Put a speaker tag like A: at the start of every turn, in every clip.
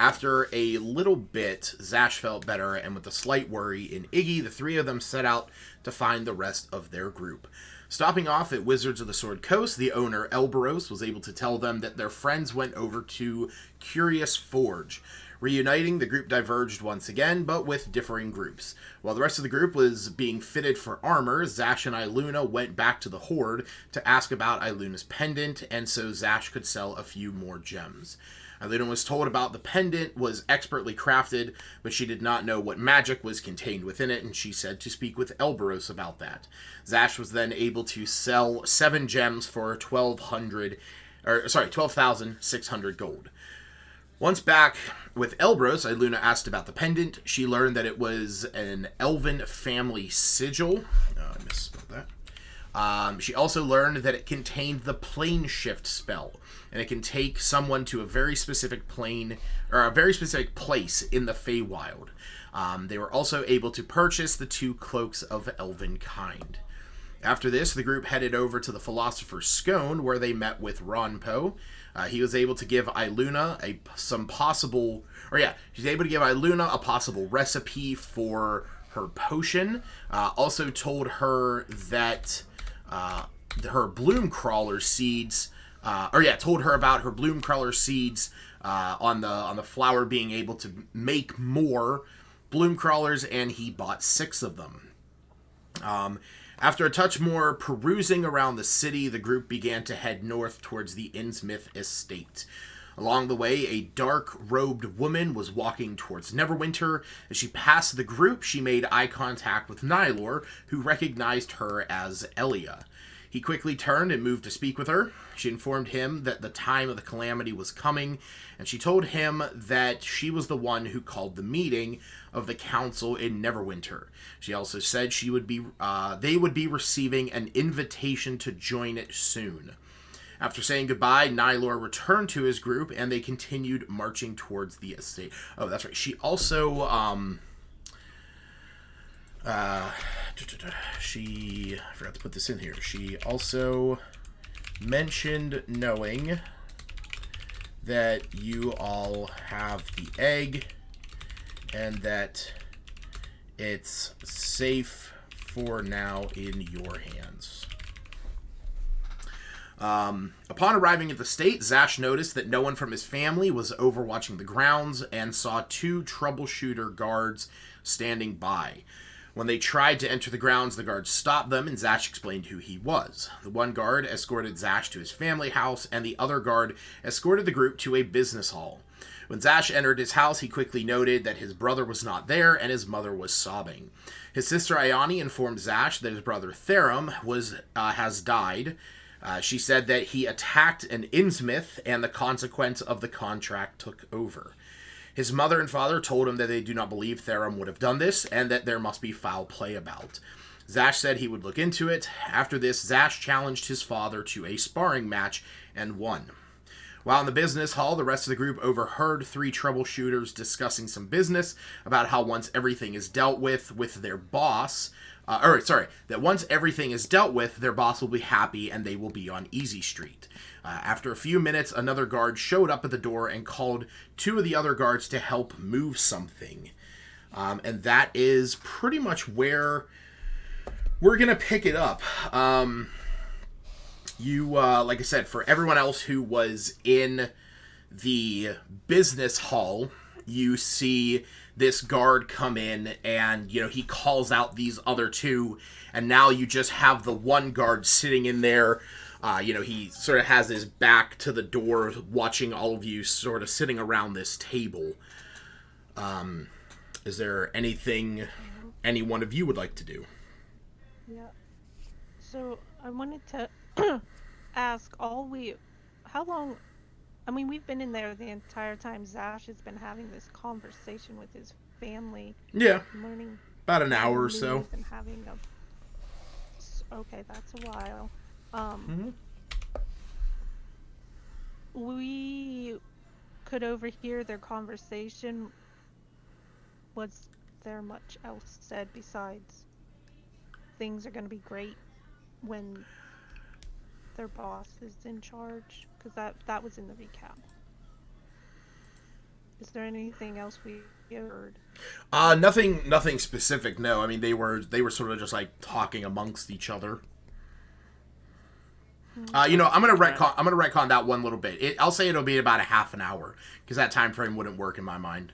A: After a little bit, Zash felt better, and with a slight worry in Iggy, the three of them set out to find the rest of their group. Stopping off at Wizards of the Sword Coast, the owner, Elberos, was able to tell them that their friends went over to Curious Forge. Reuniting, the group diverged once again, but with differing groups. While the rest of the group was being fitted for armor, Zash and Iluna went back to the Horde to ask about Iluna's pendant, and so Zash could sell a few more gems. Iluna was told about the pendant was expertly crafted, but she did not know what magic was contained within it, and she said to speak with Elberos about that. Zash was then able to sell 7 gems for 12,600 gold. Once back with Elberos, Iluna asked about the pendant. She learned that it was an elven family sigil. I misspelled that. She also learned that it contained the plane shift spell, and it can take someone to a very specific plane, or a very specific place in the Feywild. They were also able to purchase the 2 cloaks of elven kind. After this, the group headed over to the Philosopher's Scone, where they met with Ronpo. He was able to give Iluna she's able to give Iluna a possible recipe for her potion. Also told her that her bloom crawler seeds, told her about her bloom crawler seeds on the flower being able to make more bloom crawlers, and he bought 6 of them. After a touch more perusing around the city, the group began to head north towards the Innsmouth estate. Along the way, a dark-robed woman was walking towards Neverwinter. As she passed the group, she made eye contact with Nylor, who recognized her as Elia. He quickly turned and moved to speak with her. She informed him that the time of the calamity was coming, and she told him that she was the one who called the meeting of the council in Neverwinter. She also said they would be receiving an invitation to join it soon. After saying goodbye, Nylor returned to his group, and they continued marching towards the estate. Oh, that's right. She also, I forgot to put this in here. She also mentioned knowing that you all have the egg, and that it's safe for now in your hands. Upon arriving at the state, Zash noticed that no one from his family was overwatching the grounds and saw 2 troubleshooter guards standing by. When they tried to enter the grounds, the guards stopped them, and Zash explained who he was. The one guard escorted Zash to his family house, and the other guard escorted the group to a business hall. When Zash entered his house, he quickly noted that his brother was not there, and his mother was sobbing. His sister Ayani informed Zash that his brother Therum has died. She said that he attacked an Innsmouth, and the consequence of the contract took over. His mother and father told him that they do not believe Therum would have done this, and that there must be foul play about. Zash said he would look into it. After this, Zash challenged his father to a sparring match and won. While in the business hall, the rest of the group overheard 3 troubleshooters discussing some business about how once everything is dealt with their boss, that once everything is dealt with, their boss will be happy and they will be on Easy Street. After a few minutes, another guard showed up at the door and called 2 of the other guards to help move something. And that is pretty much where we're going to pick it up. Like I said, for everyone else who was in the business hall, you see this guard come in and, he calls out these other 2, and now you just have the one guard sitting in there. He sort of has his back to the door, watching all of you sort of sitting around this table. Is there anything any one of you would like to do?
B: Yeah. So I wanted to ask how long, we've been in there the entire time Zash has been having this conversation with his family.
A: Yeah.
B: Learning
A: about an hour or so.
B: And having okay, that's a while. We could overhear their conversation. Was there much else said besides things are going to be great when their boss is in charge? Because that was in the recap. Is there anything else we heard?
A: Nothing specific. No, I mean they were sort of just like talking amongst each other.
C: Okay.
A: I'm gonna retcon that one little bit. I'll say it'll be about a half an hour because that time frame wouldn't work in my mind.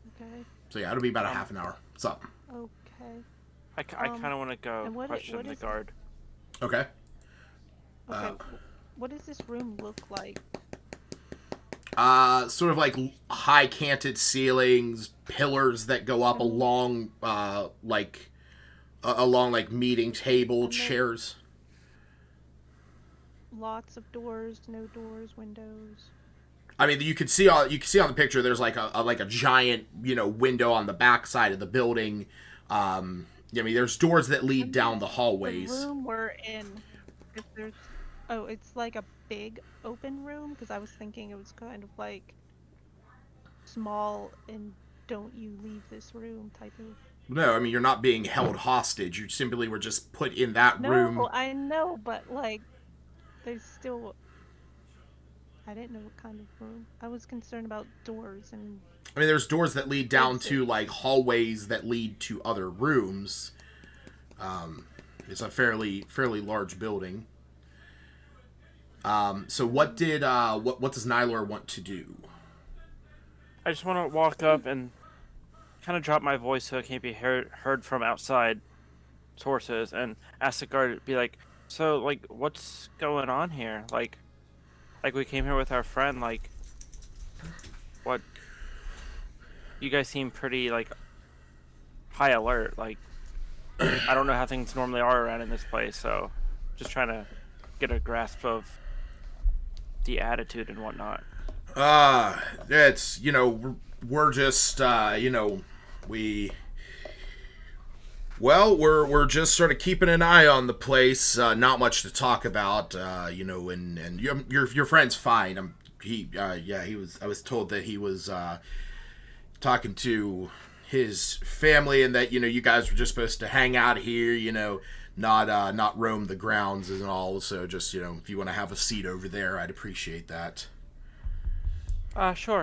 B: Okay.
A: So yeah, it'll be about a
C: Um,
A: half an hour. So
B: Okay.
C: I kind of want to go
B: And
C: question
B: what
C: the
B: is
C: guard.
A: okay.
B: okay? What does this room look like?
A: Sort of like high canted ceilings, pillars that go up
B: And,
A: along like meeting table
B: and then
A: chairs.
B: lots of doors, no doors, windows.
A: I mean, you can see on the picture. There's like a giant window on the back side of the building. I mean, there's doors that lead
B: And
A: down the
B: then the
A: hallways.
B: room we're in, if there's, oh, it's like a big open room because I was thinking it was kind of like small and don't you leave this room type of.
A: No, I mean you're not being held hostage. You simply were just put in that room.
B: No, I know, but like there's still. I didn't know what kind of room. I was concerned about doors and
A: I mean, there's doors that lead down to like
B: exits.
A: hallways that lead to other rooms. It's a fairly large building. So what does Nylor want to do?
C: I just want to walk up and kind of drop my voice so it can't be heard from outside sources and ask the guard to be like, so like what's going on here? Like we came here with our friend, like what you guys seem pretty like high alert. Like I don't know how things normally are around in this place, so just trying to get a grasp of the attitude and whatnot.
A: It's we're just we we're just sort of keeping an eye on the place. Not much to talk about. And your friend's fine. He was. I was told that he was talking to his family and that you guys were just supposed to hang out here. Not roam the grounds and all. So just if you want to have a seat over there, I'd appreciate that.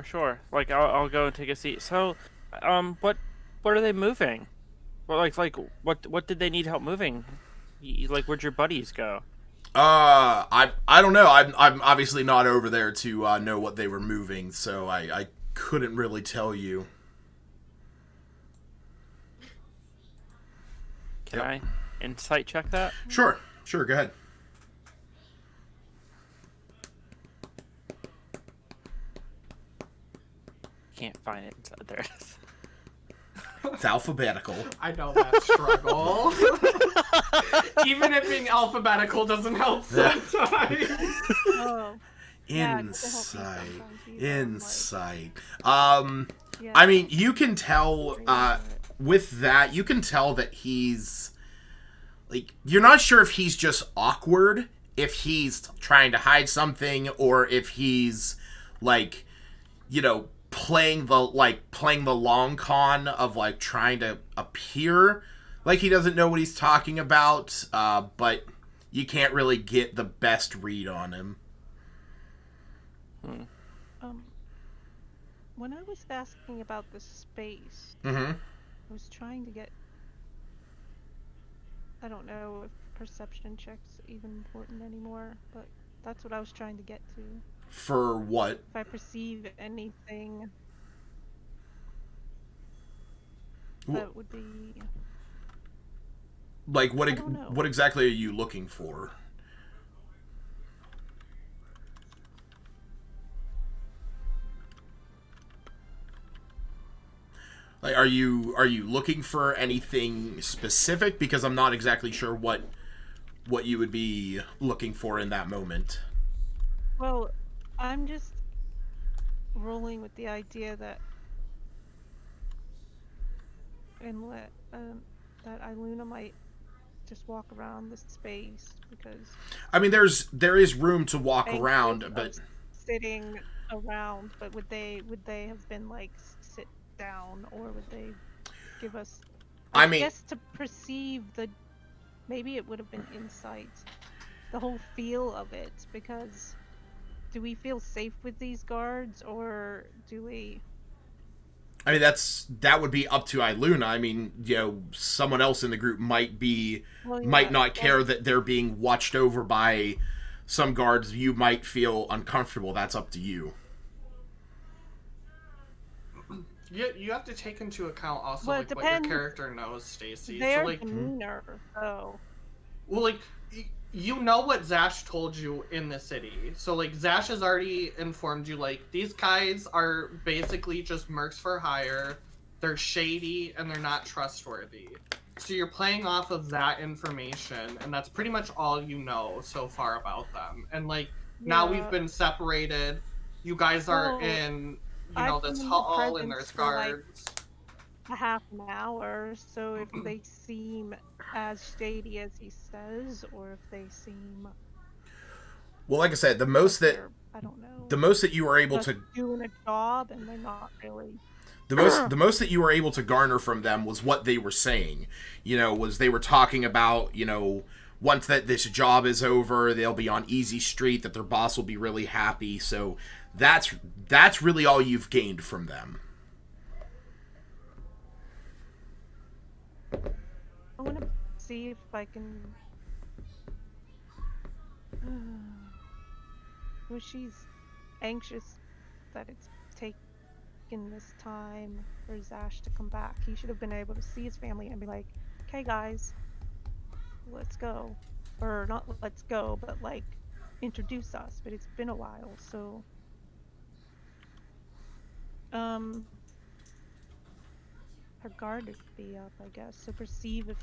C: Sure. Like I'll go and take a seat. So, what are they moving? Well, what did they need help moving? Like, where'd your buddies go?
A: I don't know. I'm obviously not over there to know what they were moving, so I couldn't really tell you.
C: Can
A: Yep.
C: I insight check that?
A: Sure, go ahead.
C: Can't find it. There it is.
A: It's alphabetical.
D: I know that struggle. Even it being alphabetical doesn't help sometimes.
B: Oh, yeah, it doesn't help me
A: Insight.
B: sometimes either. I'm
A: Insight.
B: yeah,
A: I mean, you can tell
B: straight over it.
A: with that, you can tell that he's like you're not sure if he's just awkward, if he's trying to hide something, or if he's like, playing the long con of like trying to appear like he doesn't know what he's talking about, but you can't really get the best read on him.
B: Um, when I was asking about the space,
A: Mm-hmm.
B: I was trying to get. I don't know if perception checks even important anymore, but that's what I was trying to get to.
A: For what?
B: If I perceive anything that would be.
A: Like
B: I don't know.
A: what exactly are you looking for? Like, are you looking for anything specific? Because I'm not exactly sure what you would be looking for in that moment.
B: Well, I'm just rolling with the idea that let that Iluna might just walk around this space because
A: I mean, there is room to walk
B: anxious
A: around,
B: of
A: but
B: sitting around, but would they have been like sit down or would they give us?
A: I mean,
B: guess to perceive maybe it would have been insight, the whole feel of it, because do we feel safe with these guards or do we?
A: I mean, that would be up to Iluna. I mean, someone else in the group might not care that they're being watched over by some guards. You might feel uncomfortable. That's up to you.
D: You have to take into account also
B: Well,
D: like what your character knows, Stacy.
B: Their
D: So like
B: demeanor,
D: well, like you know what Zash told you in the city. So like Zash has already informed you like these guys are basically just mercs for hire. They're shady and they're not trustworthy. So you're playing off of that information, and that's pretty much all you know so far about them. And like now we've been separated. You guys are in this hall and there's guards.
B: Like a half an hour, so if they seem as shady as he says, or if they seem
A: well, like I said, the most that you were able to
B: doing a job, and they're not really.
A: The most that you were able to garner from them was what they were saying. Was they were talking about, once that this job is over, they'll be on easy street, that their boss will be really happy. So that's really all you've gained from them.
B: I want to see if I can. Well, she's anxious that it's taken this time for Zash to come back. He should have been able to see his family and be like, "Okay, guys, let's go," or not "let's go," but like introduce us. But it's been a while, so her guard would be up, I guess. So perceive if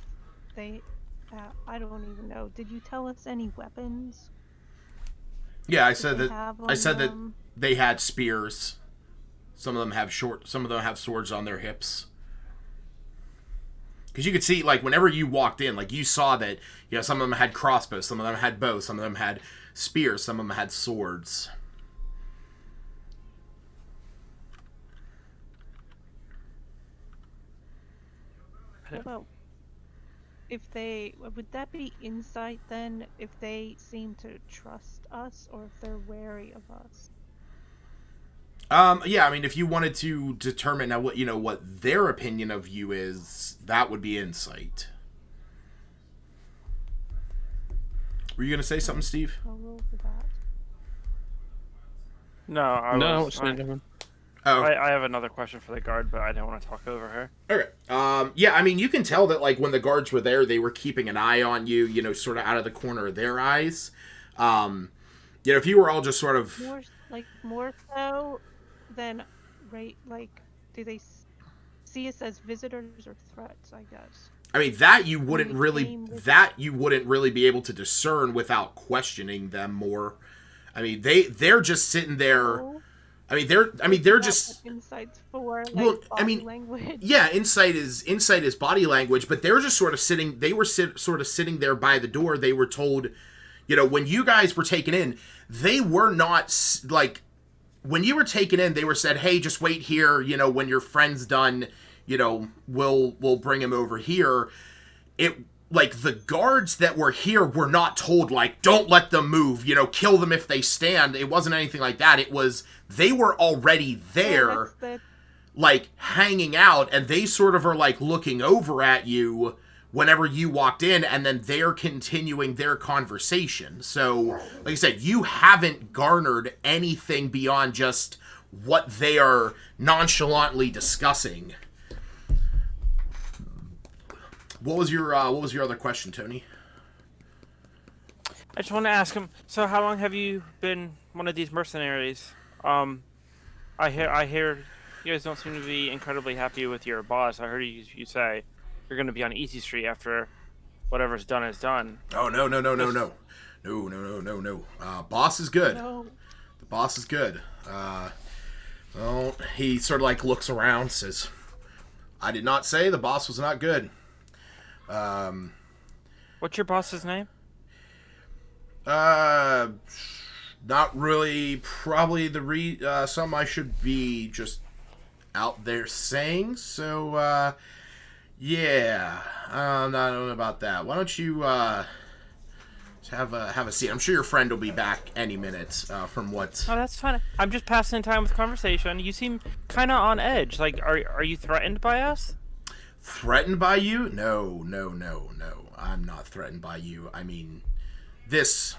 B: they, I don't even know. Did you tell us any weapons?
A: Yeah, I said that they had spears. Some of them have swords on their hips. Because you could see, like, whenever you walked in, like, you saw that, some of them had crossbows, some of them had bows, some of them had spears, some of them had swords.
B: What about would that be insight then, if they seem to trust us or if they're wary of us?
A: Yeah, I mean, if you wanted to determine now what their opinion of you is, that would be insight. Were you gonna say something, Steve?
B: I'll roll for that.
C: No, I have another question for the guard, but I don't want to talk over her.
A: Okay. Yeah, I mean, you can tell that, like, when the guards were there, they were keeping an eye on you, sort of out of the corner of their eyes. If you were all just sort of...
B: More so than, right, like, do they see us as visitors or threats, I guess?
A: I mean, that you wouldn't really be able to discern without questioning them more. I mean, they're just sitting there...
B: Oh.
A: I mean, they're just
B: insight's for, like, body language.
A: Yeah, insight is body language, but they're just sort of sitting. They were sort of sitting there by the door. They were told, when you guys were taken in, they were not like when you were taken in. They were said, "Hey, just wait here. When your friend's done, we'll bring him over here." Like, the guards that were here were not told, like, don't let them move, kill them if they stand. It wasn't anything like that. It was, they were already there, like, hanging out, and they sort of are, like, looking over at you whenever you walked in, and then they're continuing their conversation. So, like I said, you haven't garnered anything beyond just what they are nonchalantly discussing. What was your other question, Tony?
C: I just want to ask him. So, how long have you been one of these mercenaries? I hear you guys don't seem to be incredibly happy with your boss. I heard you say you're going to be on Easy Street after whatever's done is done.
A: Oh no! Boss is good.
B: No.
A: The boss is good. Well, he sort of like looks around, says, "I did not say the boss was not good."
C: What's your boss's name?
A: Not really. Probably something I should be just out there saying. So, yeah. I don't know about that. Why don't you, have a seat. I'm sure your friend will be back any minute. From what?
C: Oh, that's fine. I'm just passing time with conversation. You seem kind of on edge. Like, are you threatened by us?
A: Threatened by you? No. I'm not threatened by you. I mean, this.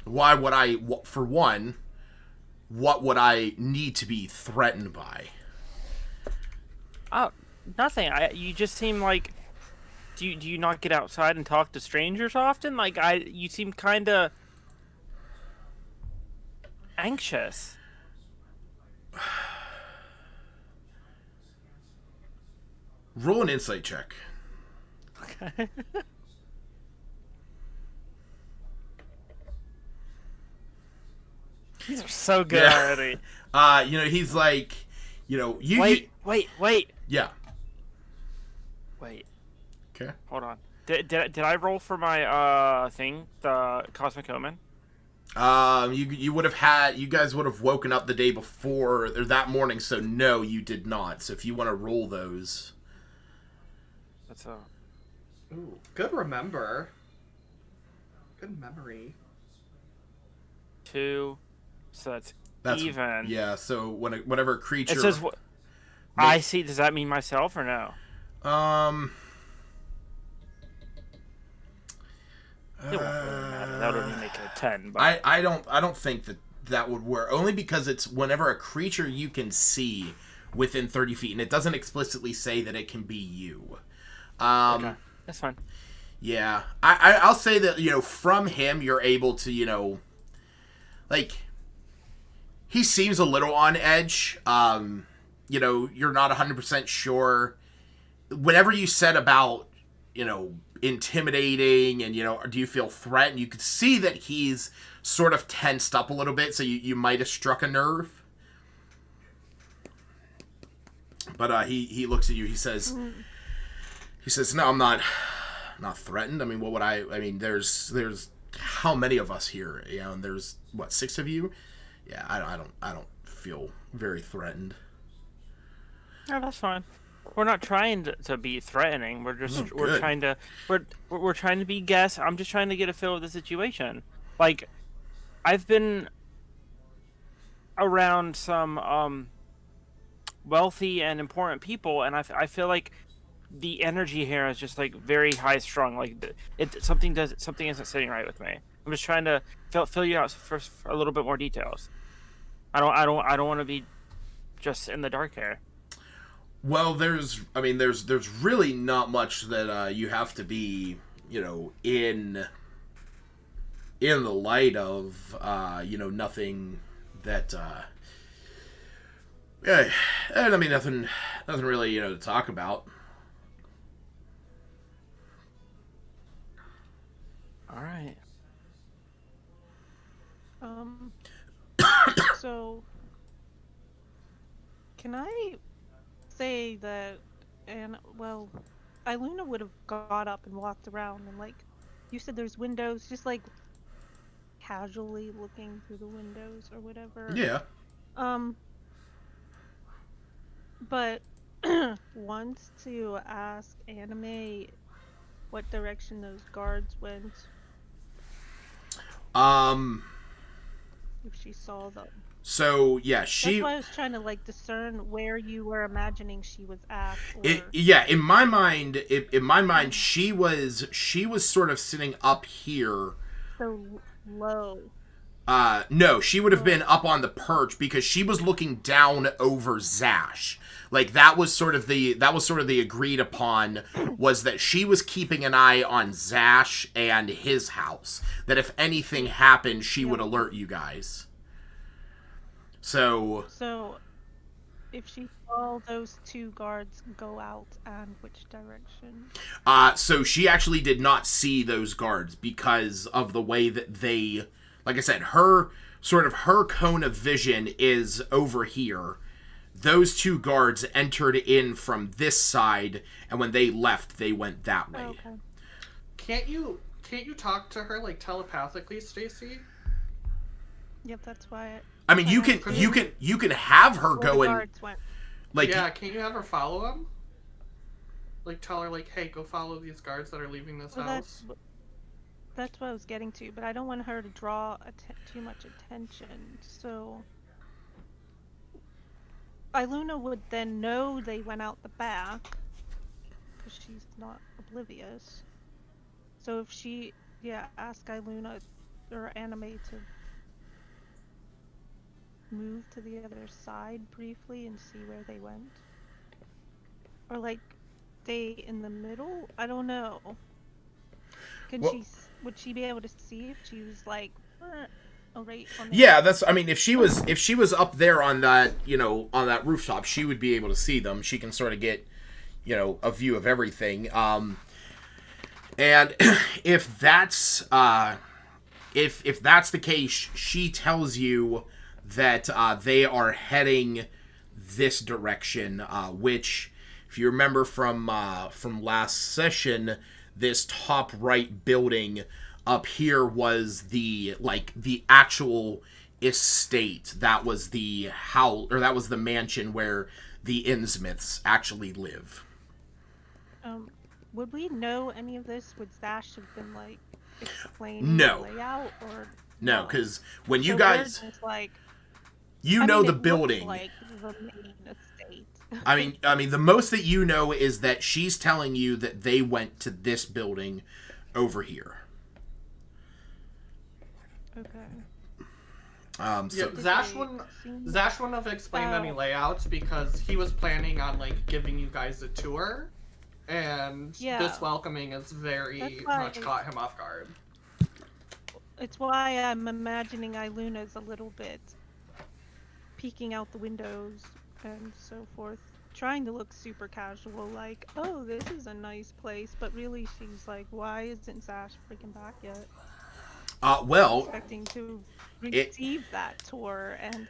A: Why would I? For one, what would I need to be threatened by?
C: Oh, nothing. You just seem like. Do you not get outside and talk to strangers often? Like, you seem kind of anxious.
A: Roll an insight check.
C: Okay. These are so good already.
A: He's like, you.
C: Wait.
A: Yeah.
C: Wait.
A: Okay.
C: Hold on. Did I roll for my thing, the Cosmic Omen?
A: You would have had, you guys would have woken up the day before or that morning, so no, you did not. So if you want to roll those.
C: That's
D: Ooh, good remember. Good memory.
C: 2, so that's even.
A: Yeah, so whenever a creature.
C: It says what? I see. Does that mean myself or no? It won't really matter. That would only make it a 10. But
A: I don't think that would work. Only because it's whenever a creature you can see within 30 feet, and it doesn't explicitly say that it can be you.
C: Okay, that's fine.
A: Yeah, I'll say that from him you're able to like he seems a little on edge. You're not 100% sure. Whenever you said about intimidating and do you feel threatened, you could see that he's sort of tensed up a little bit, so you might have struck a nerve. But he looks at you. He says no, I'm not threatened. I mean, what would I mean, there's how many of us here, and there's what, 6 of you? Yeah, I don't feel very threatened.
C: Oh, that's fine. We're not trying to be threatening. We're just we're trying to be guests. I'm just trying to get a feel of the situation. Like, I've been around some wealthy and important people, and I feel like the energy here is just like very high strung. Like something isn't sitting right with me. I'm just trying to fill you out for a little bit more details. I don't want to be just in the dark here.
A: Well, there's really not much that you have to be, in the light of, nothing that, yeah, and I mean, nothing really, to talk about.
C: All right.
B: So, can I say that, Iluna would have got up and walked around, and you said there's windows, just casually looking through the windows or whatever.
A: Yeah.
B: But wants to ask Anime what direction those guards went. If she saw them.
A: So yeah,
B: That's why I was trying to discern where you were imagining she was at.
A: In my mind, she was sort of sitting up here.
B: So low.
A: No, she would have been up on the perch because she was looking down over Zash. Like that was sort of the agreed upon, was that she was keeping an eye on Zash and his house. That if anything happened, she would alert you guys. So
B: if she saw those 2 guards go out, and which direction?
A: So she actually did not see those guards because of the way that they, like I said, her cone of vision is over here. Those 2 guards entered in from this side, and when they left, they went that way.
B: Okay.
D: Can't you talk to her telepathically, Stacy?
B: Yep, that's why.
A: I mean, you can have her go and
D: can you have her follow them? Tell her hey, go follow these guards that are leaving this house.
B: That's what I was getting to, but I don't want her to draw too much attention. So Iluna would then know they went out the back, because she's not oblivious. So if she, ask Iluna or Anime to move to the other side briefly and see where they went. Or like stay in the middle? I don't know. Would she be able to see if she was like right on the
A: Yeah, that's. I mean, if she was up there on that, on that rooftop, she would be able to see them. She can sort of get, a view of everything. And if that's if that's the case, she tells you that they are heading this direction, which, if you remember from last session, this top right building up here was the actual estate. That was the house, or that was the mansion where the Innsmouths actually live.
B: Would we know any of this? Would Zash have been like explaining
A: No.
B: the layout, or
A: No, because when you
B: so
A: guys,
B: we're just like,
A: the
B: it
A: building.
B: looks like the main estate.
A: I mean, the most that you know is that she's telling you that they went to this building over here.
B: Okay.
A: So
D: Zash wouldn't have explained any layouts because he was planning on giving you guys a tour, and this welcoming is very much caught him off guard.
B: It's why I'm imagining Iluna's a little bit peeking out the windows and so forth, trying to look super casual, like, oh, this is a nice place, but really she's like, why isn't Zash freaking back yet?
A: Well,
B: Expecting to receive that tour, and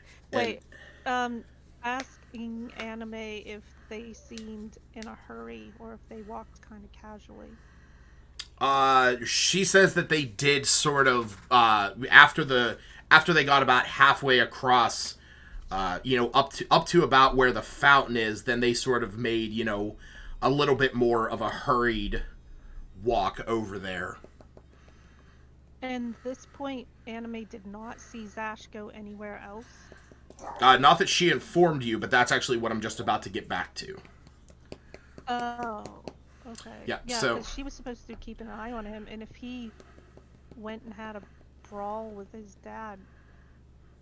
B: asking Anime if they seemed in a hurry or if they walked kind of casually.
A: She says that they did sort of after they got about halfway across, up to about where the fountain is, then they sort of made, a little bit more of a hurried walk over there.
B: And this point, Anime did not see Zash go anywhere else?
A: Not that she informed you, but that's actually what I'm just about to get back to.
B: Oh, okay.
A: Yeah,
B: so she was supposed to keep an eye on him, and if he went and had a brawl with his dad,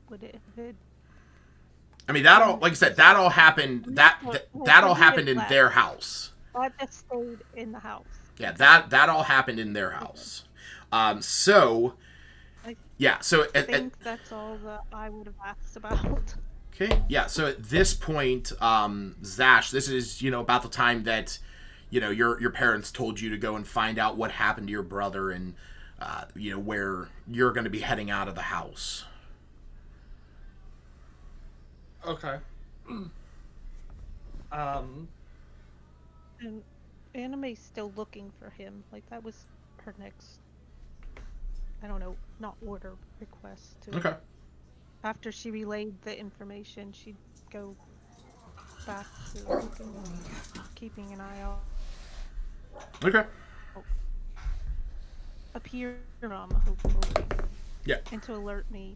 B: would it have been...
A: I mean, that all, like I said, that all happened. That all happened in their house.
B: That stayed in the house.
A: Yeah, that all happened in their house. So
B: I think that's all that I would have asked about.
A: Okay, yeah. So at this point, Zash, this is about the time that your parents told you to go and find out what happened to your brother, and where you're going to be heading out of the house.
D: Okay.
B: And Anime's still looking for him. Like, that was her next, I don't know, not order, request.
A: Okay.
B: After she relayed the information, she'd go back to keeping an eye out.
A: Okay.
B: Appear hopefully.
A: Yeah.
B: And to alert me.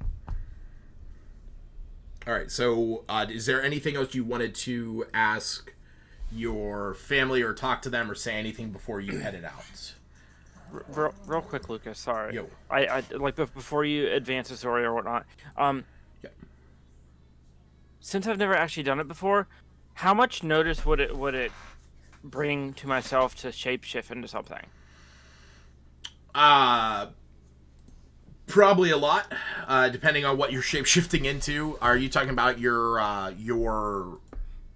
A: All right. So, is there anything else you wanted to ask your family, or talk to them, or say anything before you headed out?
C: Real quick, Lucas. Sorry.
A: Yo.
C: I like before you advance the story or whatnot.
A: Yeah.
C: Since I've never actually done it before, how much notice would it bring to myself to shapeshift into something?
A: Probably a lot, depending on what you're shapeshifting into. Are you talking about your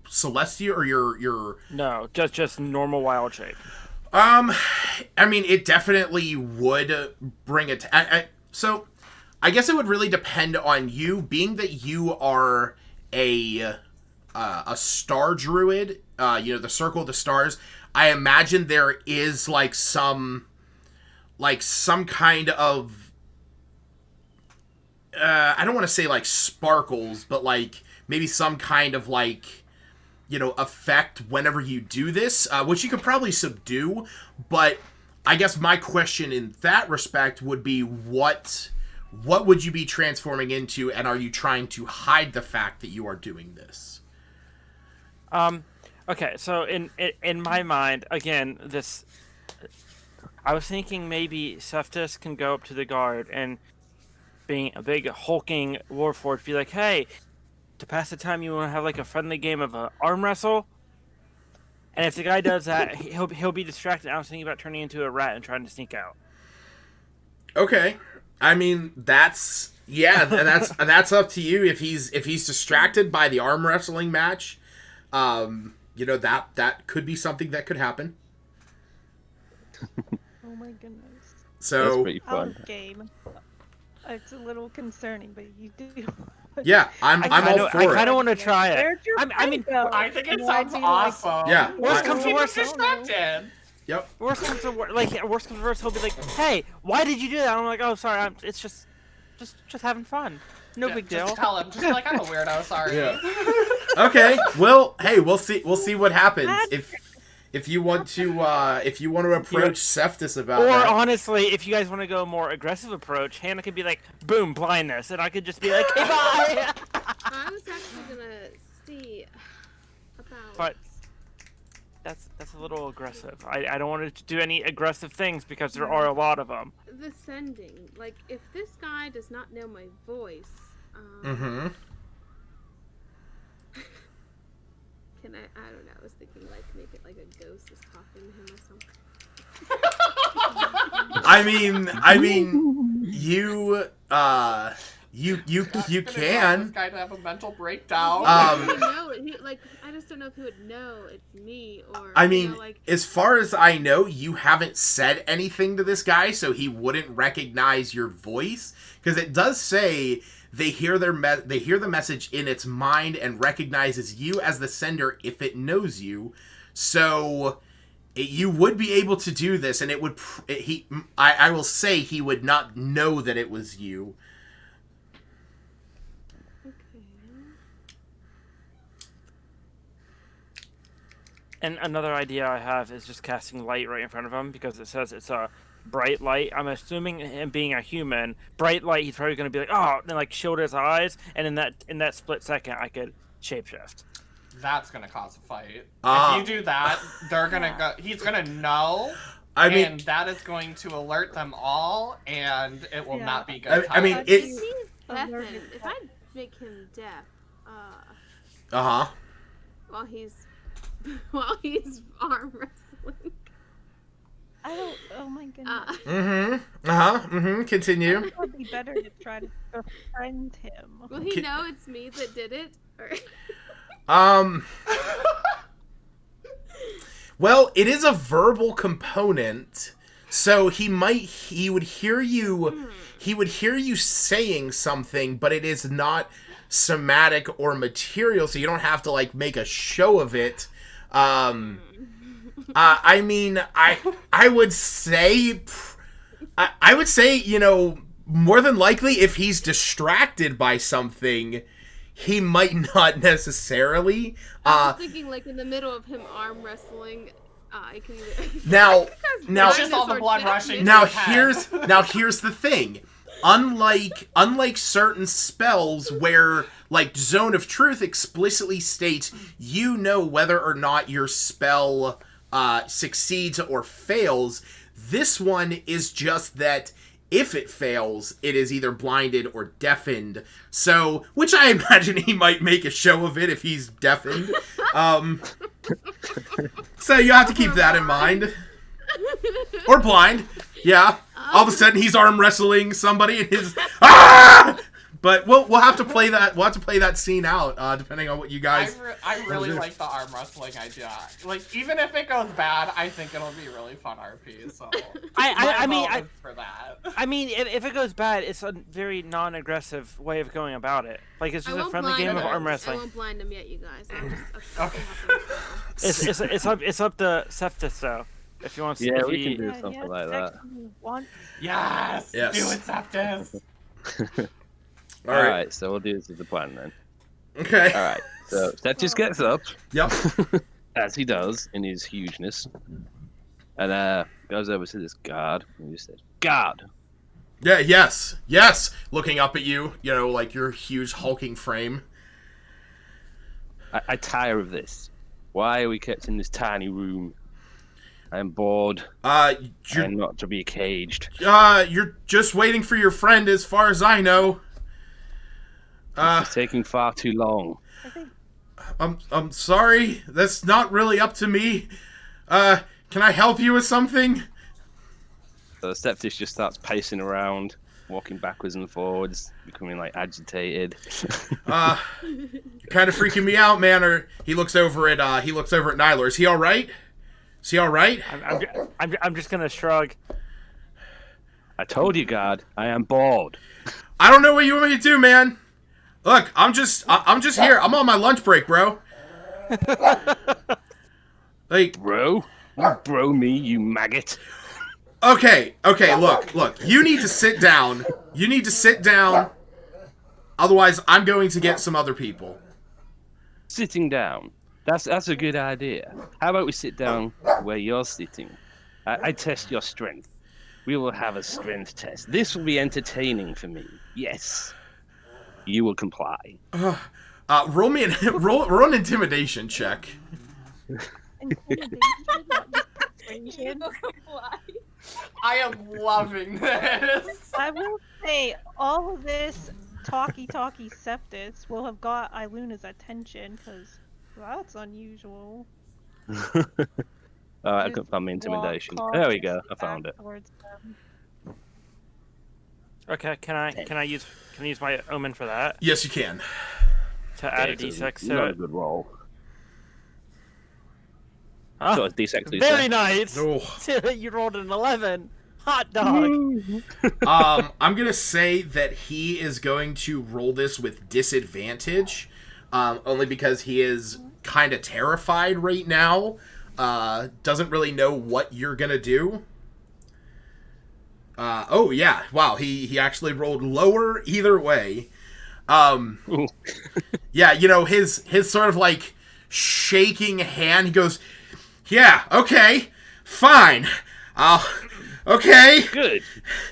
A: Celestia or your?
C: No, just normal wild shape.
A: I mean, it definitely would bring it. So, I guess it would really depend on you, being that you are a star druid. The Circle of the Stars. I imagine there is some kind of. I don't want to say sparkles, but maybe some kind of effect whenever you do this, which you could probably subdue. But I guess my question in that respect would be what would you be transforming into, and are you trying to hide the fact that you are doing this?
C: Okay, so in my mind, again, I was thinking maybe Cephas can go up to the guard and, being a big hulking warforged, be like, "Hey, to pass the time, you want to have like a friendly game of arm wrestle?" And if the guy does that, he'll be distracted. I was thinking about turning into a rat and trying to sneak out.
A: Okay, I mean that's that's up to you. If he's distracted by the arm wrestling match, that could be something that could happen.
B: Oh my goodness.
A: So
E: That's pretty fun.
B: Game. It's a little concerning, but you do.
A: yeah, I'm all for
C: I
A: it.
C: kind of want to try it.
B: Where'd your
C: I mean,
B: friend go?
D: I think it
B: And I'd
D: sounds
B: be like,
D: awesome.
A: Yeah.
C: Worst
A: I-
C: comes to
D: Keep
C: worst,
D: him distracted.
A: Yep.
C: worst comes to worst, he'll be like, "Hey, why did you do that?" I'm like, "Oh, sorry. It's just having fun. No
D: Yeah,
C: big deal."
D: Just tell him. Just be like, I'm a weirdo. Sorry.
A: Yeah. Okay. Well, hey, we'll see what happens if you want to approach Cephas about
C: Or
A: that.
C: honestly, if you guys want to go a more aggressive approach, Hannah could be like, "Boom, blindness," and I could just be like, "Hey, bye."
F: I was actually gonna see about.
C: But that's a little aggressive. I don't want to do any aggressive things because there are a lot of them.
F: The sending. Like, if this guy does not know my voice,
A: Mm-hmm.
F: can I don't know, I was thinking, like, make it like a ghost is talking to him or something.
A: I mean, you
D: This
A: can.
D: guy to have a mental breakdown.
F: Like, I just don't know if he would know it's me or.
A: I
F: you
A: mean,
F: know, like,
A: as far as I know, you haven't said anything to this guy, so he wouldn't recognize your voice. Because it does say they hear the message in its mind and recognizes you as the sender if it knows you. So you would be able to do this, and it would. I will say he would not know that it was you.
F: okay.
C: And another idea I have is just casting light right in front of him because it says it's a bright light. I'm assuming him being a human, bright light. He's probably going to be like, "Oh," and like shield his eyes, and in that split second, I could shapeshift.
D: That's gonna cause a fight.
A: Ah.
D: If you do that, they're gonna go. He's gonna know.
A: I mean,
D: and that is going to alert them all, and it will
B: Yeah.
D: not be good.
A: I mean,
F: If
A: it.
F: he's deaf, if I make him deaf,
A: Uh huh.
F: while he's arm wrestling,
B: I don't. Oh my goodness.
A: Mm-hmm. Uh huh. Mm-hmm. Continue.
B: It would be better to try to befriend him.
F: will he know it's me that did it? Or
A: Well, it is a verbal component, so he would hear you saying something, but it is not somatic or material, so you don't have to like make a show of it. I mean, I would say, more than likely, if he's distracted by something, he might not necessarily.
F: I was thinking, like, in the middle of him arm wrestling, I can either.
A: Now,
D: It's just all the blood rushing.
A: now
D: to his head.
A: here's the thing. Unlike certain spells where like Zone of Truth explicitly states you know whether or not your spell succeeds or fails, this one is just that if it fails, it is either blinded or deafened. So, which I imagine he might make a show of it if he's deafened. So you have to keep that in mind. Or blind. Yeah. All of a sudden he's arm wrestling somebody and his But we'll have to play that. We'll have to play that scene out, depending on what you guys.
D: I really like the arm wrestling idea. Like, even if it goes bad, I think it'll be really fun RP. So
C: I mean,
D: vote is for that.
C: I mean, if it goes bad, it's a very non-aggressive way of going about it. Like it's
F: I
C: just a
F: won't
C: friendly
F: blind
C: game of
F: him.
C: arm
F: I
C: wrestling.
F: won't blind him yet, you guys.
D: Okay.
C: It's up to Cephas though. If you want to,
E: Yeah,
C: if
E: we
C: he-
E: can do something like that.
D: Yes.
A: Yes.
D: Do it, Septus.
A: All right.
E: Alright, so we'll do this as the plan then.
A: Okay.
E: Alright, so Seth just gets up,
A: Yep.
E: as he does in his hugeness, And goes over to this guard and he says, "Guard,
A: Yeah, yes. Looking up at you, like your huge hulking frame.
E: I tire of this. Why are we kept in this tiny room? I am bored. I am not to be caged.
A: You're just waiting for your friend, as far as I know.
E: It's taking far too long.
B: I think
A: I'm sorry. That's not really up to me. Can I help you with something?
E: So the Stepfish just starts pacing around, walking backwards and forwards, becoming like agitated.
A: Kind of freaking me out, man. Or he looks over at Nyler. Is he all right? Is he all right?
C: I'm just gonna shrug.
E: I told you, guard, I am bored.
A: I don't know what you want me to do, man. Look, I'm just here. I'm on my lunch break, bro. Like,
E: Bro? You bro me, you maggot.
A: okay, look. You need to sit down. Otherwise, I'm going to get some other people.
E: Sitting down. That's a good idea. How about we sit down where you're sitting? I test your strength. We will have a strength test. This will be entertaining for me. Yes. You will comply.
A: Roll me roll an intimidation check.
B: intimidation, not just persuasion.
D: I am loving this.
B: I will say all of this talky septus will have got Iluna's attention because that's unusual.
E: Alright, I
B: Just
E: couldn't find my intimidation.
B: walk
E: There we go. I
B: back
E: found it.
B: towards them.
C: Okay, can I use my omen for that
A: Yes, you can.
C: to add a
E: Okay, so
C: d6
E: not
C: to
E: a
C: it?
E: good roll.
C: Huh?
E: So it's D6, do you
C: Very
E: say?
C: nice.
A: Oh.
C: You rolled an 11. Hot dog.
A: I'm gonna say that he is going to roll this with disadvantage, only because he is kind of terrified right now. Doesn't really know what you're gonna do. Oh yeah, wow. He actually rolled lower either way. Yeah, his sort of like shaking hand. He goes, "Yeah, okay, fine. Okay."
E: Good.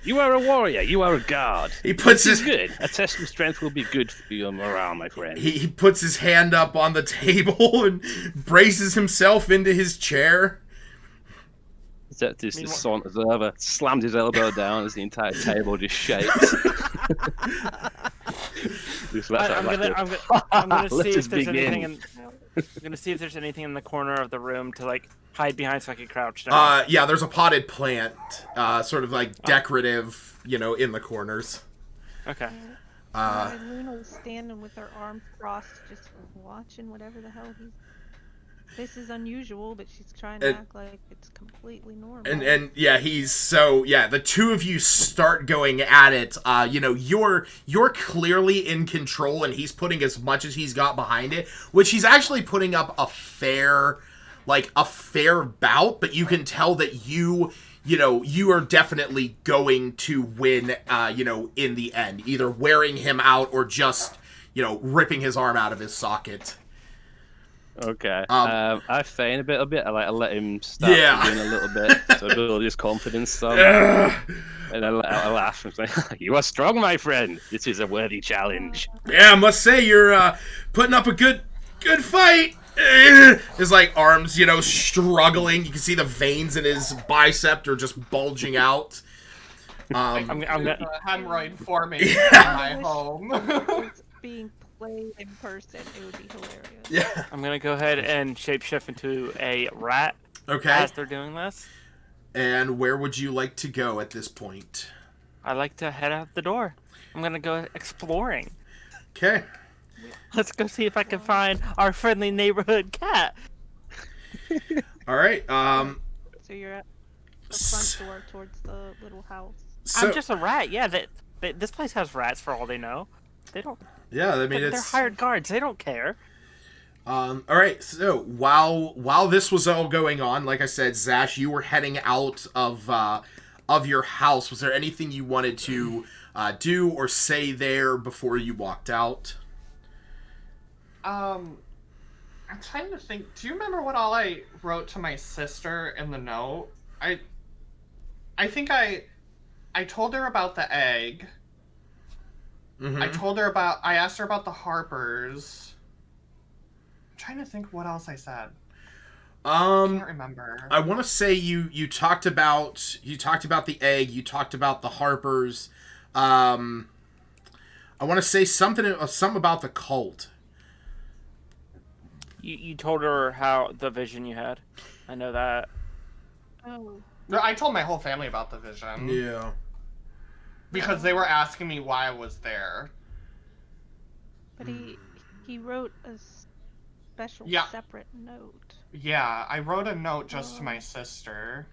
E: You are a warrior. You are a guard.
A: He puts
E: This
A: his
E: is good. A test of strength will be good for your morale, my friend.
A: he puts his hand up on the table and braces himself into his chair.
E: This saunters over, slams his elbow down as the entire table just shakes.
C: I'm gonna see
E: Let us
C: if there's anything
E: begin.
C: I'm gonna see if there's anything in the corner of the room to like hide behind so I can crouch down.
A: Yeah, there's a potted plant, sort of like decorative, in the corners.
C: Okay.
B: Iluna was standing with her arms crossed, just watching whatever the hell he's. This is unusual, but she's trying to act like it's completely normal.
A: And yeah, the two of you start going at it. You're clearly in control, and he's putting as much as he's got behind it, which he's actually putting up a fair bout, but you can tell that you are definitely going to win, in the end, either wearing him out or just, ripping his arm out of his socket.
E: Okay. I feign a bit. I let him start doing a little bit, so I build his confidence some. And I laugh and say, "You are strong, my friend. This is a worthy challenge."
A: Yeah, I must say you're putting up a good fight. His arms, struggling. You can see the veins in his bicep are just bulging out.
C: I'm gonna
D: Hemorrhoid forming in my home.
B: It's being played in person. It would be hilarious.
A: Yeah.
C: I'm gonna go ahead and shapeshift into a rat
A: Okay.
C: as they're doing this.
A: And where would you like to go at this point?
C: I like to head out the door. I'm gonna go exploring.
A: Okay.
C: Let's go see if I can find our friendly neighborhood cat.
A: All right.
B: So you're at the front door towards the little house.
C: I'm just a rat. Yeah, this place has rats for all they know. They don't.
A: Yeah, I mean,
C: They're hired guards. They don't care.
A: All right. So while this was all going on, like I said, Zash, you were heading out of your house. Was there anything you wanted to do or say there before you walked out?
D: I'm trying to think. Do you remember what all I wrote to my sister in the note? I think I told her about the egg.
A: Mm-hmm.
D: I asked her about the Harpers. I'm trying to think what else I said. I can't remember.
A: I want to say you talked about the egg. You talked about the Harpers. Um, I want to say something about the cult.
C: You told her how the vision you had. I know that.
B: Oh,
D: No, I told my whole family about the vision.
A: Yeah.
D: Because they were asking me why I was there.
B: but he wrote a special
D: Yeah.
B: separate note.
D: Yeah, I wrote a note just to my
B: Oh.
D: sister.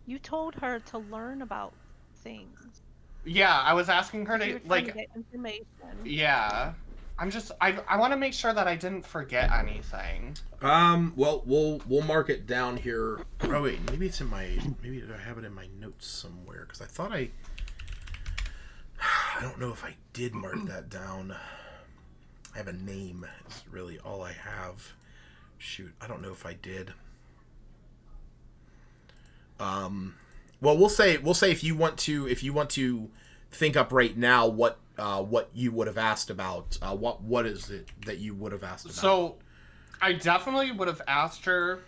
B: You told her to learn about things.
D: Yeah, I was asking her
B: You
D: to,
B: were trying
D: like,
B: to get information.
D: yeah. I want to make sure that I didn't forget anything.
A: Well, we'll mark it down here. Oh wait, maybe it's in my maybe I have it in my notes somewhere because I thought I don't know if I did mark that down. I have a name. It's really all I have. Shoot, I don't know if I did. Well, we'll say if you want to think up right now what you would have asked about. What is it that you would have asked about?
D: So, I definitely would have asked her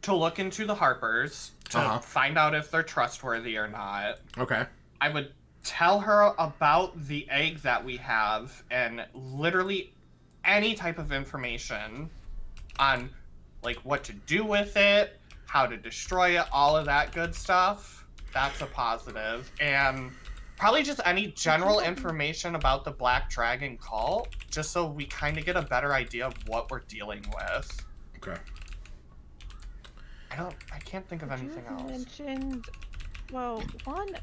D: to look into the Harpers to find out if they're trustworthy or not.
A: Okay.
D: I would tell her about the egg that we have and literally any type of information on like what to do with it, how to destroy it, all of that good stuff. That's a positive. And probably just any general information about the Black Dragon cult, just so we kind of get a better idea of what we're dealing with.
A: Okay.
D: I can't think of anything
B: You
D: else.
B: mentioned, well, one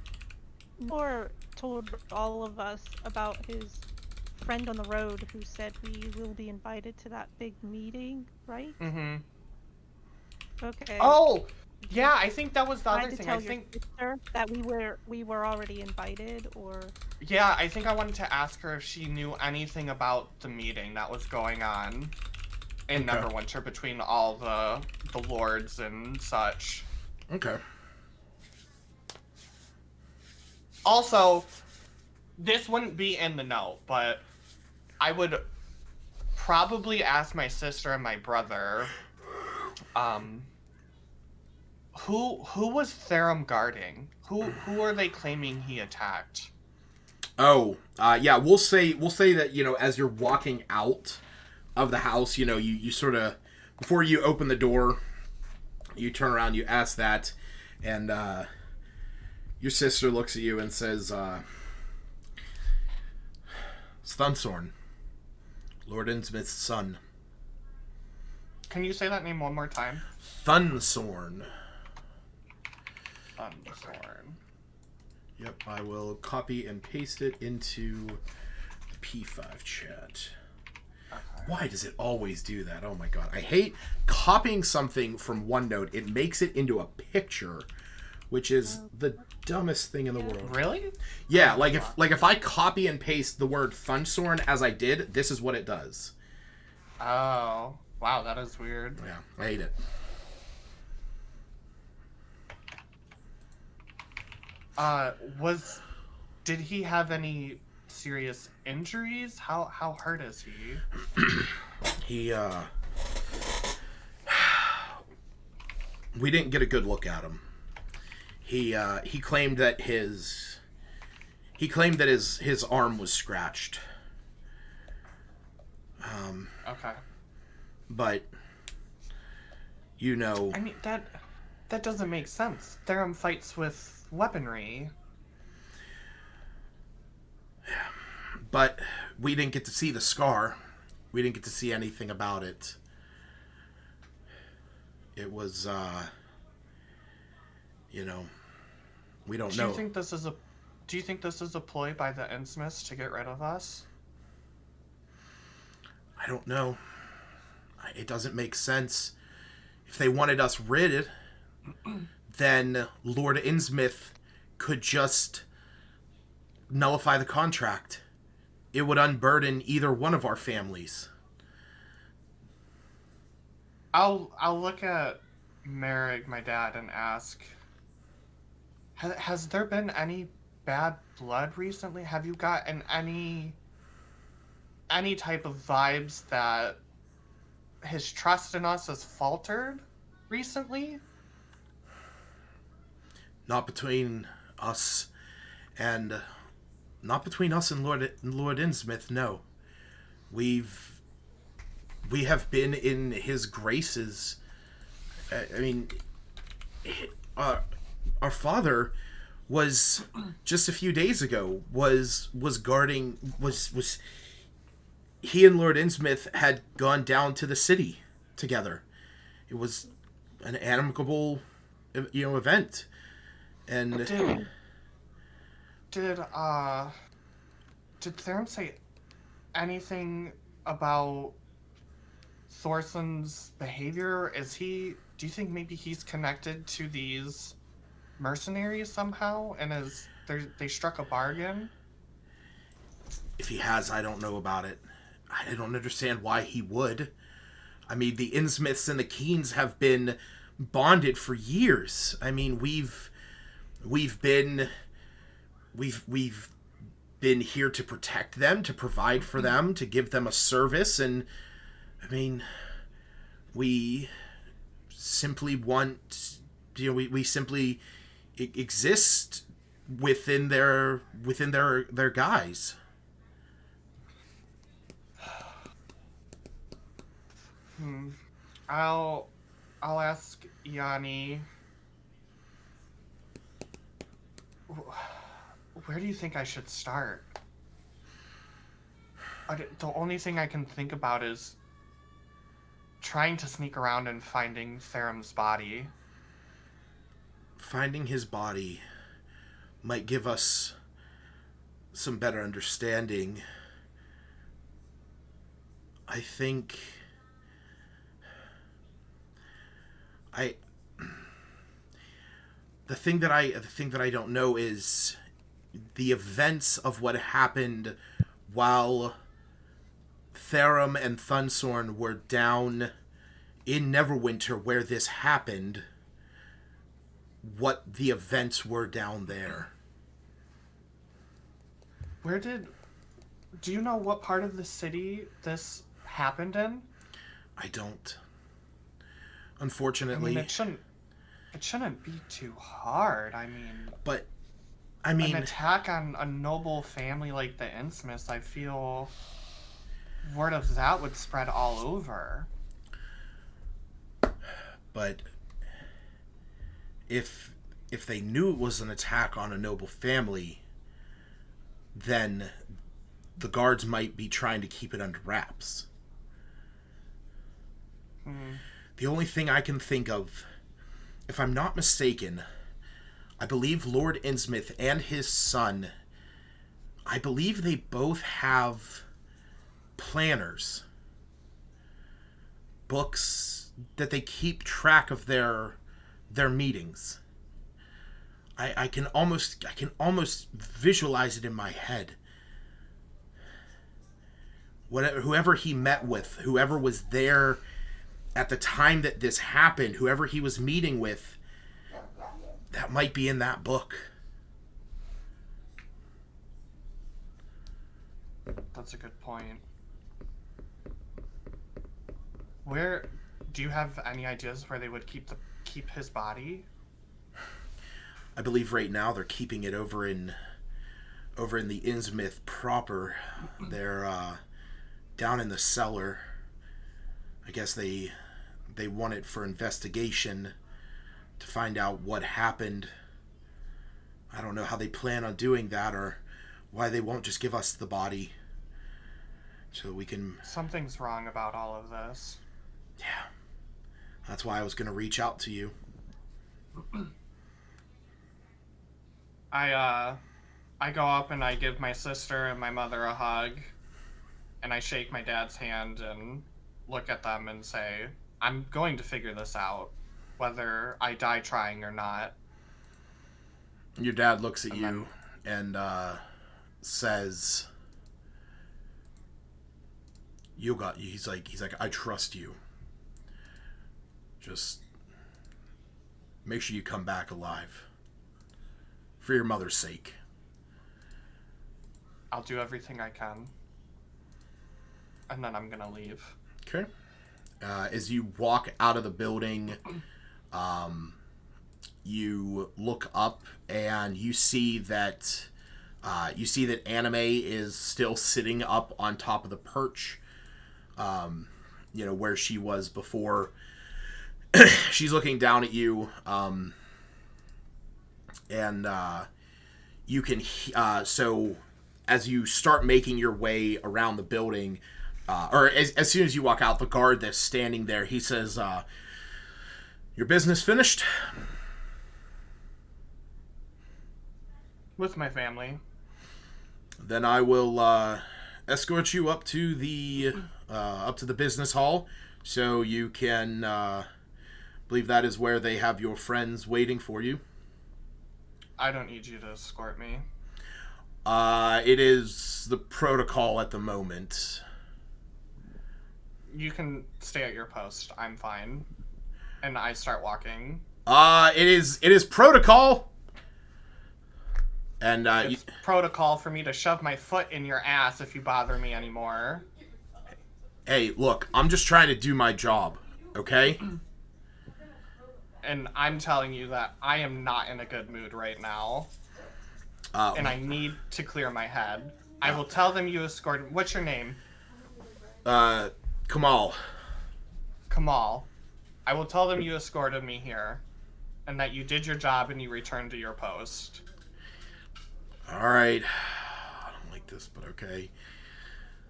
B: more told all of us about his friend on the road who said we will be invited to that big meeting, right?
D: Mm-hmm.
B: Okay.
D: Oh, yeah, I think that was the
B: Tried
D: other
B: to
D: thing.
B: tell
D: I
B: your
D: think,
B: sister that we were already invited, or
D: yeah, I think I wanted to ask her if she knew anything about the meeting that was going on in
A: Okay.
D: Neverwinter between all the lords and such.
A: Okay.
D: Also, this wouldn't be in the note, but I would probably ask my sister and my brother, who was Therum guarding? Who are they claiming he attacked?
A: Oh, yeah. We'll say that as you're walking out of the house, you sort of before you open the door, you turn around, you ask that, and your sister looks at you and says, "Thunsorn, Lord Innsmouth's son."
D: Can you say that name one more time?
A: Thunsorn.
D: Thunsorn.
A: Yep, I will copy and paste it into the P5 chat.
D: Okay.
A: Why does it always do that? Oh my god. I hate copying something from OneNote. It makes it into a picture, which is the dumbest thing in the world.
D: Really?
A: Yeah, like if I copy and paste the word Thunsorn as I did, this is what it does.
D: Oh, wow, that is weird.
A: Yeah, I hate it.
D: Did he have any serious injuries? How hurt is he?
A: He we didn't get a good look at him. He claimed that his arm was scratched.
D: Okay.
A: But
D: I mean that doesn't make sense. Therum fights with weaponry.
A: but we didn't get to see the scar. We didn't get to see anything about it. It was we don't know.
D: Do you think this is a ploy by the Innsmouths to get rid of us?
A: I don't know. It doesn't make sense. If they wanted us rid, then Lord Innsmouth could just nullify the contract. It would unburden either one of our families.
D: I'll look at Merrick, my dad, and ask, has there been any bad blood recently? Have you gotten any type of vibes that his trust in us has faltered recently?
A: Not between us and not between us and Lord Innsmouth. No, we've we have been in his graces. I mean, our father was just a few days ago was guarding was he and Lord Innsmouth had gone down to the city together. It was an amicable, event, and
D: Did did Theron say anything about Thorson's behavior? Do you think maybe he's connected to these mercenaries somehow, and they struck a bargain?
A: if he has, I don't know about it. I don't understand why he would. I mean, the Innsmouths and the Keens have been bonded for years. I mean, we've been here to protect them, to provide for them, to give them a service, and I mean, we simply want, we simply exist within their guise.
D: I'll ask Yanni. Where do you think I should start? The only thing I can think about is trying to sneak around and finding Theron's body.
A: Finding his body might give us some better understanding. I think the thing that I don't know is the events of what happened while Therum and Thunsorn were down in Neverwinter where this happened. What the events were down there.
D: Do you know what part of the city this happened in?
A: I don't. Unfortunately.
D: I mean, it shouldn't be too hard.
A: But
D: an attack on a noble family like the Innsmouths, I feel word of that would spread all over.
A: But if they knew it was an attack on a noble family, then the guards might be trying to keep it under wraps. The only thing I can think of, if I'm not mistaken, I believe Lord Innsmouth and his son, I believe they both have planners, books that they keep track of their meetings. I can almost visualize it in my head. Whoever he met with, whoever was there at the time that this happened, whoever he was meeting with, that might be in that book.
D: That's a good point. Where do you have any ideas where they would keep his body?
A: I believe right now they're keeping it over in the Innsmouth proper. They're down in the cellar. I guess they want it for investigation to find out what happened. I don't know how they plan on doing that or why they won't just give us the body so we can...
D: Something's wrong about all of this.
A: Yeah. That's why I was going to reach out to you.
D: I go up and I give my sister and my mother a hug, and I shake my dad's hand and look at them and say, I'm going to figure this out, whether I die trying or not.
A: Your dad looks at you and says, he's like, I trust you. Just make sure you come back alive. For your mother's sake.
D: I'll do everything I can. And then I'm gonna leave.
A: Okay. As you walk out of the building, you look up and you see that Anime is still sitting up on top of the perch. Where she was before. She's looking down at you, and you can. So as you start making your way around the building, or as soon as you walk out, the guard that's standing there, he says, "Your business finished?"
D: With my family.
A: Then I will escort you up to the business hall, so you can. Believe that is where they have your friends waiting for you.
D: I don't need you to escort me.
A: It is the protocol at the moment.
D: You can stay at your post. I'm fine. And I start walking.
A: It is protocol. And
D: It's protocol for me to shove my foot in your ass if you bother me anymore.
A: Hey, look, I'm just trying to do my job, okay?
D: And I'm telling you that I am not in a good mood right now. And I need to clear my head. I will tell them you escorted... What's your name?
A: Kamal.
D: Kamal. I will tell them you escorted me here. And that you did your job and you returned to your post.
A: Alright. I don't like this, but okay.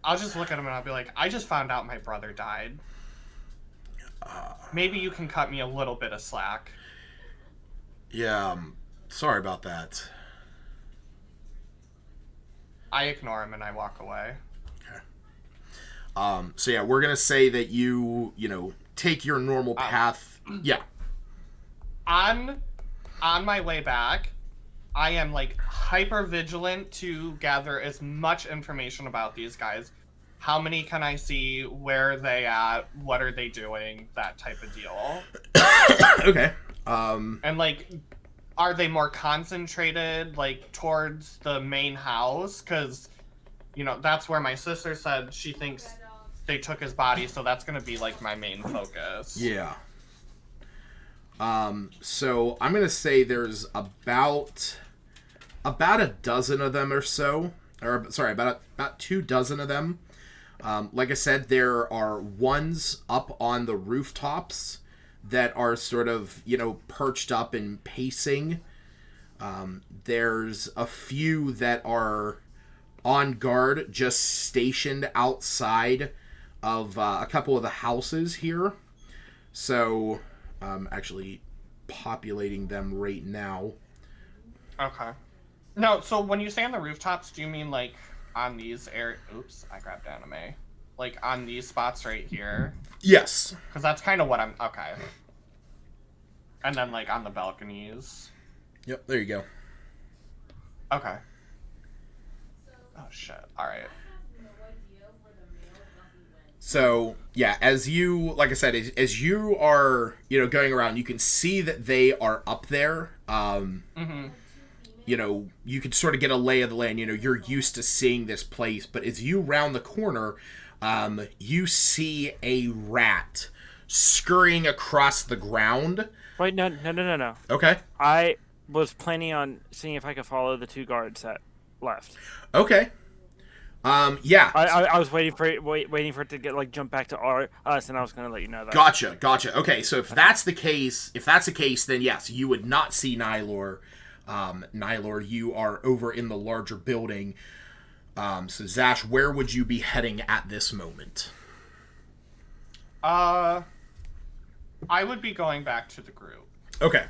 D: I'll just look at him and I'll be like, I just found out my brother died. Maybe you can cut me a little bit of slack.
A: Yeah, sorry about that.
D: I ignore him and I walk away.
A: Okay. So yeah, we're gonna say that you take your normal path. Yeah.
D: On my way back, I am like hyper vigilant to gather as much information about these guys. How many can I see? Where are they at? What are they doing? That type of deal.
A: Okay.
D: And like, are they more concentrated like towards the main house? Because, that's where my sister said she thinks they took his body, so that's gonna be like my main focus.
A: Yeah. So I'm gonna say there's about a dozen of them or so, or sorry, about 24 of them. Like I said, there are ones up on the rooftops that are sort of, perched up and pacing. There's a few that are on guard, just stationed outside of a couple of the houses here. So, I'm actually populating them right now.
D: Okay. No, so when you say on the rooftops, do you mean like on these Oops, I grabbed anime. Like on these spots right here?
A: Yes.
D: Because that's kind of what I'm... Okay. And then like on the balconies.
A: Yep, there you go.
D: Okay. Oh shit. Alright.
A: So, yeah, as you, like I said, as you are, going around, you can see that they are up there. You can sort of get a lay of the land. You're used to seeing this place, but as you round the corner, you see a rat scurrying across the ground.
C: Wait, no.
A: Okay.
C: I was planning on seeing if I could follow the two guards that left.
A: Okay. Yeah.
C: I was waiting for it to get jump back to us, and I was going to let you know that.
A: Gotcha. Okay, so if that's the case, then yes, you would not see Nylor. Nylor, you are over in the larger building. So Zash, where would you be heading at this moment?
D: I would be going back to the group.
A: Okay.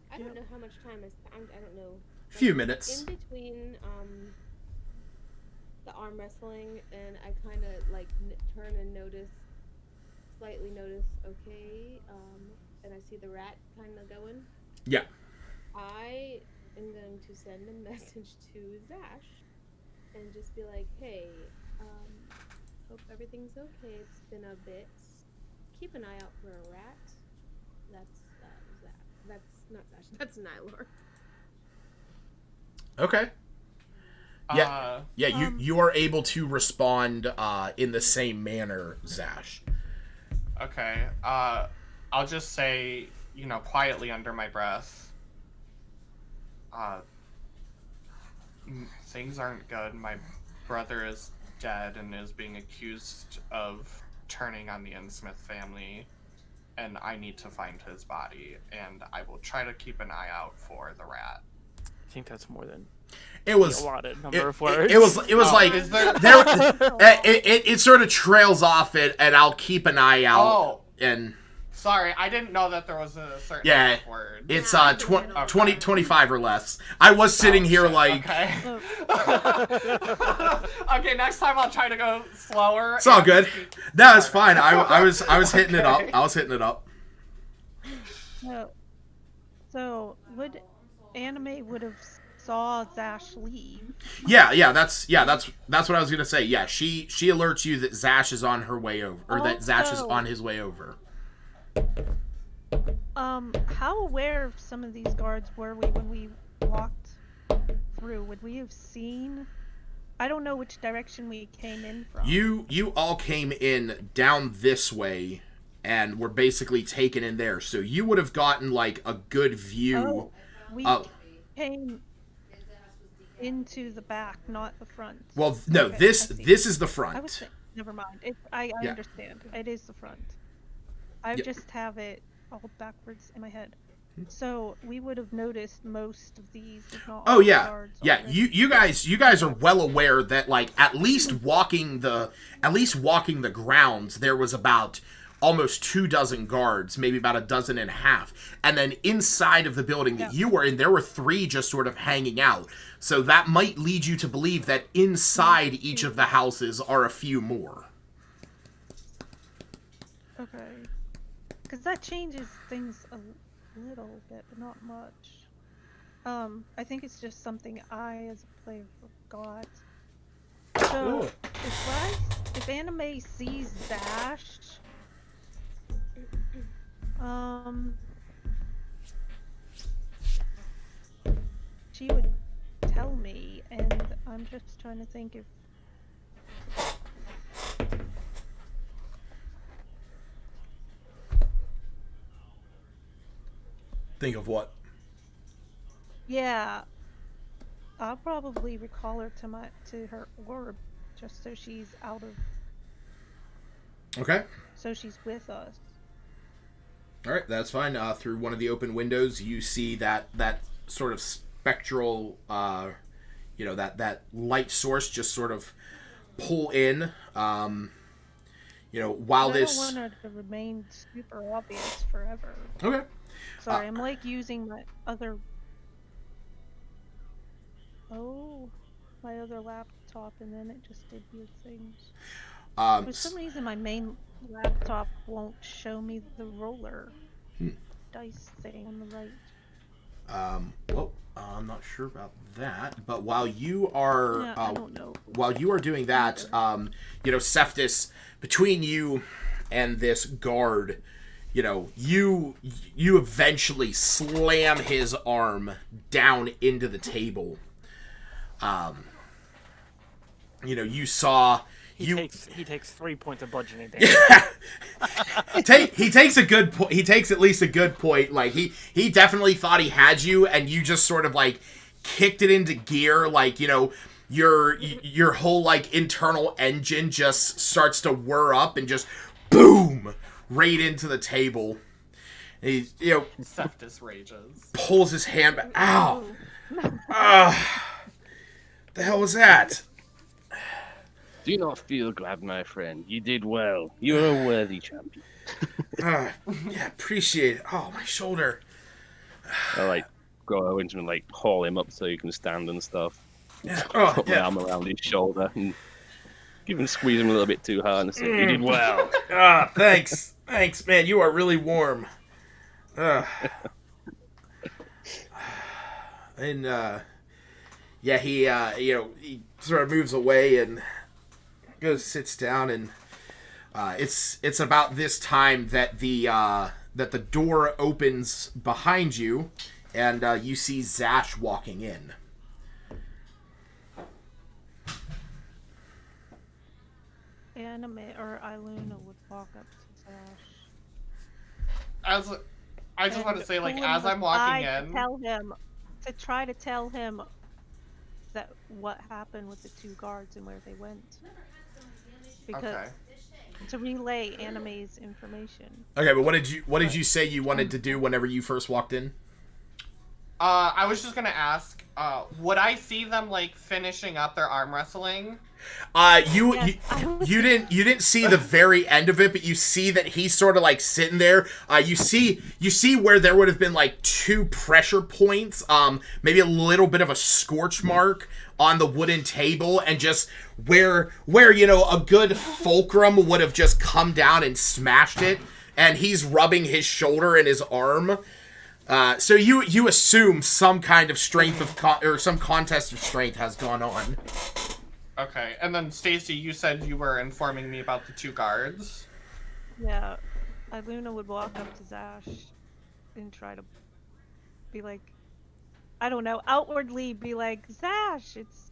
F: I don't know how much time I spent. I don't know.
A: Few minutes.
F: In between the arm wrestling, and I kind of turn and slightly notice. Okay, and I see the rat kind of going.
A: Yeah.
F: I am going to send a message to Zash and just be like, hey, hope everything's okay. It's been a bit. Keep an eye out for a rat that's That's not Zash. That's Nylor.
A: Okay. Yeah, you are able to respond in the same manner, Zash.
D: Okay. I'll just say, quietly under my breath. Things aren't good. My brother is dead and is being accused of turning on the Innsmouth family, and I need to find his body, and I will try to keep an eye out for the rat.
C: I think that's more than
A: It was
C: a allotted number of words.
A: It was like
D: is there...
A: it sort of trails off it, and I'll keep an eye out.
D: Oh.
A: And
D: sorry, I didn't know that there was a certain
A: yeah,
D: word.
A: It's 25 or less. I was sitting here
D: shit.
A: like
D: Okay. Okay, next time I'll try to go slower.
A: It's all good. No, it's fine. I was hitting it up. I was hitting it up.
B: So would Anime would have saw Zash leave?
A: Yeah. That's what I was gonna say. Yeah, she alerts you that Zash is on her way over, or that Zash is on his way over.
B: How aware of some of these guards were we when we walked through? Would we have seen? I don't know which direction we came in from.
A: You all came in down this way, and were basically taken in there. So you would have gotten like a good view.
B: We came into the back, not the front.
A: Well, no,
B: Okay,
A: this is the front.
B: I was never mind. I understand. It is the front. I just have it all backwards in my head. So we would have noticed most of these, if not all, guards already.
A: You guys are well aware that like at least walking the grounds there was about almost 24 guards, maybe about 12.5, and then inside of the building that you were in, there were 3 just sort of hanging out. So that might lead you to believe that inside each of the houses are a few more.
B: Okay. Because that changes things a little bit, but not much. I think it's just something I, as a player, forgot. So, if Anime sees Zash, she would tell me, and I'm just trying to think if...
A: Think of what?
B: Yeah, I'll probably recall her to her orb, just so she's out of.
A: Okay.
B: So she's with us.
A: All right, that's fine. Through one of the open windows, you see that sort of spectral, that light source just sort of pull in. While this.
B: I don't want her to remain super obvious forever.
A: Okay.
B: Sorry, I'm like using my other. Oh, my other laptop, and then it just did weird things. For some reason, my main laptop won't show me the roller dice thing on the right.
A: Well, I'm not sure about that, but while you are,
B: I don't know.
A: While you are doing that, Cephas, between you and this guard, you eventually slam his arm down into the table. You saw.
C: He takes 3 points of bludgeoning damage.
A: He takes a good point. He takes at least a good point. Like he definitely thought he had you, and you just sort of like kicked it into gear. Like your whole like internal engine just starts to whir up and just boom right into the table. And he
D: Cephas rages.
A: Pulls his hand back. Ow! The hell was that?
E: Do not feel glad, my friend. You did well. You're a worthy champion.
A: Appreciate it. Oh, my shoulder.
E: I go into and haul him up so you can stand and stuff.
A: Yeah.
E: Put my arm around his shoulder and squeeze him a little bit too hard and say, "You did well."
A: Thanks, man. You are really warm. And he sort of moves away and sits down, and it's about this time that the that the door opens behind you, and you see Zash walking in.
B: Anime or Iluna would walk up to Zash.
D: As I just want to
B: and
D: say, like,
B: pull him
D: as I'm walking
B: aside
D: in,
B: to try to tell him that what happened with the 2 guards and where they went. Because
D: okay.
B: to relay Anime's information.
A: Okay, but what did you say you wanted to do whenever you first walked in?
D: I was just gonna ask, would I see them like finishing up their arm wrestling?
A: You didn't see the very end of it, but you see that he's sort of like sitting there. You see where there would have been like 2 pressure points, maybe a little bit of a scorch mark on the wooden table, and just where a good fulcrum would have just come down and smashed it, and he's rubbing his shoulder and his arm. So you assume some kind of strength or some contest of strength has gone on.
D: Okay, and then Stacy, you said you were informing me about the 2 guards.
B: Yeah, Iluna would walk up to Zash and try to be like, I don't know, outwardly be like, Zash, it's,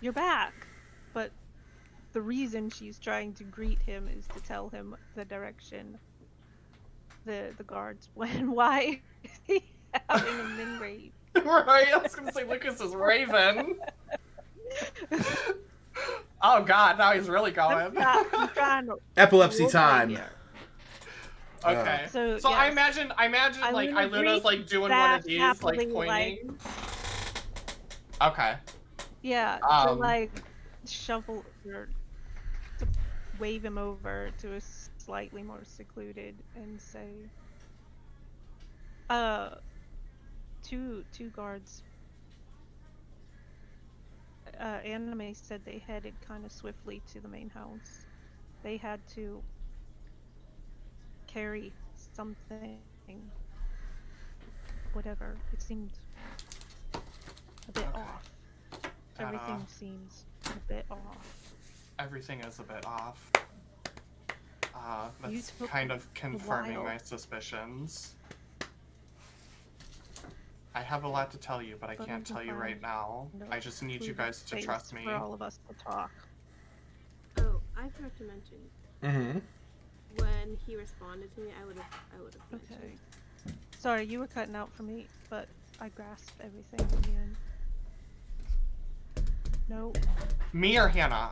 B: you're back. But the reason she's trying to greet him is to tell him the direction the guards went. Why is he having a min raid?
D: Right, I was gonna say Lucas is Raven. Oh god, now he's really going.
B: I'm trying to
A: Epilepsy
B: look
A: time.
B: right here.
D: Okay.
B: So,
D: So
B: yes.
D: I imagine like Iluna's like doing one of these, like pointing. Okay.
B: Yeah, to like shuffle or to wave him over to a slightly more secluded and say, two guards. Anime said they headed kind of swiftly to the main house. They had to carry something, whatever. It seemed a bit off. Everything seems a bit off.
D: Everything is a bit off.
B: You
D: That's
B: took
D: kind of confirming
B: while.
D: my suspicions. I have a lot to tell you, but I can't tell you right now. I just need you guys to trust me.
B: For all of us to talk.
F: Oh, I forgot to mention.
A: Mm-hmm.
F: When he responded to me, I would have mentioned.
B: Okay. Sorry, you were cutting out for me, but I grasped everything in the end. No.
D: Me or Hannah?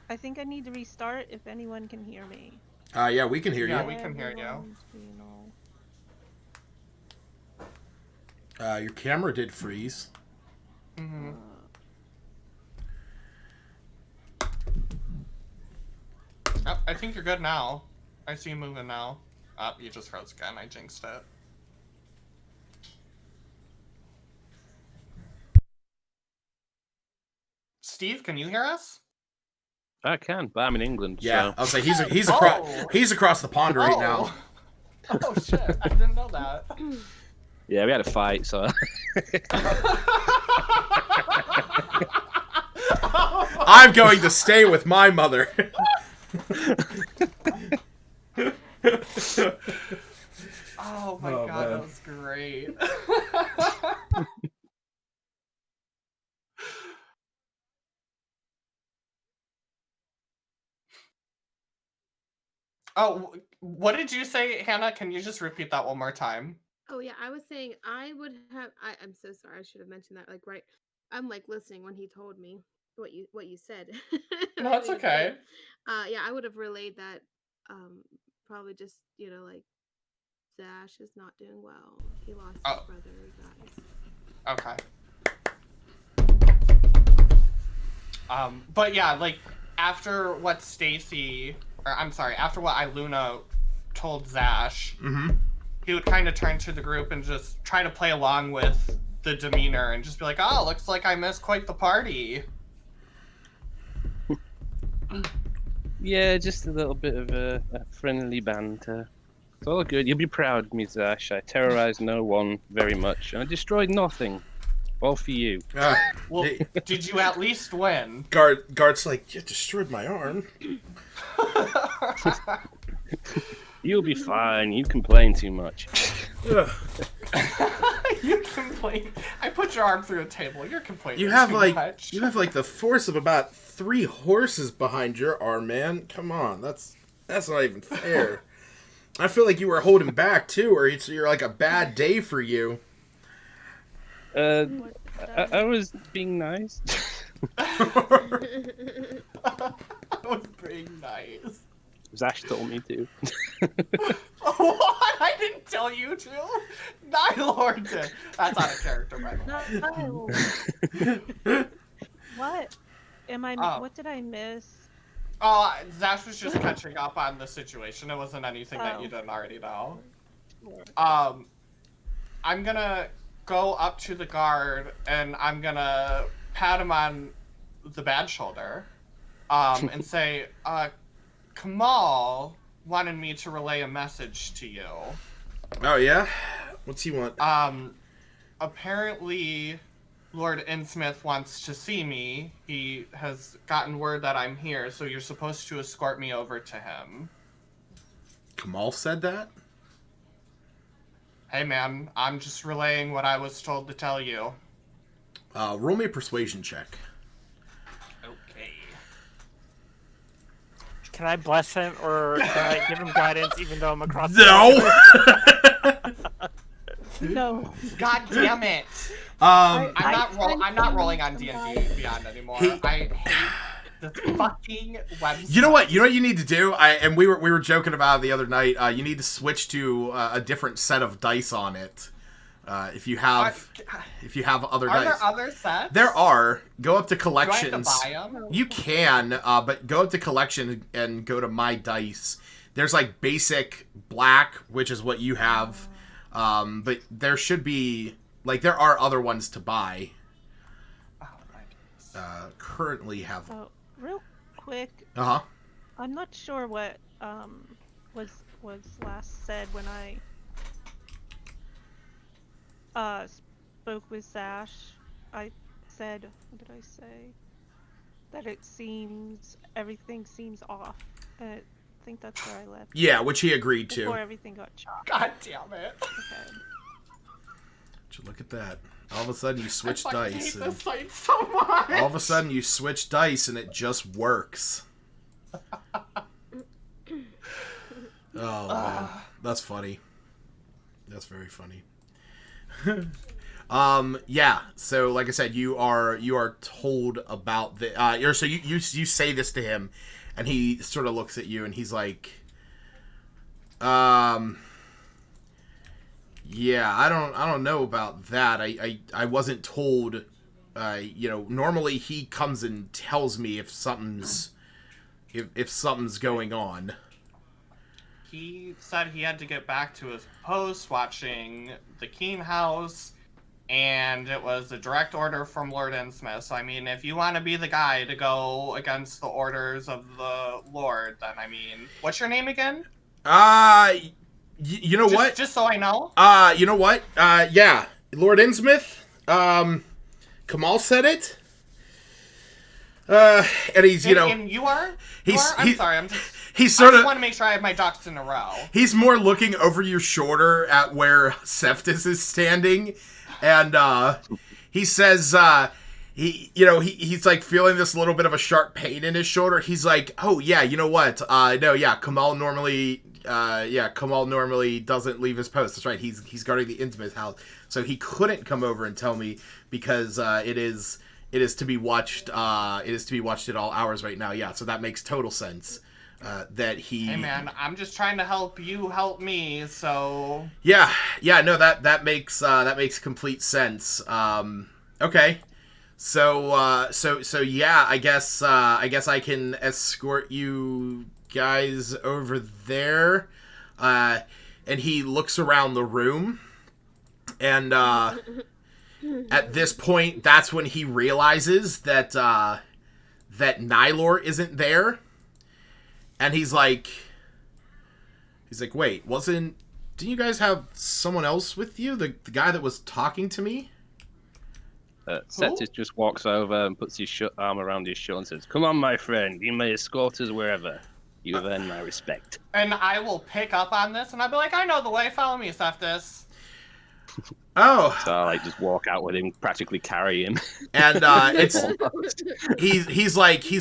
B: I think I need to restart if anyone can hear me.
A: Yeah, we can hear
D: Yeah,
A: you.
D: we can hear you.
A: Your camera did freeze.
D: Mm-hmm. Oh, I think you're good now. I see you moving now. Oh, you just froze again. I jinxed it. Steve, can you hear us?
E: I can, but I'm in England.
A: Yeah,
E: So.
A: I'll say he's across the pond right now.
D: Oh shit! I didn't know that.
E: Yeah, we had a fight, so.
A: I'm going to stay with my mother.
D: Oh my god,
A: man.
D: that was great. Oh, what did you say, Hannah? Can you just repeat that one more time?
F: Oh yeah, I was saying I would have. I'm so sorry. I should have mentioned that. Like right, I'm like listening when he told me what you said.
D: No, that's okay.
F: Yeah, I would have relayed that. Probably just like Zash is not doing well. He lost his brother, guys.
D: Okay. But yeah, like after what after what Iluna told Zash, he would kind of turn to the group and just try to play along with the demeanor and just be like, "Oh, looks like I missed quite the party."
E: Yeah, just a little bit of a friendly banter. It's all good. You'll be proud of me, Zash. I terrorized no one very much, and I destroyed nothing. All for you.
D: Well,
A: Hey,
D: did you at least win?
A: guard's like, you destroyed my arm.
E: You'll be fine. You complain too much.
D: You complain. I put your arm through a table. You're complaining.
A: You have
D: too
A: like
D: much.
A: the force of about 3 horses behind your arm, man. Come on, that's not even fair. I feel like you were holding back too, or you're like a bad day for you.
E: I was being nice.
D: That was pretty nice.
E: Zash told me to.
D: What? I didn't tell you to. Nylord did. That's out of character, by the way.
B: What?
D: Oh.
B: What did I miss?
D: Oh, Zash was just catching up on the situation. It wasn't anything that you didn't already know. I'm gonna go up to the guard and I'm gonna pat him on the bad shoulder, and say, Kamal wanted me to relay a message to you.
A: Oh yeah, what's he want?
D: Apparently, Lord Innsmouth wants to see me. He has gotten word that I'm here, so you're supposed to escort me over to him.
A: Kamal said that?
D: Hey man, I'm just relaying what I was told to tell you.
A: Roll me a persuasion check.
D: Okay.
C: Can I bless him or can I give him guidance even though I'm across
A: No.
B: No.
D: God damn it!
A: Um,
D: I'm not rolling on D&D Beyond anymore. I hate the fucking website.
A: You know what? You need to do. And we were joking about it the other night. You need to switch to a different set of dice on it. If you have other dice.
D: Are there other sets?
A: There are. Go up to
D: Do I
A: collections.
D: have to buy them?
A: You can, but go up to collection and go to my dice. There's like basic black, which is what you have. But there should be there are other ones to buy.
D: Oh, nice.
A: Currently have.
B: Oh, real quick.
A: Uh huh.
B: I'm not sure what was last said when I spoke with Zash. I said, what did I say? That everything seems off. And I think that's where I left.
A: Yeah, which he agreed to.
B: Before everything got chopped.
D: God damn it.
B: Okay.
A: Look at that. All of a sudden you switch
D: I fucking
A: dice.
D: hate this site so much.
A: All of a sudden you switch dice and it just works. Oh man, that's funny. That's very funny. Yeah. So like I said, you are told about the. So you say this to him, and he sort of looks at you and he's like, yeah, I don't know about that. I wasn't told. Normally he comes and tells me if something's going on.
D: He said he had to get back to his post watching the Keen House, and it was a direct order from Lord Innsmouth. So, I mean, if you want to be the guy to go against the orders of the Lord, then, I mean, what's your name again?
A: You know what?
D: Just so I know.
A: You know what? Yeah, Lord Innsmouth. Kamal said it. And he's,
D: And you are? I'm sorry, I'm just...
A: He's
D: I just want to make sure I have my ducks in a row.
A: He's more looking over your shoulder at where Seftis is standing, and he says, he's like feeling this little bit of a sharp pain in his shoulder. He's like, oh yeah, you know what? No, yeah, Kamal normally doesn't leave his post. That's right. He's guarding the Innsmouth house, so he couldn't come over and tell me because it is to be watched. It is to be watched at all hours right now. Yeah, so that makes total sense. That he.
D: Hey man, I'm just trying to help you help me. So.
A: Yeah. No, that makes complete sense. Okay. So yeah, I guess I can escort you guys over there. And he looks around the room, and at this point, that's when he realizes that Nylor isn't there. And he's like, wait, didn't you guys have someone else with you? The guy that was talking to me?
E: Septis just walks over and puts his arm around his shoulder and says, "Come on, my friend. You may escort us wherever. You have earned my respect."
D: And I will pick up on this, and I'll be like, I know the way. Follow me, Septis.
A: Oh,
E: So I just walk out with him, practically carry him.
A: and it's he's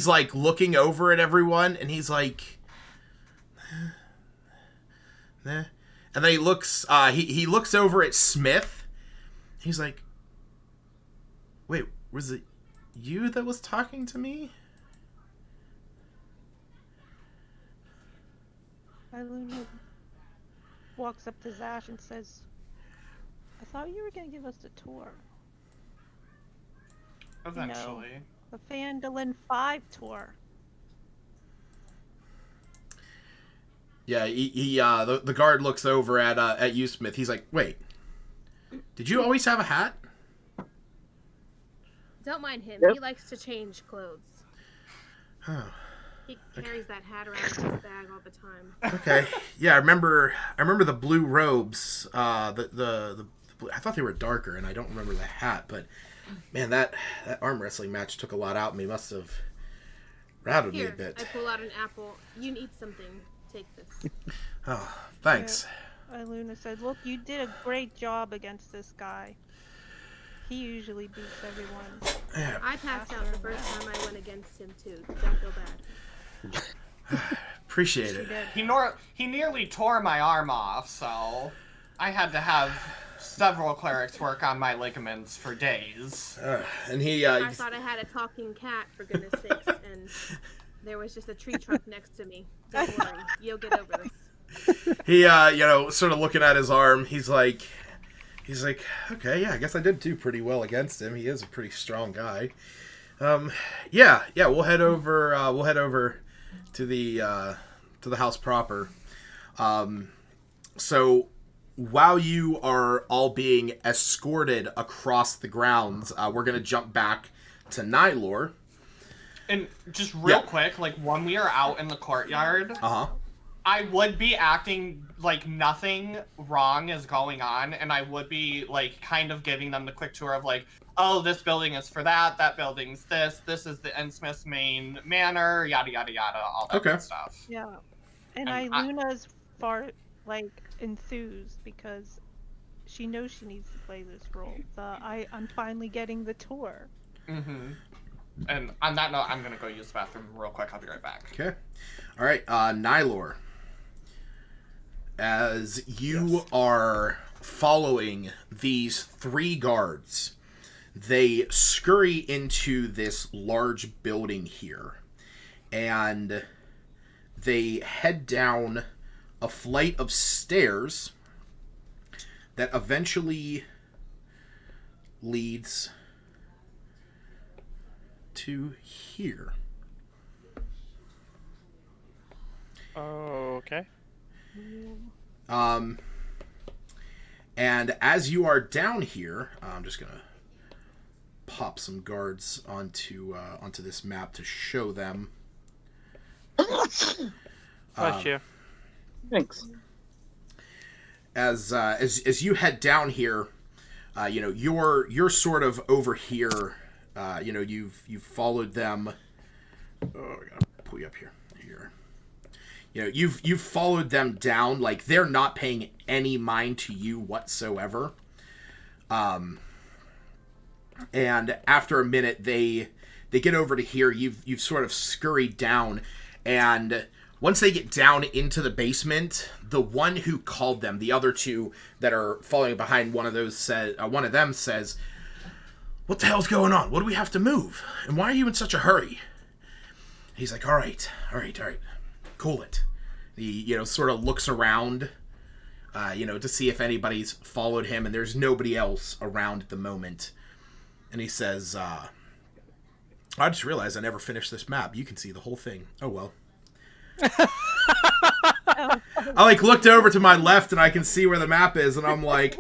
A: like looking over at everyone, and he's like, and then he looks he looks over at Smith. He's like, wait, was it you that was talking to me?
B: Luna walks up to Zash and says, I thought you were going to give us a tour.
D: Eventually.
B: The Phandalin 5 tour.
A: Yeah, the guard looks over at you, Smith. He's like, wait, did you always have a hat?
F: Don't mind him.
E: Yep.
F: He likes to change clothes.
A: Oh,
F: He carries that hat around in his bag all the time.
A: okay. Yeah, I remember the blue robes. The I thought they were darker, and I don't remember the hat. But man, that arm wrestling match took a lot out of me. Must have rattled me a
F: Here,
A: bit.
F: I pull out an apple. You need something. Take this.
A: Oh, thanks.
B: Luna said, look, you did a great job against this guy. He usually beats everyone.
A: Yeah.
F: I passed out the first time I went against him too. Don't feel bad.
A: Appreciate
B: She
A: it.
B: did.
D: He nearly tore my arm off, so I had to have several clerics work on my ligaments for days.
A: And he
F: I thought I had a talking cat, for goodness sakes, and there was just a tree trunk next to me. Don't worry, you'll get over this.
A: he sort of looking at his arm. He's like, okay, yeah, I guess I did do pretty well against him. He is a pretty strong guy. Yeah, we'll head over to the house proper. So while you are all being escorted across the grounds, we're gonna jump back to Nylor.
D: And just real quick, like when we are out in the courtyard, I would be acting like nothing wrong is going on, and I would be like kind of giving them the quick tour of like, oh, this building is for that building's this is the Innsmith's main manor, yada yada yada, all that good stuff.
B: Yeah. And
D: And
B: Luna's enthused because she knows she needs to play this role. I'm finally getting the tour.
D: Mm-hmm. And on that note, I'm gonna go use the bathroom real quick. I'll be right back.
A: Okay. All right, Nylor. As you are following these 3 guards, they scurry into this large building here, and they head down a flight of stairs that eventually leads to here.
C: Okay.
A: And as you are down here, I'm just gonna pop some guards onto this map to show them.
C: Bless you.
G: Thanks.
A: As you head down here, you're sort of over here. You've followed them. Oh, I gotta pull you up here. You've followed them down. Like, they're not paying any mind to you whatsoever. And after a minute, they get over to here. You've sort of scurried down, and once they get down into the basement, the one who called them, the other 2 that are following behind, one of them says, "What the hell's going on? What do we have to move? And why are you in such a hurry?" He's like, all right. Cool it. He, sort of looks around, to see if anybody's followed him, and there's nobody else around at the moment. And he says, I just realized I never finished this map. You can see the whole thing. Oh, well. I, looked over to my left, and I can see where the map is, and I'm like,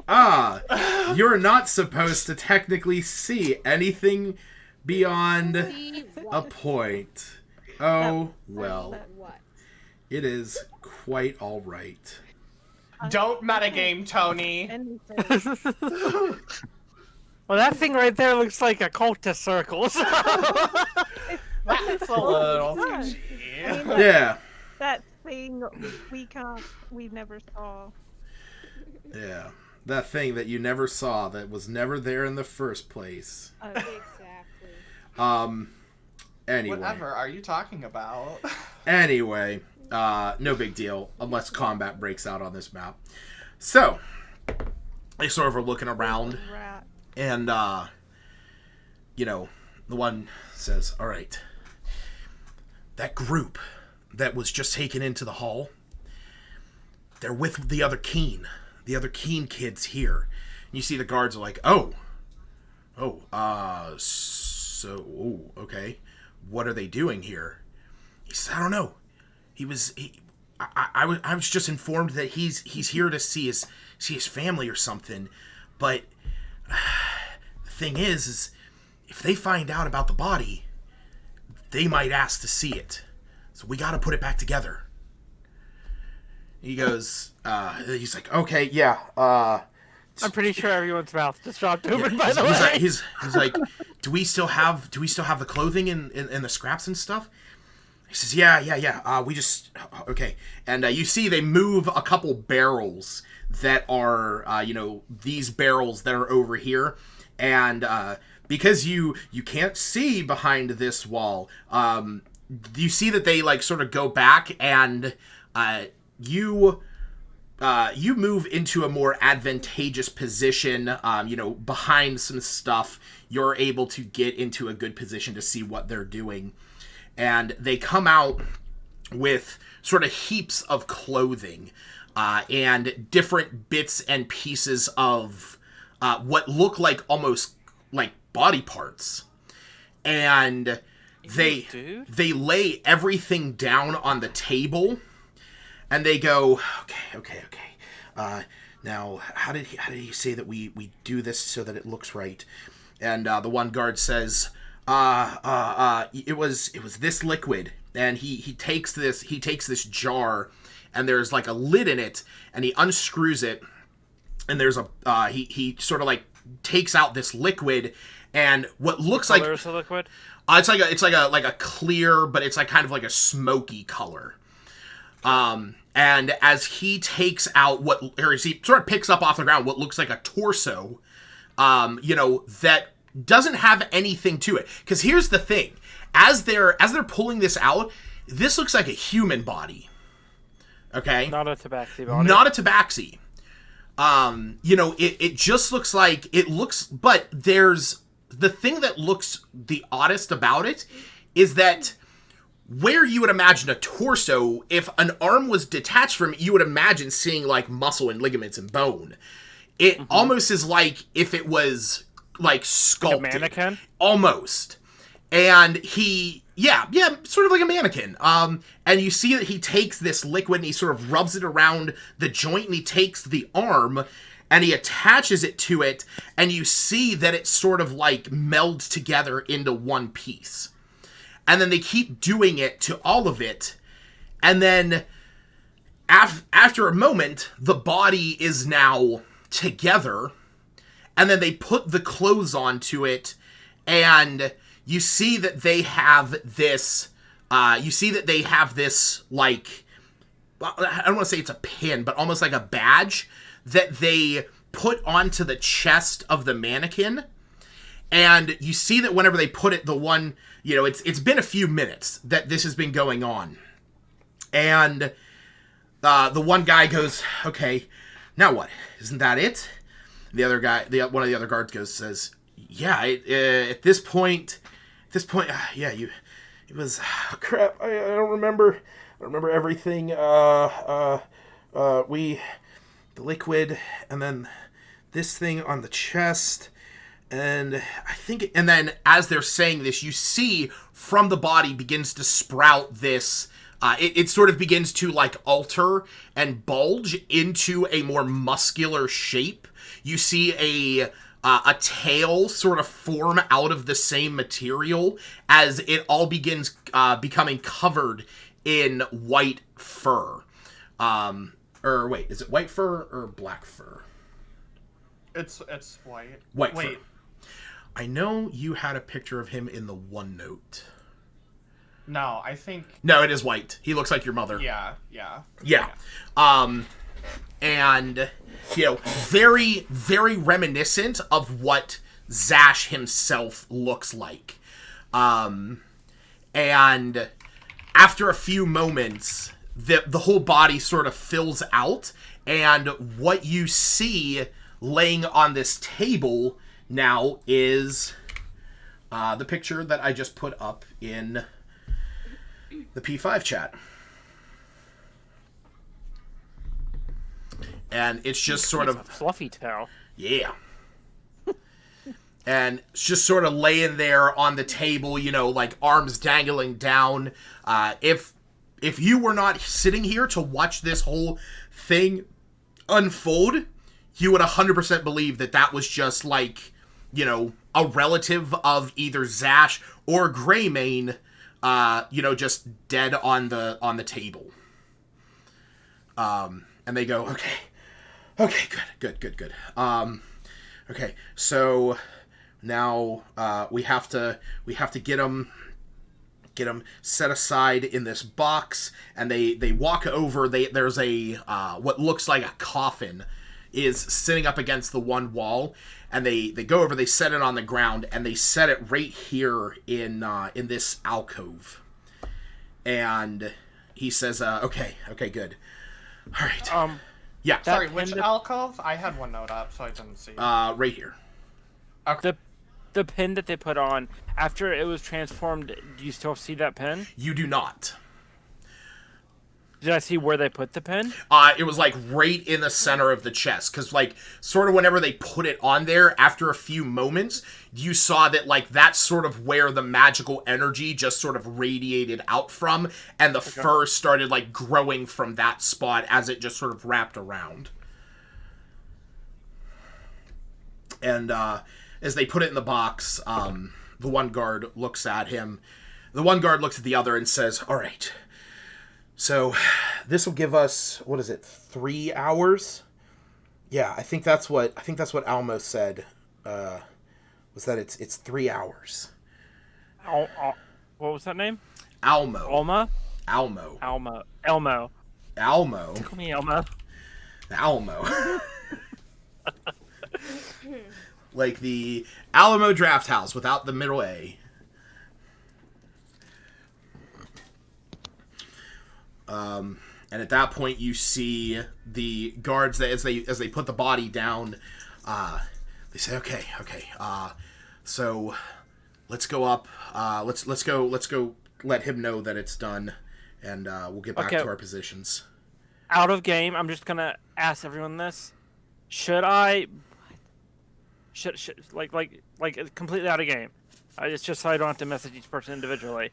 A: you're not supposed to technically see anything beyond a point. Oh, well.
F: What?
A: It is quite all right.
D: Don't metagame, Tony.
B: Anything.
C: Well, that thing right there looks like a cultist circle. So.
D: That's a little
B: Yeah.
D: sketchy.
B: I mean,
A: Yeah.
B: that thing we never saw.
A: Yeah. That thing that you never saw, that was never there in the first place.
F: Exactly.
A: Anyway.
D: Whatever are you talking about?
A: Anyway, no big deal, unless combat breaks out on this map. So, they sort of are looking around,
B: Rat.
A: and, you know, the one says, all right, that group that was just taken into the hall, they're with the other Keen kids here. And you see the guards are like, okay, what are they doing here? He says, I don't know. I was just informed that he's here to see his family or something, but the thing is if they find out about the body, they might ask to see it. So we got to put it back together. He goes, he's like, okay, yeah.
C: I'm pretty sure everyone's mouth just dropped open. By the way,
A: he's like, do we still have the clothing and the scraps and stuff? He says, yeah. We just okay. And you see they move a couple barrels that are these barrels that are over here, and because you can't see behind this wall, you see that they like sort of go back, and you move into a more advantageous position, behind some stuff. You're able to get into a good position to see what they're doing. And they come out with sort of heaps of clothing and different bits and pieces of what look like almost like body parts. And they lay everything down on the table. And they go, okay. Now, how did he say that we do this so that it looks right? And the one guard says, it was this liquid. And he takes this jar, and there's like a lid in it, and he unscrews it, and there's a he sort of like takes out this liquid, and what looks like
C: the liquid.
A: It's like a clear, but it's like kind of like a smoky color. And as he takes out he sort of picks up off the ground what looks like a torso, that doesn't have anything to it. Because here's the thing. As they're pulling this out, this looks like a human body. Okay?
C: Not a tabaxi body.
A: Not a tabaxi. It just looks like, but there's, the thing that looks the oddest about it is that where you would imagine a torso, if an arm was detached from it, you would imagine seeing like muscle and ligaments and bone. It almost is like if it was like sculpted.
C: Like a mannequin?
A: Almost. And sort of like a mannequin. And you see that he takes this liquid and he sort of rubs it around the joint, and he takes the arm and he attaches it to it, and you see that it sort of like melds together into one piece. And then they keep doing it to all of it. And then after a moment, the body is now together. And then they put the clothes onto it. And you see that they have this, like, I don't want to say it's a pin, but almost like a badge that they put onto the chest of the mannequin. And you see that whenever they put it, the one, it's been a few minutes that this has been going on. And the one guy goes, okay, now what? Isn't that it? The other guy, one of the other guards says, yeah, at this point, yeah, it was, crap, I don't remember everything. The liquid, and then this thing on the chest. And and then as they're saying this, you see from the body begins to sprout this, it sort of begins to like alter and bulge into a more muscular shape. You see a tail sort of form out of the same material as it all begins becoming covered in white fur. Or wait, is it white fur or black fur?
D: It's white.
A: White fur. I know you had a picture of him in the OneNote.
D: No, I think.
A: No, it is white. He looks like your mother.
D: Yeah.
A: And, very, very reminiscent of what Zash himself looks like. And after a few moments, the whole body sort of fills out, and what you see laying on this table now is the picture that I just put up in the P5 chat. And it's just sort of...
C: a fluffy towel.
A: Yeah. And it's just sort of laying there on the table, like arms dangling down. If you were not sitting here to watch this whole thing unfold, you would 100% believe that was just like, a relative of either Zash or Greymane, just dead on the table. And they go, okay, good. Okay, so now we have to get them set aside in this box, and they walk over. There's a what looks like a coffin is sitting up against the one wall, and they go over, they set it on the ground, and they set it right here in this alcove. And he says, okay, good. All right. Yeah.
D: Sorry, which alcove? I had OneNote up, so I didn't see.
A: Right here.
D: Okay.
C: The pin that they put on after it was transformed. Do you still see that pin?
A: You do not.
C: Did I see where they put the pin?
A: It was like right in the center of the chest, because like sort of whenever they put it on there, after a few moments, you saw that like that's sort of where the magical energy just sort of radiated out from, and the fur started like growing from that spot as it just sort of wrapped around. And as they put it in the box, the one guard looks at him. The one guard looks at the other and says, "All right. So, this will give us, what is it, 3 hours?" Yeah, I think that's what Almo said. Was that it's 3 hours.
C: What was that name?
A: Almo.
C: Alma?
A: Almo.
C: Elmo.
A: Almo.
C: Call me Elmo.
A: Almo. Like the Alamo Draft House without the middle A. And at that point, you see the guards that as they put the body down, they say, "Okay. So let's go up. Let's go. Let him know that it's done, and we'll get back to our positions."
C: Out of game, I'm just gonna ask everyone this: should I? Should like completely out of game? It's just so I don't have to message each person individually.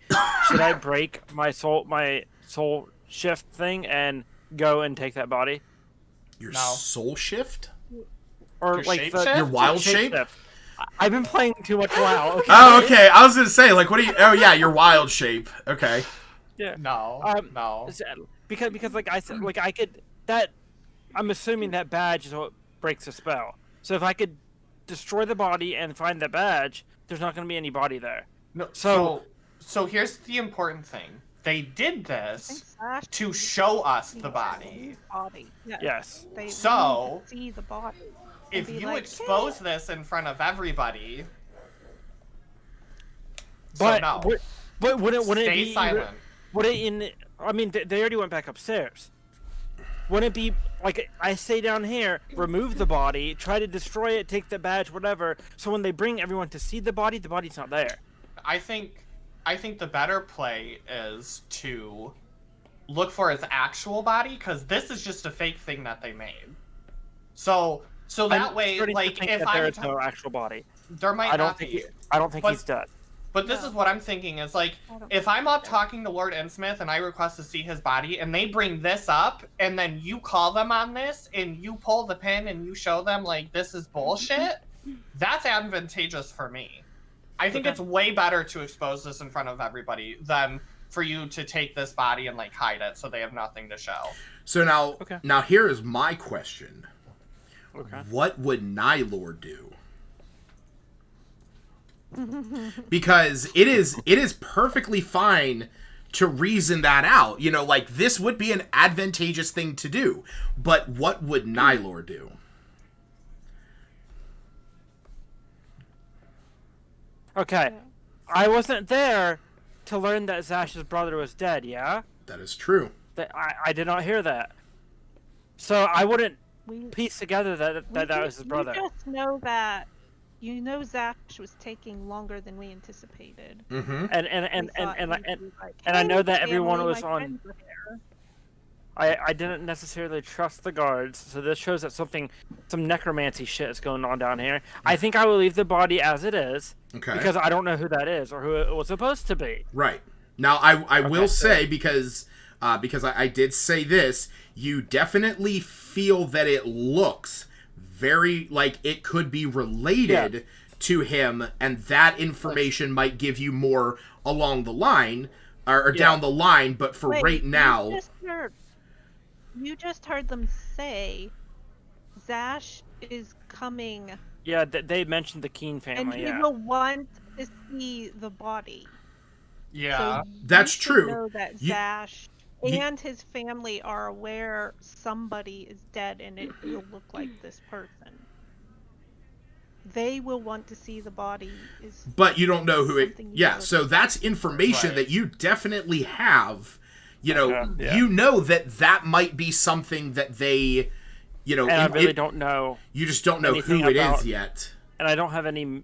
C: Should I break my soul shift thing and go and take that body?
A: Your soul shift?
C: Or
D: your
C: like
A: your wild shape?
C: I've been playing too much WoW. Okay?
A: Oh, okay. I was gonna say, like, what do you? Oh, yeah, your wild shape. Okay.
C: Yeah.
D: No.
C: Because like I said, like I could that. I'm assuming that badge is what breaks the spell. So if I could destroy the body and find the badge, there's not going to be any body there.
D: No. So here's the important thing. They did this to show us the body.
C: Yes.
B: They
D: So
B: see the body.
D: If you expose this in front of everybody,
C: but
D: wouldn't
C: it
D: stay
C: be
D: silent?
C: Would it in? I mean, they already went back upstairs. Wouldn't it be like I stay down here, remove the body, try to destroy it, take the badge, whatever? So when they bring everyone to see the body's not there.
D: I think the better play is to look for his actual body, because this is just a fake thing that they made. So that way, like, if
C: there's no actual body,
D: there might not be.
C: I don't think he's dead.
D: But this is what I'm thinking is, like, if I'm up talking to Lord Innsmouth and I request to see his body, and they bring this up, and then you call them on this, and you pull the pin and you show them, like, this is bullshit, that's advantageous for me. I think it's way better to expose this in front of everybody than for you to take this body and, like, hide it so they have nothing to show.
A: So now here is my question.
C: Okay.
A: What would Nylord do? Because it is perfectly fine to reason that out. You know, like, this would be an advantageous thing to do. But what would Nylor do?
C: Okay. I wasn't there to learn that Zash's brother was dead, yeah?
A: That is true.
C: I did not hear that. So I wouldn't
B: We,
C: piece together that was his brother.
B: We just know that, Zash was taking longer than we anticipated.
A: Mm-hmm.
C: And I know that everyone was on. I didn't necessarily trust the guards, so this shows that some necromancy shit is going on down here. I think I will leave the body as it is,
A: Okay.
C: because I don't know who that is or who it was supposed to be.
A: Right. Now, I will say, because I did say this, you definitely feel that it looks very like it could be related to him, and that information might give you more along the line, or down the line, but for right now...
B: You just heard them say Zash is coming.
C: Yeah, they mentioned the Keen family,
B: and he will want to see the body.
D: Yeah.
B: So
A: that's
B: you
A: true.
B: Know that Zash and his family are aware somebody is dead, and it will look like this person. They will want to see the body.
A: But you don't know who it... Yeah, so that's information that you definitely have. You know, you know that might be something that they,
C: and I really don't know.
A: You just don't know who it is yet.
C: And I don't have any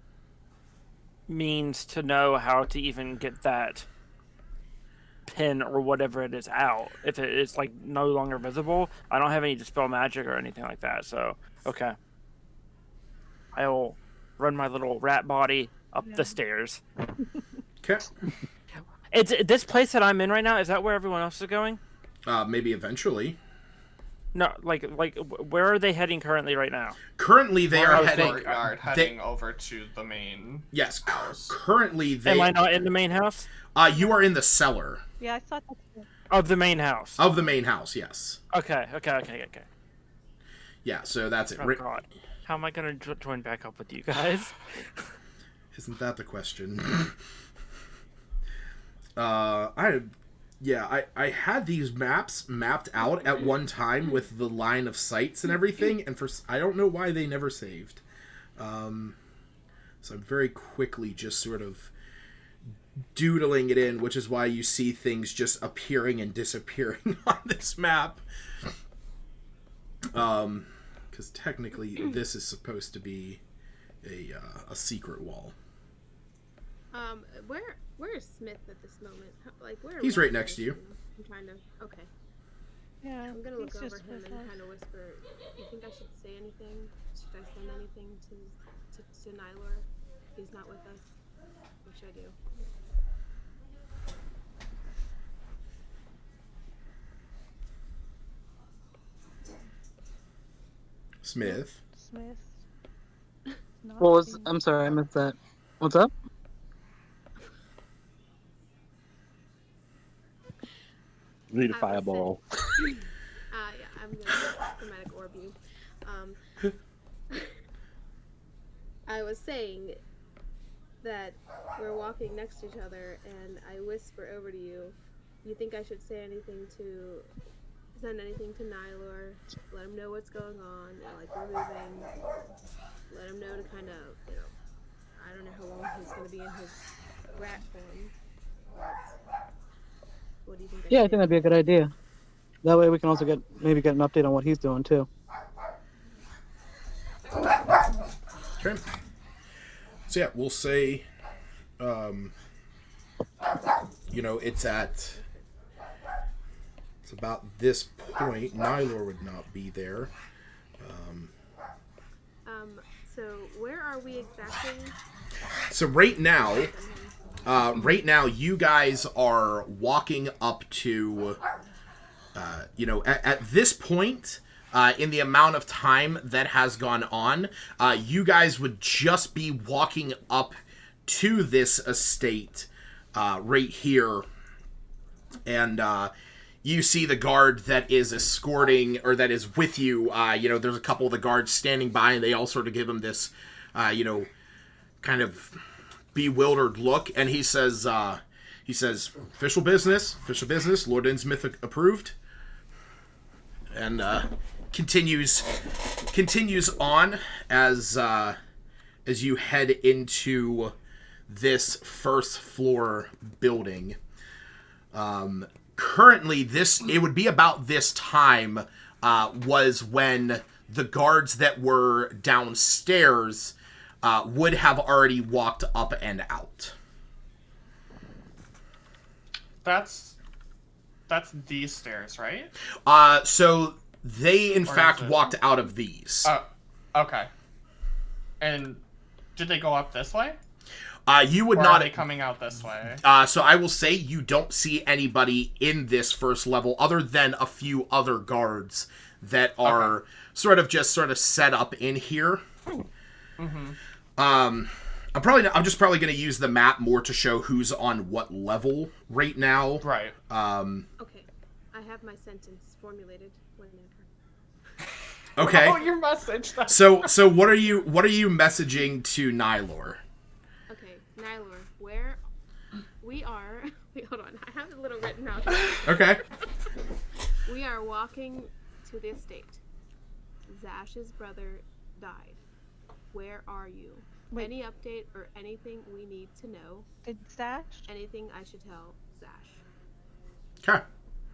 C: means to know how to even get that pin or whatever it is out. If it is, like, no longer visible, I don't have any dispel magic or anything like that. So, okay. I will run my little rat body up the stairs.
A: Okay.
C: It's this place that I'm in right now. Is that where everyone else is going?
A: Maybe eventually.
C: No, like, where are they heading currently right now?
A: Currently, they are
D: heading over to the main.
A: Yes,
D: house.
A: Currently, they.
C: Am I not in the main house?
A: You are in the cellar.
B: Yeah, I thought that's
C: of the main house.
A: Of the main house, yes.
C: Okay.
A: Yeah, so that's it.
C: Oh God, how am I gonna join back up with you guys?
A: Isn't that the question? I had these maps mapped out at one time with the line of sights and everything, and I don't know why they never saved. So I'm very quickly just sort of doodling it in, which is why you see things just appearing and disappearing on this map. Because technically this is supposed to be a secret wall.
F: Where is Smith at this moment? Like, where?
A: He's right next to you.
F: I'm trying to. Okay.
B: Yeah.
F: I'm gonna look over him and kind of whisper. You think I should say anything? Should I send anything to Nylor? He's not with us. What should I do?
A: Smith.
G: What was? I'm sorry, I missed that. What's up?
E: Need a fireball.
F: Yeah, I'm gonna dramatic orb you. I was saying that we're walking next to each other, and I whisper over to you. You think I should send anything to Nylor? Let him know what's going on. Like, we're moving. Let him know to kind of, I don't know how long he's gonna be in his rat form. But what do you think?
G: I think that'd be a good idea. That way we can also maybe get an update on what he's doing too.
A: Okay. So yeah, we'll say, it's about this point. Nylor would not be there.
F: So where are we exactly?
A: So right now, you guys are walking up to, at this point, in the amount of time that has gone on, you guys would just be walking up to this estate, right here, and, you see the guard that is escorting, or that is with you. There's a couple of the guards standing by, and they all sort of give him this, kind of bewildered look, and he says, official business, Lord Innsmouth approved. And continues on as you head into this first floor building. Currently, it would be about this time was when the guards that were downstairs would have already walked up and out.
D: That's these stairs, right?
A: So they in fact walked out of these.
D: Okay. And did they go up this way?
A: You would
D: or
A: not.
D: Are they coming out this way?
A: So I will say you don't see anybody in this first level other than a few other guards that are sort of set up in here.
D: Mm-hmm.
A: I'm just probably going to use the map more to show who's on what level right now.
D: Right.
F: Okay, I have my sentence formulated whenever.
A: Okay.
D: Oh, your message.
A: So what are you messaging to Nylor?
F: Okay, Nylor, where we are. Wait, hold on. I have a little written out.
A: Okay.
F: We are walking to the estate. Zash's brother died. Where are you?
B: Wait.
F: Any update or anything we need to know?
B: Did Zash?
F: Anything I should tell Zash?
A: Okay.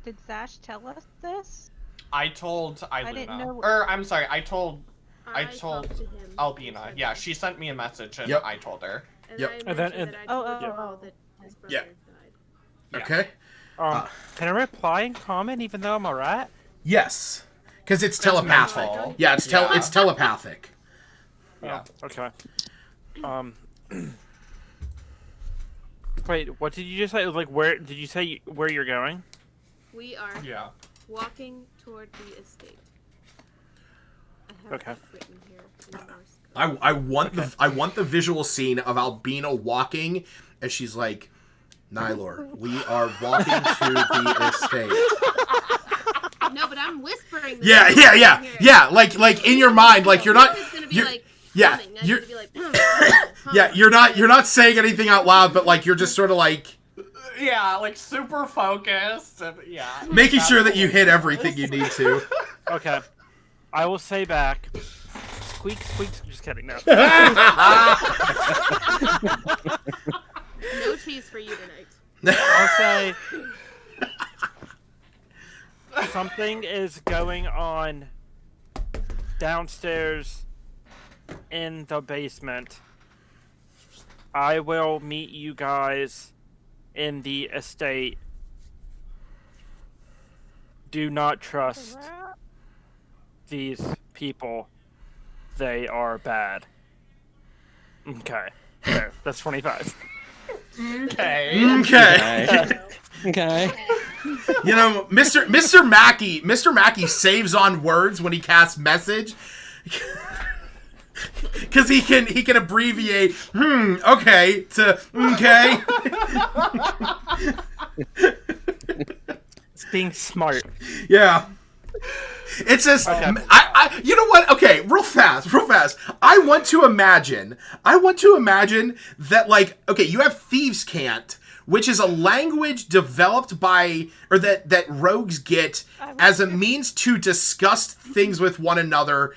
B: Did Zash tell us this?
D: I told Iluna.
B: didn't know-
D: Or, I'm sorry, I told
F: I told to him.
D: Albina. Yeah, she sent me a message and
A: Yep.
D: I told her.
F: And
A: Yep.
F: I
C: And
F: mentioned
C: then-
F: that I
B: Oh,
F: told you
B: oh,
F: all
B: oh.
F: that his brother
A: Yeah.
F: died.
D: Yeah.
A: Okay.
C: Can I reply in common even though I'm a rat?
A: Yes. Because it's telepathic.
D: mental.
A: Yeah, it's
D: Yeah.
A: it's telepathic.
D: Yeah.
C: Okay. Wait, what did you just say? Like, where did you say where you're going?
F: We are
D: Yeah.
F: walking toward the estate. I have
C: Okay.
F: it written here in Morse code.
A: I want the visual scene of Albina walking as she's like, Nylor, we are walking to the estate.
F: No, but I'm whispering. this
A: Yeah.
F: here.
A: Like in your mind, like you're not.
F: It's gonna be
A: you're-
F: like
A: yeah,
F: humming. I'm
A: you're-
F: gonna be like,
A: Yeah, you're not saying anything out loud, but like you're just sort of like
D: Yeah, like super focused. And, yeah.
A: making
D: That's
A: sure that you
D: cool.
A: hit everything you need to.
C: Okay. I will say back. Squeak, squeak. Just kidding. No.
F: no cheese for you tonight.
C: I'll say something is going on downstairs in the basement. I will meet you guys in the estate. Do not trust these people. They are bad. Okay. There. That's 25.
D: Okay.
A: Okay.
E: Okay.
A: You know, Mr. Mackey saves on words when he casts message. Cause he can abbreviate okay to okay.
C: It's being smart.
A: Yeah. It's just
C: Okay.
A: I you know what? Okay, real fast. I want to imagine that like okay, you have Thieves' Cant, which is a language developed by or that rogues get as a means to discuss things with one another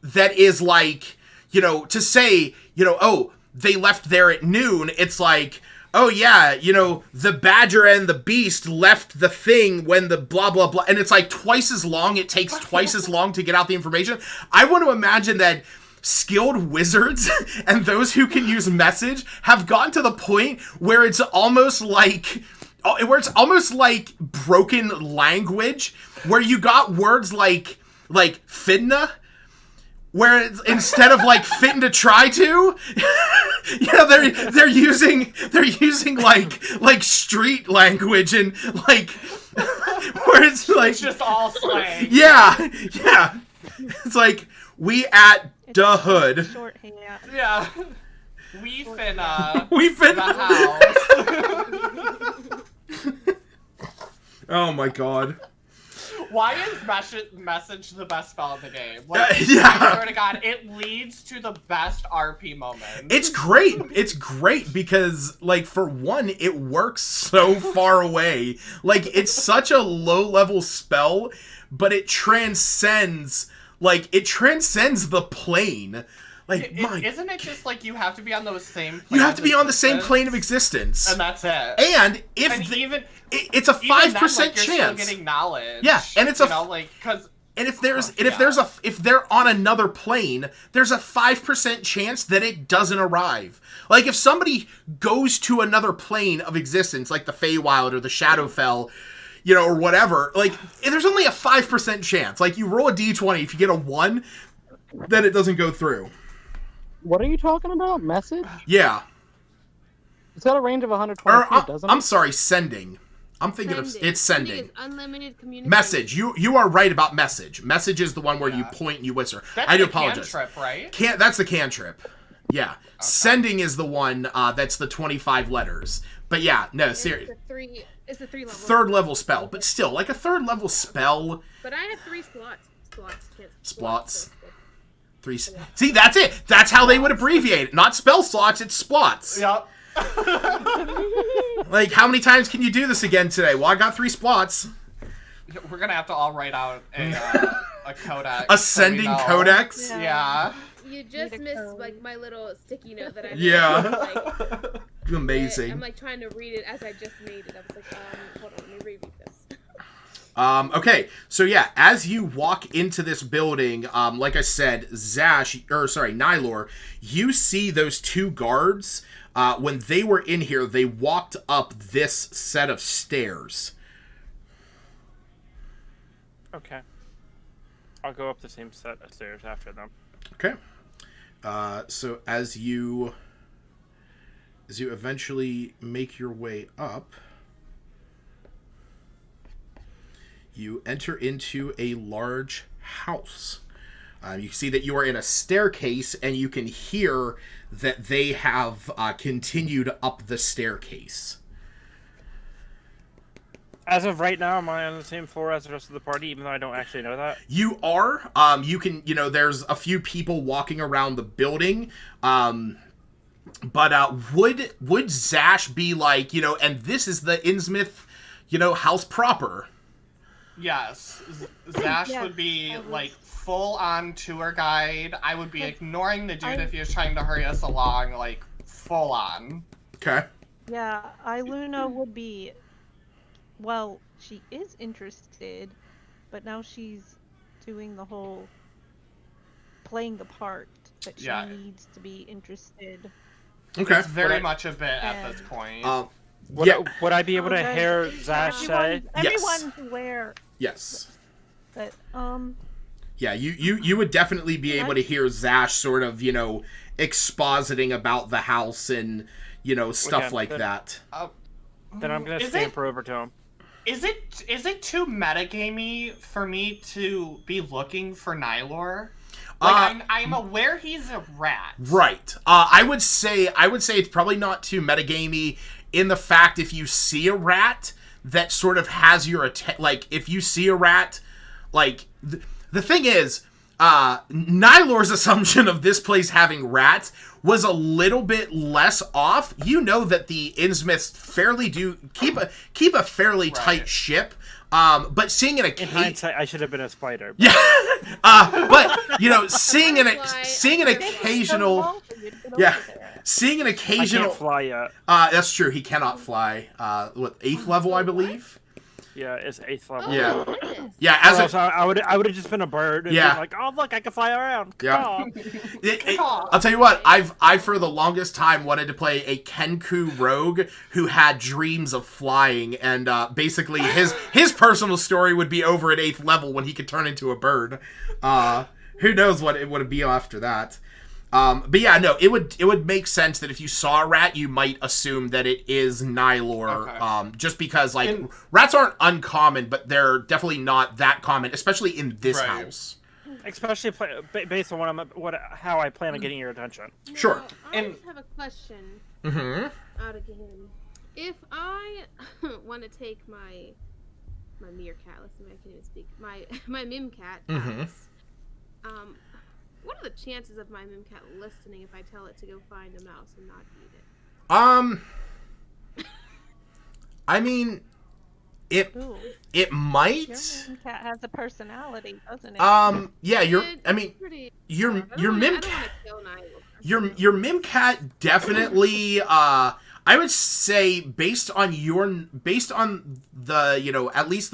A: that is like, you know, to say, you know, oh, they left there at noon. It's like, oh yeah, you know, the badger and the beast left the thing when the blah blah blah, and it's like twice as long. It takes twice as long to get out the information. I want to imagine that skilled wizards and those who can use message have gotten to the point where it's almost like broken language, where you got words like fidna, where it's, instead of like fitting to try to, you know, they're using like street language and like where it's like
D: It's just all slang.
A: yeah. It's like we at the hood.
B: Shorthand.
D: Yeah. We finna
A: We
D: the
A: finna.
D: house.
A: Oh my god.
D: Why is message the best spell in the game? Like,
A: Yeah.
D: I swear to God, it leads to the best RP moment.
A: It's great. It's great because, like, for one, it works so far away. Like, it's such a low-level spell, but it transcends the plane. Like,
D: Isn't it just like you have to be on those same?
A: You have to be on the same
D: existence,
A: plane of existence,
D: and that's it.
A: And if
D: And
A: it's a 5%
D: even then, like, you're
A: chance.
D: still getting knowledge.
A: Yeah, and it's
D: because.
A: And if they're on another plane, there's a 5% chance that it doesn't arrive. Like, if somebody goes to another plane of existence, like the Feywild or the Shadowfell, or whatever, like, there's only a 5% chance. Like, you roll a d20, if you get a 1, then it doesn't go through.
G: What are you talking about? Message?
A: Yeah.
G: It's got a range of 120 feet, doesn't it?
A: I'm sorry, sending. I'm thinking of it's sending.
F: Is unlimited communication.
A: Message. You are right about message. Message is the one where you point and you whisper.
D: That's
A: I do
D: the
A: apologize.
D: Cantrip, right?
A: That's the cantrip. Yeah. Okay. Sending is the one that's the 25 letters. But yeah, no, seriously.
F: It's a 3 level.
A: Third level spell, but still, like a third level spell.
F: But I have 3 slots.
A: Splots. 3. See, that's it. That's how they would abbreviate it. Not spell slots, it's splots.
D: Yep.
A: Like, how many times can you do this again today? Well, I got 3 splots.
D: We're gonna have to all write out a codex.
A: A sending codex?
D: Yeah.
F: You just missed like my little sticky note that I made.
A: Yeah.
F: Like,
A: amazing.
F: I'm like trying to read it as I just made it. I was like, hold on, let me reread this.
A: Okay, so yeah, as you walk into this building, like I said, Nylor, you see those 2 guards. When they were in here, they walked up this set of stairs.
C: Okay. I'll go up the same set of stairs after them.
A: Okay. So as you eventually make your way up, you enter into a large house. You see that you are in a staircase, and you can hear that they have continued up the staircase.
C: As of right now, am I on the same floor as the rest of the party, even though I don't actually know that?
A: You are. You can, there's a few people walking around the building. But would Zash be like, and this is the Innsmouth, house proper?
D: Yes. Zash would be like full on tour guide. I would be ignoring the dude if he was trying to hurry us along, like full on.
A: Okay.
B: Yeah, Iluna would be. Well, she is interested, but now she's doing the whole playing the part that she needs to be interested.
A: Okay.
D: It's very much a bit at this point.
C: Would I be able to hear Zash say?
B: Everyone's aware.
A: Yes.
B: But
A: Yeah, you would definitely be able to hear Zash sort of, expositing about the house and, stuff like that.
C: Then I'm gonna scamper over to him.
D: Is it too metagamey for me to be looking for Nylor? Like, I'm aware he's a rat.
A: Right. I would say it's probably not too metagamey in the fact if you see a rat that sort of has your attention. Like, if you see a rat, like, the thing is, Nylor's assumption of this place having rats was a little bit less off. You know that the Innsmouths fairly do keep a fairly tight ship. But seeing in
C: hindsight, I should have been a spider.
A: Yeah. But seeing an occasional seeing an occasional.
C: I can't fly yet.
A: That's true. He cannot fly. 8th level, I believe.
C: Yeah, it's 8th level.
A: Yeah.
C: I would have just been a bird. And been like, oh look, I can fly around.
A: Yeah. I'll tell you what. I for the longest time wanted to play a Kenku rogue who had dreams of flying, and basically his personal story would be over at 8th level when he could turn into a bird. Who knows what it would be after that. But yeah, no, it would make sense that if you saw a rat, you might assume that it is Nylor. Okay. Just because rats aren't uncommon, but they're definitely not that common, especially in this house.
C: Especially based on how I plan on getting your attention.
F: Now,
A: sure.
F: I just have a question.
A: Mm-hmm.
F: Out again. If I want to take my my meerkat. Listen, I can't even speak. My mimcat.
A: Mhm.
F: Asks, what are the chances of my mimcat listening if I tell it to go find a mouse and not eat it?
A: I mean, it
B: Ooh,
A: might.
B: your cat has a personality, doesn't it?
A: Yeah,
F: It's pretty.
A: your
F: I
A: your
F: don't
A: mim
F: want to kill Niall.
A: your mimcat definitely I would say based on the, you know, at least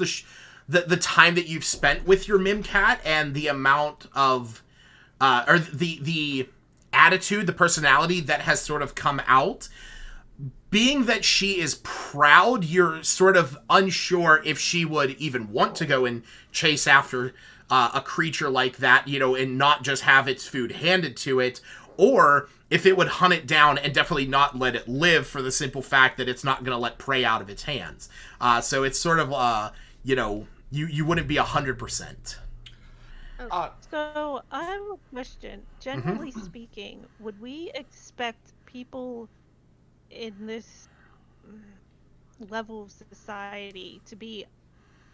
A: the time that you've spent with your mimcat and the amount of or the attitude, the personality that has sort of come out, being that she is proud, you're sort of unsure if she would even want to go and chase after a creature like that, you know, and not just have its food handed to it, or if it would hunt it down and definitely not let it live for the simple fact that it's not going to let prey out of its hands. So it's sort of, you know, you wouldn't be 100%.
B: So I have a question. Generally speaking, would we expect people in this level of society to be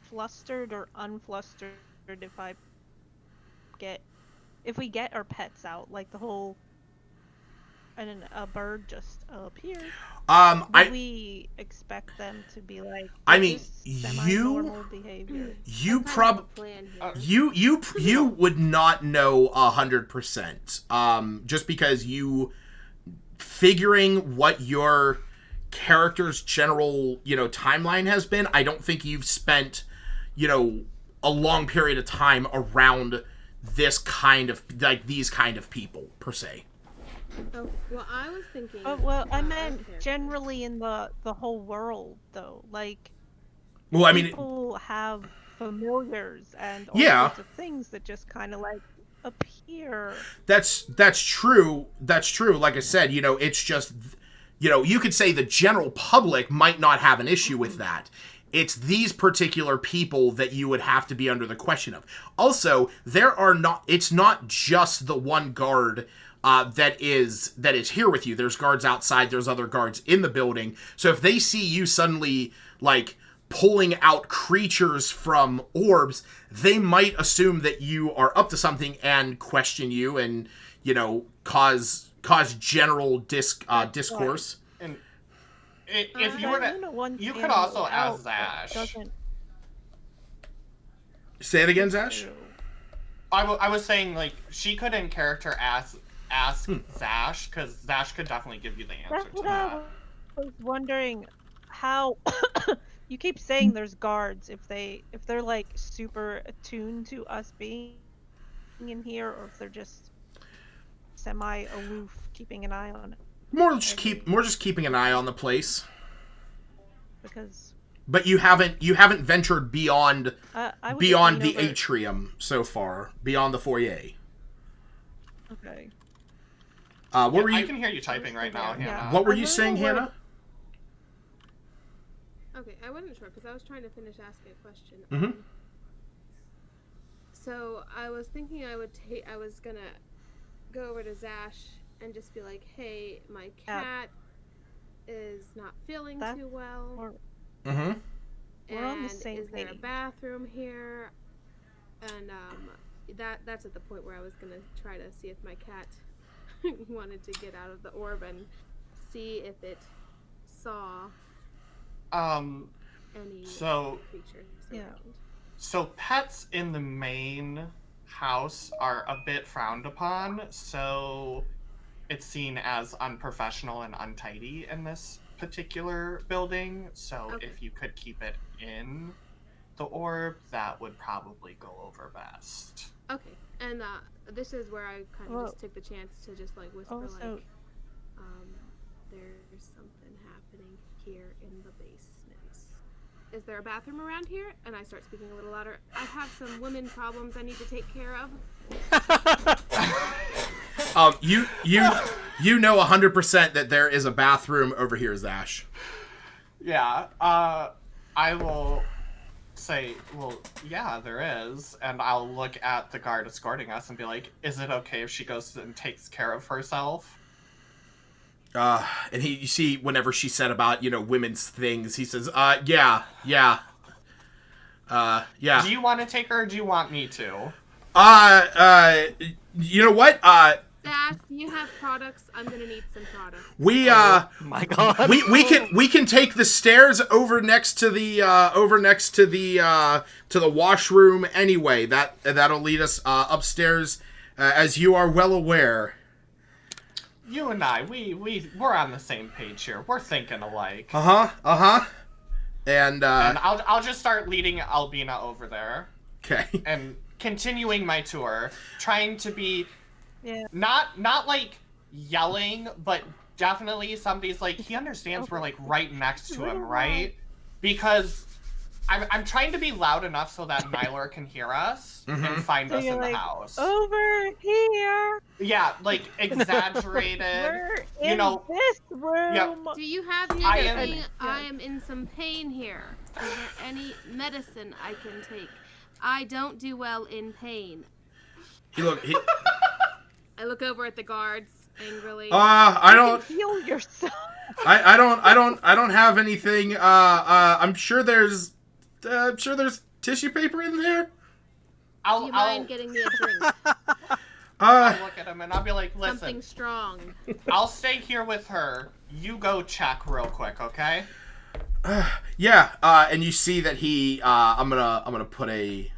B: flustered or unflustered if we get our pets out, like the whole and then a bird just appears? Do we expect them to be like,
A: I mean,
B: semi-normal behavior?
A: you would not know 100%. Just because you figuring what your character's general, you know, timeline has been, I don't think you've spent, you know, a long period of time around this kind of, like, these kind of people per se.
F: Oh, well, I was thinking.
B: Well, I meant generally in the whole world, though. Like,
A: well, I mean,
B: people have familiars and all
A: yeah,
B: sorts of things that just kind of like appear.
A: That's true. That's true. Like I said, you know, it's just, you know, you could say the general public might not have an issue with that. It's these particular people that you would have to be under the question of. Also, it's not just the one guard that is here with you. There's guards outside. There's other guards in the building. So if they see you suddenly, like, pulling out creatures from orbs, they might assume that you are up to something and question you and, you know, cause general discourse.
D: And if you were to, you could also ask Zash.
A: Say it again, Zash.
D: I was saying, like, she could in character ask Zash, because Zash could definitely give you the answer to that.
B: I was wondering how you keep saying there's guards, if they're like super attuned to us being in here, or if they're just semi aloof, keeping an eye on it.
A: More just keeping an eye on the place.
B: Because.
A: But you haven't ventured beyond the atrium so far, beyond the foyer.
B: Okay.
A: What were you?
D: I can hear you typing right now, Hannah.
A: What were you saying, Hannah?
F: Okay, I wasn't sure because I was trying to finish asking a question.
A: Mm-hmm.
F: So I was thinking I was gonna go over to Zash and just be like, "Hey, my cat is not feeling too well.
A: Mm-hmm.
B: We're on the same
F: is there a bathroom here?" And that's at the point where I was gonna try to see if my cat wanted to get out of the orb and see if it saw any creatures around.
D: So pets in the main house are a bit frowned upon, so it's seen as unprofessional and untidy in this particular building. So if you could keep it in the orb, that would probably go over best.
F: Okay, and this is where I kind of just took the chance to just like whisper there's something happening here in the basement. Is there a bathroom around here? And I start speaking a little louder. I have some women problems I need to take care of.
A: You know 100% that there is a bathroom over here, Zash.
D: Yeah. I will say, well, yeah, there is, and I'll look at the guard escorting us and be like, is it okay if she goes and takes care of herself?
A: And you see, whenever she said about, you know, women's things, he says, yeah. Yeah.
D: Do you want to take her or do you want me to?
A: You know what?
F: Dash, do you have products? I'm gonna need some products.
C: My God.
A: We can take the stairs over next to the washroom anyway. That'll lead us upstairs, as you are well aware.
D: You and I, we're on the same page here. We're thinking alike.
A: And
D: I'll just start leading Albina over there.
A: Okay.
D: And continuing my tour, trying to be
B: Yeah.
D: not like yelling, but definitely somebody's like, he understands we're like right next to him, right? Because I'm trying to be loud enough so that Nylor can hear us and find
B: So
D: us
B: you're
D: in the
B: like,
D: house.
B: over here.
D: Yeah, like exaggerated.
B: We're in
D: you know,
B: this room.
D: Yep.
F: Do you have
D: I
F: anything?
D: am-
F: I am in some pain here. Is there any medicine I can take? I don't do well in pain.
A: he look.
F: I look over at the guards angrily.
A: I don't.
B: Heal yourself.
A: I don't have anything. I'm sure there's tissue paper in there.
F: do you mind getting me a drink?
D: I'll look at him and I'll be like, listen,
F: Something strong.
D: I'll stay here with her. You go check real quick, okay?
A: Yeah. And you see that he. I'm gonna put a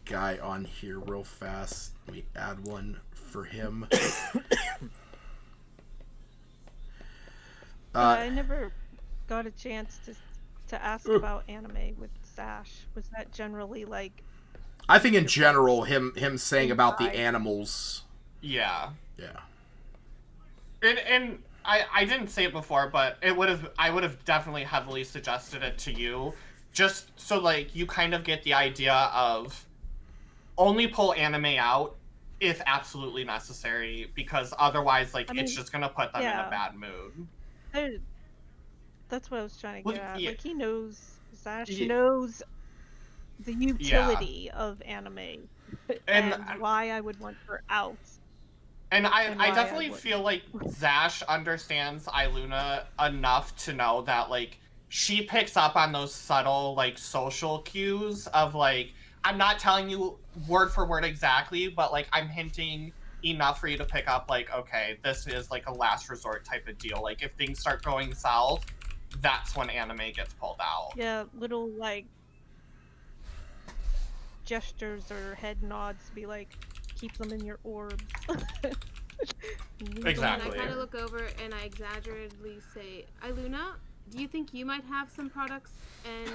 A: guy on here real fast. Let me add one for him.
B: I never got a chance to ask about anime with Sash. Was that generally like?
A: I think in general, him saying about the
B: Inside.
A: animals.
D: Yeah.
A: Yeah.
D: And I didn't say it before, but I would have definitely heavily suggested it to you, just so like you kind of get the idea of only pull anime out if absolutely necessary, because otherwise like it's just gonna put them in a bad mood.
B: That's what I was trying to
D: Well,
B: get at.
D: yeah.
B: Like, he knows, Sash
D: Yeah.
B: knows the utility of anime and why I would want her out.
D: And
B: why
D: I
B: I
D: definitely
B: wouldn't.
D: feel like Zash understands Iluna enough to know that like she picks up on those subtle like social cues of like, I'm not telling you word for word exactly, but like I'm hinting enough for you to pick up like, okay, this is like a last resort type of deal. Like if things start going south, that's when anime gets pulled out.
B: Yeah, little like gestures or head nods to be like, keep them in your orbs.
D: Exactly.
F: And I kind of look over and I exaggeratedly say, Iluna, do you think you might have some products and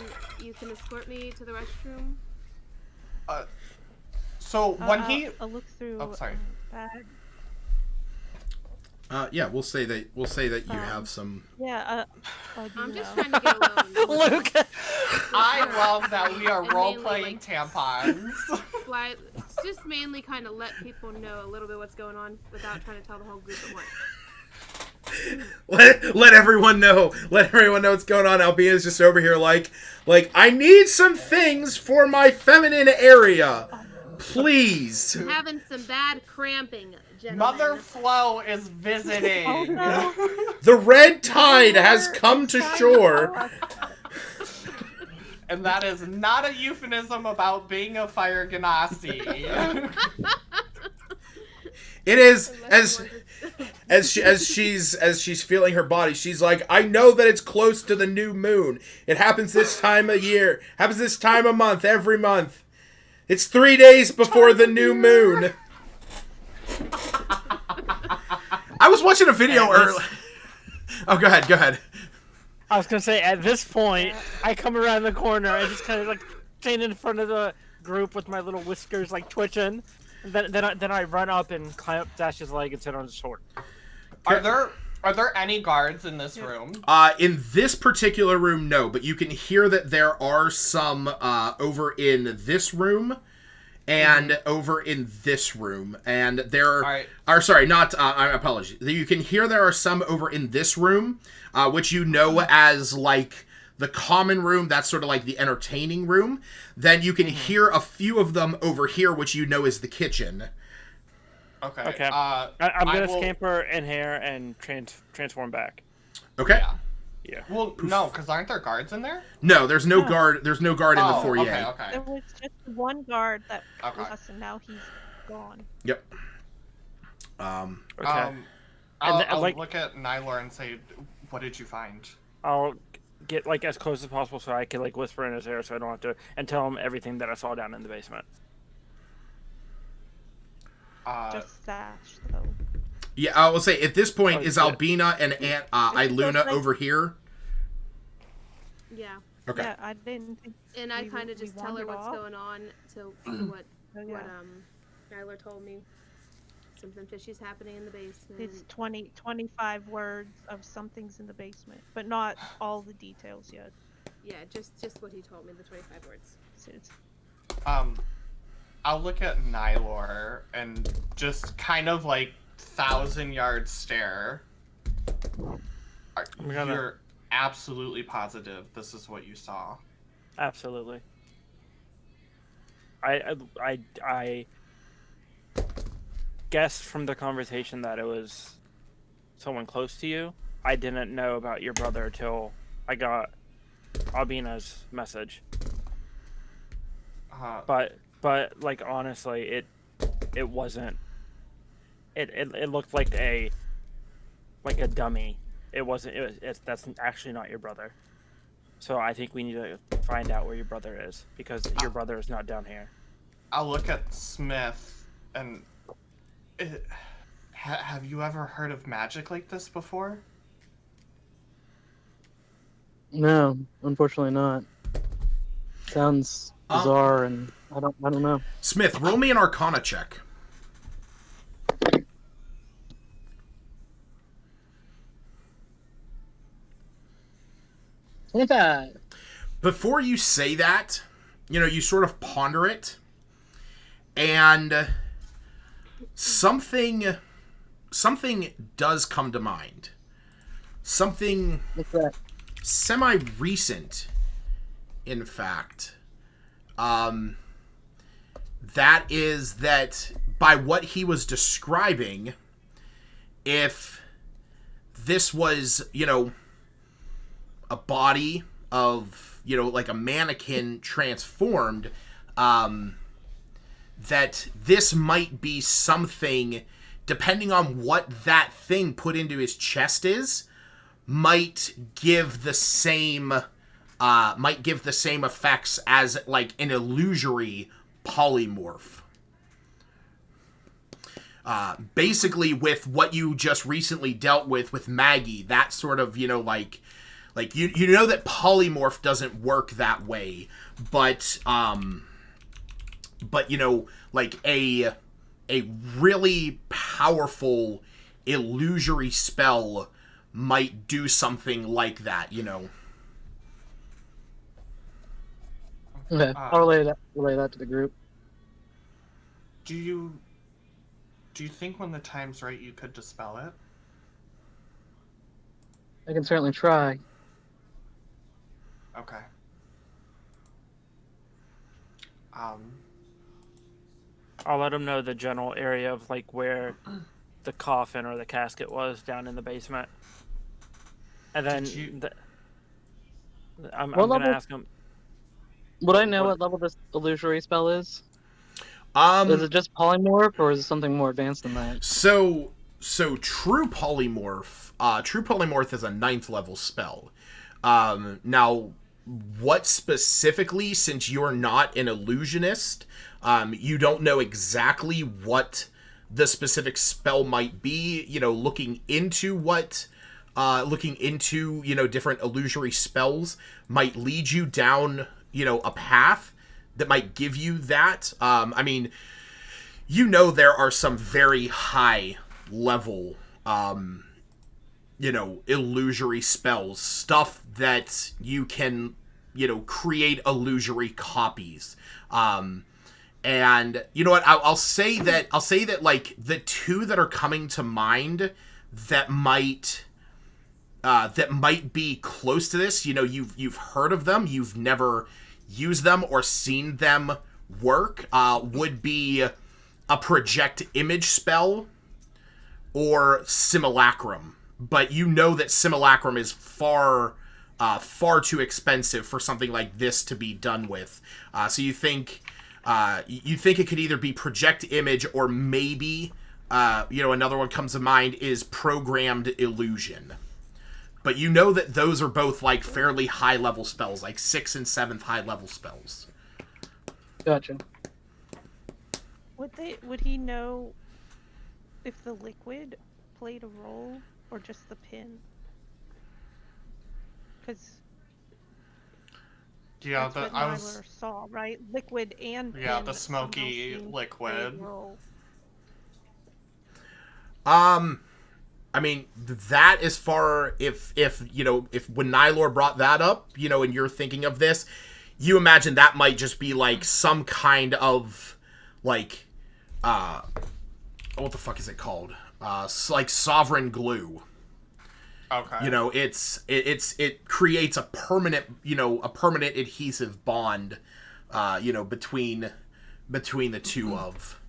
F: you can escort me to the restroom?
D: So when
B: I'll look through.
D: Oh, sorry.
B: Bag.
A: Yeah, we'll say that you have some.
B: Yeah.
F: I'm just trying to get alone.
C: Luke.
D: I love that we are
F: And
D: role
F: mainly,
D: playing
F: like,
D: tampons.
F: Fly, just mainly kind of let people know a little bit what's going on without trying to tell the whole group at once.
A: Let everyone know. Let everyone know what's going on. Albina's just over here like I need some things for my feminine area. Please.
F: I'm having some bad cramping, gentlemen.
D: Mother Flo is visiting.
B: Oh no.
A: The red tide has come to shore.
D: And that is not a euphemism about being a fire ganassi.
A: It is as she's feeling her body. She's like, I know that it's close to the new moon. It happens this time of year. Happens this time of month, every month. It's 3 days before the new moon. I was watching a video earlier. Oh, go ahead.
C: I was gonna say, at this point, I come around the corner and just kind of like stand in front of the group with my little whiskers like twitching. And then I run up and climb up Dash's leg and sit on his shoulder.
D: Are there any guards in this room?
A: In this particular room, no, but you can hear that there are some over in this room and over in this room, and there are sorry, not I apologize. You can hear there are some over in this room, which you know as like the common room. That's sort of like the entertaining room. Then you can hear a few of them over here, which you know is the kitchen.
D: Okay.
C: I'm gonna scamper in here and transform back.
A: Okay.
C: Yeah.
D: Well, no, because aren't there guards in there?
A: No, there's no
B: No.
A: guard. There's no guard in the
D: Oh,
A: foyer.
D: okay.
B: There was just one guard that
D: Okay.
B: was us, and now he's gone.
A: Yep.
C: Okay.
D: I'll
C: like-
D: look at Nylor and say, what did you find?
C: I'll get like as close as possible so I can like whisper in his ear so I don't have to and tell him everything that I saw down in the basement.
B: Just Sash, though.
A: Yeah, I will say at this point
C: Oh,
A: is
C: yeah.
A: Albina and Aunt Iluna over here.
F: Yeah.
A: Okay.
B: Yeah, I didn't think.
F: And I
B: We-
F: kind of
B: we
F: just tell her
B: wandered
F: what's
B: off.
F: going on to what
B: Oh, yeah.
F: Nyler told me. Something fishy's happening in the basement.
B: It's 25 words of something's in the basement, but not all the details yet.
F: Yeah, just what he told me, the 25 words.
B: So it's-
D: I'll look at Nylor and just kind of like 1,000-yard stare. You're absolutely positive this is what you saw.
C: Absolutely. I guessed from the conversation that it was someone close to you. I didn't know about your brother till I got Albina's message. But like honestly, it wasn't. It looked like a dummy. It wasn't. That's actually not your brother. So I think we need to find out where your brother is because your brother is not down here.
D: I'll look at Smith and have you ever heard of magic like this before?
G: No, unfortunately not. Sounds bizarre, and I don't know.
A: Smith, roll me an Arcana check. Before you say that, you sort of ponder it, and something does come to mind. Something
G: What's that?
A: semi-recent, in fact. That is that by what he was describing, if this was, a body of, like a mannequin transformed, that this might be something, depending on what that thing put into his chest is, might give the same effects as like an illusory polymorph. Basically with what you just recently dealt with Maggie, that sort of, like you know that polymorph doesn't work that way, but like a really powerful illusory spell might do something like that,
G: Okay, I'll relay that to the group.
D: Do you think when the time's right you could dispel it?
G: I can certainly try.
D: Okay.
C: I'll let him know the general area of like where the coffin or the casket was down in the basement, and then
D: Did you-
C: I'm
G: What
C: gonna
G: level-
C: ask him.
G: Would I know
C: What-
G: what level this illusory spell is? Is it just polymorph, or is it something more advanced than that?
A: So true polymorph is a 9th level spell. Now what specifically, since you're not an illusionist, you don't know exactly what the specific spell might be, looking into different illusory spells might lead you down, a path that might give you that. There are some very high level, illusory spells, stuff that you can, create illusory copies. And you know what? I'll say that like the two that are coming to mind that might be close to this. You've heard of them. You've never used them or seen them work. Would be a project image spell or simulacrum. But you know that simulacrum is far far too expensive for something like this to be done with. So you think it could either be project image or maybe another one comes to mind is programmed illusion. But you know that those are both like fairly high level spells, like 6th and 7th high level spells.
G: Gotcha.
B: Would he know if the liquid played a role or just the pin? Because
D: Yeah,
B: that's what Nyler saw, right? Liquid and pin.
D: Yeah, the smoky liquid.
A: I mean, that as far if when Nylor brought that up, and you're thinking of this, you imagine that might just be like some kind of like what the fuck is it called? Like sovereign glue.
D: Okay.
A: It creates a permanent adhesive bond between the two of.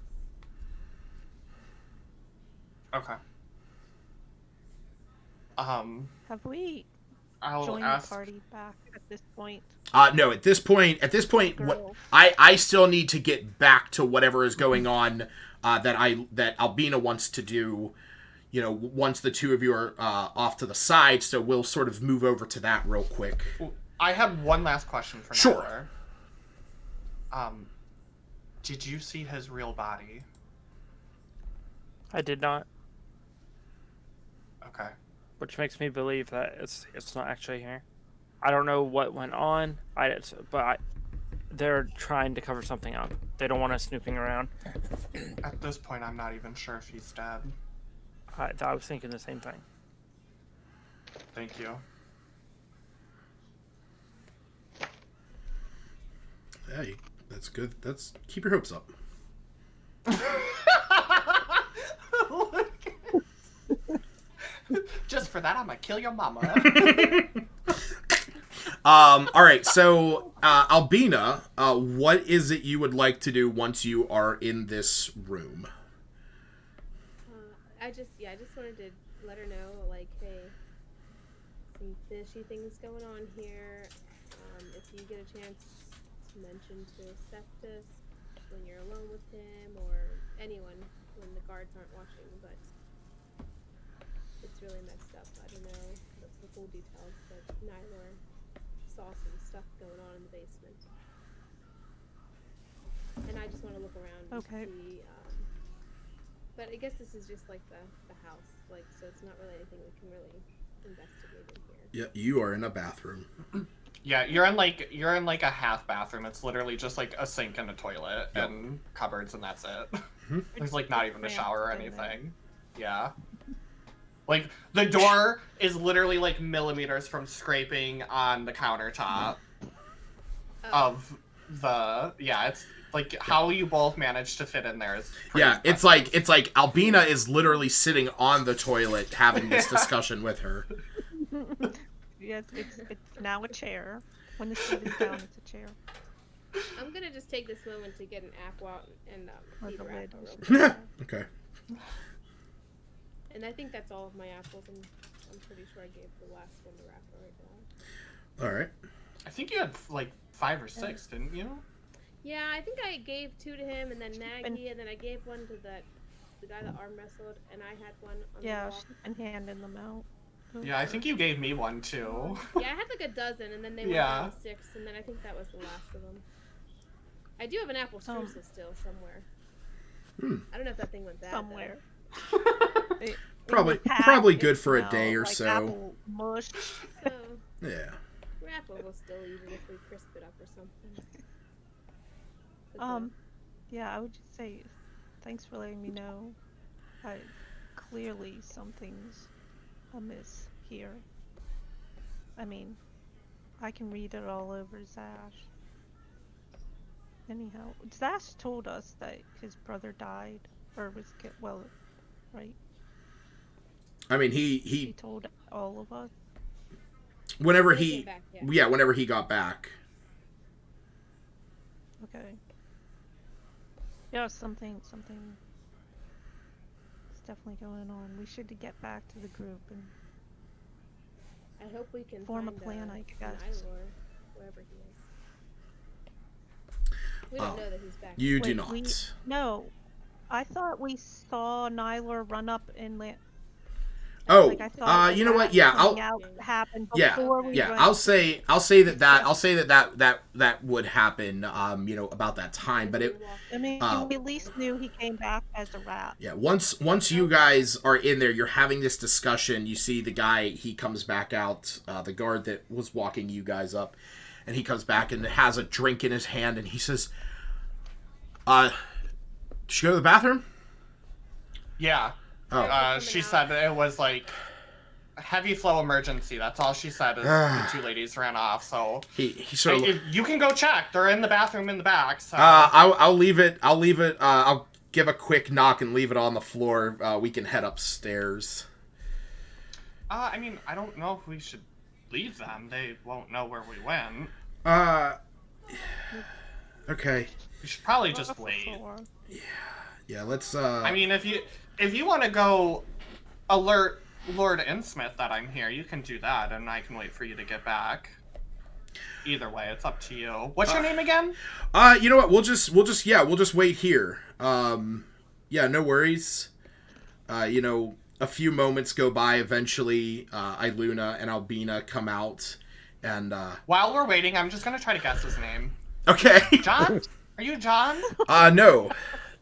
D: Okay.
B: Have we
D: I'll
B: joined
D: ask.
B: the party back at this point?
A: No, at this point, I still need to get back to whatever is going on that Albina wants to do. Once the two of you are off to the side, so we'll sort of move over to that real quick.
D: I have one last question for
A: Sure.
D: Nyler. Did you see his real body?
C: I did not,
D: Okay.
C: which makes me believe that it's not actually here. I don't know what went on. They're trying to cover something up. They don't want us snooping around.
D: At this point, I'm not even sure if he's dead.
C: I was thinking the same thing.
D: Thank you.
A: Hey, that's good. Keep your hopes up.
D: Just for that, I'm gonna kill your mama.
A: All right, so Albina, what is it you would like to do once you are in this room?
F: I just wanted to let her know, like, hey, some fishy things going on here. If you get a chance to mention to Septus when you're alone with him or anyone when the guards aren't watching, but it's really messed up. I don't know the full details, but Nylor saw some stuff going on in the basement. And I just want to look around and see. But I guess this is just like the house, like, so it's not really anything we can really investigate in here.
A: Yeah, you are in a bathroom.
D: Yeah, you're in like a half bathroom. It's literally just like a sink and a toilet and cupboards, and that's it.
A: Mm-hmm.
D: There's like not even a shower or anything. Yeah. Like the door is literally like millimeters from scraping on the countertop of the it's like how you both managed to fit in there is pretty impressive.
A: it's like Albina is literally sitting on the toilet having this discussion with her.
B: Yes, it's now a chair. When the seat is down, it's a chair.
F: I'm gonna just take this moment to get an apple out and feed her
B: lid.
F: apple real quick.
A: Okay.
F: And I think that's all of my apples, and I'm pretty sure I gave the last one to Rapper right now.
A: All right.
D: I think you had like 5 or 6, didn't you?
F: Yeah, I think I gave 2 to him, and then Maggie, and then I gave one to the guy that arm wrestled, and I had one on the wall.
B: And handing them out.
D: Yeah, I think you gave me one too.
F: Yeah, I had like a dozen, and then they went down to 6, and then I think that was the last of them. I do have an apple streusel still somewhere. I don't know if that thing went bad.
B: Somewhere.
A: Probably good for a day or
B: like
A: so.
B: Apple mush.
F: So,
A: Yeah.
F: Rapper will still eat it if we crisp it up or something.
B: Yeah, I would just say thanks for letting me know. Clearly something's amiss here. I mean, I can read it all over Zash. Anyhow, Zash told us that his brother died, or was right?
A: I mean,
B: he told all of us.
A: Whenever
F: whenever
A: he got back.
B: Okay. Yeah, something is definitely going on. We should get back to the group
F: I hope we can
B: form a
F: find,
B: plan, I guess.
F: Nylor, wherever he is. We don't know that he's back.
A: You do
B: Wait,
A: not.
B: No, I thought we saw Nylor run up and land.
A: Oh,
B: Like, I thought
A: you know what?
B: that
A: Yeah,
B: coming
A: I'll.
B: out happened
A: Yeah,
B: before we
A: yeah.
B: went.
A: I'll say that would happen. You know, about that time, but it.
B: I mean,
A: Uh,
B: we at least knew he came back as a rat.
A: Yeah, once you guys are in there, you're having this discussion. You see the guy, he comes back out, the guard that was walking you guys up, and he comes back and has a drink in his hand, and he says, did you go to the bathroom?
D: Yeah.
A: Oh.
D: She said it was like a heavy flow emergency. That's all she said. Is the two ladies ran off. So
A: He sort of.
D: you can go check. They're in the bathroom in the back. So
A: I'll leave it. I'll give a quick knock and leave it on the floor. We can head upstairs.
D: I mean, I don't know if we should leave them. They won't know where we went.
A: Okay.
D: We should probably just wait.
A: Yeah, let's.
D: I mean, if you want to go alert Lord Innsmouth that I'm here, you can do that, and I can wait for you to get back. Either way, it's up to you. What's your name again?
A: You know what? We'll just wait here. Yeah, no worries. You know, a few moments go by. Eventually, Iluna and Albina come out, and
D: While we're waiting, I'm just gonna try to guess his name.
A: okay.
D: John? Are you John?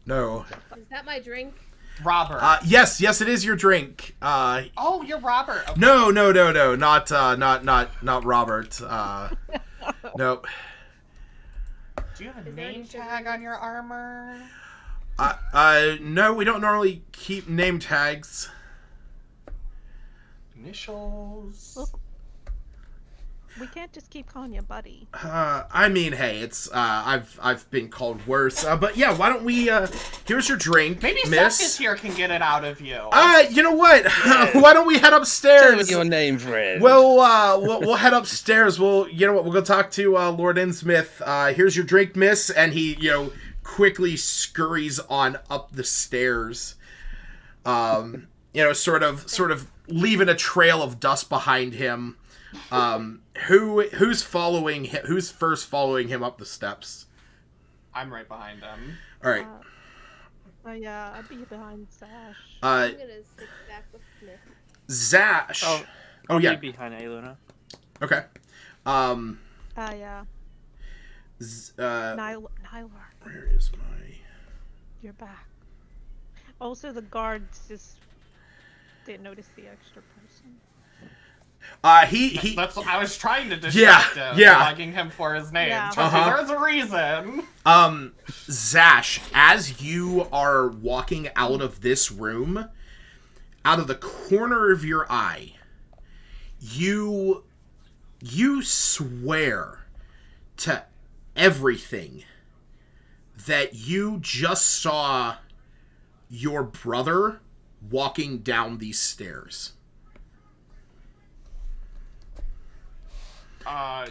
A: No.
F: Is that my drink?
D: Robert.
A: Yes, it is your drink.
D: Oh, you're Robert. Okay.
A: No, not Robert. No.
D: Do you have a
F: Is there
D: name
F: any sugar
D: tag
F: in
D: on
F: this?
D: your armor?
A: No, we don't normally keep name tags.
D: Initials.
B: Look, we can't just keep calling you buddy.
A: I mean, hey, it's I've been called worse. But yeah, why don't we? Here's your drink,
D: Maybe
A: miss.
D: Seth is here can get it out of you.
A: You know what? Why don't we head
E: Tell me
A: upstairs?
E: your name, friend.
A: We'll head upstairs. You know what? We'll go talk to Lord Innsmouth. Here's your drink, miss, and he, quickly scurries on up the stairs. Sort of leaving a trail of dust behind him. Who's following him? Who's first following him up the steps?
D: I'm right behind him.
A: All right.
B: Yeah, I'd be behind Sash.
F: I'm gonna sit back with Smith.
A: Zash.
C: Oh,
A: Oh yeah.
C: Be behind Iluna.
A: Okay.
B: Yeah. Nylor,
A: Where is my?
B: you're back. Also, the guards just didn't notice the extra person.
A: He.
D: I was trying to distract him, bugging him for his name.
B: Yeah.
D: Trust me, there's a reason.
A: Zash, as you are walking out of this room, out of the corner of your eye, you swear to everything that you just saw your brother walking down these stairs.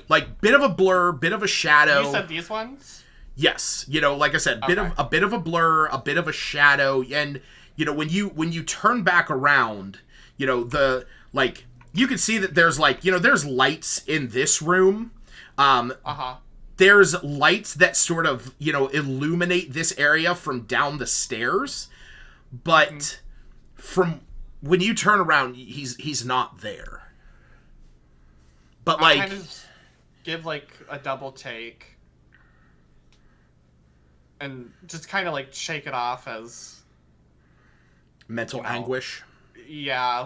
A: Like, bit of a blur, bit of a shadow.
D: You said these ones?
A: Yes, like I said, a bit of a blur, a bit of a shadow, and when you turn back around, you can see that there's there's lights in this room. There's lights that sort of illuminate this area from down the stairs, but from when you turn around, he's not there. But
D: I'll kind of give a double take and just kind of shake it off as
A: mental anguish.
D: Yeah,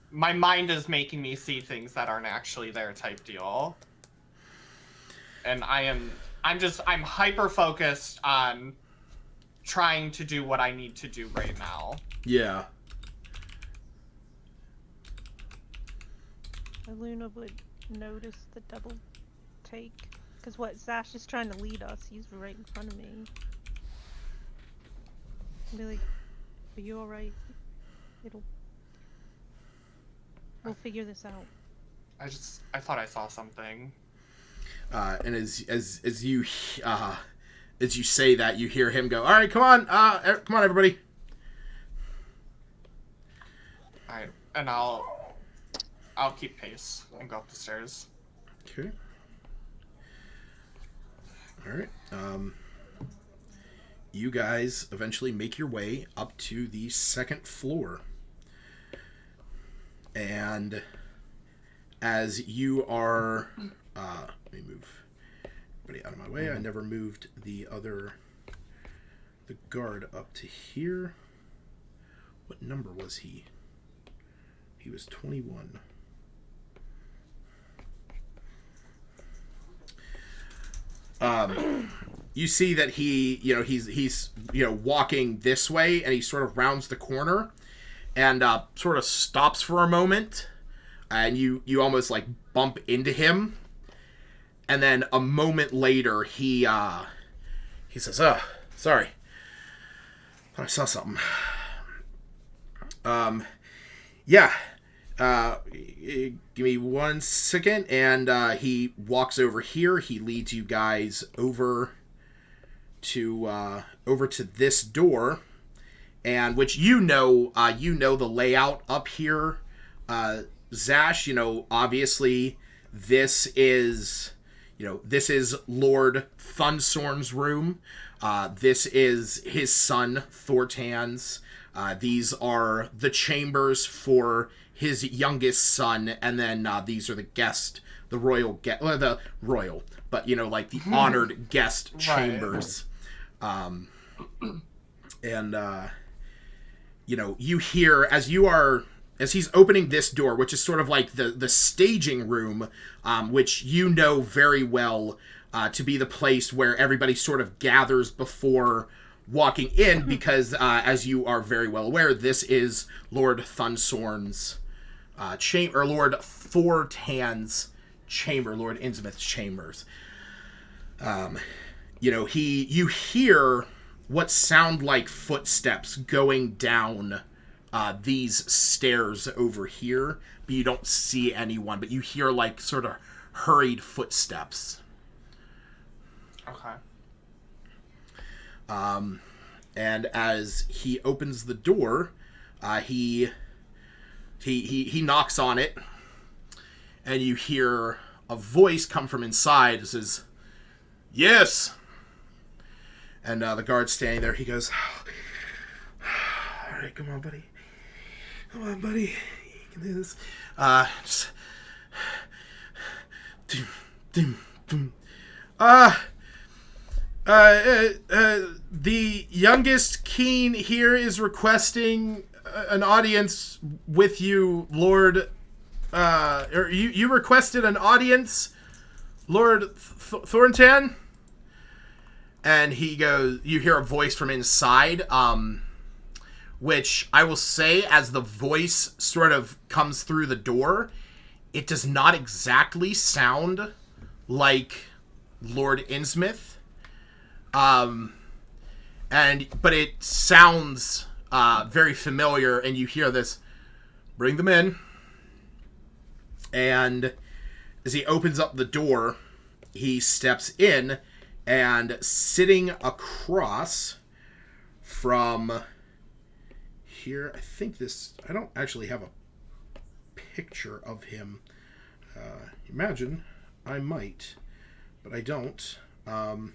D: my mind is making me see things that aren't actually there type deal. And I'm hyper focused on trying to do what I need to do right now.
A: Yeah.
B: Luna would notice the double take. Because Zash is trying to lead us. He's right in front of me. Be like, are you alright? We'll figure this out.
D: I thought I saw something.
A: And as you say that, you hear him go, "All right, come on, everybody."
D: Alright, and I'll I'll keep pace and go up the stairs.
A: Okay. All right. You guys eventually make your way up to the second floor. And as you are... let me move everybody out of my way. I never moved the guard up to here. What number was he? He was 21. You see that he's walking this way, and he sort of rounds the corner and sort of stops for a moment, and you almost like bump into him, and then a moment later he says, "Oh, sorry, thought I saw something." Yeah. Give me 1 second, and he walks over here. He leads you guys over to this door, and which you know the layout up here. Zash, obviously this is Lord Thunsorn's room. This is his son Thortan's. These are the chambers for his youngest son, and then these are the honored guest chambers. You hear as he's opening this door, which is sort of like the staging room, which you know very well to be the place where everybody sort of gathers before walking in, because as you are very well aware, this is Lord Thunsorn's chamber, or Lord Thortan's chamber, Lord Innsmouth's chambers. You hear what sound like footsteps going down these stairs over here, but you don't see anyone, but you hear like sort of hurried footsteps.
D: Okay.
A: And as he opens the door, he knocks on it, and you hear a voice come from inside. It says, "Yes." And the guard's standing there. He goes, "All right, come on, buddy. Come on, buddy. You can do this. Just... the youngest Keen here is requesting an audience with you, Lord. Or you requested an audience, Lord Thorntan?" And he goes, you hear a voice from inside, which I will say, as the voice sort of comes through the door, it does not exactly sound like Lord Innsmouth. But it sounds very familiar, and you hear this, "Bring them in." And as he opens up the door, he steps in, and sitting across from here, I don't actually have a picture of him. Imagine I might, but I don't. Oh,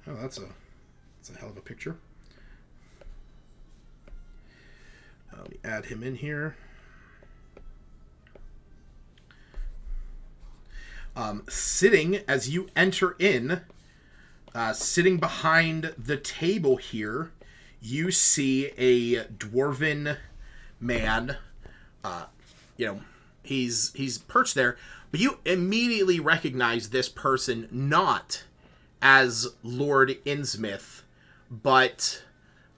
A: that's a hell of a picture. Let me add him in here. Sitting, as you enter in, sitting behind the table here, you see a dwarven man. He's perched there, but you immediately recognize this person not as Lord Innsmouth, but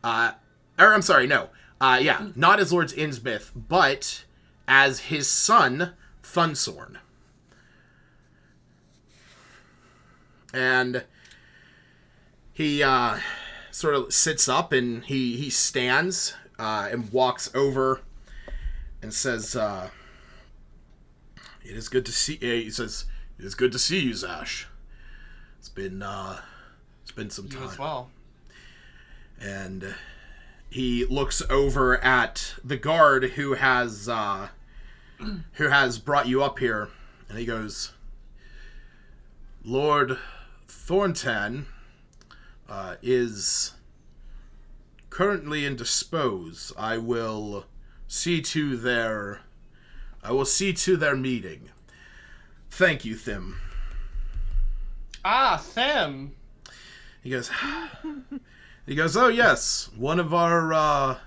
A: not as Lord Innsmouth, but as his son Thunsorn. And he sort of sits up, and he stands and walks over and says, "It is good to see." He says, "It is good to see you, Zash. It's been some time."
D: You as well.
A: And he looks over at the guard who has brought you up here, and he goes, Lord Thornton is currently indisposed. I will see to their meeting. Thank you, Thim.
D: Ah, Thim.
A: He goes, oh yes, one of our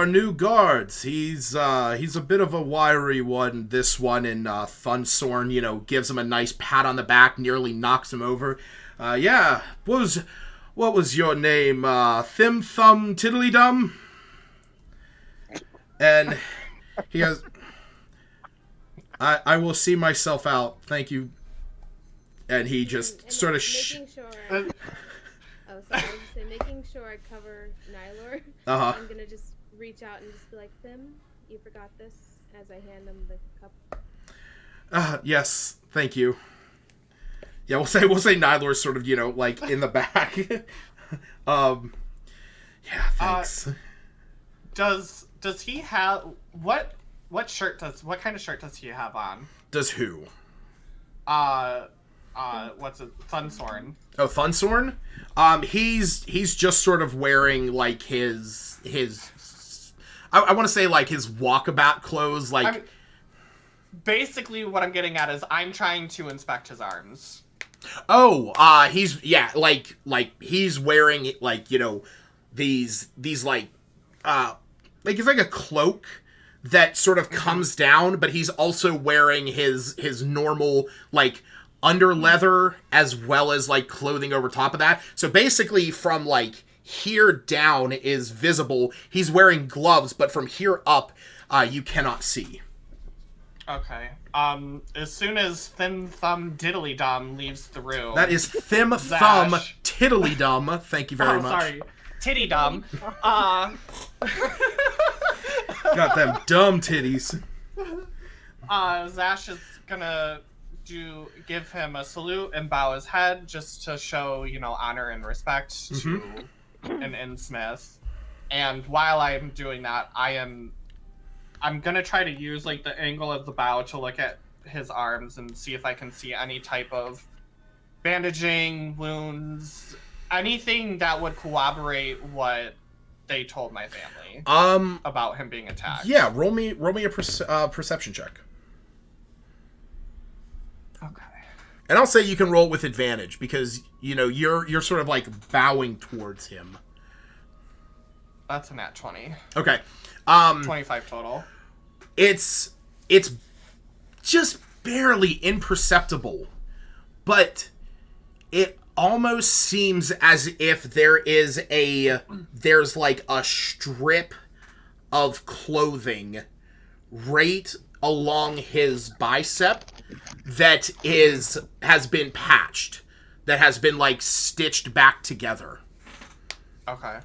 A: new guards. He's a bit of a wiry one, this one, and Thunsorn, gives him a nice pat on the back, nearly knocks him over. Yeah, what was your name? Thim Thumb Tiddly Dum? And he goes, I will see myself out. Thank you. And he just
F: And
A: sort of
F: making sure. Oh, sorry. I was just saying, making sure I cover Nylor.
A: Uh-huh.
F: I'm gonna just reach out and just be like, Thim, you forgot this, as I hand him the cup.
A: Yes, thank you. Yeah, we'll say Nylor's sort of, like in the back. Yeah, thanks.
D: Does he have what kind of shirt does he have on?
A: Does who?
D: What's it? Thunsorn.
A: Oh, Thunsorn? He's just sort of wearing like his I want to say like his walkabout clothes, like
D: basically what I'm getting at is I'm trying to inspect his arms.
A: Oh, he's he's wearing like, these like it's like a cloak that sort of comes down, but he's also wearing his normal like under leather as well as like clothing over top of that. So basically from like here down is visible. He's wearing gloves, but from here up, you cannot see.
D: Okay. As soon as Thin Thumb Diddly Dum leaves the room.
A: That is Thim Thumb Tiddly Dum. Thank you very much.
D: Sorry. Titty Dum.
A: Got them dumb titties.
D: Zash is gonna give him a salute and bow his head just to show, honor and respect to an Innsmith. And while I'm doing that, I'm gonna try to use like the angle of the bow to look at his arms and see if I can see any type of bandaging, wounds, anything that would corroborate what they told my family about him being attacked.
A: Yeah, roll me a perception check.
D: Okay.
A: And I'll say you can roll with advantage because you're sort of like bowing towards him.
D: That's a nat 20.
A: Okay.
D: 25 total.
A: It's just barely imperceptible, but it almost seems as if there's like a strip of clothing right along his bicep that has been patched, that has been like stitched back together.
D: Okay.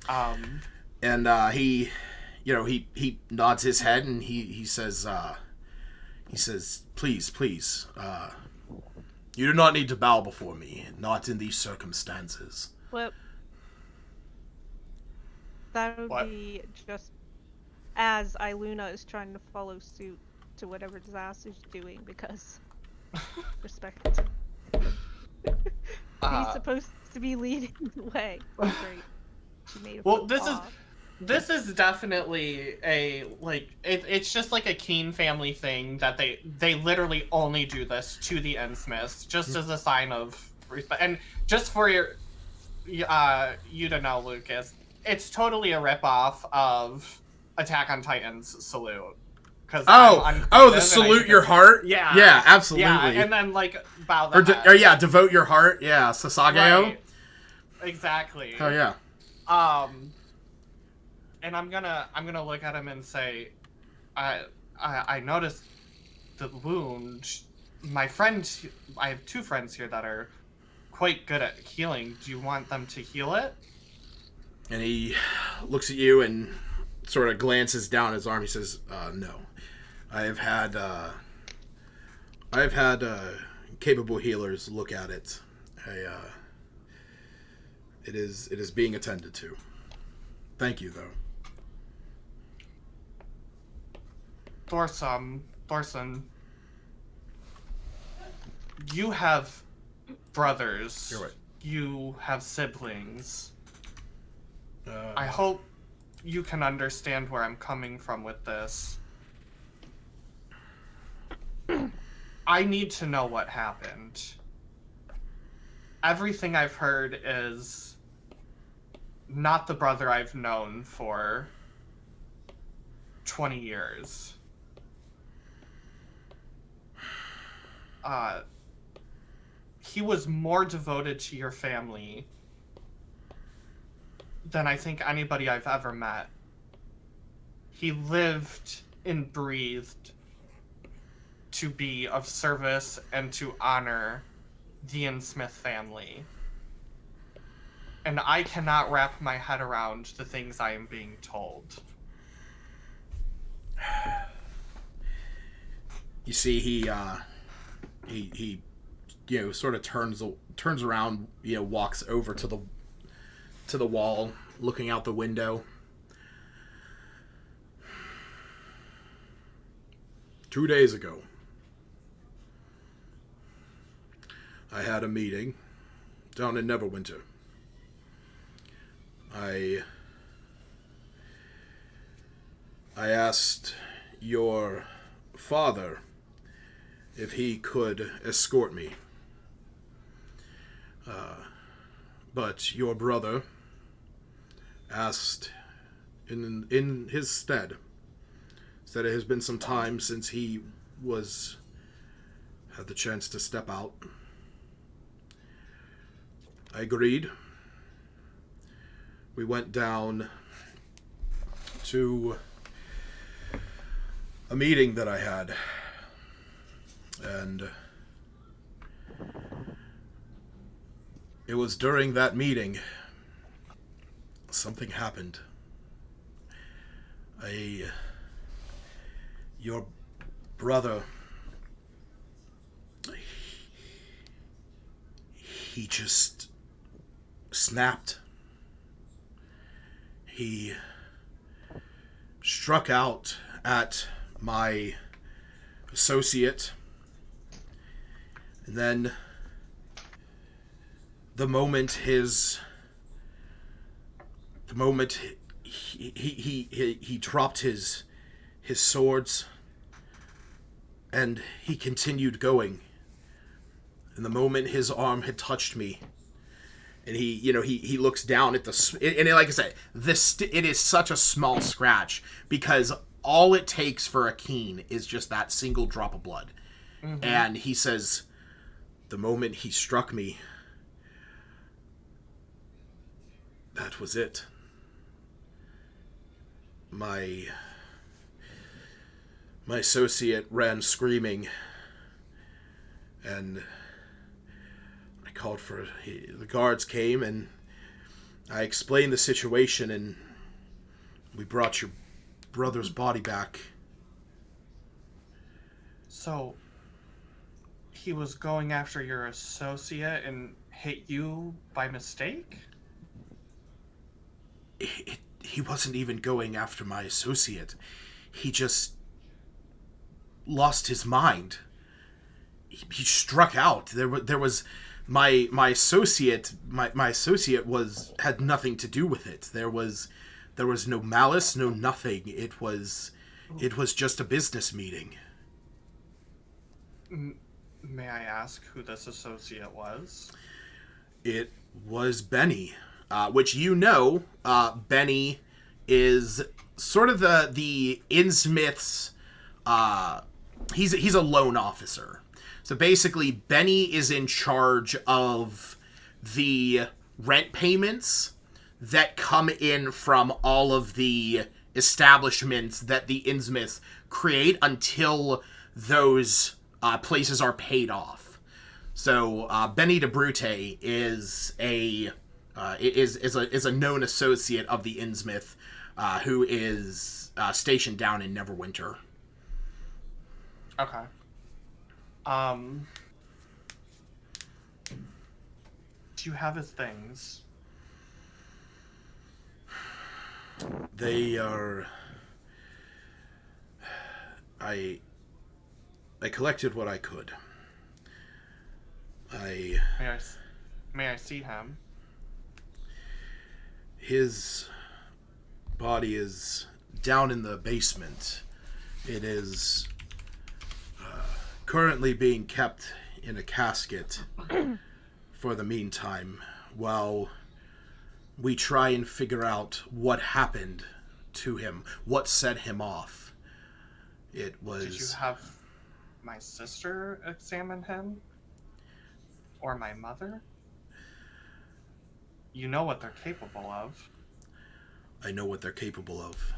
A: And he nods his head and he says, please, you do not need to bow before me, not in these circumstances.
B: Well, that would be just as Iluna is trying to follow suit to whatever Zas is doing, because respect. He's supposed to be leading the way. Great. She made a
D: This is definitely it's just like a Keen family thing that they literally only do this to the Innsmiths just as a sign of respect. And just for you to know, Lucas, it's totally a ripoff of Attack on Titan's salute.
A: The salute your heart?
D: Yeah.
A: Yeah, absolutely.
D: Yeah, and then bow the head.
A: Or devote your heart. Yeah, Sasageo.
D: Right. Exactly.
A: Oh yeah.
D: And I'm gonna look at him and say, I noticed the wound. My friend, I have two friends here that are quite good at healing. Do you want them to heal it?
A: And he looks at you and sort of glances down his arm. He says, no. I've had capable healers look at it. It is being attended to. Thank you, though.
D: Thorson, you have brothers.
A: You're right.
D: You have siblings. I hope you can understand where I'm coming from with this. I need to know what happened. Everything I've heard is not the brother I've known for 20 years. He was more devoted to your family than I think anybody I've ever met. He lived and breathed to be of service and to honor the Smith family. And I cannot wrap my head around the things I am being told.
A: You see, he sort of turns around, walks over to the wall, looking out the window. 2 days ago, I had a meeting down in Neverwinter. I asked your father if he could escort me. But your brother asked in his stead, said it has been some time since he had the chance to step out. I agreed. We went down to a meeting that I had, and it was during that meeting something happened. Your brother, he just snapped. He struck out at my associate, and then the moment he dropped his swords, and he continued going. And the moment his arm had touched me, and he looks down at and like I said, it is such a small scratch because all it takes for a keen is just that single drop of blood. Mm-hmm. And he says, the moment he struck me, that was it. My associate ran screaming, and I called for the guards came, and I explained the situation, and we brought your brother's body back.
D: So he was going after your associate and hit you by mistake?
A: He wasn't even going after my associate. He just lost his mind. He struck out. There was my associate. My associate had nothing to do with it. There was no malice, no nothing. It was just a business meeting.
D: May I ask who this associate was?
A: It was Benny, which Benny is sort of the Innsmith's. He's a loan officer. So basically, Benny is in charge of the rent payments that come in from all of the establishments that the Innsmiths create until those places are paid off. So Benny de Brute is a known associate of the Innsmith, who is stationed down in Neverwinter.
D: Okay. Do you have his things?
A: They are... I collected what I could.
D: May I see him?
A: His body is down in the basement. It is currently being kept in a casket for the meantime, while we try and figure out what happened to him, what set him off. It was...
D: Did you have my sister examine him? Or my mother? You know what they're capable of.
A: I know what they're capable of.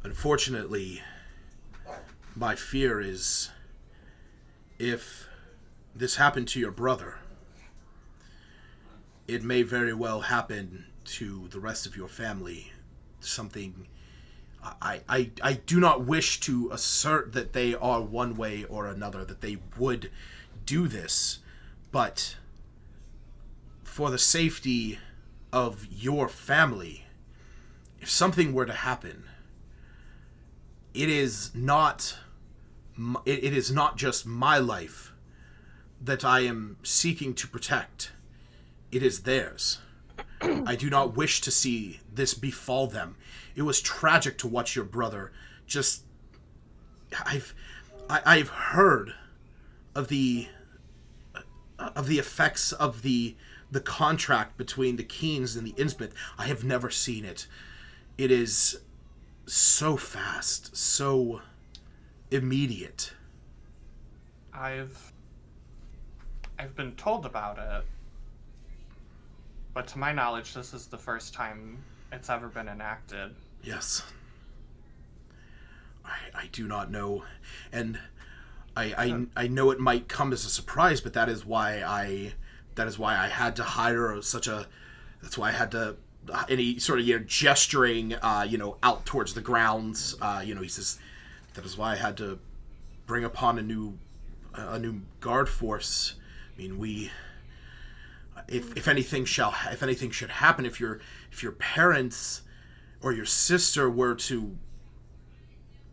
A: Unfortunately, my fear is if this happened to your brother, it may very well happen to the rest of your family. Something... I do not wish to assert that they are one way or another, that they would do this, but for the safety of your family, if something were to happen, it is not just my life that I am seeking to protect. It is theirs. I do not wish to see this befall them. It was tragic to watch your brother just... I've heard of the effects of the contract between the Keens and the Innsmouth. I have never seen it. It is so fast, so immediate.
D: I've been told about it, but to my knowledge, this is the first time it's ever been enacted.
A: Yes. I do not know, and I know it might come as a surprise, but that is why I had to hire that's why I had to any sort of gesturing out towards the grounds. He says that is why I had to bring upon a new guard force. I mean, if anything should happen, if your parents or your sister were to,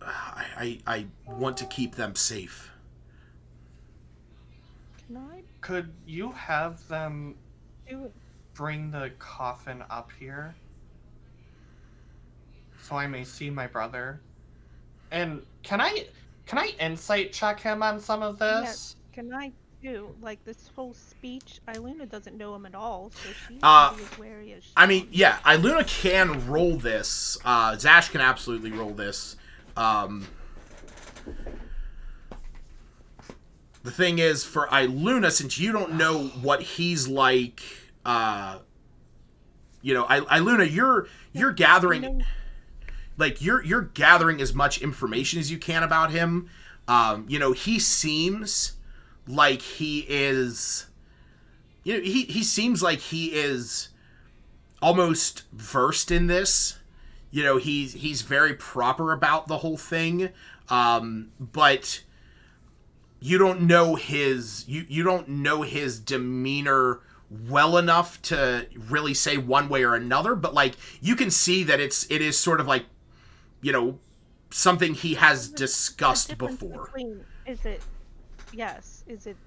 A: I want to keep them safe.
B: Can I
D: Could you have them
B: do it?
D: bring the coffin up here so I may see my brother? And can I insight check him on some of this?
B: Yes. Can I do like this whole speech? Iluna doesn't know him at all, so she's as wary as she
A: I mean, yeah, Iluna can roll this. Zash can absolutely roll this. The thing is, for Iluna, since you don't know what he's like, Iluna, you're gathering, like you're gathering as much information as you can about him. He seems like he is, he seems like he is almost versed in this. He's very proper about the whole thing, but you don't know his demeanor well enough to really say one way or another. But like you can see that it is sort of like something he has discussed before.
B: Is it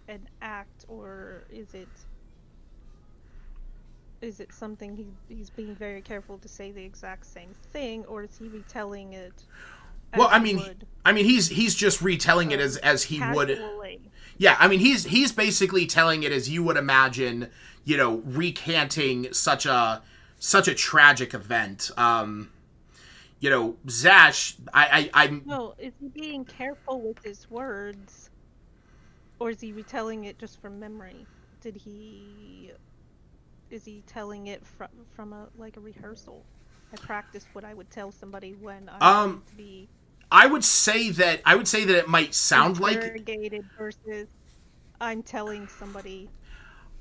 B: an act, or is it something he's being very careful to say the exact same thing, or is he retelling it?
A: Well, I mean, he's just retelling it as he would. Yeah, I mean, he's basically telling it as you would imagine, recanting such a tragic event. Zash, I'm.
B: No, is he being careful with his words, or is he retelling it just from memory? Is he telling it from a rehearsal? I practiced what I would tell somebody when I wanted to be.
A: I would say that it might sound like
B: interrogated versus I'm telling somebody.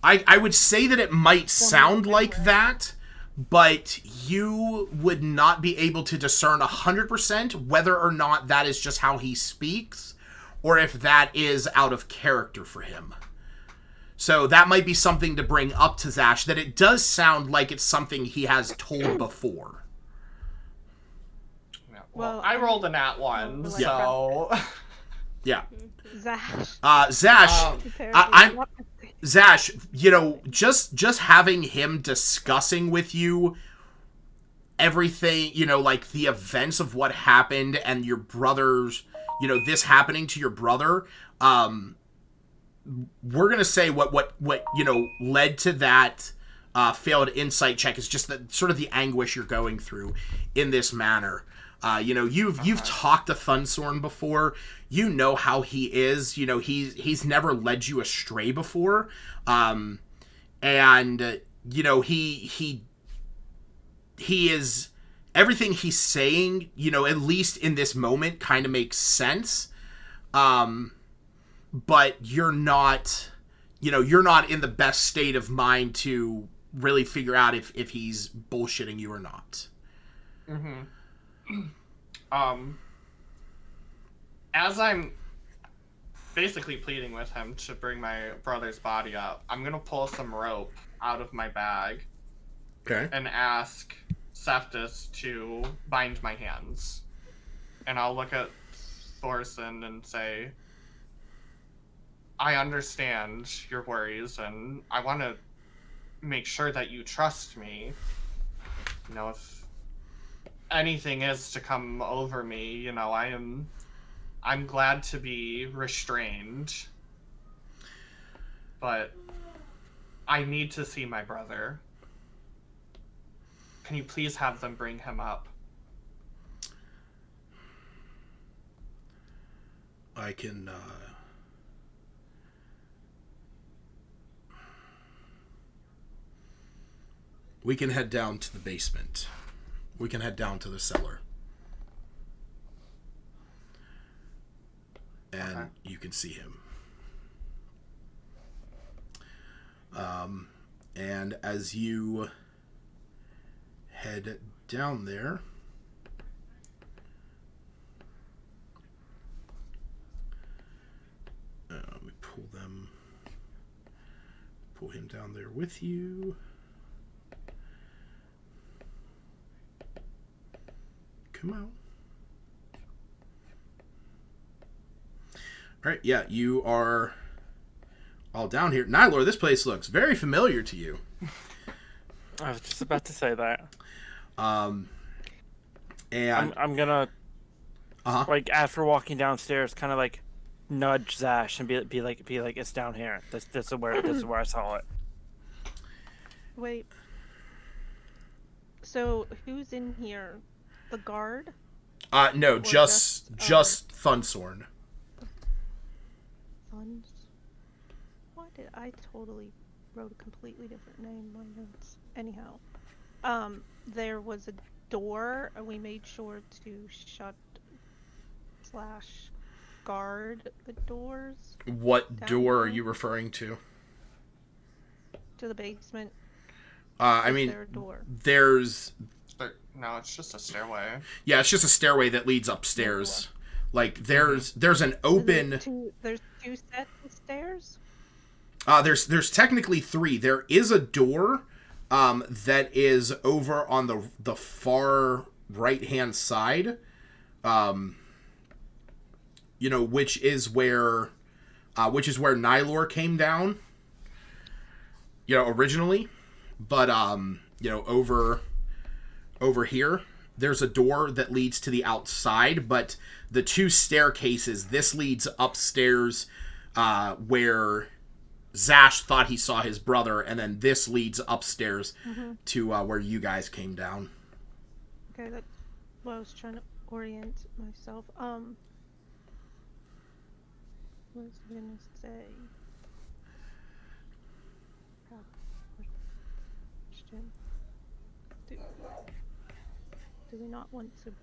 A: I would say that it might sound like that, but you would not be able to discern 100% whether or not that is just how he speaks, or if that is out of character for him. So that might be something to bring up to Zash, that it does sound like it's something he has told before.
D: Well,
B: Well,
D: I rolled a nat 1,
B: like
D: so...
A: Yeah.
B: Zash.
A: Zash,
B: Prepared
A: I'm
B: with
A: Zash. You know, just having him discussing with you everything, you know, like the events of what happened and your brother's, you know, this happening to your brother. We're gonna say what you know led to that failed insight check is just that sort of the anguish you're going through in this manner. You know, you've talked to Thunsorn before. You know how he is. You know, he's never led you astray before. And you know, he is everything he's saying, you know, at least in this moment kind of makes sense. But you're not, you know, you're not in the best state of mind to really figure out if he's bullshitting you or not.
D: As I'm basically pleading with him to bring my brother's body up, I'm gonna pull some rope out of my bag
A: Okay.
D: and ask Cephas to bind my hands. And I'll look at Thorson and say, I understand your worries, and I want to make sure that you trust me. You know, if anything is to come over me, you know, I'm glad to be restrained. But I need to see my brother. Can you please have them bring him up?
A: I can, we can head down to the basement. We can head down to the cellar. And you can see him. And as you head down there, let me pull him down there with you. Come out. All right, yeah, you are all down here. Nylor, this place looks very familiar to you.
C: I was just about to say that.
A: And
C: I'm gonna, like, after walking downstairs, kind of like nudge Zash and be like, it's down here. This is where I saw it.
B: Wait. So who's in here? The guard?
A: No,
B: Or
A: just Thunsorn.
B: Sons? Why did I totally wrote a completely different name on my notes? Anyhow, there was a door, and we made sure to shut / guard the doors.
A: What door are
B: here?
A: you referring to?
B: To the basement.
A: I
B: Is
A: mean,
B: there a door?
A: there's...
D: No, it's just a stairway.
A: Yeah, it's just a stairway that leads upstairs. Like, there's an open...
B: There's two sets of stairs?
A: There's technically 3. There is a door that is over on the far right-hand side. You know, which is where Nylor came down. You know, originally. But you know, over here, there's a door that leads to the outside, but the 2 staircases, this leads upstairs where Zash thought he saw his brother, and then this leads upstairs to where you guys came down.
B: Okay, that's what I was trying to orient myself. What was I gonna say? Question. Do we not want to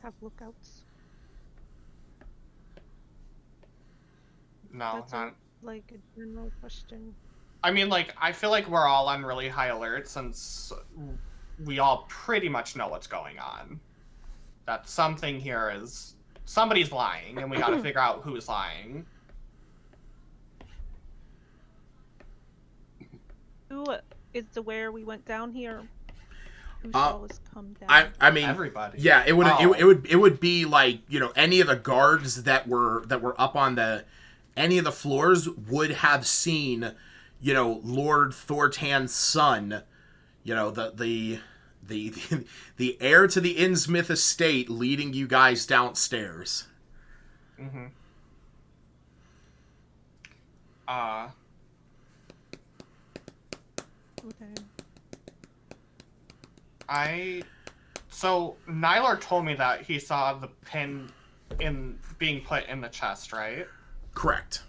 B: have lookouts?
D: No,
B: That's
D: not...
B: like a general question.
D: I mean, like, I feel like we're all on really high alert since we all pretty much know what's going on. That something here is... Somebody's lying, and we gotta figure out who's lying.
B: Who is aware we went down here? Who saw us come down?
A: I mean,
D: Everybody.
A: Yeah, it would
D: Oh.
A: it would be like, any of the guards that were up on any of the floors would have seen, Lord Thortan's son, the the heir to the Innsmouth estate leading you guys downstairs.
D: Mm-hmm.
B: Okay.
D: So Nylor told me that he saw the pin being put in the chest, right?
A: Correct.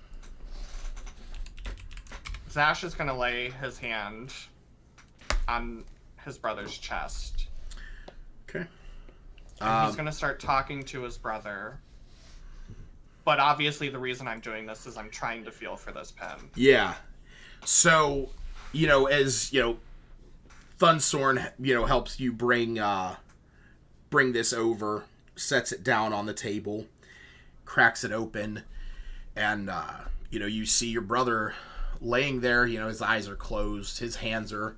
D: Zash is gonna lay his hand on his brother's chest.
A: Okay.
D: And he's gonna start talking to his brother. But obviously the reason I'm doing this is I'm trying to feel for this pin.
A: Yeah. So, as, Thunsorn, helps you bring this over, sets it down on the table, cracks it open, and, you see your brother laying there, his eyes are closed, his hands are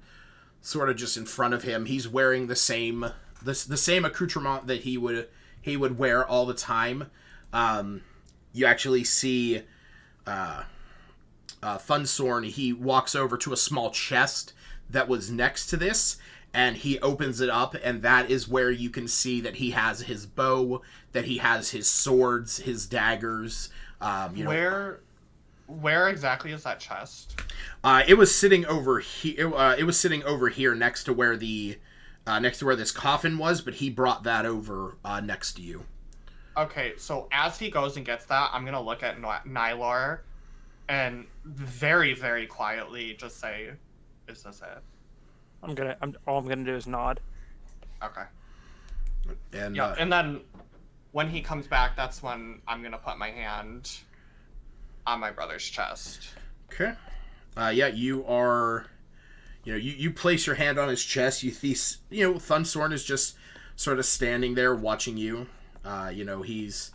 A: sort of just in front of him. He's wearing the same accoutrement that he would wear all the time. You actually see Thunsorn, he walks over to a small chest that was next to this, and he opens it up, and that is where you can see that he has his bow, that he has his swords, his daggers.
D: Where exactly is that chest?
A: It was sitting over here. It was sitting over here next to where this coffin was, but he brought that over next to you.
D: Okay, so as he goes and gets that, I'm gonna look at Nylor and very, very quietly just say, "Is this it?"
C: All I'm gonna do is nod.
D: Okay.
A: And
D: Yeah, and then when he comes back, that's when I'm gonna put my hand on my brother's chest.
A: Okay. Yeah, you are. You place your hand on his chest. You see, Thunsorn is just sort of standing there watching you. He's.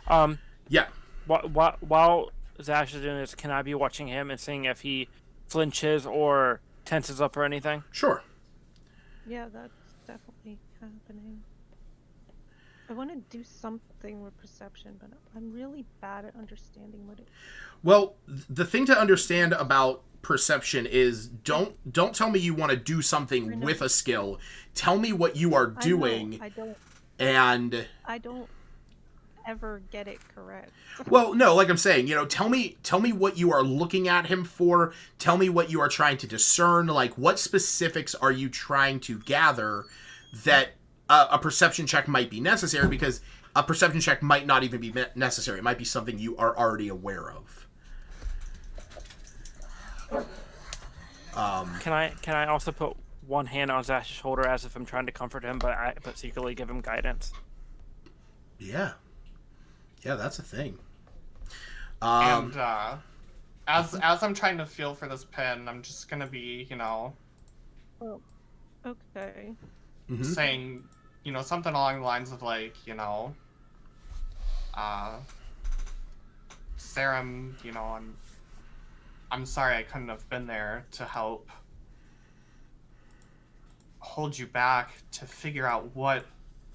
A: Yeah.
C: While Zash is doing this, can I be watching him and seeing if he flinches or tenses up or anything?
A: Sure.
B: Yeah, that's definitely happening. I want to do something with perception, but I'm really bad at understanding what it.
A: Well, the thing to understand about perception is don't tell me you want to do something with a skill. Tell me what you are doing.
B: I don't.
A: And
B: I don't ever get it correct.
A: Well, no, like I'm saying, tell me what you are looking at him for. Tell me what you are trying to discern. Like, what specifics are you trying to gather that a perception check might be necessary, because a perception check might not even be necessary. It might be something you are already aware of.
C: Can I also put one hand on Zash's shoulder as if I'm trying to comfort him, but secretly give him guidance?
A: Yeah, that's a thing.
D: And as I'm trying to feel for this pin, I'm just gonna be,
B: Oh, okay.
D: saying, something along the lines of like, Sarum, I'm sorry I couldn't have been there to help hold you back, to figure out what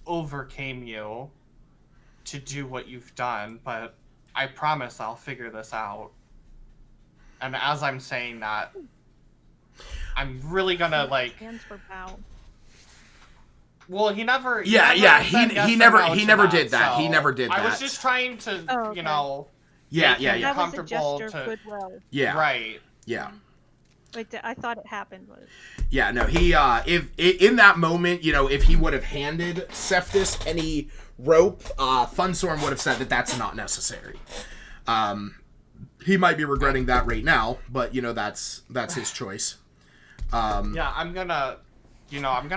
D: overcame you to do what you've done, but I promise I'll figure this out. And as I'm saying that, I'm really gonna
B: Hands were bound.
D: Well, he never.
A: He never did that.
D: So
A: He never did that.
D: I was just trying to,
B: okay.
A: Yeah.
B: That was a
D: comfortable
B: gesture of goodwill.
A: Yeah.
D: Right.
A: Yeah.
B: Wait, I thought it happened.
A: Yeah, no, he, if in that moment, if he would have handed Cephas any rope, Thunsorn would have said that that's not necessary. He might be regretting that right now, but, that's his choice.
D: Yeah, I'm gonna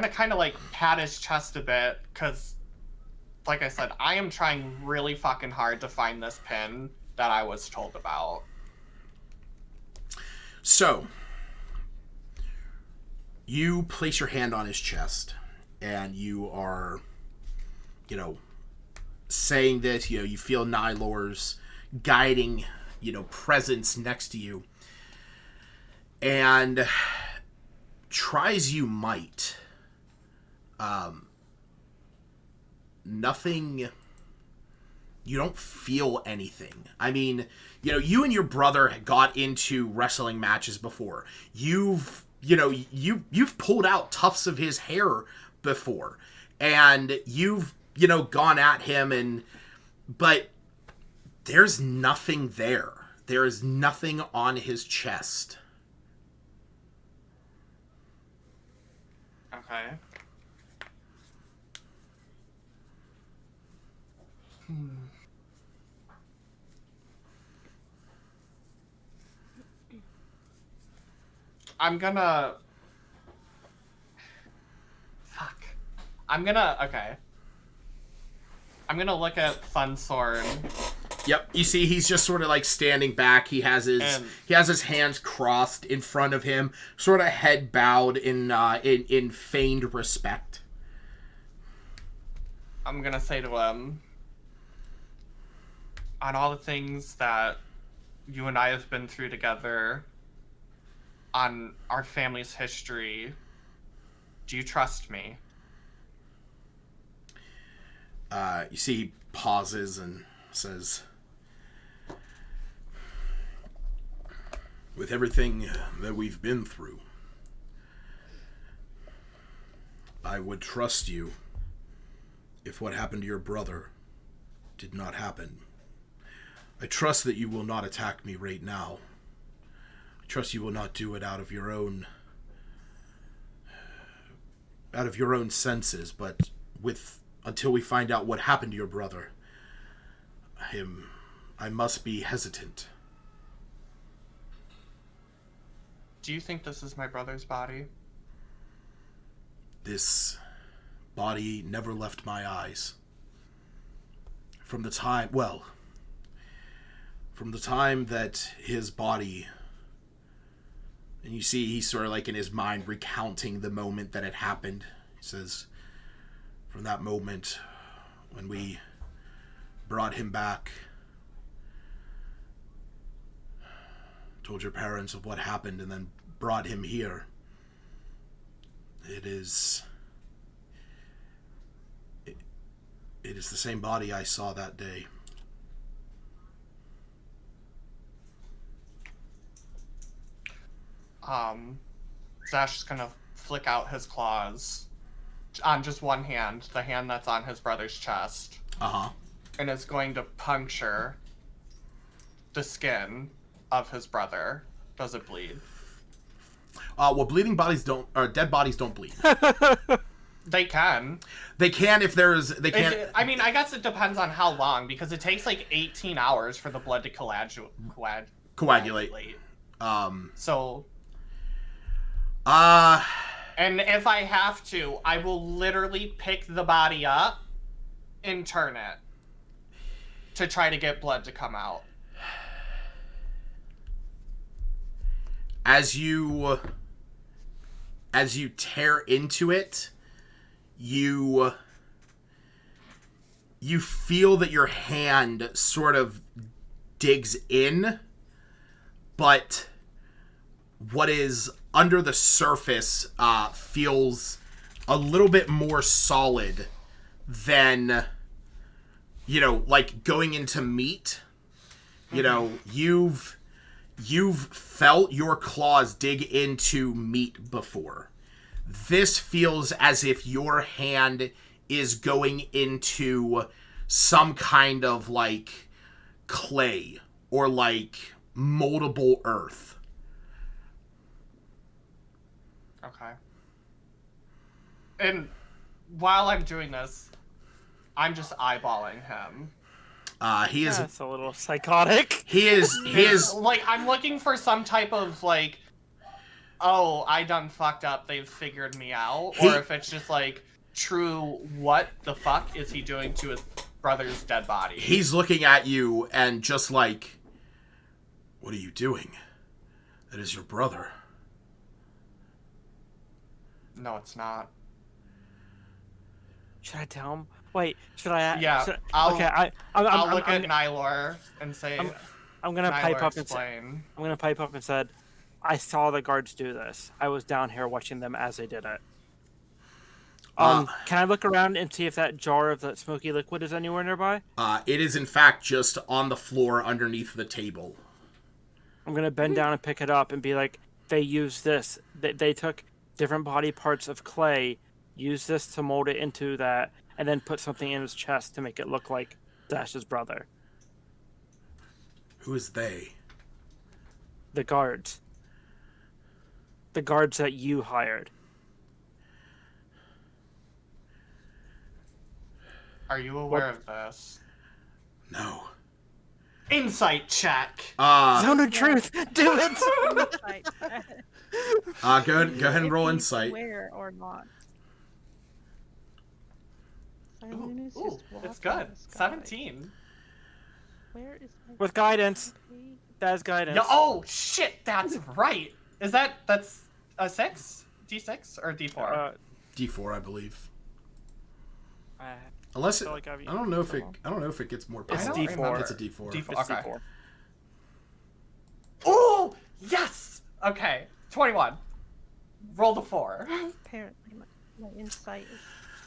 D: kind of, like, pat his chest a bit, because, like I said, I am trying really fucking hard to find this pin that I was told about.
A: So, you place your hand on his chest, and you are, saying this, you feel Nylor's guiding, presence next to you. And try as you might, Nothing. You don't feel anything. I mean, you and your brother got into wrestling matches before. You've pulled out tufts of his hair before, and you've gone at him, but there's nothing there. There is nothing on his chest.
D: Okay. I'm gonna... Fuck. Okay. I'm gonna look at Funsorn.
A: Yep, you see he's just sort of like standing back. He has his hands crossed in front of him, sort of head bowed in feigned respect.
D: I'm gonna say to him, on all the things that you and I have been through together, on our family's history, do you trust me?
A: You see he pauses and says, with everything that we've been through, I would trust you if what happened to your brother did not happen. I trust that you will not attack me right now. I trust you will not do it out of your own senses, but until we find out what happened to your brother, I must be hesitant.
D: Do you think this is my brother's body?
A: This body never left my eyes. From the time that his body... And you see he's sort of like in his mind recounting the moment that it happened. He says, from that moment when we brought him back, told your parents of what happened, and then brought him here, it is the same body I saw that day.
D: Zash is gonna flick out his claws on just one hand, the hand that's on his brother's chest.
A: Uh-huh.
D: And is going to puncture the skin of his brother. Does it bleed?
A: Well, dead bodies don't bleed.
D: They can.
A: They can if there's... They can.
D: I mean, I guess it depends on how long, because it takes like 18 hours for the blood to coagulate. So... And if I have to, I will literally pick the body up and turn it to try to get blood to come out.
A: As you tear into it, you feel that your hand sort of digs in, but what is under the surface feels a little bit more solid than, like going into meat. You've felt your claws dig into meat before. This feels as if your hand is going into some kind of like clay or like moldable earth.
D: Okay. And while I'm doing this, I'm just eyeballing him.
A: He is...
C: That's a little psychotic.
A: He is...
D: Like, I'm looking for some type of, like, oh, I done fucked up, they've figured me out. Or if it's just, like, true, what the fuck is he doing to his brother's dead body?
A: He's looking at you and just like, what are you doing? That is your brother.
D: No, it's not.
C: Should I tell him? Wait, should I?
D: Yeah,
C: I'll look
D: at Nylor and say,
C: I'm gonna pipe up
D: explain.
C: and I'm gonna pipe up and said, I saw the guards do this. I was down here watching them as they did it. Can I look around and see if that jar of that smoky liquid is anywhere nearby?
A: It is in fact just on the floor underneath the table.
C: I'm gonna bend down and pick it up and be like, they used this. They took different body parts of clay, used this to mold it into that, and then put something in his chest to make it look like Dash's brother.
A: Who is they?
C: The guards. The guards that you hired.
D: Are you aware of this?
A: No.
D: Insight check.
C: Zone of truth. Do it.
A: Go ahead and roll insight.
B: Where or not? Silent is
D: Ooh,
B: just
D: it's
B: walking
D: good.
B: in the sky.
D: 17.
B: Where is my
C: With guidance. That's guidance.
D: Yeah, oh shit, that's right. That's a 6? D6 or D4?
A: D4, I believe.
C: I
A: Unless it,
C: feel like I've
A: I don't know if it gets more
C: It's
A: powerful.
C: D4.
A: It's a D4.
D: D4.
C: It's
D: Okay.
C: D4.
D: Oh yes. Okay, 21. Roll the 4.
B: Apparently, my insight is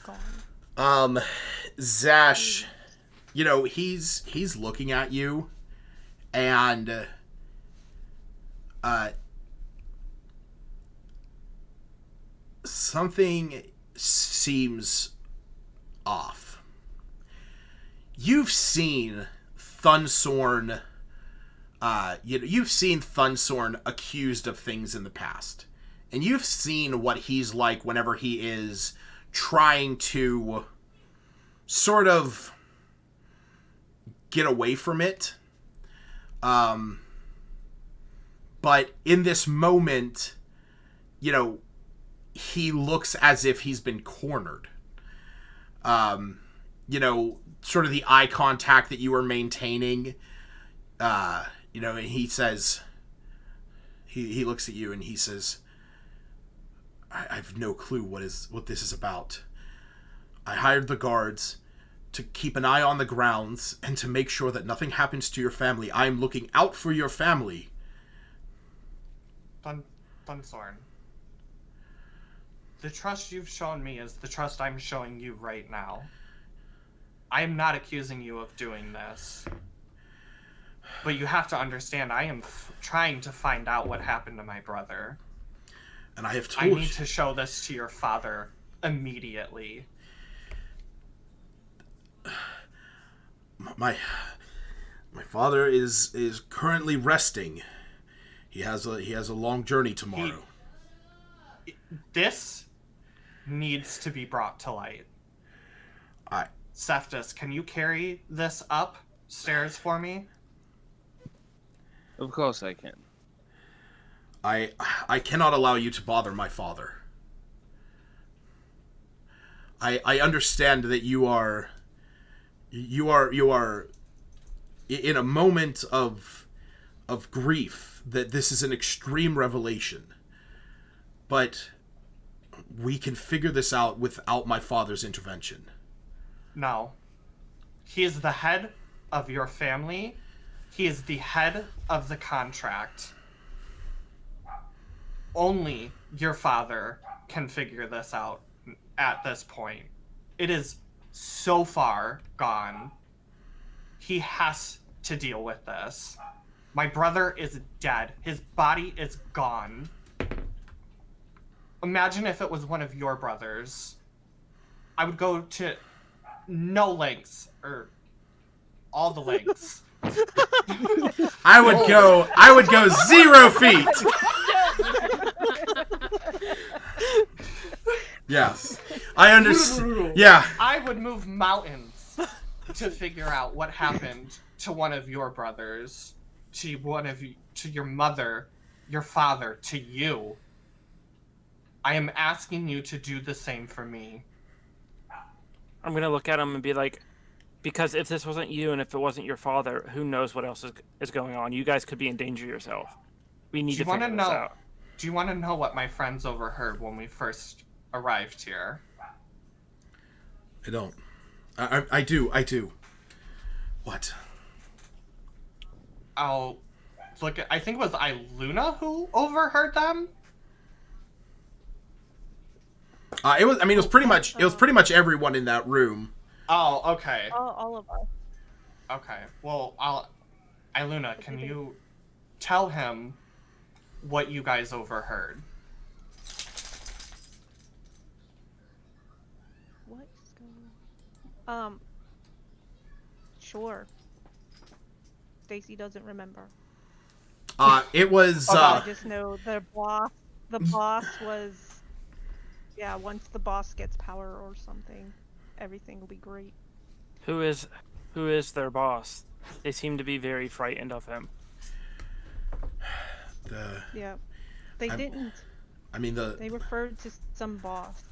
B: gone.
A: Zash, you know, he's looking at you, and something seems off. You've seen Thunsorn. You've seen Thunsorn accused of things in the past, and you've seen what he's like whenever he is trying to sort of get away from it. But in this moment, you know, he looks as if he's been cornered. You know, sort of the eye contact that you were maintaining. You know, and he says, he looks at you and he says, I have no clue what this is about. I hired the guards to keep an eye on the grounds and to make sure that nothing happens to your family. I am looking out for your family.
D: Thunsorn. The trust you've shown me is the trust I'm showing you right now. I am not accusing you of doing this. But you have to understand, I am trying to find out what happened to my brother.
A: And I have
D: I
A: told
D: need to show this to your father immediately.
A: My father is currently resting. He has a long journey tomorrow.
D: This needs to be brought to light. Cephas, can you carry this upstairs for me?
E: Of course I can.
A: I cannot allow you to bother my father. I understand that you are in a moment of grief, that this is an extreme revelation. But we can figure this out without my father's intervention.
D: No. He is the head of your family. He is the head of the contract. Only your father can figure this out at this point. It is so far gone. He has to deal with this. My brother is dead. His body is gone. Imagine if it was one of your brothers. I would go to no lengths, or all the lengths.
A: I would go 0 feet. Yes. I understand. Yeah.
D: I would move mountains to figure out what happened to one of your brothers, to your mother, your father, to you. I am asking you to do the same for me.
C: I'm gonna look at him and be like, because if this wasn't you and if it wasn't your father, who knows what else is going on? You guys could be in danger yourself. We need to figure this out.
D: Do you want to know what my friends overheard when we first arrived here?
A: I don't. I do. What?
D: I'll look at. I think it was Iluna who overheard them.
A: It was. I mean, it was pretty much. It was pretty much everyone in that room.
D: Oh, okay.
B: All of us.
D: Okay. Well, Iluna,
B: But
D: can
B: they-
D: you tell him what you guys overheard?
B: What is going on? Sure. Stacy doesn't remember.
A: It was.
B: I just know the boss. The boss was. Yeah, once the boss gets power or something, everything will be great.
C: Who is their boss? They seem to be very frightened of him.
B: Yeah, they
A: I'm-
B: didn't.
A: I mean,
B: They referred to some boss.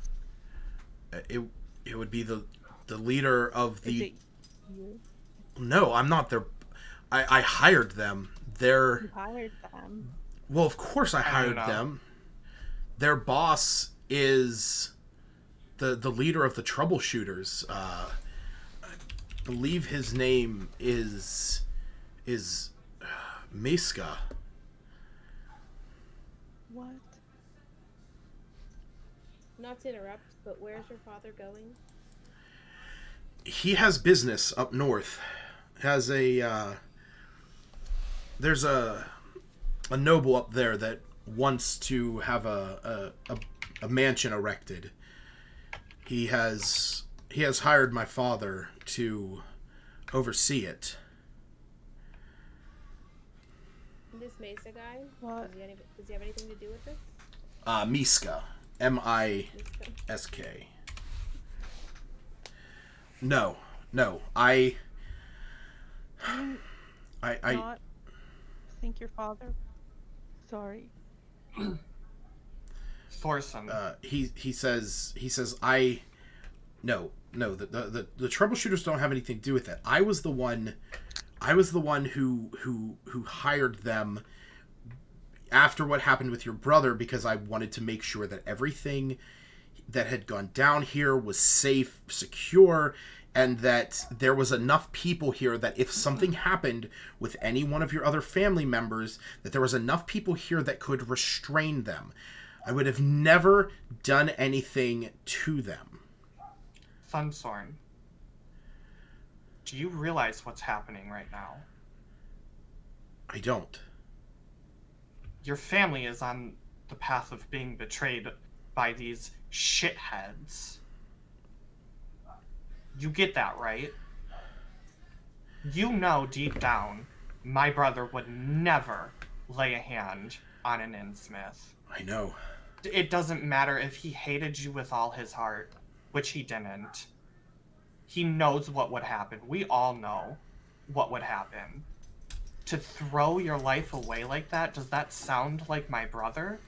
A: it would be the leader of the.
B: Is it you?
A: No, I'm not their. I hired them. They're.
B: You hired them.
A: Well, of course I hired
D: know.
A: them. Their boss is the leader of the troubleshooters. I believe his name is Miska.
B: What?
F: Not to interrupt, but where's your father going?
A: He has business up north. Has a there's a noble up there that wants to have a mansion erected. He has hired my father to oversee it.
F: This Mesa guy?
B: What?
F: Does he have anything to do with this?
A: Miska. Misk. No. I
B: Not think your father. Sorry.
D: Thorson.
A: he says I no the troubleshooters don't have anything to do with it. I was the one who hired them after what happened with your brother, because I wanted to make sure that everything that had gone down here was safe, secure, and that there was enough people here that if something happened with any one of your other family members, that there was enough people here that could restrain them. I would have never done anything to them.
D: Thunsorn, do you realize what's happening right now?
A: I don't.
D: Your family is on the path of being betrayed by these shitheads. You get that, right? You know deep down, my brother would never lay a hand on an Innsmith.
A: I know.
D: It doesn't matter if he hated you with all his heart, which he didn't. He knows what would happen. We all know what would happen. To throw your life away like that, does that sound like my brother?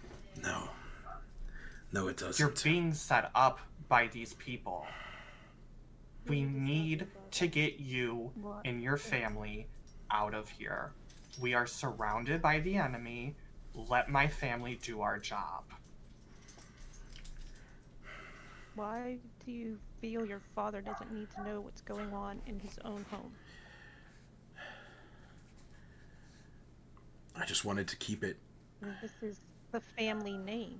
A: No, it doesn't.
D: You're being set up by these people. We need to get you and your family out of here. We are surrounded by the enemy. Let my family do our job.
B: Why do you feel your father doesn't need to know what's going on in his own home?
A: I just wanted to keep it.
B: This is the family name.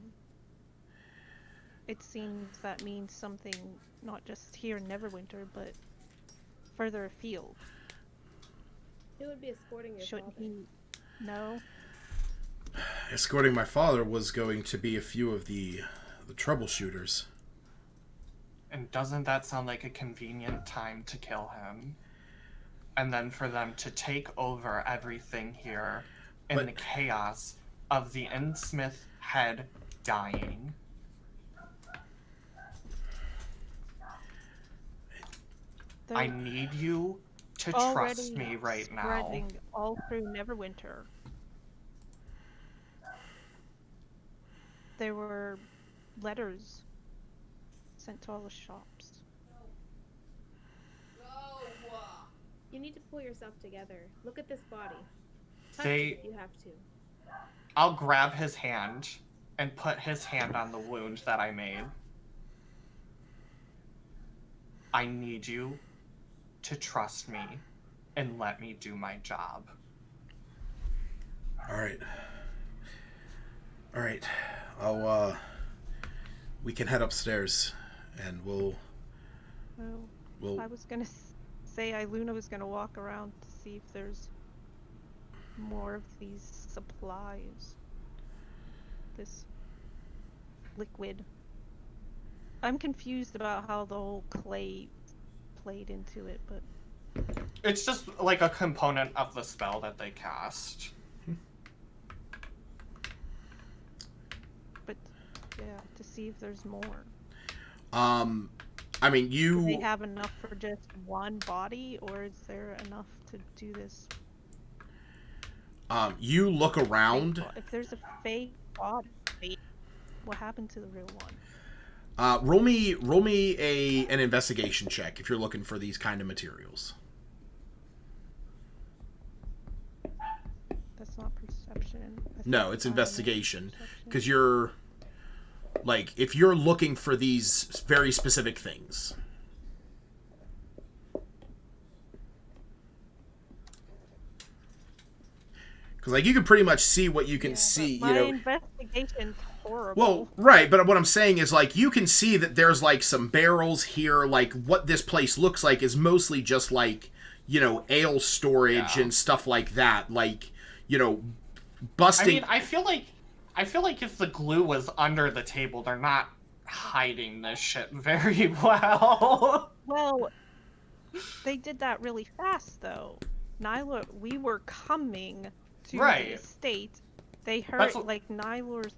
B: It seems that means something not just here in Neverwinter, but further afield.
F: Who would be escorting your
B: Shouldn't
F: father?
B: he know?
A: Escorting my father was going to be a few of the troubleshooters.
D: And doesn't that sound like a convenient time to kill him? And then for them to take over everything here in
A: But-
D: the chaos of the Innsmith head dying. I
B: They're
D: need you to
B: already
D: trust me right now.
B: spreading all through Neverwinter. There were letters sent to all the shops.
F: You need to pull yourself together. Look at this body. Touch
D: They-
F: it if you have to.
D: I'll grab his hand and put his hand on the wound that I made. I need you to trust me and let me do my job.
A: All right. we can head upstairs, and we'll.
B: I was gonna say Luna was gonna walk around to see if there's more of these supplies. This liquid. I'm confused about how the whole clay played into it, but
D: It's just like a component of the spell that they cast.
B: But yeah, to see if there's more.
A: I mean,
B: Do they have enough for just one body, or is there enough to do this?
A: You look around.
B: If there's a fake body, what happened to the real one?
A: Roll me an investigation check if you're looking for these kind of materials.
B: That's not perception.
A: No, it's investigation, because you're like, if you're looking for these very specific things. Because, like, you can pretty much see what you can see, you know.
B: My investigation's horrible.
A: Well, right, but what I'm saying is, like, you can see that there's, like, some barrels here. Like, what this place looks like is mostly just, like, you know, ale storage and stuff like that. Like, you know, busting...
D: I mean, I feel like if the glue was under the table, they're not hiding this shit very well.
B: Well, they did that really fast, though. Nyla, we were coming to the estate. They heard, like, Nyla's...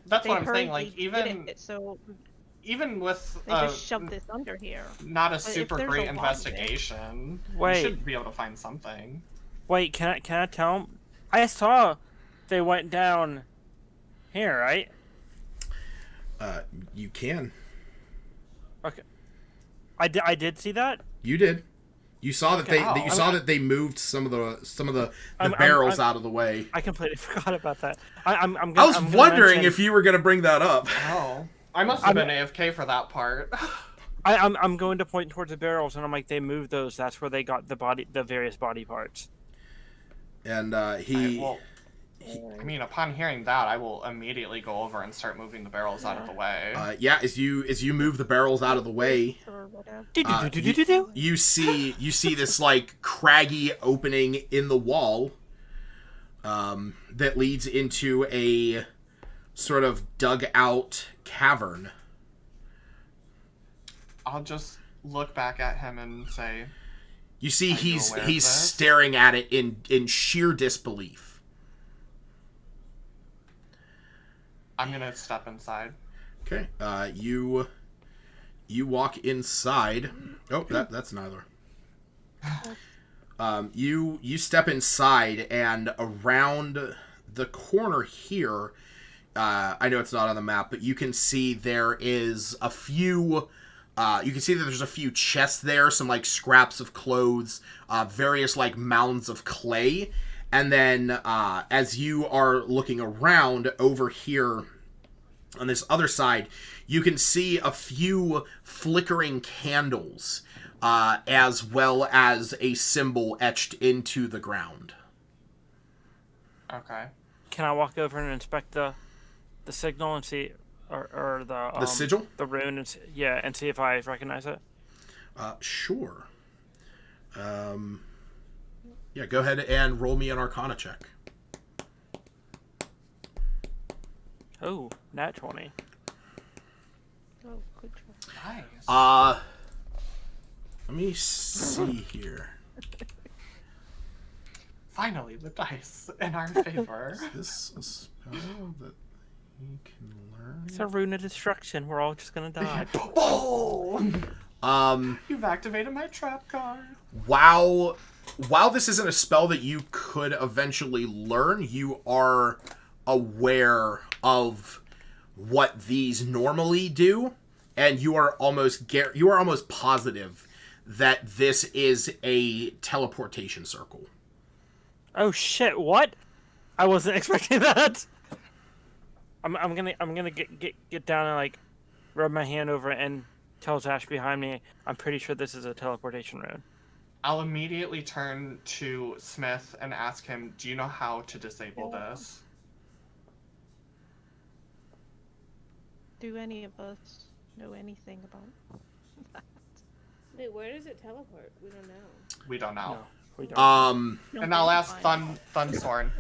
D: That's what I'm saying, like, even with...
B: They just shoved this under here.
D: Not a super great investigation.
C: Wait.
D: You should be able to find something.
C: Wait, can I tell them? I saw they went down here, right?
A: You can.
C: Okay. I did see that?
A: You did. You saw that that they moved some of the barrels out of the way.
C: I completely forgot about that.
A: I was wondering if you were going to bring that up.
D: Oh, I must have been AFK for that part.
C: I'm going to point towards the barrels, and I'm like, they moved those. That's where they got the various body parts.
A: And
D: I mean, upon hearing that, I will immediately go over and start moving the barrels out of the way.
A: As you move the barrels out of the way, you see this, like, craggy opening in the wall that leads into a sort of dug out cavern.
D: I'll just look back at him and say,
A: you see he's staring at it in sheer disbelief.
D: I'm gonna step inside.
A: Okay. You walk inside. Oh, that's Nyla. You step inside, and around the corner here, I know it's not on the map, but you can see there is a few. You can see that there's a few chests there, some, like, scraps of clothes, various, like, mounds of clay. And then, as you are looking around over here on this other side, you can see a few flickering candles, as well as a symbol etched into the ground.
D: Okay.
C: Can I walk over and inspect the signal and see, or the
A: sigil?
C: The rune, and see if I recognize it?
A: Sure. Yeah, go ahead and roll me an Arcana check.
C: Oh, nat 20.
B: Oh, good try.
D: Nice.
A: Let me see here.
D: Finally, the dice in our favor.
A: Is this a spell that you can learn?
C: It's a rune of destruction. We're all just gonna die.
D: Oh! You've activated my trap card.
A: While this isn't a spell that you could eventually learn, you are aware of what these normally do, and you are almost positive that this is a teleportation circle.
C: Oh shit! What? I wasn't expecting that. I'm gonna get down and, like, rub my hand over it and tell Zash behind me. I'm pretty sure this is a teleportation rune.
D: I'll immediately turn to Smith and ask him, do you know how to disable this?
B: Do any of us know anything about that?
F: Wait, where does it teleport? We don't know.
D: We don't know.
C: No, we don't.
B: No,
D: And I'll
B: that's
D: ask
B: fine.
D: Thunsorn,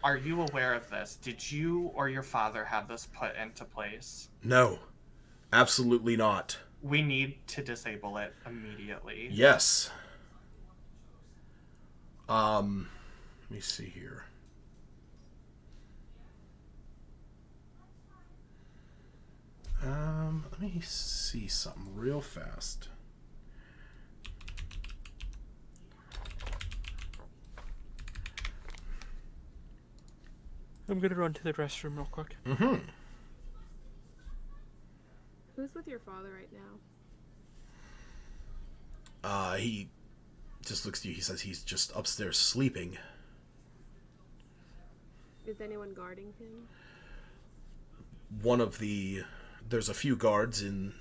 D: are you aware of this? Did you or your father have this put into place?
A: No, absolutely not.
D: We need to disable it immediately.
A: Yes. Let me see here. Let me see something real fast.
C: I'm gonna run to the restroom real quick.
A: Mm-hmm.
F: Who's with your father right now?
A: He just looks at you. He says he's just upstairs sleeping.
F: Is anyone guarding him?
A: There's a few guards in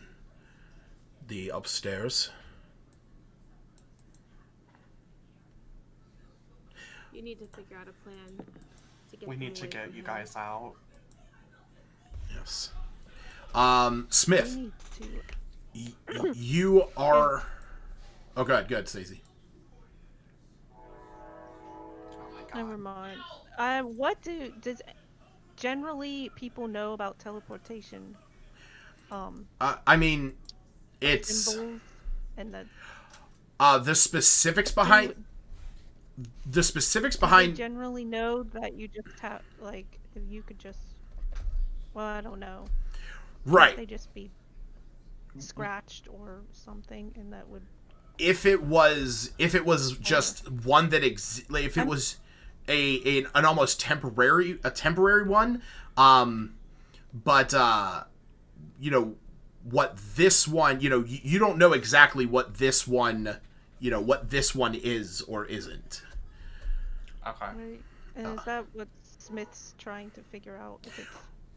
A: the upstairs.
F: You need to figure out a plan to get
D: We
F: them
D: need to
F: away
D: get
F: from
D: you
F: him.
D: guys out.
A: Yes. Smith,
B: We need to.
A: you are. Oh, go ahead, Stacey.
D: Oh my god.
B: Never mind. What does generally people know about teleportation?
A: I mean, it's
B: Symbols and
A: the specifics behind. The specifics
B: they
A: behind.
B: generally know that you just have like if you could just. Well, I don't know.
A: Right.
B: They just be scratched or something, and that would.
A: If it was just one that if it was an almost temporary one, but you know what this one, you don't know exactly what this one, is or isn't.
D: Okay.
B: Right. And is that what Smith's trying to figure out? If it's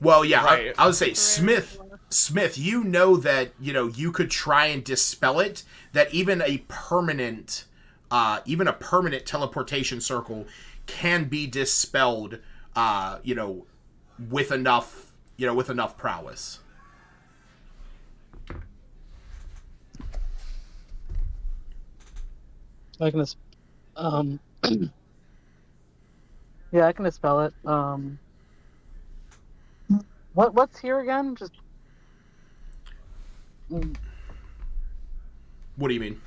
A: Well, yeah,
D: Right.
A: I would say
B: temporary
A: Smith, you know that, you could try and dispel it, that even a permanent teleportation circle can be dispelled, with enough prowess.
G: I can yeah, I can dispel it. What's here again? Just
A: What do you mean?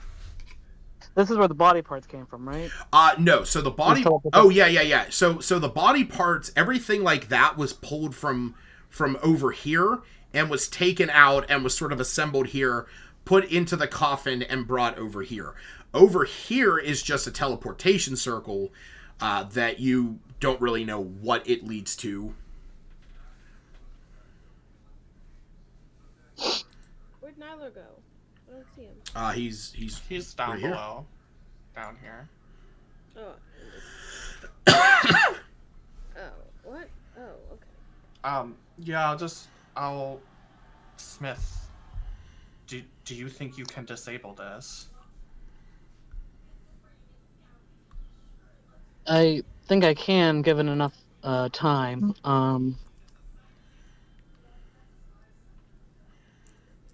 G: this is where the body parts came from, right?
A: No. So the body. Oh, yeah. So the body parts, everything like that was pulled from over here and was taken out and was sort of assembled here, put into the coffin and brought over here. Over here is just a teleportation circle that you don't really know what it leads to.
F: Where'd Nyler go? I don't see him.
A: He's
D: down
A: right here.
D: below. Down here.
F: Oh. Oh, what? Oh, okay.
D: Yeah, I'll Smith, do you think you can disable this?
G: I think I can, given enough time.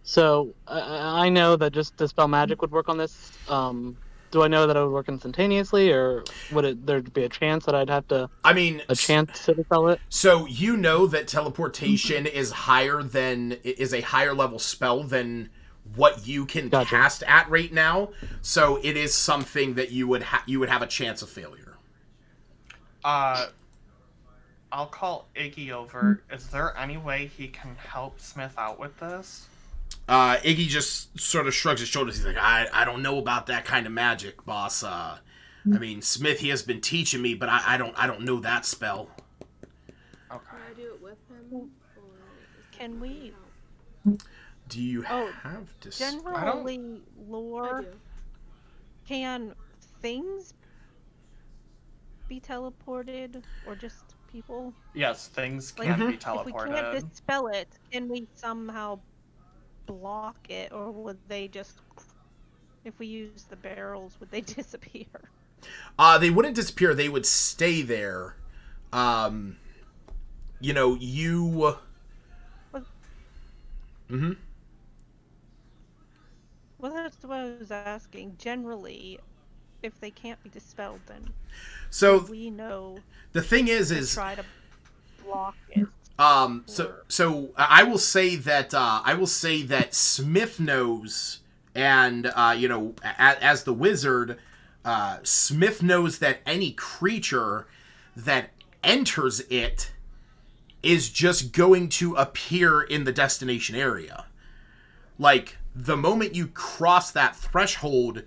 G: So I know that just dispel magic would work on this. Do I know that it would work instantaneously, or would there'd be a chance that I'd have to?
A: I mean,
G: A chance to dispel it.
A: So you know that teleportation is a higher level spell than what you can cast at right now. So it is something that you would have a chance of failure.
D: I'll call Iggy over. Is there any way he can help Smith out with this?
A: Iggy just sort of shrugs his shoulders. He's like, I don't know about that kind of magic, boss. I mean, Smith, he has been teaching me, but I don't know that spell.
D: Okay.
F: Can I do it with him? Or
B: Can we?
A: Do you
B: Oh,
A: have to?
B: Generally,
F: I
B: lore.
F: do.
B: Can things be teleported, or just people?
D: Yes, things
B: Like,
D: can be
B: if we
D: teleported.
B: can't dispel it, can we somehow block it, or would they just? If we use the barrels, would they disappear?
A: They wouldn't disappear. They would stay there. You. Mm-hmm.
B: Well, that's what I was asking. Generally, if they can't be dispelled, then
A: So
B: we know
A: the thing
B: to
A: is
B: try to block it.
A: so I will say that Smith knows, and as the wizard, Smith knows that any creature that enters it is just going to appear in the destination area. Like, the moment you cross that threshold,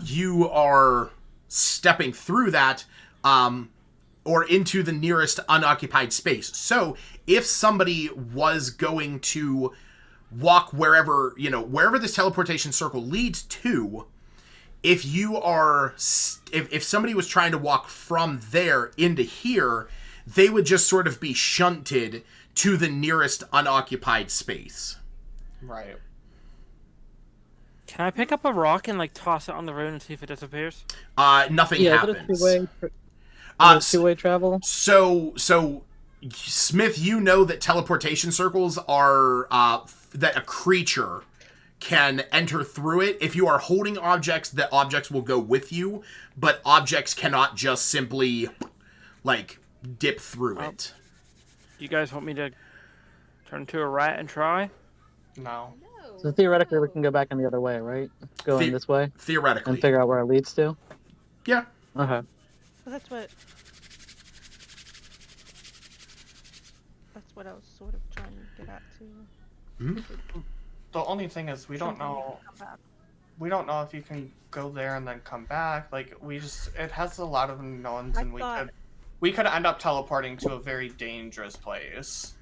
A: you are stepping through that, or into the nearest unoccupied space. So if somebody was going to walk wherever this teleportation circle leads to, if somebody was trying to walk from there into here, they would just sort of be shunted to the nearest unoccupied space.
D: Right.
C: Can I pick up a rock and like toss it on the road and see if it disappears?
A: Nothing
G: Yeah,
A: happens.
G: Two-way travel.
A: So Smith, you know that teleportation circles are that a creature can enter through it. If you are holding objects, the objects will go with you, but objects cannot just simply like dip through it.
C: Do you guys want me to turn into a rat and try?
D: No.
F: No.
G: So theoretically, we
F: no.
G: can go back in the other way, right? Go in
A: The-
G: this way
A: Theoretically.
G: and figure out where it leads to.
A: Yeah.
G: Okay.
B: Well, that's what I was sort of trying to get at too.
D: The only thing is we don't
B: Something we
D: know.
B: can come back.
D: We don't know if you can go there and then come back. Like, it has a lot of unknowns,
B: I
D: and
B: thought-
D: we could end up teleporting to a very dangerous place.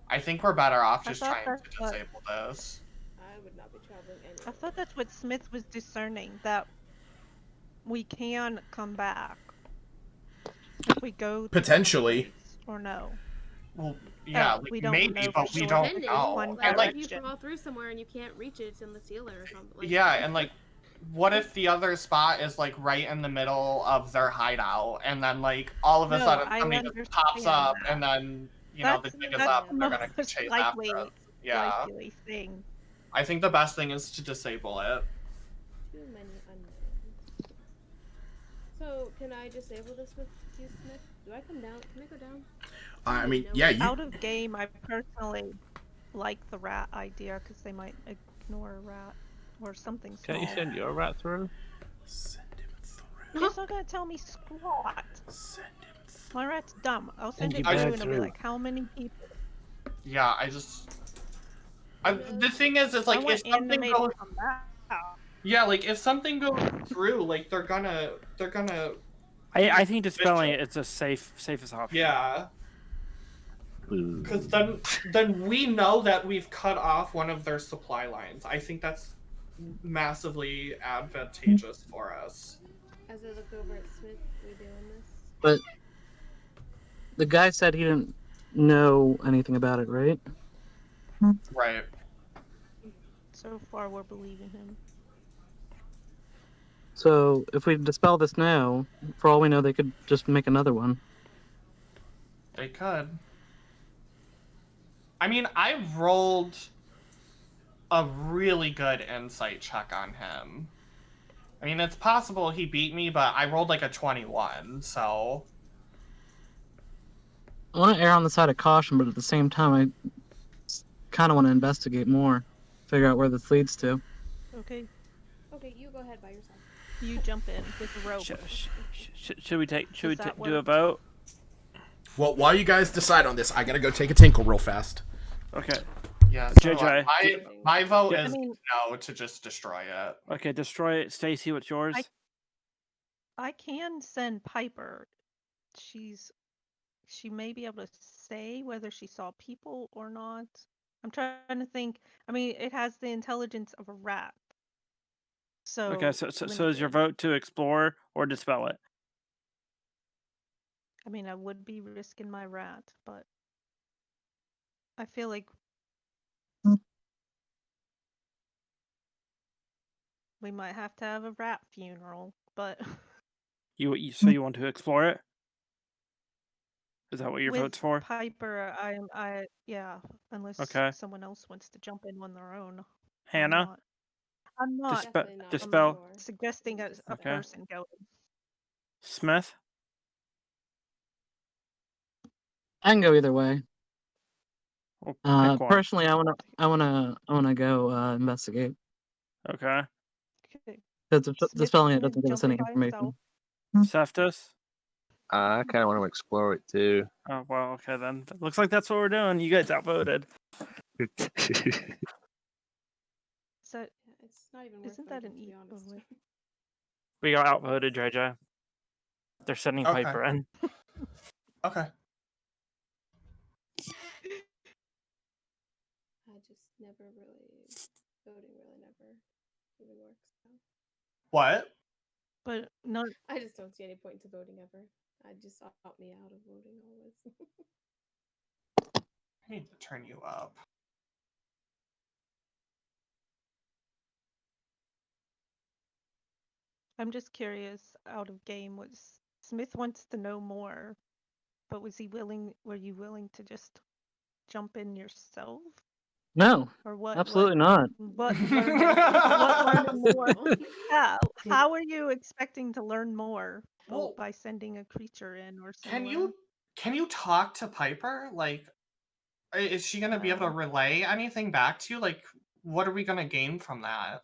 D: I think we're better off
B: I
D: just
B: thought
D: trying to
B: that's what-
D: disable this.
F: I would not be traveling anywhere.
B: I thought that's what Smith was discerning, that we can come back if we go to
A: Potentially.
B: one place, or no.
D: Well, yeah,
B: Oh,
D: like,
B: we don't
D: maybe,
B: know
D: but
B: for
D: we
B: sure.
D: don't
F: Depending,
D: know.
B: One
D: And
F: like,
D: like,
F: if you
B: direction.
F: fall through somewhere and you can't reach it, it's in the ceiling or something. Like,
D: yeah, and like, what if the other spot is like right in the middle of their hideout, and then like all of a
B: No,
D: sudden
B: I
D: somebody just pops
B: understand
D: up,
B: that.
D: and then the jig is
B: That's
D: up,
B: the
D: and they're gonna
B: most
D: chase
B: likely,
D: after us. Yeah,
B: likely thing.
D: I think the best thing is to disable it.
F: too many unknowns. So, can I disable this with you, Smith? Do I come down? Can I go down?
A: I mean, yeah, you
B: Out of game, I personally like the rat idea because they might ignore a rat or something small.
E: Can't you send your rat through?
A: send him through.
B: He's not gonna tell me squat.
A: Send him through.
B: My rat's dumb. I'll send
E: you
B: it
E: back
B: through and I'll be
E: through.
B: like, how many people?
D: Yeah, the thing is,
B: I
D: like, if
B: want
D: something
B: anime
D: goes,
B: to come back.
D: yeah, like if something goes through, like they're gonna,
C: I think dispelling it is a safest option.
D: yeah,
E: Ooh.
D: because then we know that we've cut off one of their supply lines. I think that's massively advantageous for us.
F: As I look over at Smith, we doing this?
G: But the guy said he didn't know anything about it, right?
D: Right.
B: So far, we're believing him.
G: So if we dispel this now, for all we know, they could just make another one.
D: They could. I mean, I rolled a really good insight check on him. I mean, it's possible he beat me, but I rolled like a 21, so...
G: I want to err on the side of caution, but at the same time, I kind of want to investigate more, figure out where this leads to.
B: Okay,
F: Okay, you go ahead by yourself.
B: you jump in with the rope.
C: Should we
B: Does that
C: do a
B: work?
C: vote?
A: Well, while you guys decide on this, I gotta go take a tinkle real fast.
C: Okay.
D: Yeah, so
C: JJ.
D: my vote
C: Yeah.
D: is
B: I mean-
D: no to just destroy it.
C: Okay, destroy it. Stacy, what's yours?
B: I can send Piper. She may be able to say whether she saw people or not. I'm trying to think. I mean, it has the intelligence of a rat. So
C: Okay, so is your
B: limited.
C: vote to explore or dispel it?
B: I mean, I would be risking my rat, but I feel like we might have to have a rat funeral, but
C: So you want to explore it? Is that what your
B: With
C: vote's for?
B: Piper, yeah, unless
C: Okay.
B: someone else wants to jump in on their own.
C: Hannah?
B: I'm not
F: Definitely not
C: dispel.
F: anymore.
B: suggesting a
F: Dispel.
C: Okay.
B: person go.
C: Smith?
G: I can go either way.
C: Well, pick one.
G: Personally, I wanna go investigate.
C: Okay.
B: Okay.
G: Because
B: Smith's
G: dispelling it
B: gonna
G: doesn't give us
B: jump
G: any
B: in by
G: information.
B: himself.
C: Seftus?
H: I kind of want to explore it too.
C: Oh, well, okay then. Looks like that's what we're doing. You guys outvoted.
B: Is that
F: Yeah, it's not even worth
B: Isn't that
F: voting,
B: an
F: to be
B: E- oh,
F: honest.
B: wait.
C: We got outvoted, JJ. They're sending
D: Okay.
C: Piper in.
D: Okay.
F: I just never really voting really never even works. So.
D: What?
B: But not
F: I just don't see any point to voting ever. I just opt me out of voting always.
D: I need to turn you up.
B: I'm just curious out of game was Smith wants to know more, but were you willing to just jump in yourself?
G: No,
B: Or what
G: absolutely not.
B: what learning more?
F: No.
B: Yeah. How are you expecting to learn more
D: Well,
B: by sending a creature in or similar?
D: can you talk to Piper? Like, is she gonna be able to relay anything back to you? Like, what are we gonna gain from that?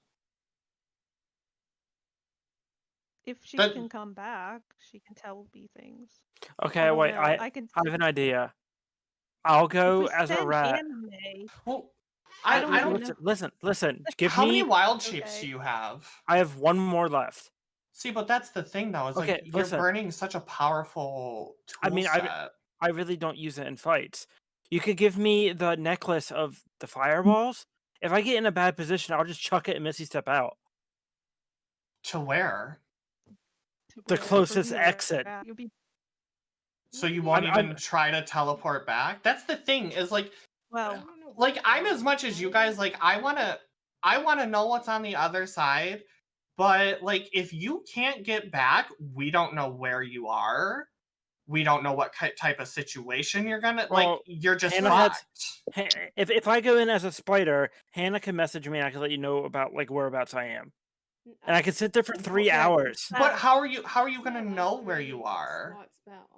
B: If she
D: That-
B: can come back, she can tell me things.
C: Okay,
B: don't
C: wait.
B: know.
C: I
B: can
C: have an idea. I'll
B: if
C: go
B: we
C: as a
B: send
C: rat.
B: anime,
D: Well,
B: I
D: I
B: don't
D: don't.
B: even know.
C: Listen. Give
D: How many
C: me.
D: wild shapes
B: Okay.
D: do you have?
C: I have one more left.
D: See, but that's the thing, though. Is
C: Okay,
D: like you're
C: listen.
D: burning such a powerful tool
C: I mean,
D: set.
C: I really don't use it in fights. You could give me the necklace of the fireballs. If I get in a bad position, I'll just chuck it and Misty step out.
D: To where?
C: The
B: wherever
C: closest
B: we are
C: exit.
B: at. You'll be
D: So you won't
C: I'm-
D: even try to teleport back? That's the thing. Is like,
B: well.
F: I don't know
D: like
F: what
D: I'm
F: though.
D: as much as you
F: Why?
D: guys. Like I wanna know what's on the other side. But like, if you can't get back, we don't know where you are. We don't know what type of situation you're gonna
C: Well,
D: like. You're just
C: Hannah had-
D: fucked.
C: If I go in as a spider, Hannah can message me and I can let you know about like whereabouts I am. And I can sit there for 3
B: Okay.
C: hours.
D: But how are you
F: It's
D: gonna
F: not
D: know
F: a
D: where
F: very
D: you are?
F: slot spell.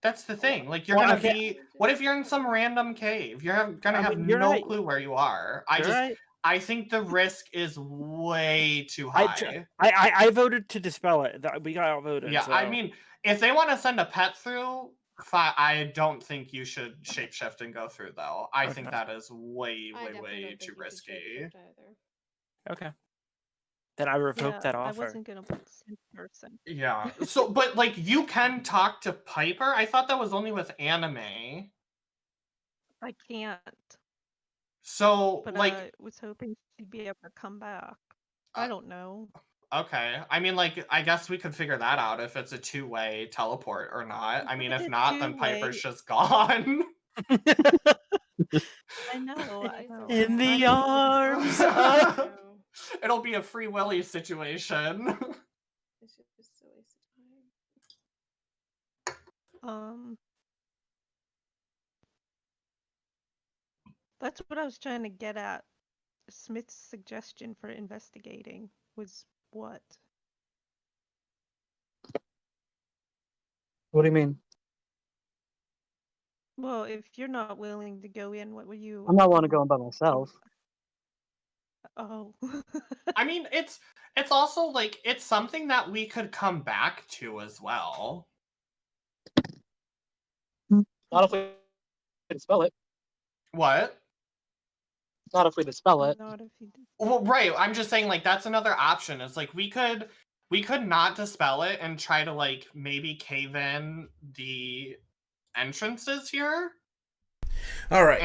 D: That's the thing. Like you're
C: Well,
D: gonna
C: okay.
D: be. What if you're in some random cave? You're gonna
C: I
D: have
C: mean, you're
D: no
C: right.
D: clue where you are.
C: You're right.
D: I think the risk is way too
C: I,
D: high.
C: I voted to dispel it. We got outvoted.
D: Yeah,
C: so.
D: I mean, if they want to send a pet through, I don't think you should shapeshift and go through though. I think
C: Okay.
D: that is way,
F: I
D: way,
F: definitely
D: way
F: don't
D: too
F: think you should
D: risky.
F: shapeshift either.
C: Okay. Then I revoke that
B: I
C: offer.
B: wasn't gonna send person.
D: Yeah. So, but like, you can talk to Piper. I thought that was only with anime.
B: I can't.
D: So,
B: But
D: like,
B: I was hoping she'd be able to come back. I don't know.
D: okay. I mean, like, I guess we could figure that out if it's a two-way teleport or not. I mean,
B: If
D: if
B: it's
D: not, then
B: two-way-
D: Piper's just gone.
B: I know. I
F: It's
B: know.
F: a
C: In
F: wrap.
C: the
B: I don't know.
C: arms
F: I
C: of...
F: know.
D: It'll be a Free Willy situation.
F: It's just a waste of time.
B: That's what I was trying to get at. Smith's suggestion for investigating was what?
G: What do you mean?
B: Well, if you're not willing to go in, what were you?
G: I'm not want to go in by myself.
B: Oh.
D: I mean, it's also like it's something that we could come back to as well.
G: Not if we dispel it.
D: What?
G: Not if we dispel it.
B: Not if you did.
D: Well, right. I'm just saying, like, that's another option. It's like we could not dispel it and try to like maybe cave in the entrances here.
A: All right.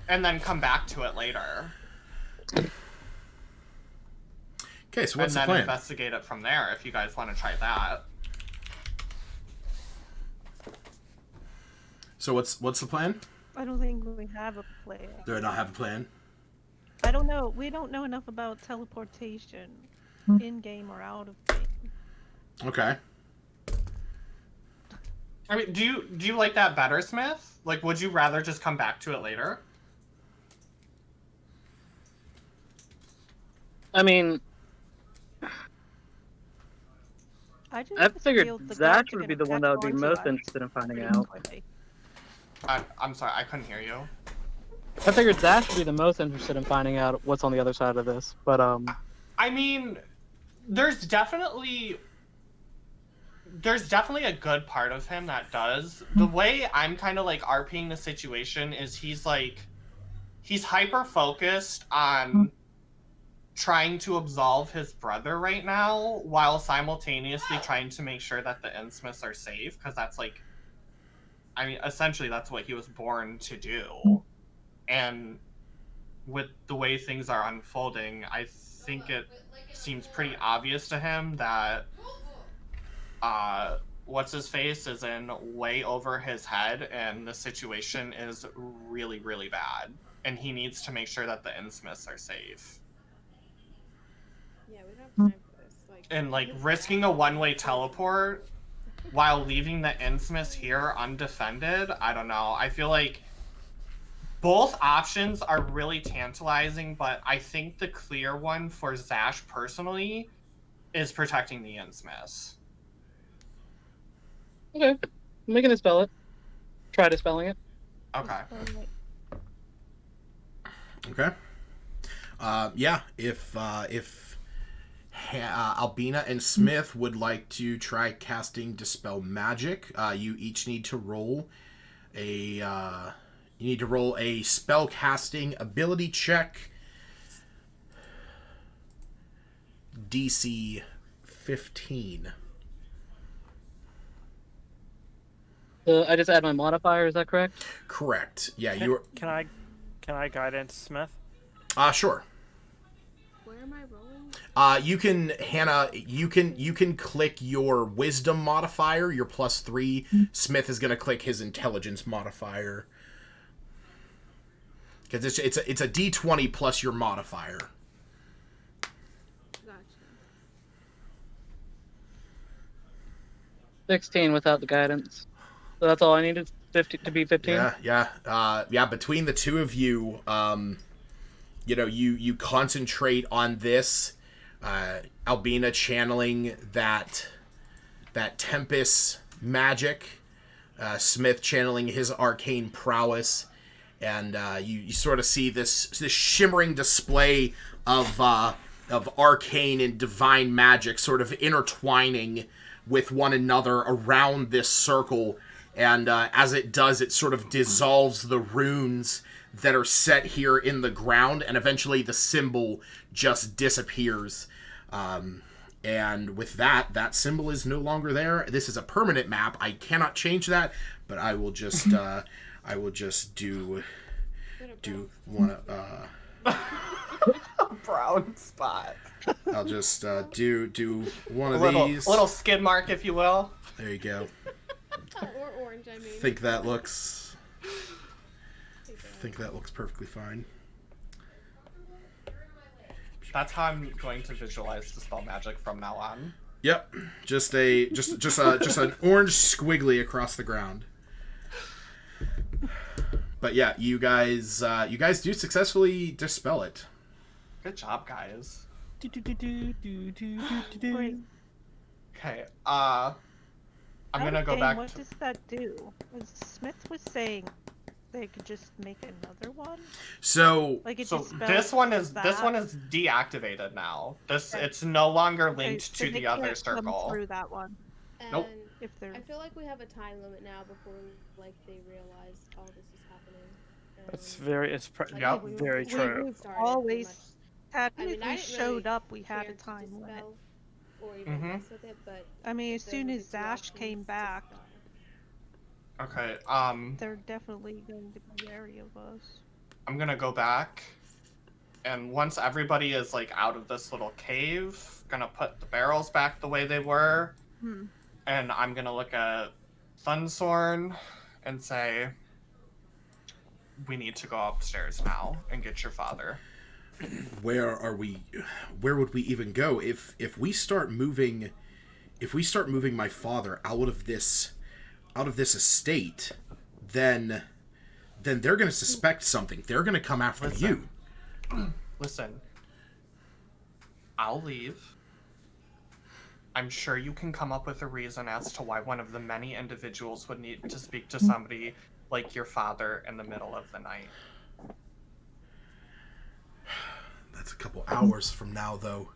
D: And then come back to it later.
A: Okay, so what's
D: and
A: the
D: then
A: plan?
D: investigate it from there if you guys want to try that.
A: So what's the plan?
B: I don't think we have a plan.
A: Do I not have a plan?
B: I don't know. We don't know enough about teleportation, in game or out of game.
A: Okay.
D: I mean, do you like that better, Smith? Like, would you rather just come back to it later?
G: I mean,
B: I just
G: I figured
B: feel the
G: Zach
B: guards are
G: would be
B: gonna
G: the one
B: catch
G: that would be
B: on to
G: most
B: us
G: interested in finding
B: pretty
G: out.
B: quickly.
D: I'm sorry, I couldn't hear you.
G: I figured Zach would be the most interested in finding out what's on the other side of this. But
D: I mean, there's definitely a good part of him that does. The way I'm kind of like RPing the situation is he's hyper focused on trying to absolve his brother right now while simultaneously trying to make sure that the Innsmiths are safe, because that's like, I mean, essentially that's what he was born to do. And with the way things are unfolding, I think it seems pretty obvious to him that what's his face is in way over his head, and the situation is really, really bad, and he needs to make sure that the Innsmiths are safe.
F: Yeah, we don't have time for this. Like,
D: And like
F: his
D: risking
F: dad
D: a one-way
F: is
D: teleport while leaving the Innsmiths here undefended, I don't know. I feel like both options are really tantalizing, but I think the clear one for Zash personally is protecting the Innsmiths.
G: okay, I'm making it spell it. Try dispelling it.
D: Okay.
A: Okay. Yeah. If Albina and Smith would like to try casting Dispel Magic, you each need to roll a spell casting ability check. DC 15.
G: I just add my modifier. Is that correct?
A: Correct. Yeah, you
C: Can I guidance Smith?
A: sure.
F: Where am I rolling?
A: You can, Hannah, you can click your wisdom modifier, your +3. Smith is gonna click his intelligence modifier. Because it's a D20 plus your modifier.
F: Gotcha.
G: 16 without the guidance. So that's all I needed 50 to be 15.
A: Yeah. Between the two of you, you concentrate on this. Albina channeling that Tempest magic, Smith channeling his arcane prowess, and you sort of see this shimmering display of arcane and divine magic sort of intertwining with one another around this circle. And as it does, it sort of dissolves the runes that are set here in the ground, and eventually the symbol just disappears. And with that symbol is no longer there. This is a permanent map. I cannot change that, but I will just do one
D: Brown spot.
A: I'll just do one of these.
D: A little skid mark, if you will.
A: There you go.
F: Or orange, I mean.
A: Think that looks perfectly fine.
D: That's how I'm going to visualize Dispel Magic from now on.
A: Yep, just an orange squiggly across the ground. But yeah, you guys do successfully dispel it.
D: Good job, guys.
B: Wait,
D: Okay, I'm gonna go
B: game,
D: back
B: what
D: to...
B: does that do? Smith was saying they could just make another one.
A: So
B: Like it
D: So
B: dispels
D: this one is
B: that?
D: deactivated now.
B: Okay.
D: It's no longer
B: Okay,
D: linked
B: so
D: to
B: they
D: the other
B: can't come
D: circle.
B: through that one
F: And
D: Nope.
B: if they're.
F: I feel like we have a time limit now before like they realize all this is happening.
C: That's
F: Like,
D: Yep.
B: we-
C: very
B: we-
C: true.
B: We've
F: started pretty
B: always
F: much-
B: had.
F: I mean,
B: If
F: I
B: we
F: didn't
B: showed
F: really
B: up, we had
F: care
B: a
F: to
B: time limit.
F: dispel or even
D: Mhm.
F: mess with it, but
B: I mean, as
F: there
B: soon
F: would
B: as
F: be two
B: Zash came
F: options to
B: back,
F: dispel.
D: Okay,
B: they're definitely going to be wary of us.
D: I'm gonna go back, and once everybody is like out of this little cave, gonna put the barrels back the way they were, and I'm gonna look at Thunsorn and say, "We need to go upstairs now and get your father."
A: where are we? Where would we even go if we start moving? If we start moving my father out of this out of this estate, then they're going to suspect something. They're going to come after you.
D: Listen. I'll leave. I'm sure you can come up with a reason as to why one of the many individuals would need to speak to somebody like your father in the middle of the night.
A: That's a couple hours from now, though.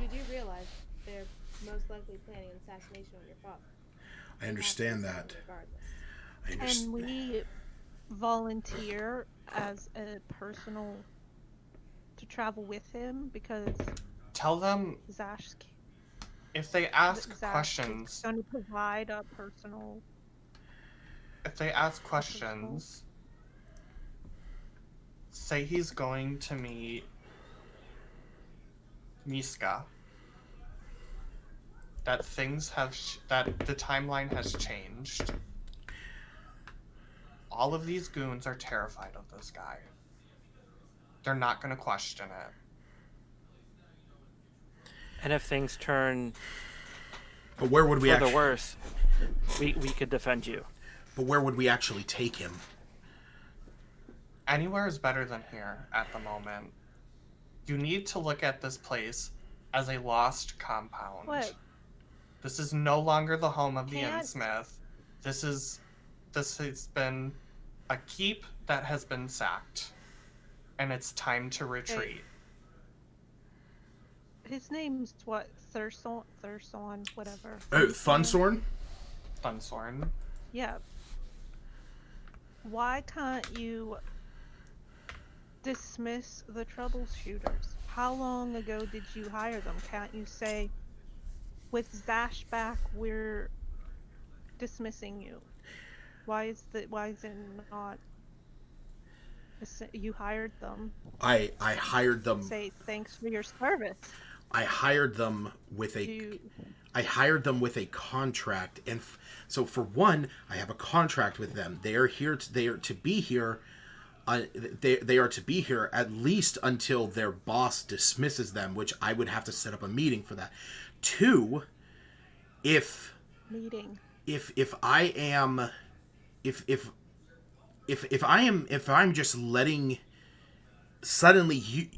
F: You do realize they're most likely planning an assassination on your father.
A: I understand that.
F: Regardless.
A: I understand.
B: Can we volunteer as a personal to travel with him? Because
D: Tell them
B: Zash
D: if they ask
B: Zash
D: questions.
B: is going to provide a personal.
D: If they ask questions, say he's going to meet Niska. That things have that the timeline has changed. All of these goons are terrified of this guy. They're not going to question it.
C: And if things turn
A: But where would we
C: for the
A: actually?
C: worse, we could defend you.
A: But where would we actually take him?
D: Anywhere is better than here at the moment. You need to look at this place as a lost compound.
B: What?
D: This is no longer the home of the
B: Can't-
D: Innsmith. This has been a keep that has been sacked. And it's time to retreat.
B: His name's what? Thurson, whatever.
A: Oh, Thunsorn?
D: Thunsorn.
B: Yeah. Why can't you dismiss the troubleshooters? How long ago did you hire them? Can't you say, with Zash back, we're dismissing you? Why is it not? You hired them.
A: I hired them.
B: Say thanks for your service.
A: I hired them with I hired them with a contract, and so for one, I have a contract with them. They are to be here. They are to be here at least until their boss dismisses them, which I would have to set up a meeting for that. Two, if I'm just letting suddenly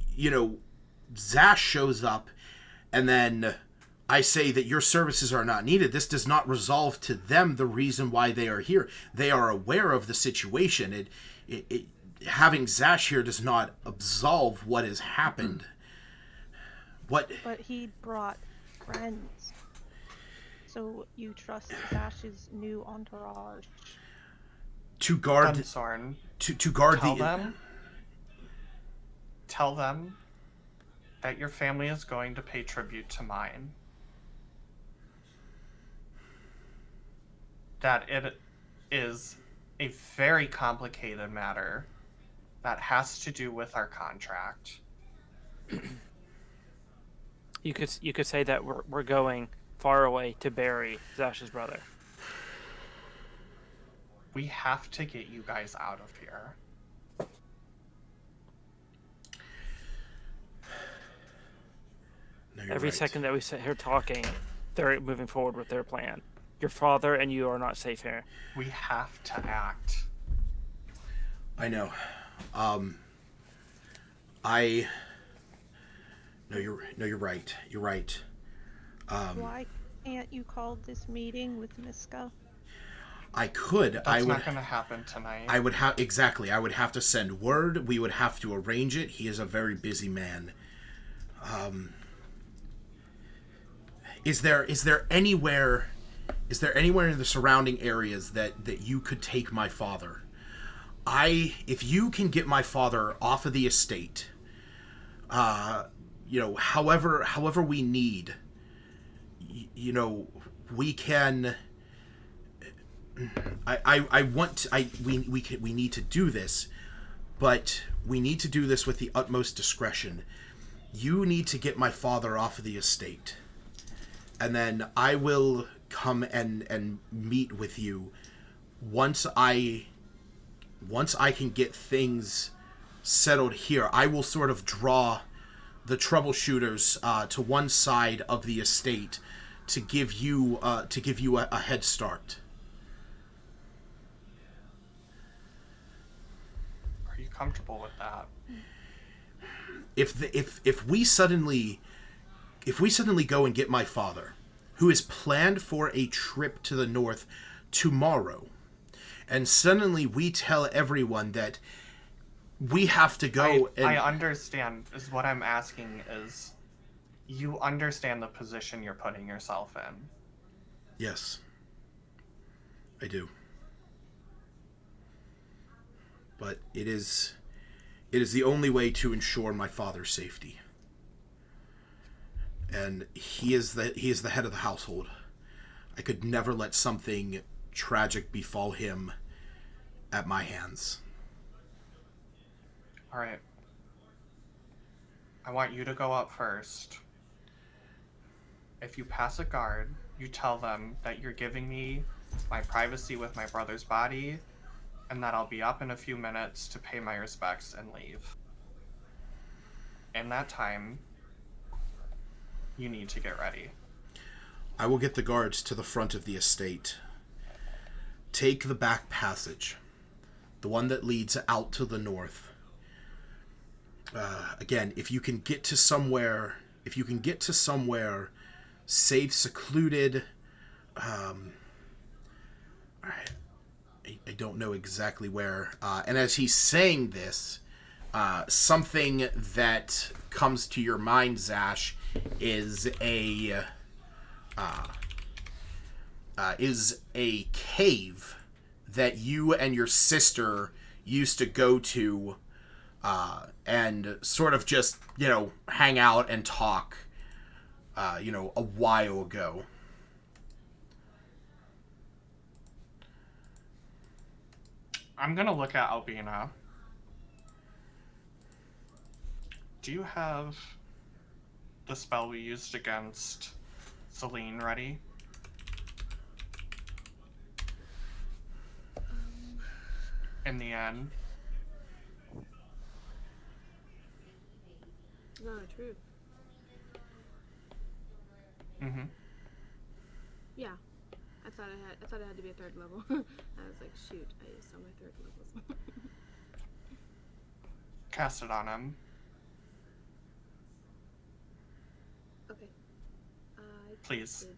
A: Zash shows up and then I say that your services are not needed, this does not resolve to them the reason why they are here. They are aware of the situation. It having Zash here does not absolve what has happened. But
B: he brought friends. So you trust Zash's new entourage
A: to guard
D: Thunsorn.
A: to guard
D: Tell them that your family is going to pay tribute to mine. That it is a very complicated matter that has to do with our contract.
C: You could say that we're going far away to bury Zash's brother.
D: We have to get you guys out of here.
A: No, you're
C: Every
A: right.
C: second that we sit here talking, they're moving forward with their plan. Your father and you are not safe here.
D: We have to act.
A: I know. You're right. You're right.
B: Why can't you call this meeting with Niska?
A: I could.
D: That's not going to happen tonight.
A: I would have exactly. I would have to send word. We would have to arrange it. He is a very busy man. Is there anywhere in the surrounding areas that you could take my father? If you can get my father off of the estate, however we need, we can. We need to do this, but we need to do this with the utmost discretion. You need to get my father off of the estate, and then I will come and meet with you once I can get things settled here. I will sort of draw the troubleshooters to one side of the estate to give you a head start.
D: Are you comfortable with that?
A: If we suddenly go and get my father, who is planned for a trip to the north tomorrow, and suddenly we tell everyone that we have to go
D: I understand. Is what I'm asking is, you understand the position you're putting yourself in.
A: Yes, I do. But it is the only way to ensure my father's safety. And he is the head of the household. I could never let something tragic befall him at my hands.
D: All right. I want you to go up first. If you pass a guard, you tell them that you're giving me my privacy with my brother's body, and that I'll be up in a few minutes to pay my respects and leave. In that time, you need to get ready.
A: I will get the guards to the front of the estate. Take the back passage, the one that leads out to the north. Again, if you can get to somewhere safe, secluded, I don't know exactly where. And as he's saying this, something that comes to your mind, Zash, is a cave that you and your sister used to go to, and sort of just, hang out and talk, a while ago.
D: I'm gonna look at Albina. Do you have the spell we used against Celine ready? In the end.
F: No, true.
D: Mm-hmm.
F: Yeah. I thought it had to be a third level. I was like, shoot, I used all my third levels.
D: Cast it on him.
F: Okay.
D: Please.
F: Did.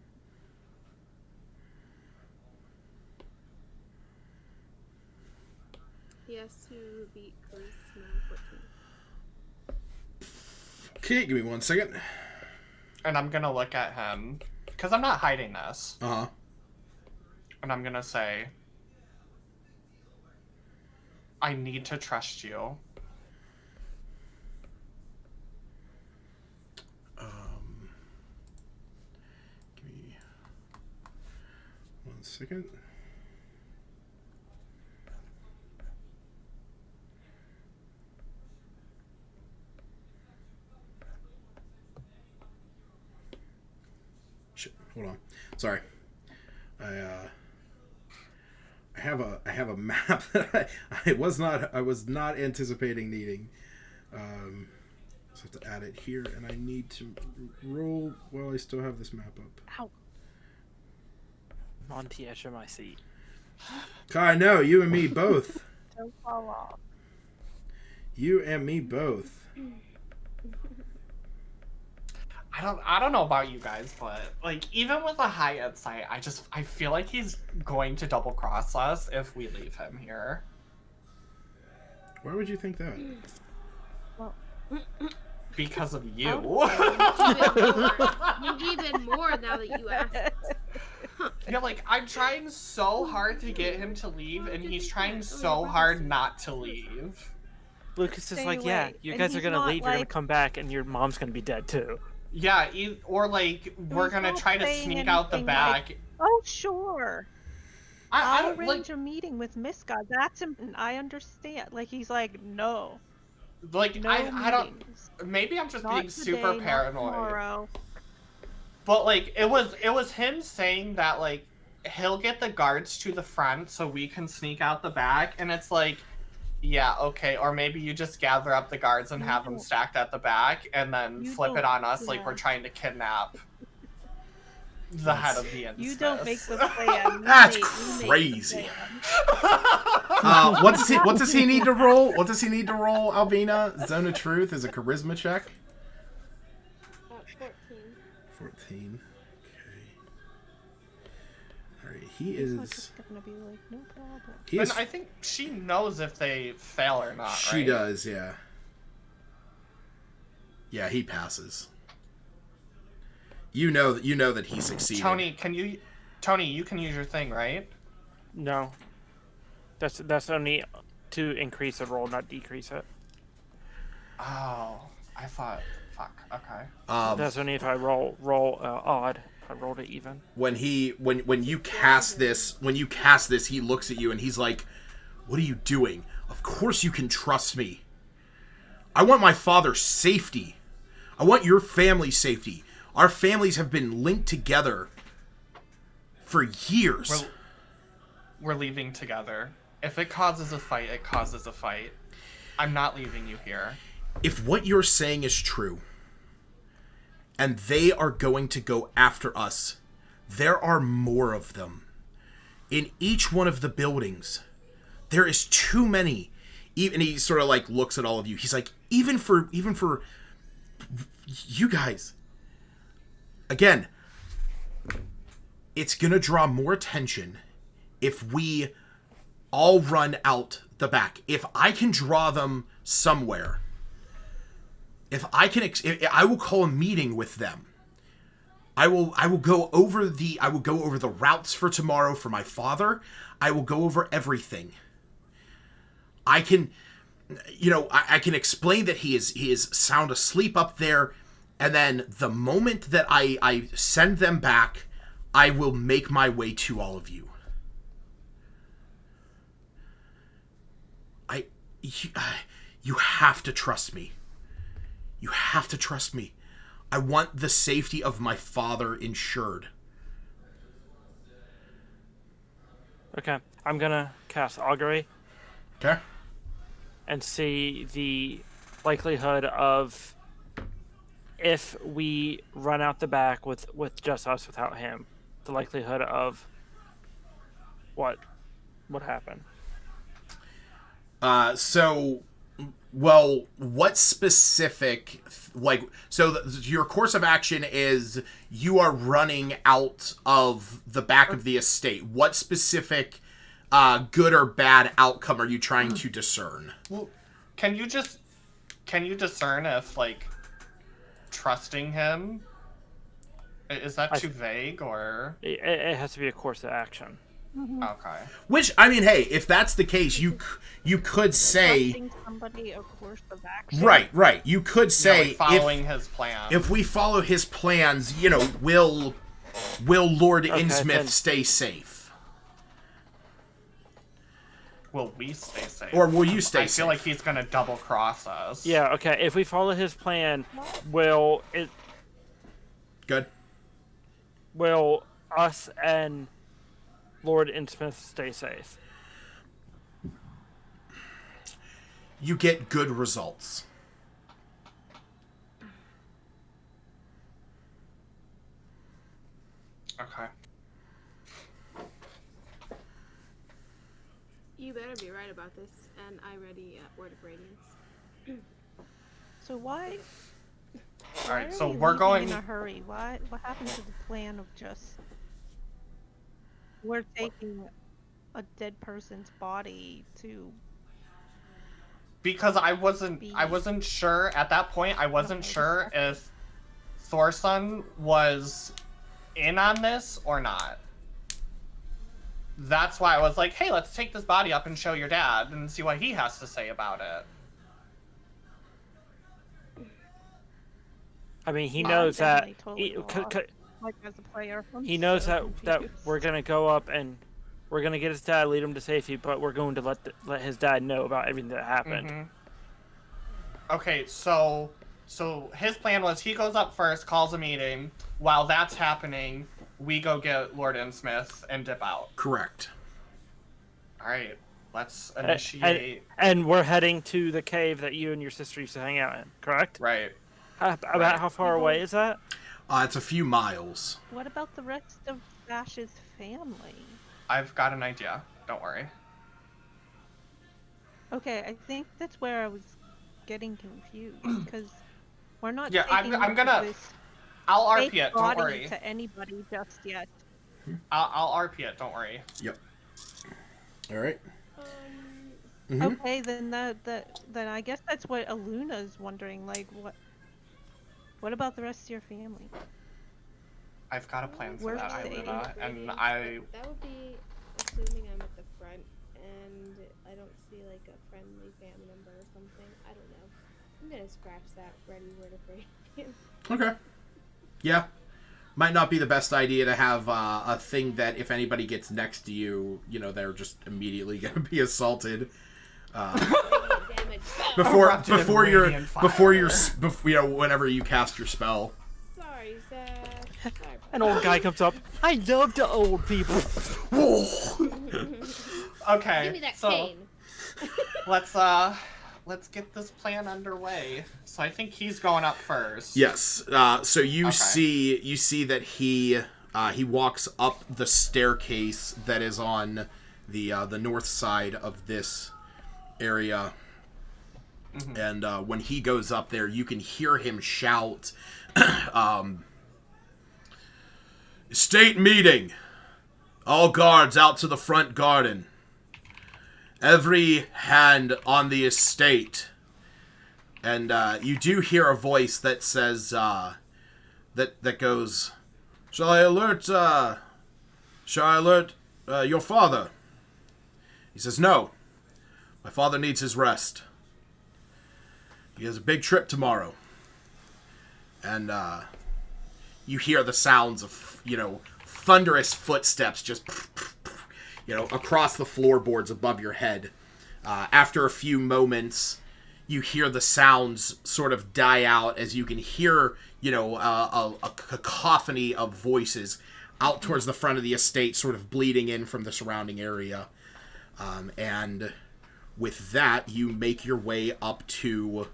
F: He has to beat Charisma 14.
A: Okay, give me 1 second.
D: And I'm gonna look at him, because I'm not hiding this.
A: Uh-huh.
D: And I'm gonna say, I need to trust you.
A: Give me 1 second. Shit, hold on. Sorry. I have a map that I was not anticipating needing. So I have to add it here, and I need to roll while I still have this map up.
C: Ow. I'm on the edge of my seat.
A: I know, you and me both.
B: Don't fall off.
A: You and me both.
D: I don't know about you guys, but like even with a high insight, I feel like he's going to double cross us if we leave him here.
A: Why would you think that?
B: Well,
D: Because of you.
F: Even more now that you asked.
D: Yeah, like I'm trying so hard to get him to leave, and he's trying so hard not to leave.
C: Lucas is
B: Stay
C: like, yeah,
B: away.
C: you
B: And
C: guys are
B: he's
C: gonna
B: not
C: leave, you're gonna
B: like-
C: come back, and your mom's gonna be dead too.
D: Yeah, or like we're
B: He's
D: gonna
B: not
D: try to
B: saying
D: sneak out the
B: anything
D: back.
B: Oh, sure.
D: I
B: I'll
D: don't
B: arrange
D: like
B: a meeting with Miska. That's important. I understand. Like, he's like, no.
D: like
B: No
D: I don't.
B: meetings.
D: Maybe I'm just
B: Not
D: being
B: today,
D: super
B: not
D: paranoid.
B: tomorrow.
D: But like it was him saying that like he'll get the guards to the front so we can sneak out the back, and it's like Yeah, okay. Or maybe you just gather up the guards and
B: You
D: have them
B: don't-
D: stacked at the back and then
B: you
D: flip it
B: don't-
D: on us like
B: yeah.
D: we're trying to kidnap the head of the
B: You don't make
D: Innsmiths.
B: the plan.
A: That's
B: we make the
A: crazy.
B: plan.
A: What does he need to roll? What does he need to roll, Albina? Zone of Truth is a charisma check.
F: 14.
A: 14. Okay. Alright, he
B: He's not
A: is...
B: just gonna be like, no problem.
A: He is...
D: And I think she knows if they fail or not,
A: She
D: right?
A: does, yeah. Yeah, he passes. You know that he succeeded.
D: Tony, you can use your thing, right?
C: No. That's only to increase a roll, not decrease it.
D: Oh, I thought. Fuck. Okay.
C: That's only if I roll odd. If I rolled it even.
A: When you cast this, he looks at you and he's like, "What are you doing? Of course you can trust me. I want my father's safety. I want your family's safety. Our families have been linked together for years."
D: We're leaving together. If it causes a fight, it causes a fight. I'm not leaving you here.
A: If what you're saying is true, and they are going to go after us, there are more of them. In each one of the buildings, there is too many. Even he sort of like looks at all of you. He's like, even for you guys. Again, it's gonna draw more attention if we all run out the back. If I can draw them somewhere, if I will call a meeting with them. I will go over the routes for tomorrow for my father. I will go over everything. I can explain that he is sound asleep up there, and then the moment that I send them back, I will make my way to all of you. You have to trust me. You have to trust me. I want the safety of my father ensured.
C: Okay, I'm gonna cast augury
A: Okay?
C: and see the likelihood of if we run out the back with just us without him, the likelihood of what would happen.
A: What specific, your course of action is you are running out of the back of the estate. What specific good or bad outcome are you trying to discern?
D: Well, can you discern if, like, trusting him, is that too vague, or?
C: It has to be a course of action.
D: Okay.
A: Which, I mean, hey, if that's the case, you could say...
B: Trusting somebody a course of action.
A: Right. You could say...
D: like following his plan.
A: If we follow his plans, will Lord
C: Okay,
A: Innsmouth
C: then-
A: stay safe?
D: Will we stay safe?
A: Or will you stay
D: I
A: safe?
D: feel like he's gonna double cross us.
C: Yeah, okay, if we follow his plan,
A: Good.
C: will us and Lord Innsmouth stay safe?
A: You get good results.
D: Okay.
F: You better be right about this, and I ready Word of Radiance.
B: So why?
D: All right.
B: Why
D: So
B: are we
D: we're
B: leaving
D: going.
B: in a hurry. What happened to the plan of just we're taking a dead person's body to?
D: Because I wasn't sure at that point. I wasn't sure if Thorson was in on this or not. That's why I was like, hey, let's take this body up and show your dad and see what he has to say about it.
C: I mean, he
B: I'm
C: knows that
B: definitely totally lost. Like as a player, I'm
C: he knows
B: so
C: that
B: confused.
C: we're gonna go up and we're gonna get his dad, lead him to safety, but we're going to let his dad know about everything that happened.
D: Mhm. Okay, so his plan was he goes up first, calls a meeting. While that's happening, we go get Lord Innsmouth and dip out.
A: Correct.
D: All right. Let's initiate.
C: And we're heading to the cave that you and your sister used to hang out in, correct?
D: Right.
C: About how far away is that?
A: It's a few miles.
B: What about the rest of Zash's family?
D: I've got an idea. Don't worry.
B: Okay, I think that's where I was getting confused because we're not
D: Yeah,
B: taking
D: I'm gonna.
B: this
D: I'll
B: fake
D: RP it. Don't
B: body
D: worry.
B: to anybody just yet.
D: I'll RP it. Don't worry.
A: Yep. All right.
B: Okay, then then I guess that's what Aluna's wondering. Like, what about the rest of your family?
D: I've got a plan for
B: We're
D: that,
B: staying
D: Iluna, and
F: That would be assuming I'm at the front and I don't see like a friendly family member or something. I don't know. I'm gonna scratch that ready word of phrase.
A: Okay. Yeah. Might not be the best idea to have a thing that if anybody gets next to you, they're just immediately going to be assaulted. Whenever you cast your spell.
F: Sorry, Zach.
C: An old guy comes up. I love the old people.
D: okay.
F: Give me that
D: so
F: cane.
D: let's get this plan underway. So I think he's going up first.
A: Yes. So you see that he walks up the staircase that is on the north side of this area. And when he goes up there, you can hear him shout, "State meeting! All guards out to the front garden. Every hand on the estate." And you do hear a voice that says, that goes, Shall I alert your father?" He says, "No. My father needs his rest. He has a big trip tomorrow." And you hear the sounds of, thunderous footsteps just, across the floorboards above your head. After a few moments, you hear the sounds sort of die out as you can hear, a cacophony of voices out towards the front of the estate, sort of bleeding in from the surrounding area. And with that, you make your way up to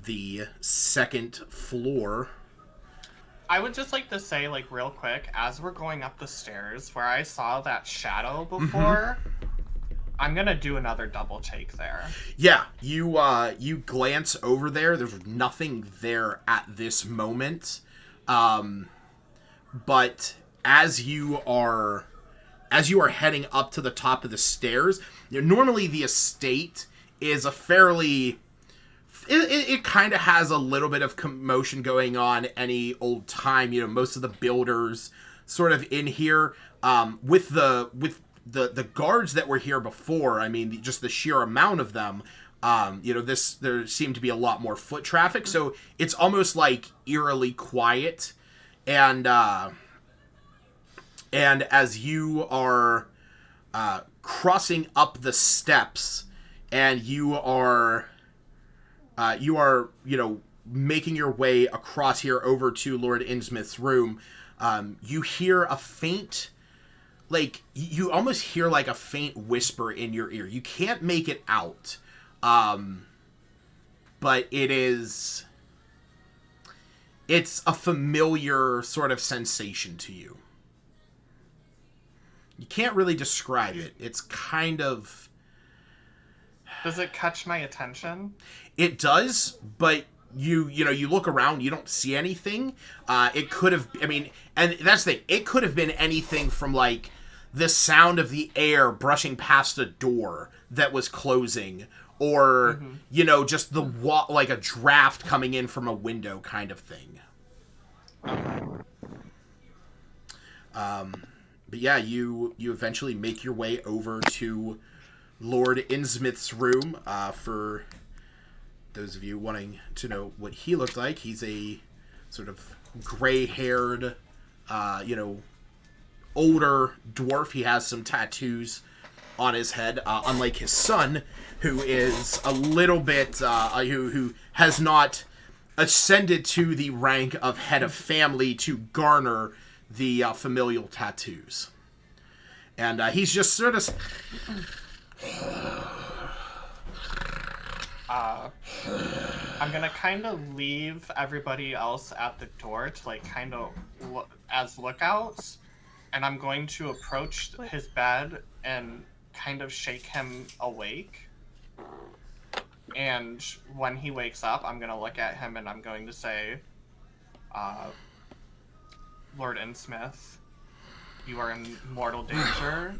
A: the second floor.
D: I would just like to say, real quick, as we're going up the stairs, where I saw that shadow before, I'm gonna do another double take there.
A: Yeah, you glance over there. There's nothing there at this moment. But as you are heading up to the top of the stairs, normally the estate is a fairly... It kind of has a little bit of commotion going on any old time. Most of the builders sort of in here. With the guards that were here before, I mean, just the sheer amount of them, there seemed to be a lot more foot traffic. So it's almost like eerily quiet. And as you are crossing up the steps and you are making your way across here over to Lord Innsmouth's room, you hear a faint, you almost hear like a faint whisper in your ear. You can't make it out, but it's a familiar sort of sensation to you. You can't really describe it. It's kind of...
D: Does it catch my attention?
A: It does, but you look around, you don't see anything. It could have, and that's the thing, it could have been anything from the sound of the air brushing past a door that was closing, or just the like a draft coming in from a window kind of thing. But yeah, you eventually make your way over to Lord Innsmouth's room. For those of you wanting to know what he looked like, he's a sort of gray-haired, older dwarf. He has some tattoos on his head, unlike his son, who is a little bit, who has not ascended to the rank of head of family to garner the familial tattoos. And he's just sort of
D: I'm gonna kind of leave everybody else at the door to like kind of as lookouts, and I'm going to approach
B: What?
D: his bed and kind of shake him awake. And when he wakes up, I'm gonna look at him and I'm going to say, Lord Innsmouth, you are in mortal danger.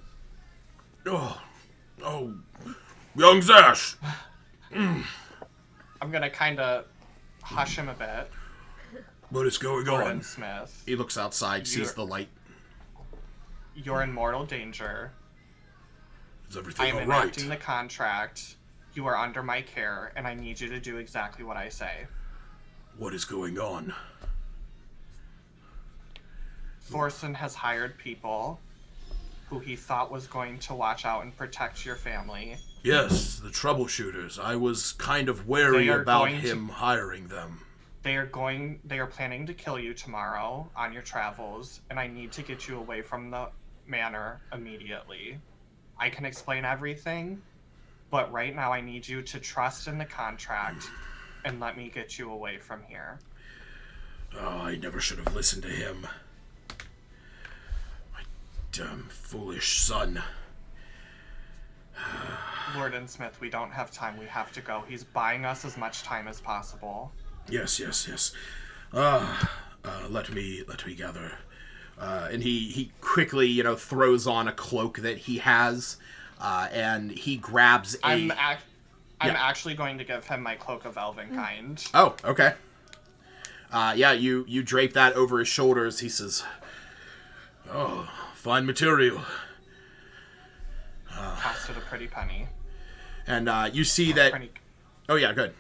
A: Oh, young Zash.
D: I'm gonna kind of hush him a bit.
A: What is going
D: Lord
A: on?
D: Innsmouth,
A: He looks outside, sees the light.
D: you're in mortal danger.
A: Is
D: I
A: everything
D: am
A: all right?
D: enacting the contract. You are under my care, and I need you to do exactly what I say.
A: What is going on?
D: Thorson has hired people who he thought was going to watch out and protect your family.
A: Yes, the troubleshooters. I was kind of
D: They
A: wary
D: are
A: about
D: going to-
A: him hiring them.
D: They are planning to kill you tomorrow on your travels, and I need to get you away from the manor immediately. I can explain everything, but right now I need you to trust in the contract and let me get you away from here.
A: Oh, I never should have listened to him. My dumb, foolish son.
D: Lord Innsmouth, we don't have time. We have to go. He's buying us as much time as possible.
A: Yes. Let me gather. And he quickly, throws on a cloak that he has, and he grabs a.
D: I'm actually going to give him my cloak of elvenkind.
A: Oh, okay. You drape that over his shoulders. He says, "Oh, fine material."
D: Costed a pretty penny.
A: And you see that. Oh yeah, good.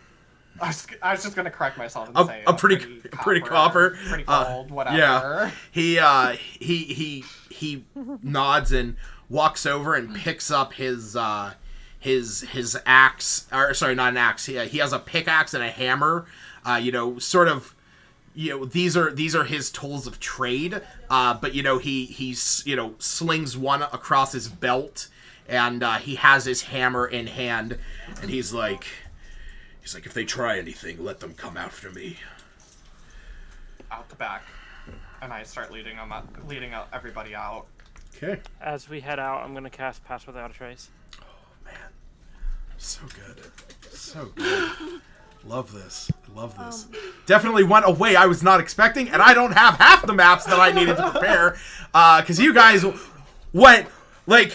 D: I was just gonna correct myself and say
A: a pretty copper,
D: pretty gold, whatever.
A: Yeah, he nods and walks over and picks up his axe. Or sorry, not an axe. He has a pickaxe and a hammer. These are his tools of trade. But he slings one across his belt, and he has his hammer in hand, and he's like, if they try anything, let them come after me.
D: Out the back, and I start leading everybody out.
A: Okay.
C: As we head out, I'm gonna cast Pass Without a Trace.
A: Oh man, so good. Love this. Definitely went a way I was not expecting, and I don't have half the maps that I needed to prepare, because you guys went. I'm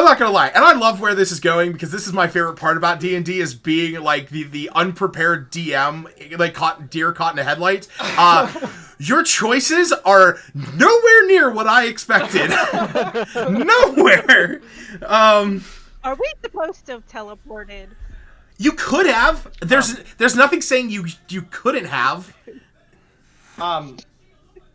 A: not gonna lie, and I love where this is going, because this is my favorite part about D&D, is being like the unprepared DM, like deer caught in a headlight. Your choices are nowhere near what I expected. Nowhere.
B: Are we supposed to have teleported?
A: You could have. There's nothing saying you couldn't have.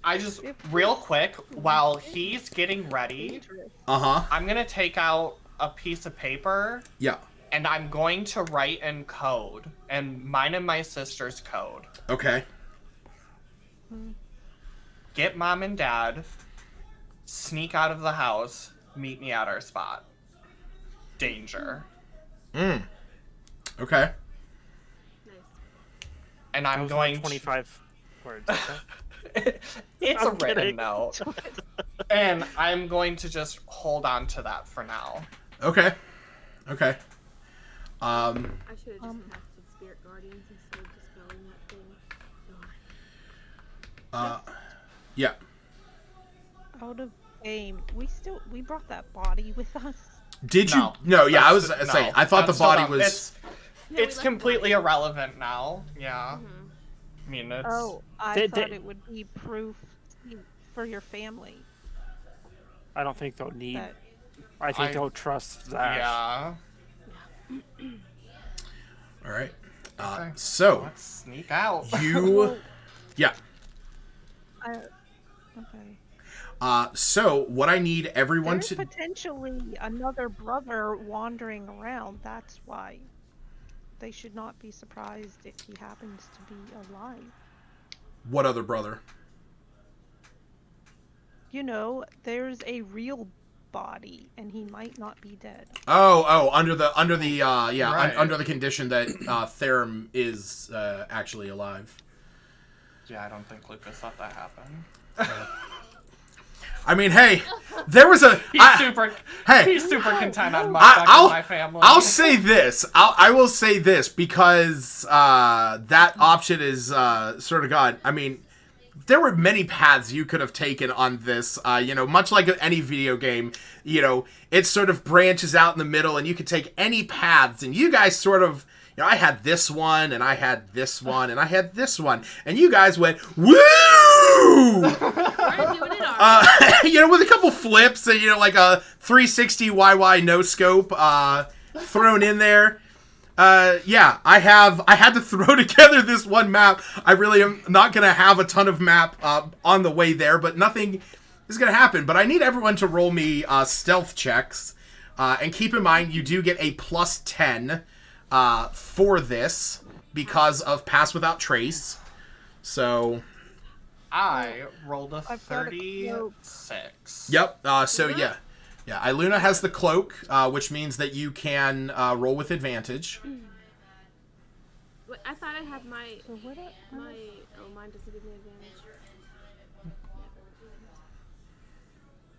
D: I just, real quick, while he's getting ready, I'm gonna take out a piece of paper.
A: Yeah.
D: And I'm going to write in code, and mine and my sister's code.
A: Okay.
D: Get mom and dad, sneak out of the house, meet me at our spot. Danger.
A: Okay.
F: Nice.
D: And I'm going
C: 25 words. Okay?
D: It's a
C: I'm
D: written
C: kidding.
D: note. And I'm going to just hold on to that for now.
A: Okay.
F: I should have just casted Spirit Guardians instead of dispelling that thing.
A: Yeah.
B: Out of aim. We brought that body with us.
A: Did you?
D: No.
A: No. Yeah, I was
D: That's-
A: saying.
D: no,
A: I thought the
D: that's still
A: body
D: not-
A: was.
D: It's
F: No, we
D: it's
F: left
D: completely
F: the body.
D: irrelevant now. Yeah. I mean, it's...
B: Oh, I
C: Did-
B: thought
C: did-
B: it would be proof for your family.
C: I don't think they'll need.
B: That
C: I think they'll trust that.
D: Yeah.
A: All right.
D: Okay.
A: So
D: Let's sneak out.
A: you. Yeah.
B: okay.
A: So what I need everyone
B: There's
A: to.
B: potentially another brother wandering around. That's why they should not be surprised if he happens to be alive.
A: What other brother?
B: There's a real body, and he might not be dead.
A: Under the
D: Right.
A: under the condition that Therum is actually alive.
D: Yeah, I don't think Lucas let that happen.
A: I mean, hey, there was a
D: He's super content on my my family.
A: I'll say this. I will say this because that option is sort of gone. I mean, there were many paths you could have taken on this. Much like any video game, it sort of branches out in the middle, and you could take any paths. And you guys sort of, I had this one, and I had this one, and I had this one, and you guys went woo.
F: We're doing it all.
A: With a couple flips and like a 360 YY no scope thrown in there. I had to throw together this one map. I really am not gonna have a ton of map on the way there, but nothing is gonna happen. But I need everyone to roll me stealth checks, and keep in mind you do get a +10 for this because of Pass Without Trace. So.
D: I rolled a
B: I've got a
D: 36.
A: Yep. Yeah. Iluna has the cloak, which means that you can roll with advantage.
F: Wait, I thought I had my
B: So what?
F: mine doesn't give me advantage.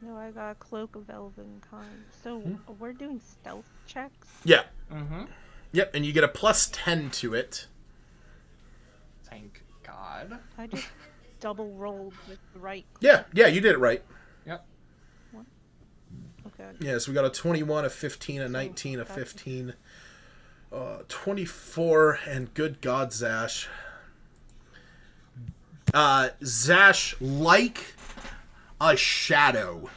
B: No, I got a cloak of elven kind. So we're doing stealth checks.
A: Yeah.
D: Mm-hmm.
A: Yep. And you get a +10 to it.
D: Thank God.
B: I just double rolled with the right.
A: Yeah. You did it right.
D: Yep.
B: Okay.
A: Yeah. So we got a 21, a 15, a 19, a 15, 24, and good God, Zash. Zash, like a shadow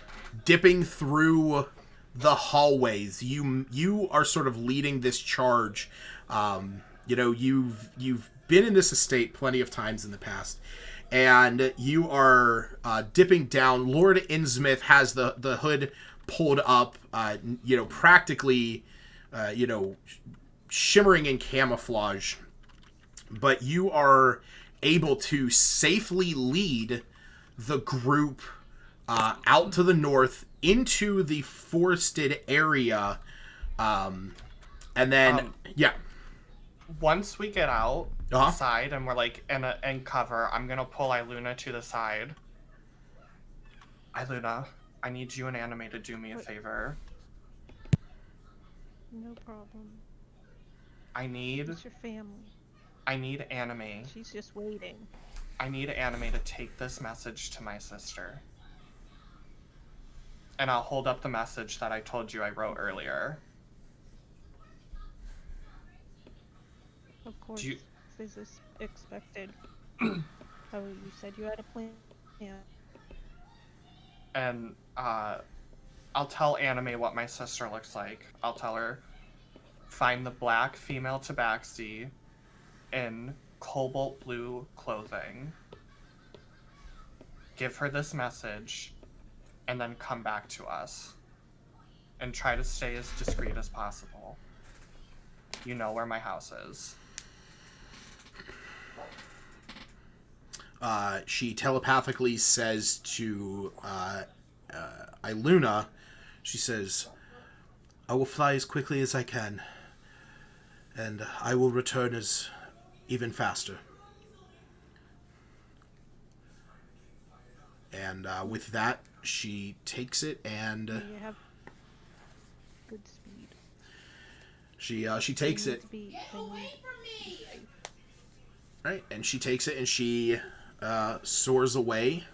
A: dipping through the hallways, you are sort of leading this charge. You've been in this estate plenty of times in the past, and you are dipping down. Lord Innsmouth has the hood pulled up, practically, shimmering in camouflage, but you are able to safely lead the group out to the north into the forested area, and then
D: Once we get out
A: Uh-huh.
D: the side and we're like in cover, I'm gonna pull Iluna to the side. Iluna, I need you and Anime to do me a favor.
B: No problem.
D: I need
B: It's your family.
D: Anime.
B: She's just waiting.
D: I need Anime to take this message to my sister. And I'll hold up the message that I told you I wrote earlier.
B: Of course,
D: you-
B: this is expected. You said you had a plan. Yeah.
D: And I'll tell Anime what my sister looks like. I'll tell her, find the black female tabaxi in cobalt blue clothing. Give her this message, and then come back to us. And try to stay as discreet as possible. You know where my house is.
A: She telepathically says to Iluna, she says, I will fly as quickly as I can, and I will return as even faster. And with that, she takes it, and
B: You have good speed.
A: she takes it.
B: Speed.
A: Right, and she takes it and she soars away.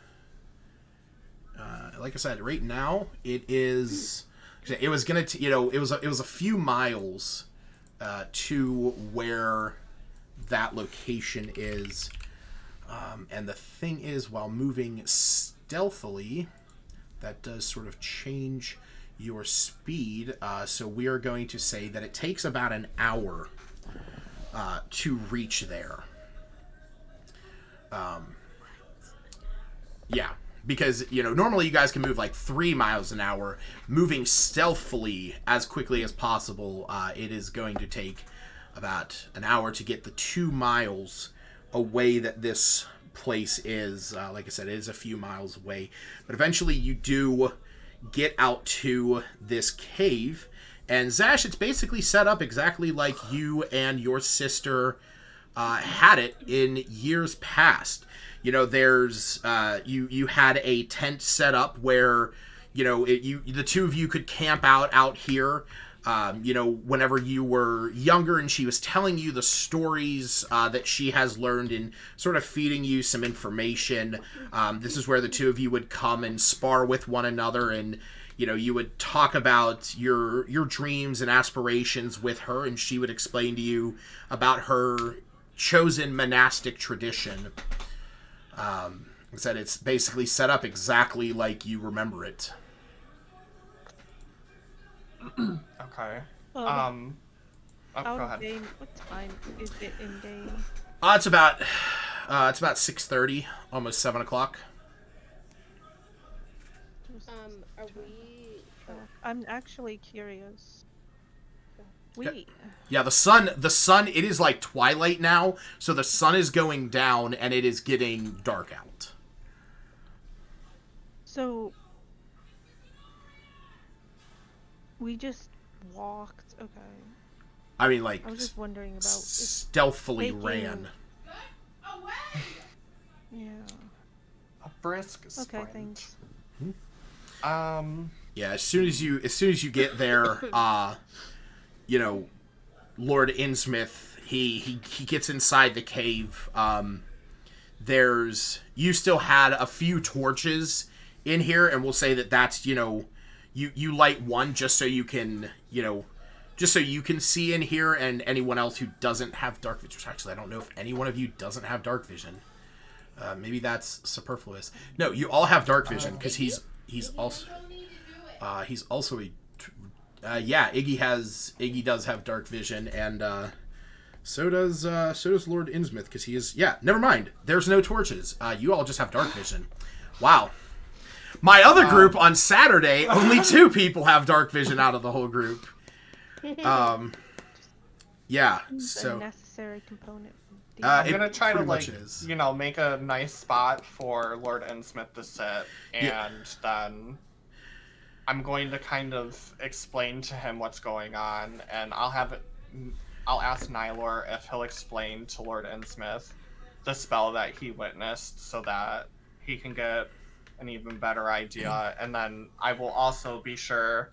A: Like I said, right now it was gonna it was a few miles to where that location is, and the thing is, while moving stealthily, that does sort of change your speed. So we are going to say that it takes about an hour to reach there. Yeah, because, normally you guys can move like 3 miles an hour. Moving stealthily as quickly as possible, it is going to take about an hour to get the 2 miles away that this place is. Like I said, it is a few miles away. But eventually you do get out to this cave. And Zash, it's basically set up exactly like you and your sister had it in years past. You know, there's you had a tent set up where the two of you could camp out here. Whenever you were younger, and she was telling you the stories that she has learned and sort of feeding you some information. This is where the two of you would come and spar with one another, and you would talk about your dreams and aspirations with her, and she would explain to you about her chosen monastic tradition. I said it's basically set up exactly like you remember it.
D: Okay.
B: Well,
D: Go
B: out of
D: ahead.
B: game. What time is it in game?
A: It's about 6:30, almost 7:00.
F: Are we?
B: I'm actually curious. We.
A: Yeah, the sun, it is like twilight now, so the sun is going down and it is getting dark out.
B: So we just walked. Okay.
A: I mean, like,
B: I was just wondering about
A: stealthily
B: taking-
A: ran.
B: Yeah.
D: A brisk
B: Okay.
D: sprint.
B: Thanks.
A: Yeah, as soon as you get there, Lord Innsmouth, he gets inside the cave. You still had a few torches in here, and we'll say that's you light one just so you can see in here, and anyone else who doesn't have dark vision. Actually, I don't know if any one of you doesn't have dark vision. Maybe that's superfluous. No, you all have dark vision because he's also Iggy does have dark vision, and so does Lord Innsmouth because he is. Yeah, never mind. There's no torches. You all just have dark vision. Wow. My other group on Saturday, only 2 people have dark vision out of the whole group. Yeah.
B: It's a
A: So
B: necessary component.
D: I'm gonna try to
A: pretty much is.
D: make a nice spot for Lord Innsmouth to sit, and then I'm going to kind of explain to him what's going on, and I'll ask Nylor if he'll explain to Lord Innsmouth the spell that he witnessed, so that he can get an even better idea, and then I will also be sure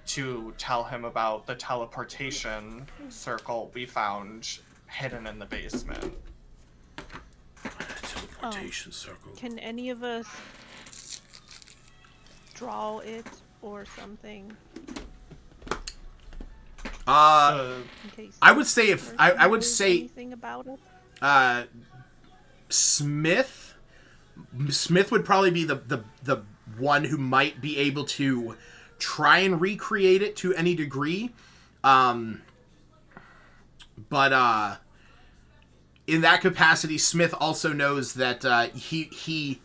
D: to tell him about the teleportation circle we found hidden in the basement.
A: teleportation circle.
B: Can any of us draw it or something? In case
A: I would say if I would
B: knows
A: say
B: anything about it.
A: Smith would probably be the one who might be able to try and recreate it to any degree. But in that capacity, Smith also knows that he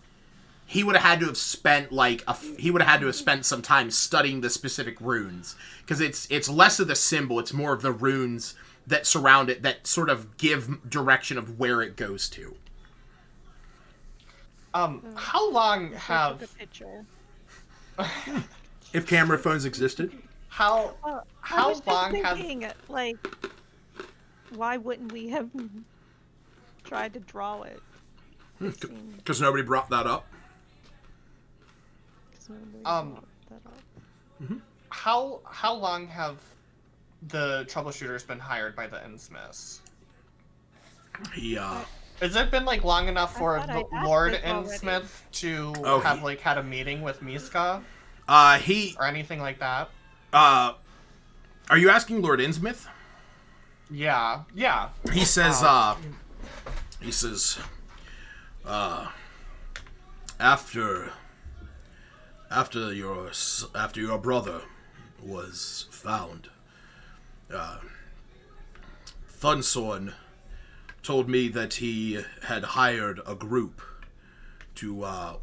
A: would have had to have spent some time studying the specific runes, because it's less of the symbol, it's more of the runes that surround it that sort of give direction of where it goes to.
D: How long
B: Took
D: have
B: a picture.
A: If camera phones existed.
D: how
B: I
D: how
B: was just
D: long have
B: thinking, like, why wouldn't we have tried to draw it? It seemed-
A: Because nobody brought that up.
B: 'cause nobody
D: Um,
B: brought that up.
D: how long have the troubleshooters been hired by the Innsmiths?
A: He
D: Has it been like long enough for
B: thought I asked
D: Lord
B: this already.
D: Innsmouth to
A: Oh,
D: have like had a meeting with Miska
A: he
D: or anything like that?
A: are you asking Lord Innsmouth?
D: Yeah.
A: He says after your brother was found, Thunsorn told me that he had hired a group to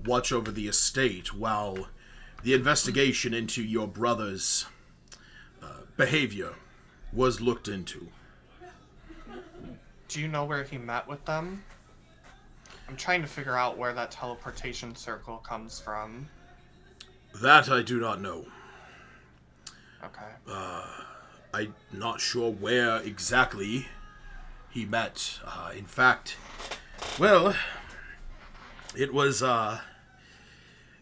A: watch over the estate while the investigation into your brother's behavior was looked into.
D: Do you know where he met with them? I'm trying to figure out where that teleportation circle comes from.
A: That I do not know.
D: Okay.
A: I'm not sure where exactly he met. In fact, well, it was,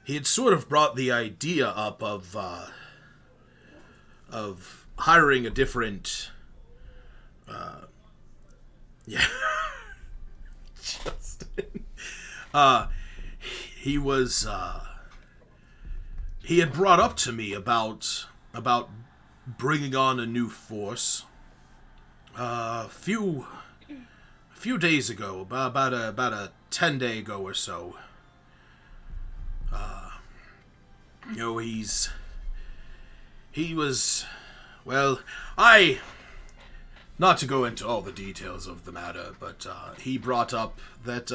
A: he had sort of brought the idea up of hiring a different, yeah, Justin. He was, he had brought up to me about bringing on a new force. A few days ago, about a 10-day ago or so. You know, he was, well, not to go into all the details of the matter, but he brought up that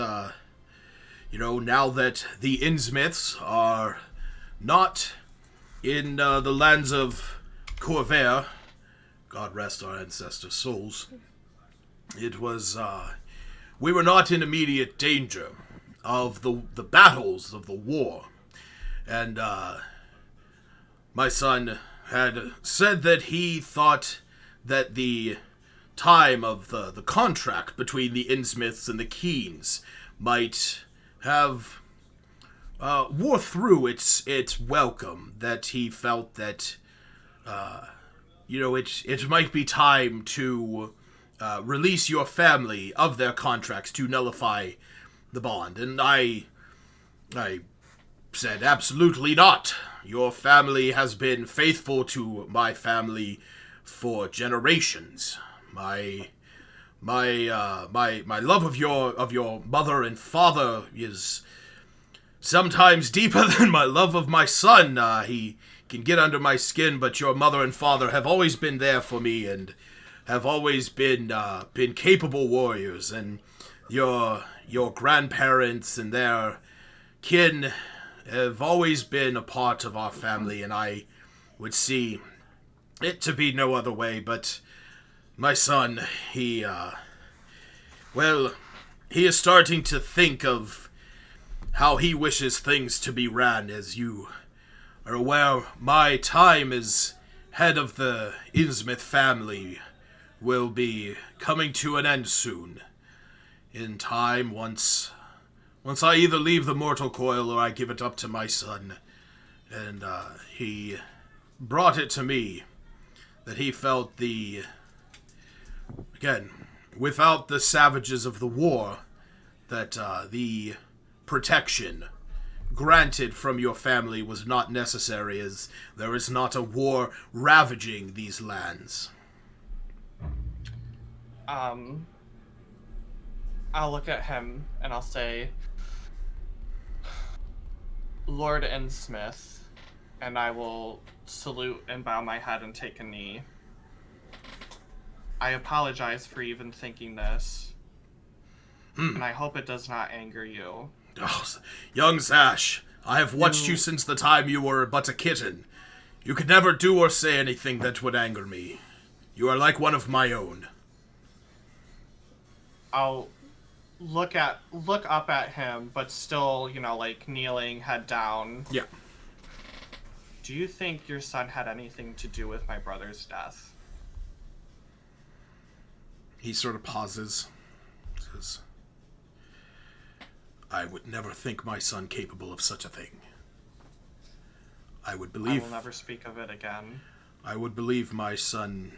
A: you know, now that the Innsmouths are not in the lands of Corvair, God rest our ancestors' souls, it was, we were not in immediate danger of the battles of the war. And, my son had said that he thought that the time of the contract between the Innsmouths and the Keens might have wore through its welcome, that he felt that, you know, it might be time to release your family of their contracts to nullify the bond. And I said, absolutely not. Your family has been faithful to my family for generations. My love of your mother and father is sometimes deeper than my love of my son. He can get under my skin, but your mother and father have always been there for me and have always been capable warriors. And your grandparents and their kin have always been a part of our family, and I would see it to be no other way. But my son, he is starting to think of how he wishes things to be ran. As you are aware, my time as head of the Innsmouth family will be coming to an end soon. In time, once I either leave the mortal coil or I give it up to my son. And he brought it to me that he felt again, without the savages of the war, that the protection granted from your family was not necessary, as there is not a war ravaging these lands.
D: I'll look at him and I'll say, Lord Innsmouth, and I will salute and bow my head and take a knee. I apologize for even thinking this, and I hope it does not anger you.
A: Oh, young Zash, I have watched you since the time you were but a kitten. You could never do or say anything that would anger me. You are like one of my own.
D: I'll look up at him, but still, you know, like kneeling, head down.
A: Yeah.
D: Do you think your son had anything to do with my brother's death?
A: He sort of pauses. Says, I would never think my son capable of such a thing. I would believe...
D: I will never speak of it again.
A: I would believe my son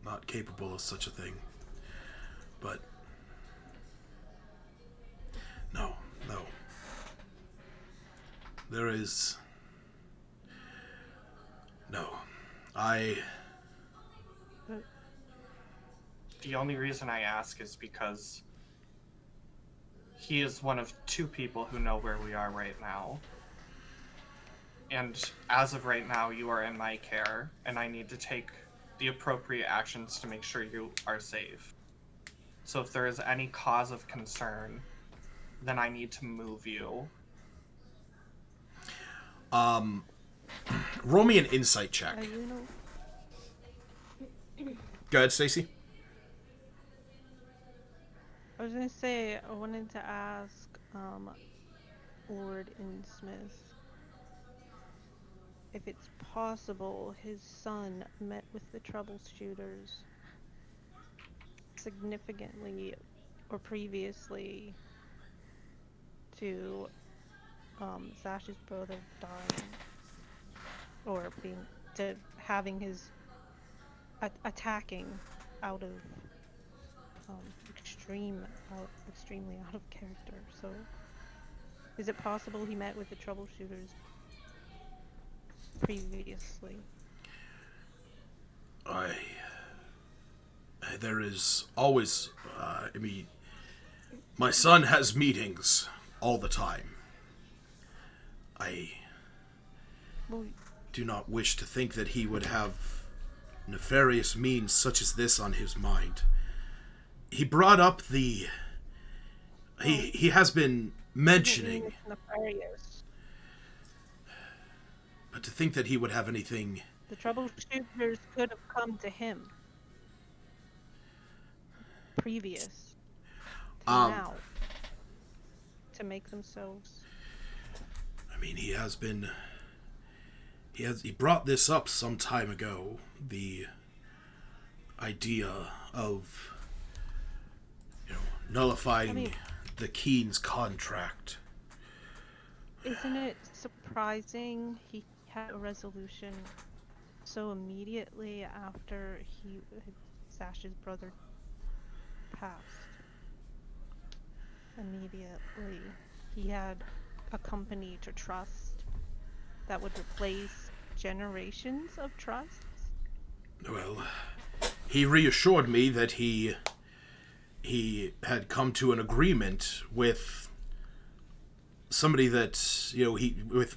A: not capable of such a thing. But... No. There is... No.
D: The only reason I ask is because he is one of two people who know where we are right now. And as of right now, you are in my care, and I need to take the appropriate actions to make sure you are safe. So if there is any cause of concern, then I need to move you.
A: Roll me an insight check. Go ahead, Stacy.
B: I was gonna say, I wanted to ask Lord Innsmouth if it's possible his son met with the troubleshooters significantly or previously to Zash's brother dying or having his attacking out of extremely out of character. So is it possible he met with the troubleshooters previously?
A: There is always, my son has meetings all the time. I do not wish to think that he would have nefarious means such as this on his mind. He brought up he has been mentioning,
B: nefarious.
A: but to think that he would have anything...
B: The troubleshooters could have come to him previous to now to make themselves...
A: he brought this up some time ago, the idea of, nullifying the Keen's contract.
B: Isn't it surprising he had a resolution so immediately after Zash's brother passed? Immediately. He had a company to trust that would replace generations of trusts?
A: Well, he reassured me that he had come to an agreement with somebody that,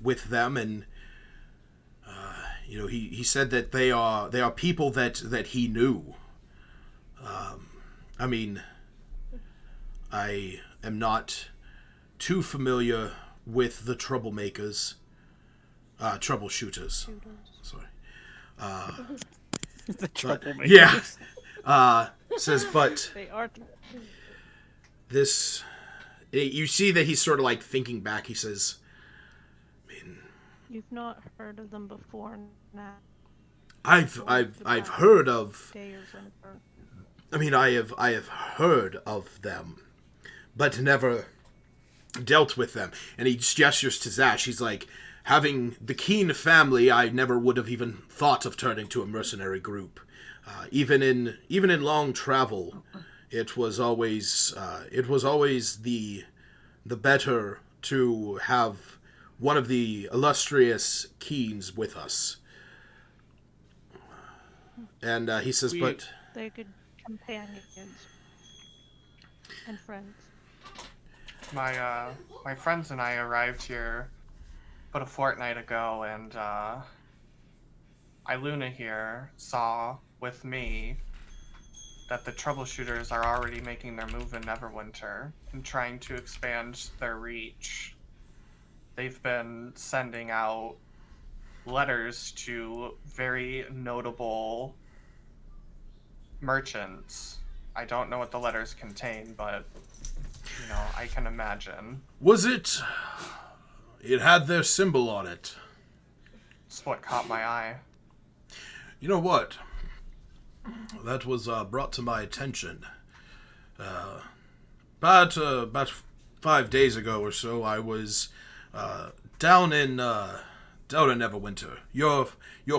A: with them, and he said that they are people that he knew. I am not too familiar with the troubleshooters. Sorry.
C: The troublemakers.
A: Yeah. Says, but
B: They are.
A: this, you see that he's sort of like thinking back. He says,
B: You've not heard of them before now.
A: I've heard of.
B: Day or whenever.
A: I have heard of them, but never dealt with them. And he gestures to Zash. He's like, having the Keen family, I never would have even thought of turning to a mercenary group. Even in long travel, it was always the better to have one of the illustrious Keens with us. And he says, but
B: they're good companions and friends.
D: My friends and I arrived here about a fortnight ago, and Iluna here saw with me that the troubleshooters are already making their move in Neverwinter and trying to expand their reach. They've been sending out letters to very notable merchants. I don't know what the letters contain, but I can imagine.
A: Was it? It had their symbol on it.
D: It's what caught my eye.
A: You know what? That was brought to my attention. About 5 days ago or so, I was down in Neverwinter. Your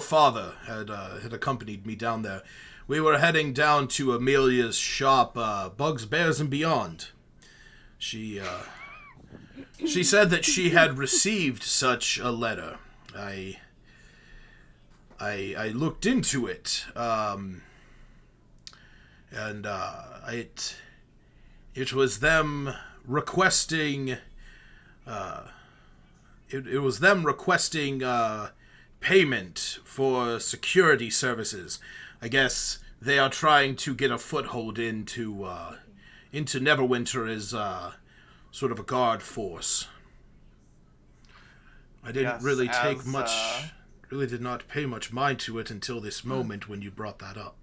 A: father had accompanied me down there. We were heading down to Amelia's shop, Bugs, Bears, and Beyond. She said that she had received such a letter. I looked into it, and it was them requesting. It was them requesting payment for security services. I guess they are trying to get a foothold into Neverwinter as sort of a guard force. I didn't really take much. Really did not pay much mind to it until this moment when you brought that up.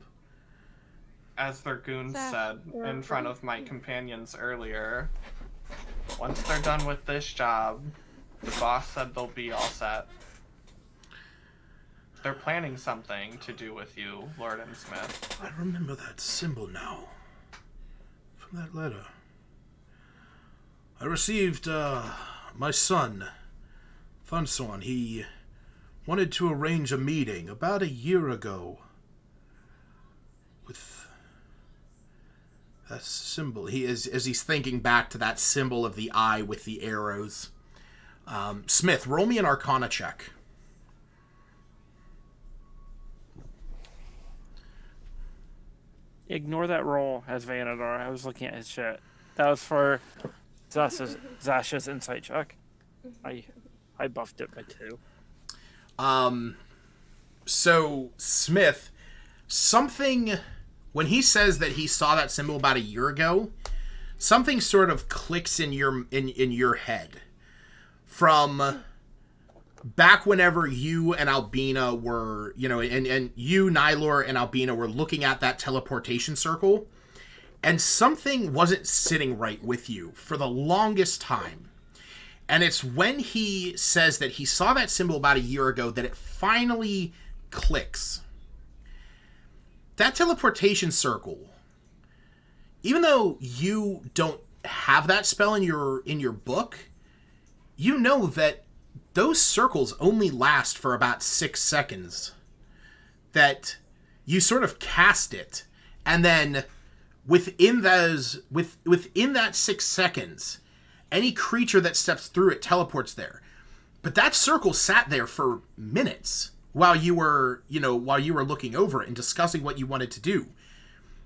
D: As Thurgoon said in front of my companions earlier, once they're done with this job, the boss said they'll be all set. they're planning something to do with you, Lord and Smith.
A: I remember that symbol now. From that letter. I received, my son, Phandalin. He wanted to arrange a meeting about a year ago with that symbol. He is, as he's thinking back to that symbol of the eye with the arrows. Smith, roll me an Arcana check.
C: Ignore that roll as Vanadar. I was looking at his shit. That was for Zash's insight check. I buffed it by 2.
A: So Smith, something, when he says that he saw that symbol about a year ago, something sort of clicks in your head from back whenever you and Albina were, and you, Nylor, and Albina were looking at that teleportation circle, and something wasn't sitting right with you for the longest time. And it's when he says that he saw that symbol about a year ago that it finally clicks. That teleportation circle, even though you don't have that spell in your book, you know that those circles only last for about 6 seconds. That you sort of cast it, and then within that 6 seconds, any creature that steps through it teleports there. But that circle sat there for minutes while you were looking over it and discussing what you wanted to do.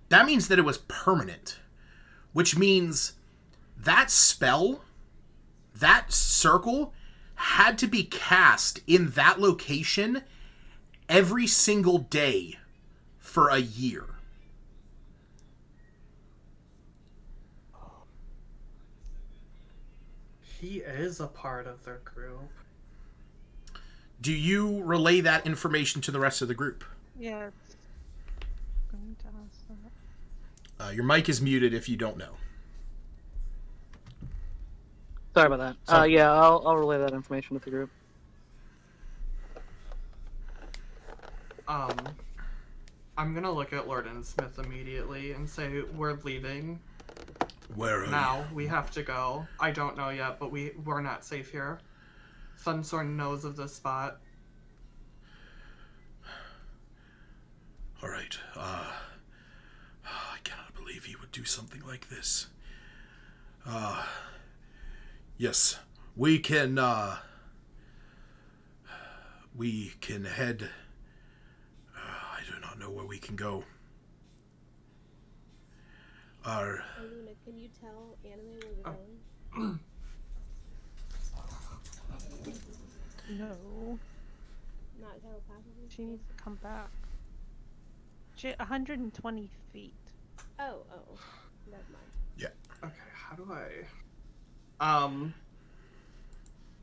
A: That means that it was permanent, which means that spell, that circle, had to be cast in that location every single day for a year.
D: He is a part of their group.
A: Do you relay that information to the rest of the group?
B: Yeah. It's going to ask that.
A: Your mic is muted if you don't know.
G: Sorry about that. Yeah, I'll relay that information with the group.
D: I'm gonna look at Lord and Smith immediately and say, we're leaving.
A: Where are
D: Now, we have to go. I don't know yet, but we're not safe here. Thunsorn knows of this spot.
A: All right. I cannot believe he would do something like this. Yes, we can head. I do not know where we can go.
F: Alina, can you tell Anime where we're going?
B: No.
F: Not telepathically?
B: She needs to come back. 120 feet.
F: Oh, never mind.
A: Yeah.
D: Okay, how do I...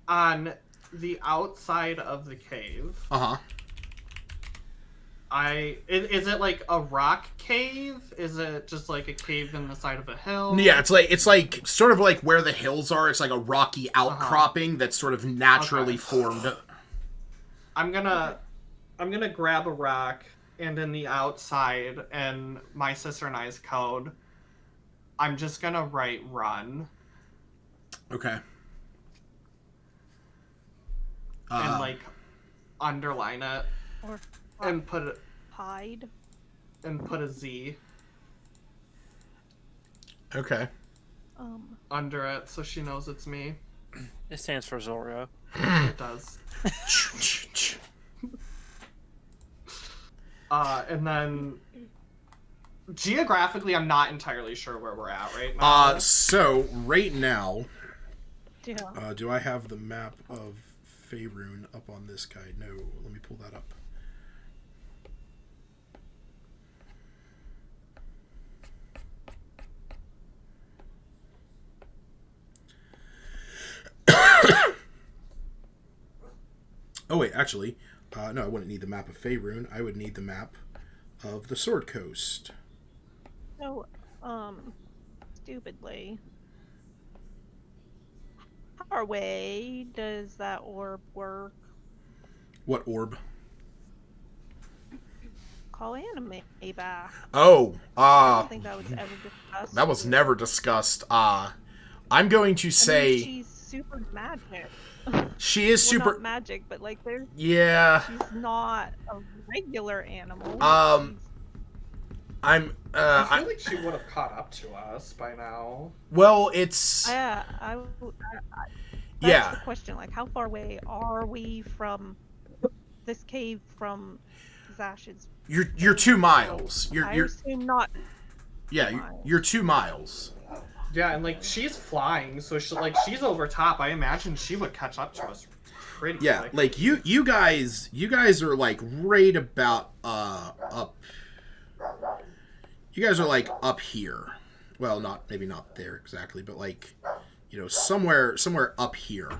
D: On the outside of the cave...
A: Uh-huh.
D: Is it like a rock cave? Is it just like a cave in the side of a hill?
A: Yeah, it's like sort of like where the hills are. It's like a rocky outcropping that's sort of naturally formed.
D: I'm gonna grab a rock, and in the outside, and my sister and I's code, I'm just gonna write run.
A: Okay.
D: And like underline it.
B: Or
D: And put it
B: hide.
D: and put a Z
A: Okay.
D: under it so she knows it's me.
C: It stands for Zorro.
D: It does. And then geographically I'm not entirely sure where we're at right now.
A: So right now,
B: Yeah.
A: do I have the map of Faerun up on this guide? No, let me pull that up. Oh wait, actually, no, I wouldn't need the map of Faerun. I would need the map of the Sword Coast.
B: So, stupidly, how far away does that orb work?
A: What orb?
B: call Anime back.
A: Oh,
B: I don't think that was ever discussed.
A: that was never discussed. I'm going to say
B: I mean, she's super magic.
A: she is
B: Well,
A: super.
B: not magic, but like there's.
A: Yeah.
B: She's not a regular animal.
A: I'm.
D: I feel like she would have caught up to us by now.
A: Well, it's.
B: That's
A: Yeah.
B: the question. Like, how far away are we from this cave from Zash's?
A: You're 2 miles.
B: I assume not.
A: Yeah, you're 2 miles.
D: Yeah, and like she's flying, so she's over top. I imagine she would catch up to us pretty quick.
A: Like you guys are like right about up. You guys are like up here. Well, maybe not there exactly, but like, you know, somewhere up here.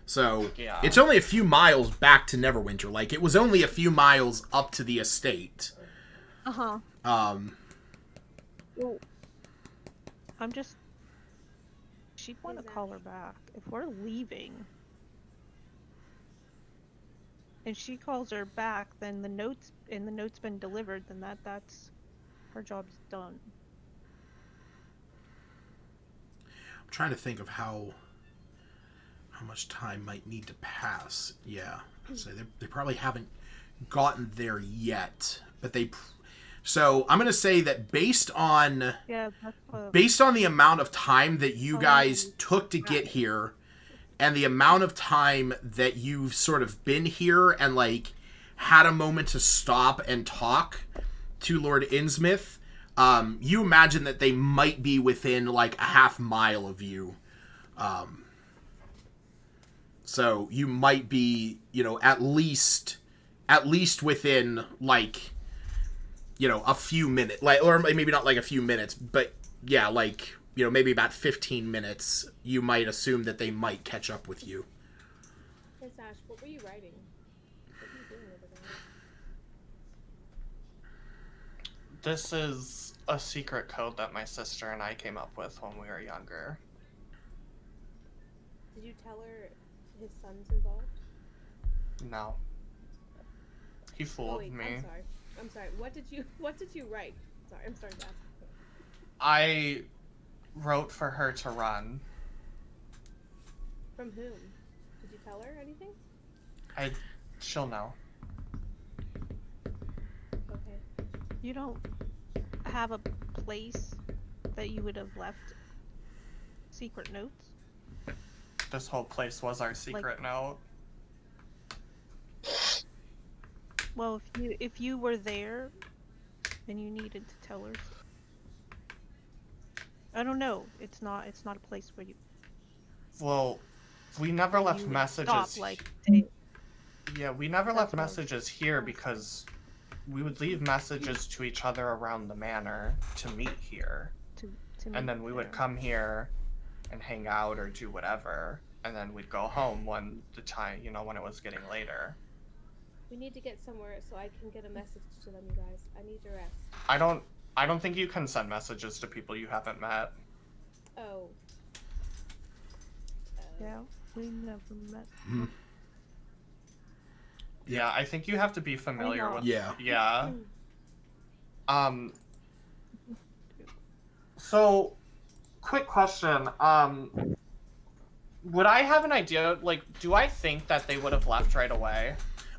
A: So
D: Yeah.
A: It's only a few miles back to Neverwinter. Like, it was only a few miles up to the estate.
B: Well, I'm just. She'd want to call her back if we're leaving. And she calls her back, then the note's been delivered. Then that's her job's done.
A: I'm trying to think of how much time might need to pass. Yeah, so they probably haven't gotten there yet, but they. So I'm gonna say that based on the amount of time that you guys took to get here, and the amount of time that you've sort of been here and like had a moment to stop and talk to Lord Innsmouth, you imagine that they might be within like a half mile of you. So you might be, you know, at least within like, you know, a few minutes, like, or maybe not like a few minutes, but yeah, like, you know, maybe about 15 minutes, you might assume that they might catch up with you.
F: Hey Sash, what were you writing? What were you doing over there?
D: This is a secret code that my sister and I came up with when we were younger.
F: Did you tell her his son's involved?
D: No. He fooled me.
F: I'm sorry. What did you write? Sorry, I'm starting to ask.
D: I wrote for her to run.
F: From whom? Did you tell her anything?
D: She'll know.
F: Okay.
B: You don't have a place that you would have left secret notes?
D: This whole place was our secret note.
B: Well, if you were there, then you needed to tell her. I don't know. It's not a place where you.
D: Well, we never left messages.
B: Stop,
D: yeah, we never left messages here because we would leave messages to each other around the manor to meet here. And then we would come here and hang out or do whatever, and then we'd go home when the time, you know, when it was getting later.
F: We need to get somewhere so I can get a message to them, you guys. I need to rest.
D: I don't think you can send messages to people you haven't met.
F: Oh.
B: Yeah, we never met.
A: Mm-hmm.
D: Yeah, I think you have to be familiar with.
A: Yeah.
D: Yeah. So, quick question. Would I have an idea? Like, do I think that they would have left right away?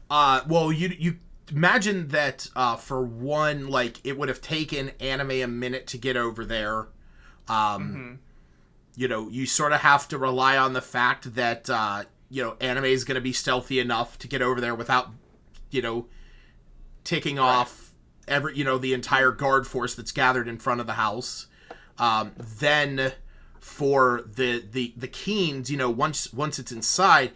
A: Well, you imagine that for one, like, it would have taken Anime a minute to get over there. You know, you sort of have to rely on the fact that you know, Anime is going to be stealthy enough to get over there without, you know, ticking off the entire guard force that's gathered in front of the house. Then for the Keens, you know, once it's inside,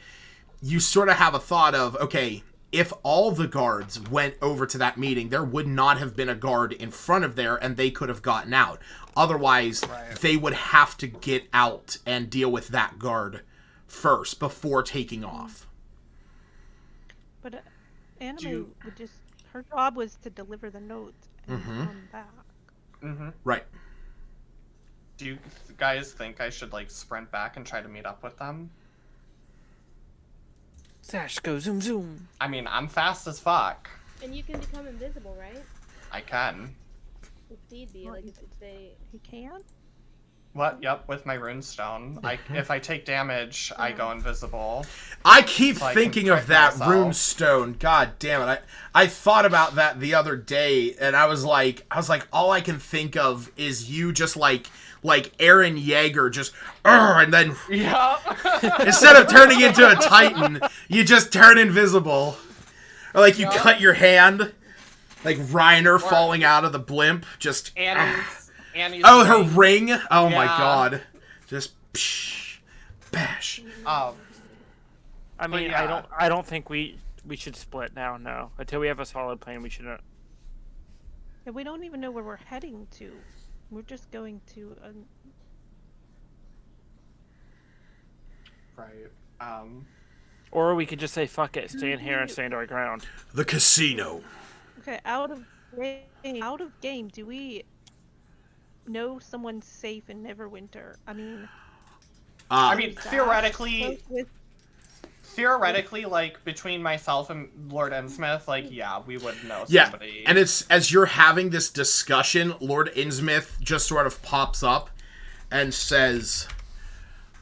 A: you sort of have a thought of, okay, if all the guards went over to that meeting, there would not have been a guard in front of there, and they could have gotten out. Otherwise, they would have to get out and deal with that guard first before taking off.
B: But Anime would just, her job was to deliver the note and come back.
A: Right.
D: Do you guys think I should, like, sprint back and try to meet up with them?
C: Sash, go zoom zoom.
D: I mean, I'm fast as fuck.
F: And you can become invisible, right?
D: I can.
F: If need be,
B: Well,
F: like if they.
B: He can?
D: What? Yep, with my runestone. If I take damage, I go invisible.
A: I keep
D: So I can
A: thinking of
D: trick
A: that
D: myself.
A: runestone. God damn it. I thought about that the other day, and I was like, all I can think of is you just like Aaron Yeager, just, and then
D: Yeah.
A: instead of turning into a Titan, you just turn invisible. Or like you
D: Yeah.
A: cut your hand, like Reiner falling out of the blimp, just...
D: Annie's
A: Oh, her
D: ring.
A: ring? Oh my
D: Yeah.
A: god. Just psh, bash.
C: I mean,
D: yeah.
C: I don't think we should split now. No, until we have a solid plan, we shouldn't.
B: Yeah, we don't even know where we're heading to. We're just going to
D: Right.
C: Or we could just say fuck it, stay in here and stand our ground.
A: The casino.
B: Okay, out of game, do we know someone safe in Neverwinter? I mean,
D: I mean,
B: Zach
D: theoretically,
B: spoke with
D: like between myself and Lord Innsmouth, like yeah, we would know
A: Yeah,
D: somebody.
A: and it's as you're having this discussion, Lord Innsmouth just sort of pops up and says,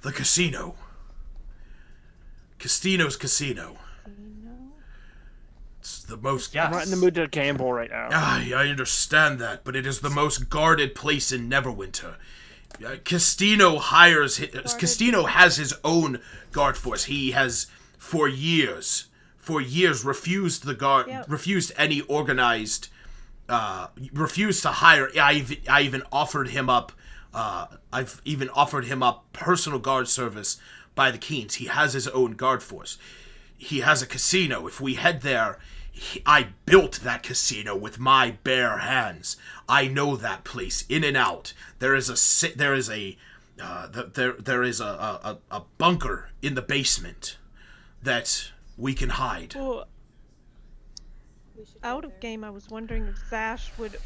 A: "The casino. Castino's casino. It's the most...
D: Yes.
C: I'm not in the mood to gamble right now.
A: I understand that, but it is the most guarded place in Neverwinter. Castino has his own guard force. He has for years refused refused any organized, refused to hire. I even offered him up. I've even offered him up personal guard service by the Keens. He has his own guard force. He has a casino. If we head there, I built that casino with my bare hands. I know that place in and out. There is a bunker in the basement that we can hide.
B: well,
F: We should go
B: out of
F: there.
B: game. I was wondering if Zash would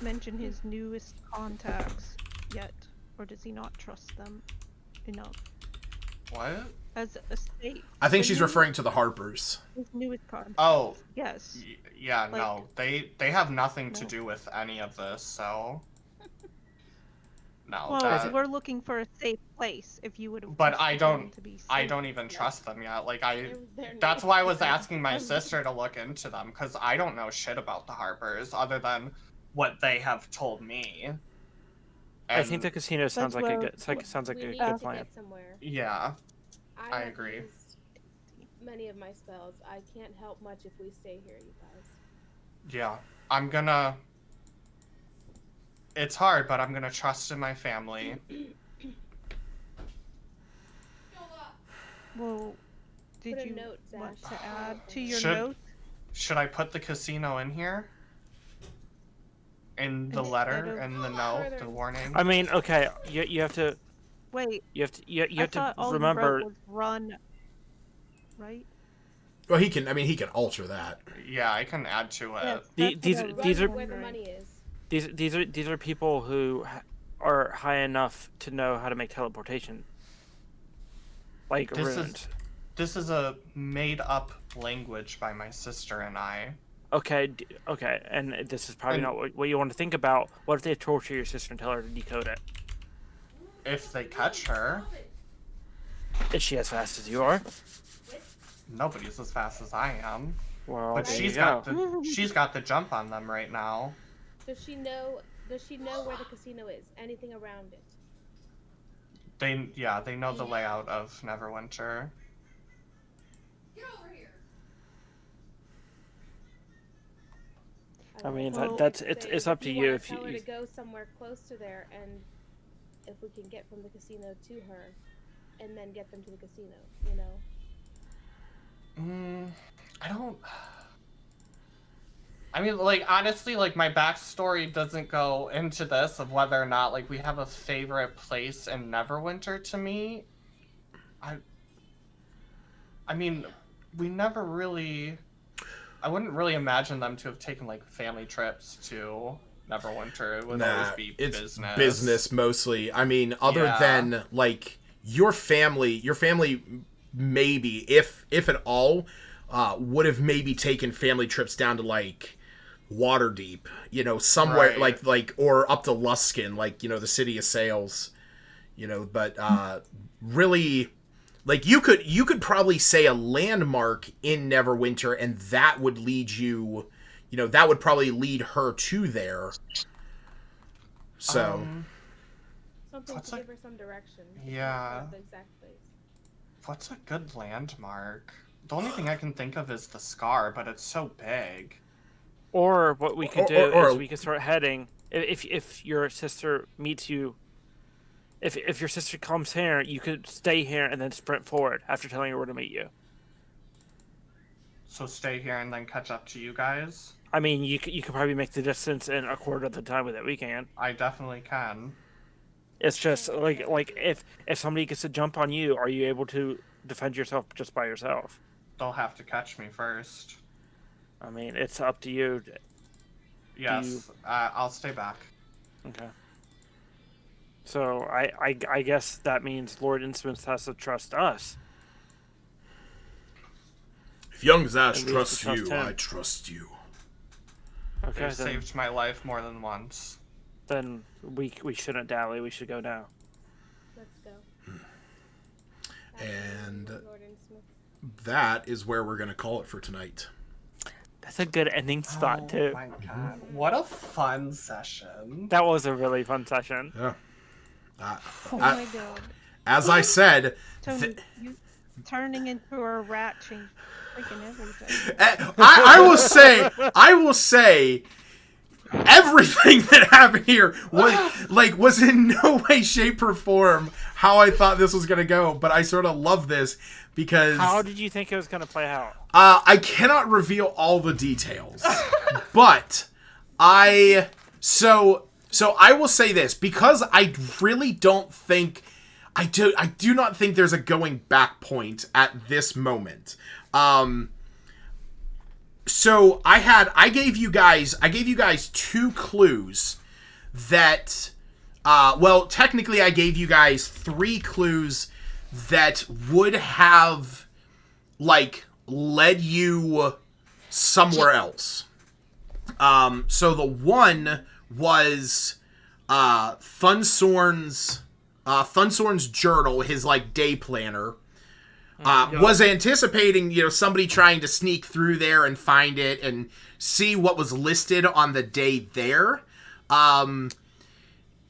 B: mention his newest contacts yet, or does he not trust them enough?
D: What?
B: As a state,
A: I think
B: the
A: she's
B: new-
A: referring to the Harpers.
B: his newest contacts.
D: Oh,
B: Yes.
D: yeah,
B: Like-
D: no. They have nothing to
B: No.
D: do with any of this, so no.
B: Well,
D: that-
B: we're looking for a safe place. If you would have.
D: But
B: trusted
D: I
B: them
D: don't-
B: To be
D: I
B: safe.
D: don't even trust them yet. Like
F: They're
D: that's
F: not-
D: why I was asking my sister to look into them, because I don't know shit about the Harpers other than what they have told me.
C: I think the casino sounds like a
B: where-
C: good sounds like
F: we
C: a
F: need
C: good
F: to
C: plan.
F: get somewhere.
D: Yeah. I
F: have
D: agree.
F: used many of my spells. I can't help much if we stay here, you guys.
D: Yeah. I'm gonna... It's hard, but I'm gonna trust in my family.
B: Well, did
F: Put a
B: you
F: note,
B: want
F: Zash.
B: to add to your
D: Should-
B: notes?
D: Should I put the casino in here? In the
B: Instead
D: letter,
B: of-
D: in the note,
F: Further.
D: the warning?
C: I mean, okay, you have to
B: Wait,
C: you
B: I
C: have to
B: thought all
C: remember.
B: you wrote was run. Right?
A: Well, he can alter that.
D: Yeah, I can add to it.
B: Yes,
C: The-
B: that's
C: these-
B: what I was
C: these are-
F: Where the
B: wondering.
F: money is.
C: These are people who are high enough to know how to make teleportation, like
D: This is-
C: runes.
D: This is a made-up language by my sister and I.
C: Okay, okay, and this is probably
D: And-
C: not what you want to think about. What if they torture your sister and tell her to decode it?
D: If they catch her,
C: Is she as fast as you are?
D: nobody's as fast as I am.
C: Well,
D: But
C: there
D: she's
C: you go.
D: got the jump on them right now.
F: Does she know where the casino is? Anything around it?
D: They know the layout of Neverwinter.
C: I mean,
B: Well,
C: that's
F: Say,
C: it's up to
F: if
C: you
F: wanna
C: if
F: tell her
C: you.
F: to go somewhere close to there, and if we can get from the casino to her, and then get them to the casino, you know.
D: I don't. I mean, like, honestly, like, my backstory doesn't go into this of whether or not, like, we have a favorite place in Neverwinter to me. I mean, we never really... I wouldn't really imagine them to have taken, like, family trips to Neverwinter. It would always be
A: it's
D: business.
A: business mostly. I mean, other
D: Yeah.
A: than like your family maybe if at all would have maybe taken family trips down to like Waterdeep, you know, somewhere
D: Right.
A: like or up to Luskin, like, you know, the city of sails, you know, but really, like, you could probably say a landmark in Neverwinter, and that would lead you, you know, that would probably lead her to there. So
F: Something
D: What's
F: to
D: a-
F: give her some direction.
D: Yeah.
F: Not the exact place.
D: What's a good landmark? The only thing I can think of is the scar, but it's so big.
C: Or what we could do
A: or-
C: is we could start heading. If your sister meets you, if your sister comes here, you could stay here and then sprint forward after telling her where to meet you.
D: So stay here and then catch up to you guys?
C: I mean, you could probably make the distance in a quarter of the time that we can.
D: I definitely can.
C: It's just like if somebody gets a jump on you, are you able to defend yourself just by yourself?
D: They'll have to catch me first.
C: I mean, it's up to you.
D: Yes, I'll stay back.
C: Okay. So I guess that means Lord Instruments has to trust us.
A: if young Zash
C: And we
A: trusts
C: have to
A: you,
C: trust him.
A: I trust you.
C: Okay,
D: They've
C: then,
D: saved my life more than once.
C: then we shouldn't dally. We should go now.
F: Let's go.
A: And
F: Lord Innsmouth.
A: that is where we're going to call it for tonight.
C: That's a good ending spot too.
D: Oh my god. What a fun session.
C: That was a really fun session.
A: Yeah.
B: Oh my god.
A: As I said,
B: Tony, you turning into a rat changed freaking everything.
A: I will say, everything that happened here was in no way, shape, or form how I thought this was gonna go. But I sort of love this because
C: How did you think it was gonna play out?
A: I cannot reveal all the details, but I will say this because I really don't think. I do not think there's a going back point at this moment. So I gave you guys 2 clues that well, technically I gave you guys 3 clues that would have like led you somewhere else. So the one was Thunsorn's journal, his like day planner. Was anticipating, you know, somebody trying to sneak through there and find it and see what was listed on the day there. And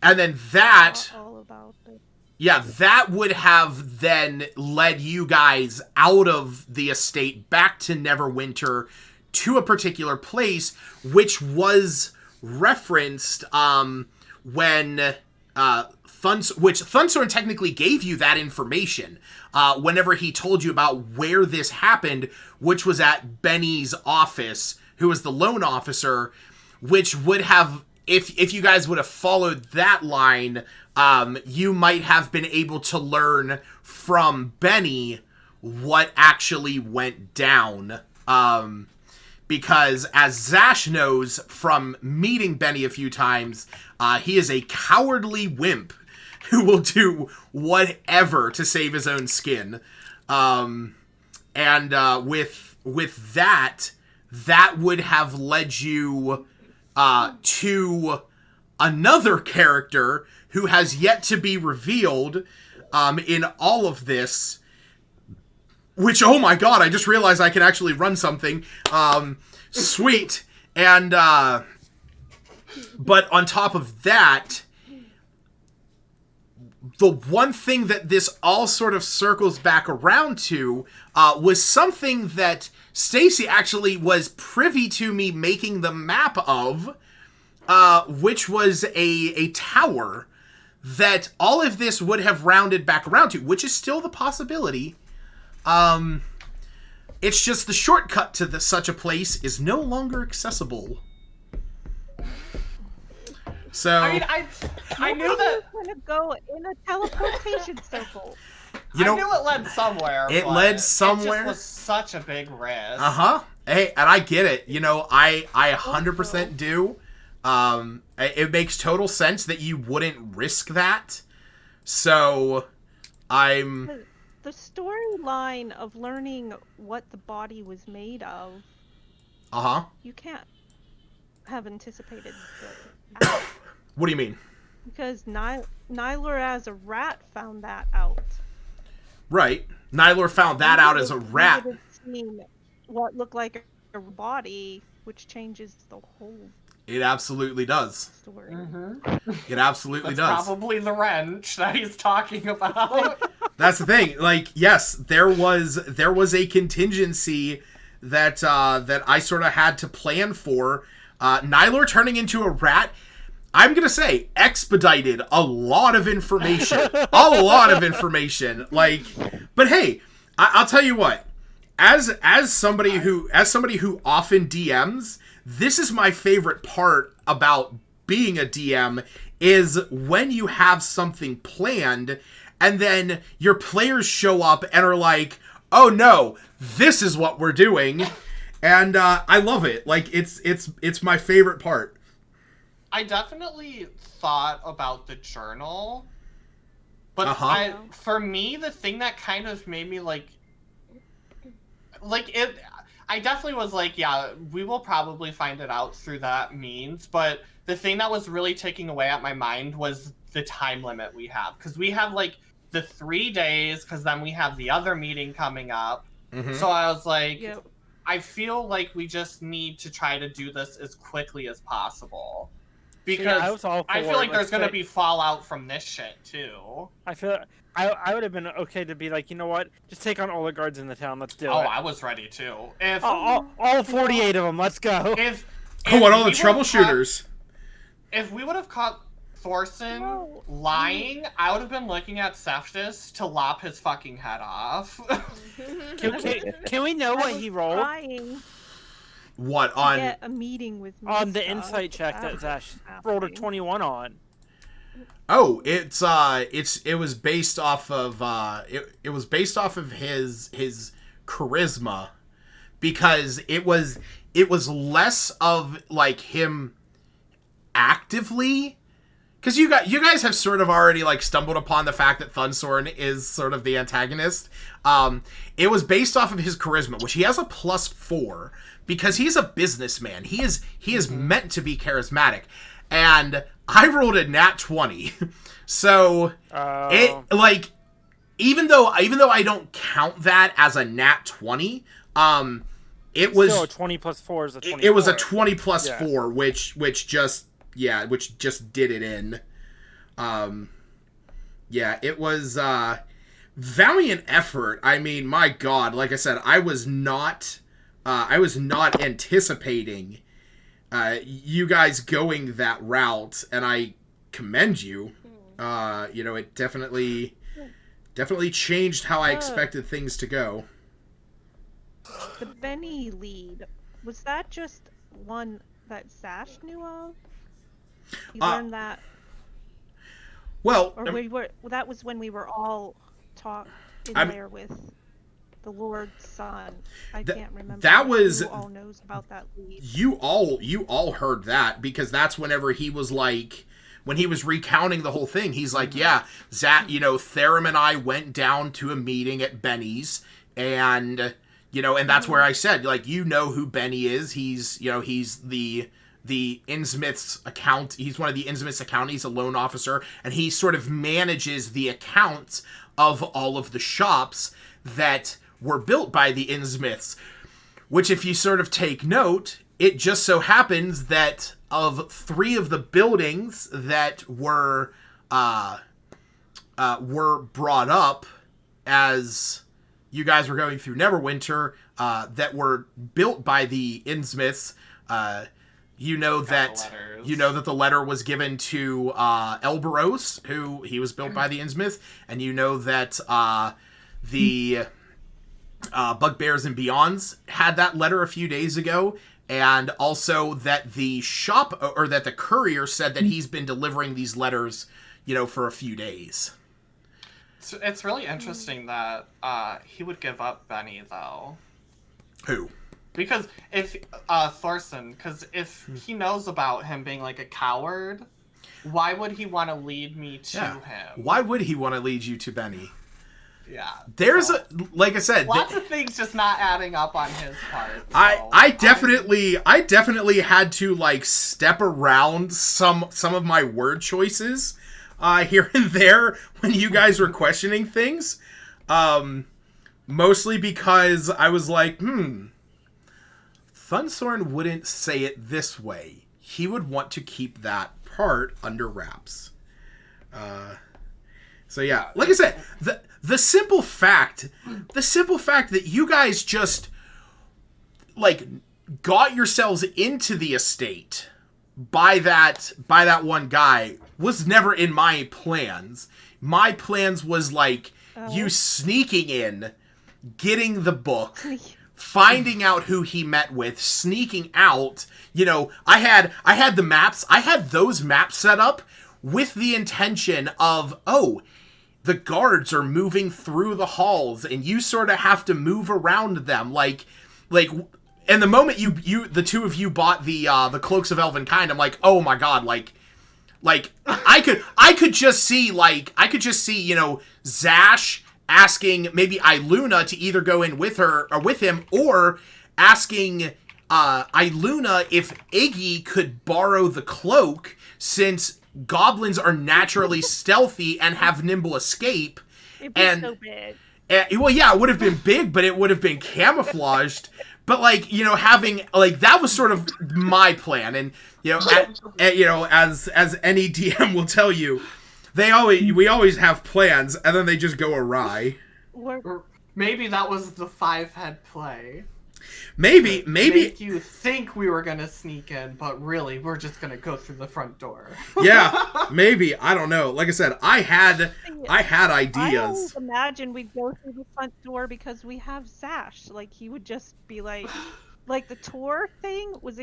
A: then that,
B: All about it.
A: yeah, that would have then led you guys out of the estate back to Neverwinter to a particular place, which was referenced when Thunsorn technically gave you that information whenever he told you about where this happened, which was at Benny's office, who was the loan officer, which would have, if you guys would have followed that line, you might have been able to learn from Benny what actually went down. Because as Zash knows from meeting Benny a few times, he is a cowardly wimp who will do whatever to save his own skin. And with that would have led you to another character who has yet to be revealed in all of this. Which, oh my god, I just realized I can actually run something. Sweet. And, but on top of that, the one thing that this all sort of circles back around to was something that Stacy actually was privy to me making the map of, which was a tower that all of this would have rounded back around to, which is still the possibility. It's just the shortcut to such a place is no longer accessible. So
D: I mean, I knew that.
B: We're gonna go in a teleportation circle.
A: you know,
D: I knew it led somewhere.
A: It
D: but
A: led somewhere.
D: It just was such a big risk.
A: Hey, and I get it. You know, I 100% do. It makes total sense that you wouldn't risk that. So, I'm.
B: The the storyline of learning what the body was made of,
A: Uh-huh.
B: you can't have anticipated the out.
A: What do you mean?
B: Because Nyler as a rat found that out.
A: Right. Nyler found that out as a rat.
B: We would have seen what looked like a body, which changes the whole
A: It absolutely does.
B: story.
A: It absolutely
D: That's
A: does.
D: probably the wrench that he's talking about.
A: That's the thing. Like, yes, there was a contingency that that I sort of had to plan for. Nyler turning into a rat, I'm gonna say, expedited a lot of information. A lot of information. Like, but hey, I'll tell you what. As somebody who often DMs, this is my favorite part about being a DM, is when you have something planned and then your players show up and are like, oh no, this is what we're doing. And I love it. Like, it's my favorite part.
D: I definitely thought about the journal, but for me, the thing that kind of made me like it, I definitely was like, yeah, we will probably find it out through that means, but the thing that was really taking away at my mind was the time limit we have, because we have like the 3 days, because then we have the other meeting coming up. So I was like, I feel like we just need to try to do this as quickly as possible. Because I feel like there's going to be fallout from this shit, too.
C: I feel I would have been okay to be like, you know what? Just take on all the guards in the town. Let's do it.
D: Oh, I was ready, too. If
C: all 48 of them. Let's go.
D: If
A: what, all the troubleshooters?
D: If we would have caught Thorson lying, I would have been looking at Cephas to lop his fucking head off.
C: Can we know what he rolled?
A: What, on
B: get a meeting with me
C: on the insight check that Zash rolled a 21 on?
A: Oh, it was based off of it was based off of his charisma, because it was less of like him actively, because you guys have sort of already like stumbled upon the fact that Thunsorn is sort of the antagonist. It was based off of his charisma, which he has a +4, because he's a businessman. He is meant to be charismatic, and I rolled a nat 20. So it, like, even though I don't count that as a nat 20, it was
C: still a 20 plus 4 is a 20.
A: It was a 20 plus 4, which just did it in. It was valiant effort. I mean, my God, like I said, I was not anticipating you guys going that route, and I commend you. It definitely changed how I expected things to go.
B: The Benny lead, was that just one that Zash knew of? You learned that?
A: Well,
B: or that was when we were all in there with the Lord's son. I can't remember.
A: That was,
B: who all knows about that lead.
A: You all heard that, because that's whenever he was like, when he was recounting the whole thing, he's like, yeah, Therum and I went down to a meeting at Benny's, and and that's where I said, like, who Benny is. He's the Innsmouth's account. He's one of the Innsmouth's account. He's a loan officer, and he sort of manages the accounts of all of the shops that were built by the Innsmouths, which, if you sort of take note, it just so happens that of 3 of the buildings that were brought up as you guys were going through Neverwinter, that were built by the Innsmouths, that the letter was given to Elberos, who he was built by the Innsmouth, and that the Bugbears and Beyonds had that letter a few days ago, and also that the shop, or that the courier said that he's been delivering these letters, for a few days.
D: It's really interesting that he would give up Benny, though.
A: Who?
D: Because if Thorson, because if he knows about him being like a coward, why would he want to lead me to him?
A: Why would he want to lead you to Benny?
D: Yeah.
A: There's like I said,
D: lots of things just not adding up on his part. So
A: I definitely had to like step around some of my word choices here and there when you guys were questioning things. Mostly because I was like, Thunsorn wouldn't say it this way. He would want to keep that part under wraps. So yeah, like I said, the simple fact that you guys just like got yourselves into the estate by that one guy was never in my plans. My plans was like you sneaking in, getting the book, finding out who he met with, sneaking out. You know, I had the maps. I had those maps set up with the intention of, the guards are moving through the halls and you sort of have to move around them like and the moment you the two of you bought the cloaks of elven kind, I'm like, oh my god, like I could just see, you know, Zash asking maybe Iluna to either go in with her or with him, or asking Iluna if Iggy could borrow the cloak, since goblins are naturally stealthy and have nimble escape.
B: It'd be so big.
A: Well, yeah, it would have been big, but it would have been camouflaged. But like, you know, having like that was sort of my plan, and you know, as any DM will tell you, we always have plans, and then they just go awry.
D: Or maybe that was the 5-head play.
A: Maybe
D: Make you think we were gonna sneak in, but really we're just gonna go through the front door.
A: Yeah, maybe, I don't know. Like I said, I had
B: I
A: ideas.
B: always imagine we'd go through the front door because we have Zash. Like, he would just be like the tour thing was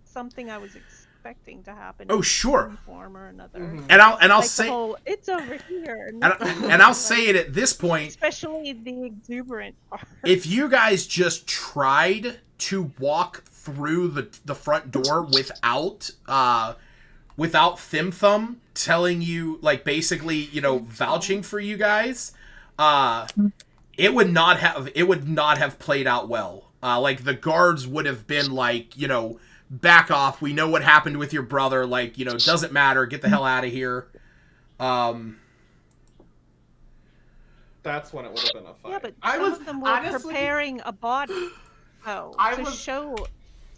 B: something I was expecting to happen.
A: Oh,
B: in
A: sure.
B: one form or another.
D: Mhm.
A: And I'll
B: Like
A: say,
B: the whole, it's over here.
A: and I'll say it at this point.
B: Especially the exuberant part.
A: If you guys just tried to walk through the front door without Thim Thumb telling you, like, basically, you know, vouching for you guys, it would not have played out well. Like, the guards would have been like, you know, back off. We know what happened with your brother. Like, you know, doesn't matter. Get the hell out of here.
D: That's when it would have been a fight.
B: Yeah, but
D: I
B: some
D: was
B: of them were
D: honestly
B: preparing a body to show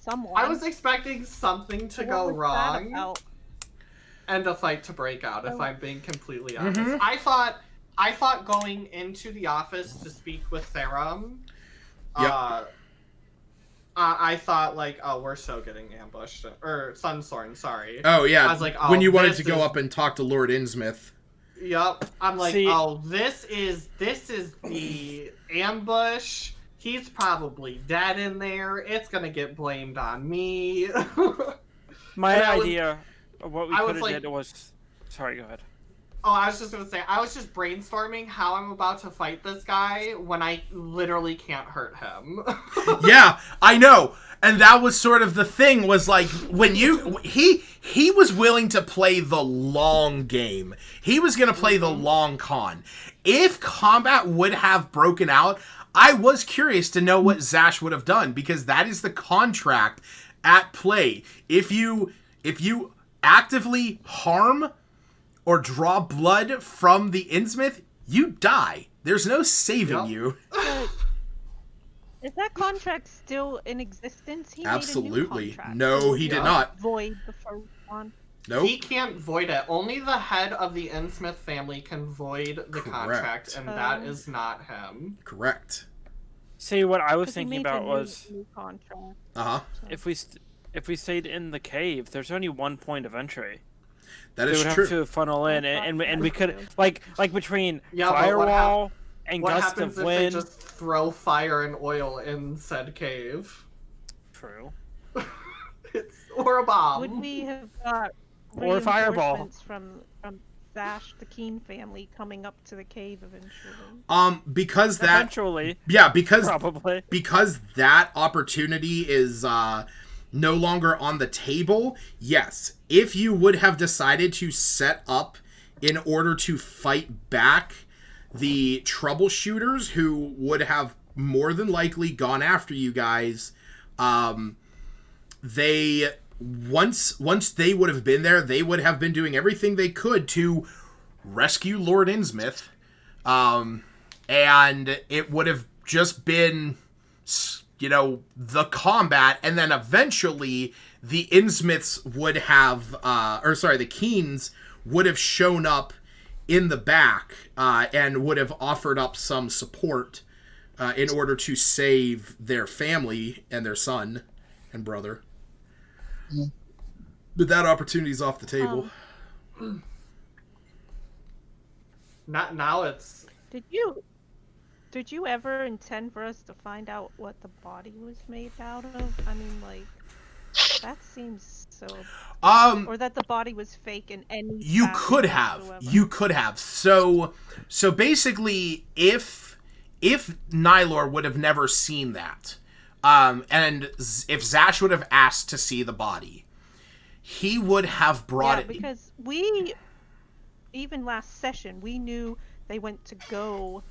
B: someone.
D: I was expecting something to
B: So
D: go
B: what was that
D: wrong
B: about?
D: and a fight to break out, if I'm being completely honest.
A: Mhm.
D: I thought going into the office to speak with Therum, I thought, like, oh, we're so getting ambushed. Or Sunsorn, sorry.
A: Oh, yeah.
D: I was like, oh,
A: when you wanted
D: this
A: to go
D: is-
A: up and talk to Lord Innsmouth.
D: Yep. I'm like,
C: See-
D: oh, this is the ambush. He's probably dead in there. It's gonna get blamed on me.
C: My
D: And I was-
C: idea of what we
D: I
C: could
D: was
C: have
D: like-
C: did was... Sorry, go ahead.
D: Oh, I was just gonna say, I was just brainstorming how I'm about to fight this guy when I literally can't hurt him.
A: Yeah, I know. And that was sort of the thing, was like, when he was willing to play the long game. He was going to play the long con. If combat would have broken out, I was curious to know what Zash would have done, because that is the contract at play. If you actively harm or draw blood from the Innsmouth, you die. There's no saving
D: Yep.
A: you.
B: But is that contract still in existence? He
A: Absolutely.
B: Made a new contract.
A: No, he did
D: Yeah.
A: not.
B: Void the first one.
A: Nope.
D: He can't void it. Only the head of the Innsmouth family can void the
A: Correct.
D: contract, and that
B: Oh.
D: is not him.
A: Correct.
C: See, what I was
B: 'Cause he
C: thinking
B: made a
C: about was...
B: new contract.
A: Uh-huh.
B: So.
C: If we stayed in the cave, there's only one point of entry.
A: That
C: They
A: is
C: would
A: true.
C: have to funnel in, and we could like between
D: Yeah, but
C: firewall and
D: What
C: gust
D: happens
C: of
D: if
C: wind.
D: they just throw fire and oil in said cave?
C: True.
D: Or a bomb.
B: Would we have got
C: Or fireball.
B: reinforcements from Zash, the Keen family, coming up to the cave eventually?
A: Because that,
C: Eventually,
A: because
C: probably.
A: that opportunity is no longer on the table. Yes, if you would have decided to set up in order to fight back, the troubleshooters who would have more than likely gone after you guys, they once they would have been there, they would have been doing everything they could to rescue Lord Innsmouth, and it would have just been, you know, the combat, and then eventually the Innsmouths would have, the Keens would have shown up in the back and would have offered up some support in order to save their family and their son and brother. But that opportunity's off the table.
D: Not now. It's
B: Did you ever intend for us to find out what the body was made out of? I mean, like, that seems so. Or that the body was fake in any.
A: You could have. So basically, if Nylor would have never seen that, and if Zash would have asked to see the body, he would have brought it.
B: Because even last session, we knew they went to go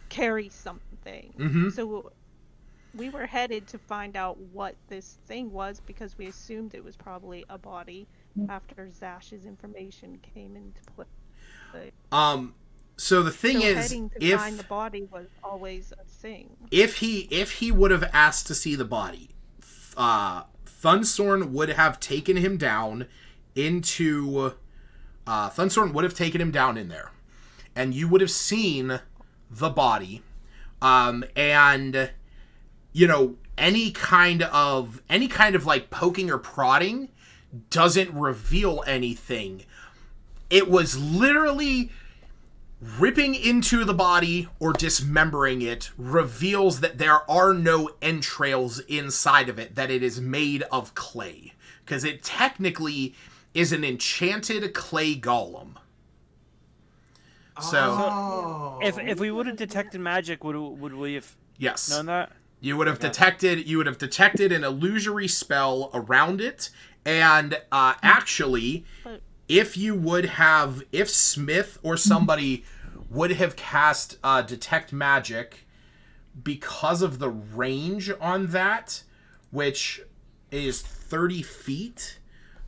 B: carry something.
A: Mm-hmm.
B: So we were headed to find out what this thing was because we assumed it was probably a body after Zash's information came into play.
A: So the thing is,
B: heading to find the body was always a thing.
A: If he would have asked to see the body, Thunsorn would have taken him down into. Thunsorn would have taken him down in there, and you would have seen the body, and you know, any kind of like poking or prodding doesn't reveal anything. It was literally ripping into the body or dismembering it reveals that there are no entrails inside of it, that it is made of clay, because it technically is an enchanted clay golem. So,
C: if we would have detected magic, would we have known that?
A: You would have detected an illusory spell around it, and actually, if Smith or somebody would have cast detect magic, because of the range on that, which is 30 feet,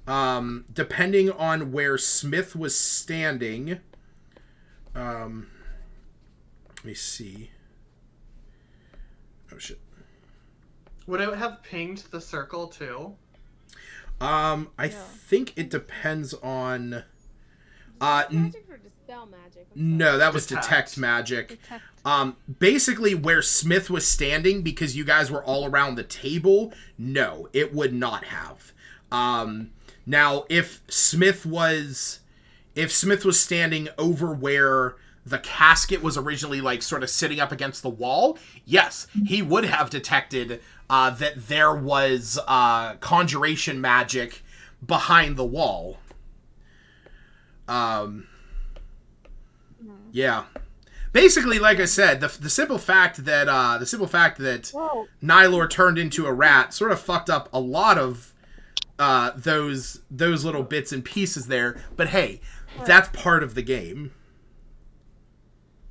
A: depending on where Smith was standing. Let me see. Oh shit.
D: Would it have pinged the circle too?
A: I think it depends on.
F: Magic or dispel magic?
A: No, that was detect magic. Basically, where Smith was standing, because you guys were all around the table, no, it would not have. Now, if Smith was standing over where the casket was originally, like, sort of sitting up against the wall, yes, he would have detected that there was conjuration magic behind the wall. Yeah. Basically, like I said, the simple fact that Nylor turned into a rat sort of fucked up a lot of those little bits and pieces there. But hey, that's part of the game.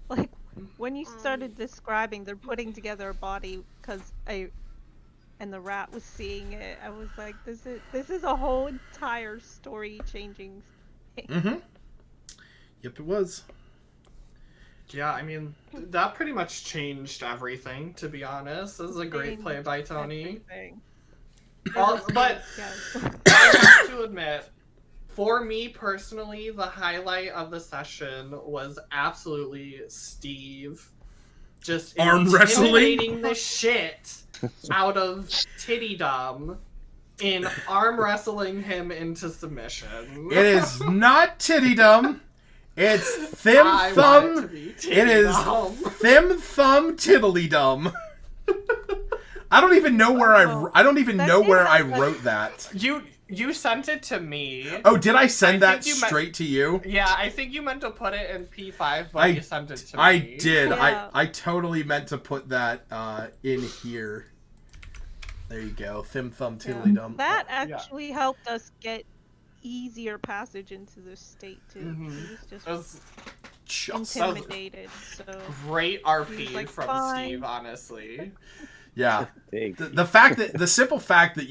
B: Like, when you started describing, they're putting together a body and the rat was seeing it, I was like, this is a whole entire story changing thing.
A: Mm-hmm. Yep, it was.
D: Yeah, I mean, that pretty much changed everything, to be honest. This is a great play by Tony. But I have to admit, for me personally, the highlight of the session was absolutely Steve just
A: arm wrestling
D: intimidating the shit out of Tittydom in arm wrestling him into submission.
A: It is not Tittydom. It's Thim Thumb. It is Thim Thumb Tiddlydum. I don't even know where I wrote that.
D: You sent it to me.
A: Oh, did I send that straight to you?
D: Yeah, I think you meant to put it in P5, but you sent it to me.
A: I did.
B: Yeah.
A: I totally meant to put that in here. There you go. Thim Thumb Tiddlydum.
B: That actually helped us get easier passage into the state too.
D: Mm-hmm.
A: Just
B: intimidated. So
D: Great
B: He's
D: RP
B: like,
D: from
B: "Fine."
D: Steve, honestly.
A: yeah.
H: Big.
A: The fact that the simple fact that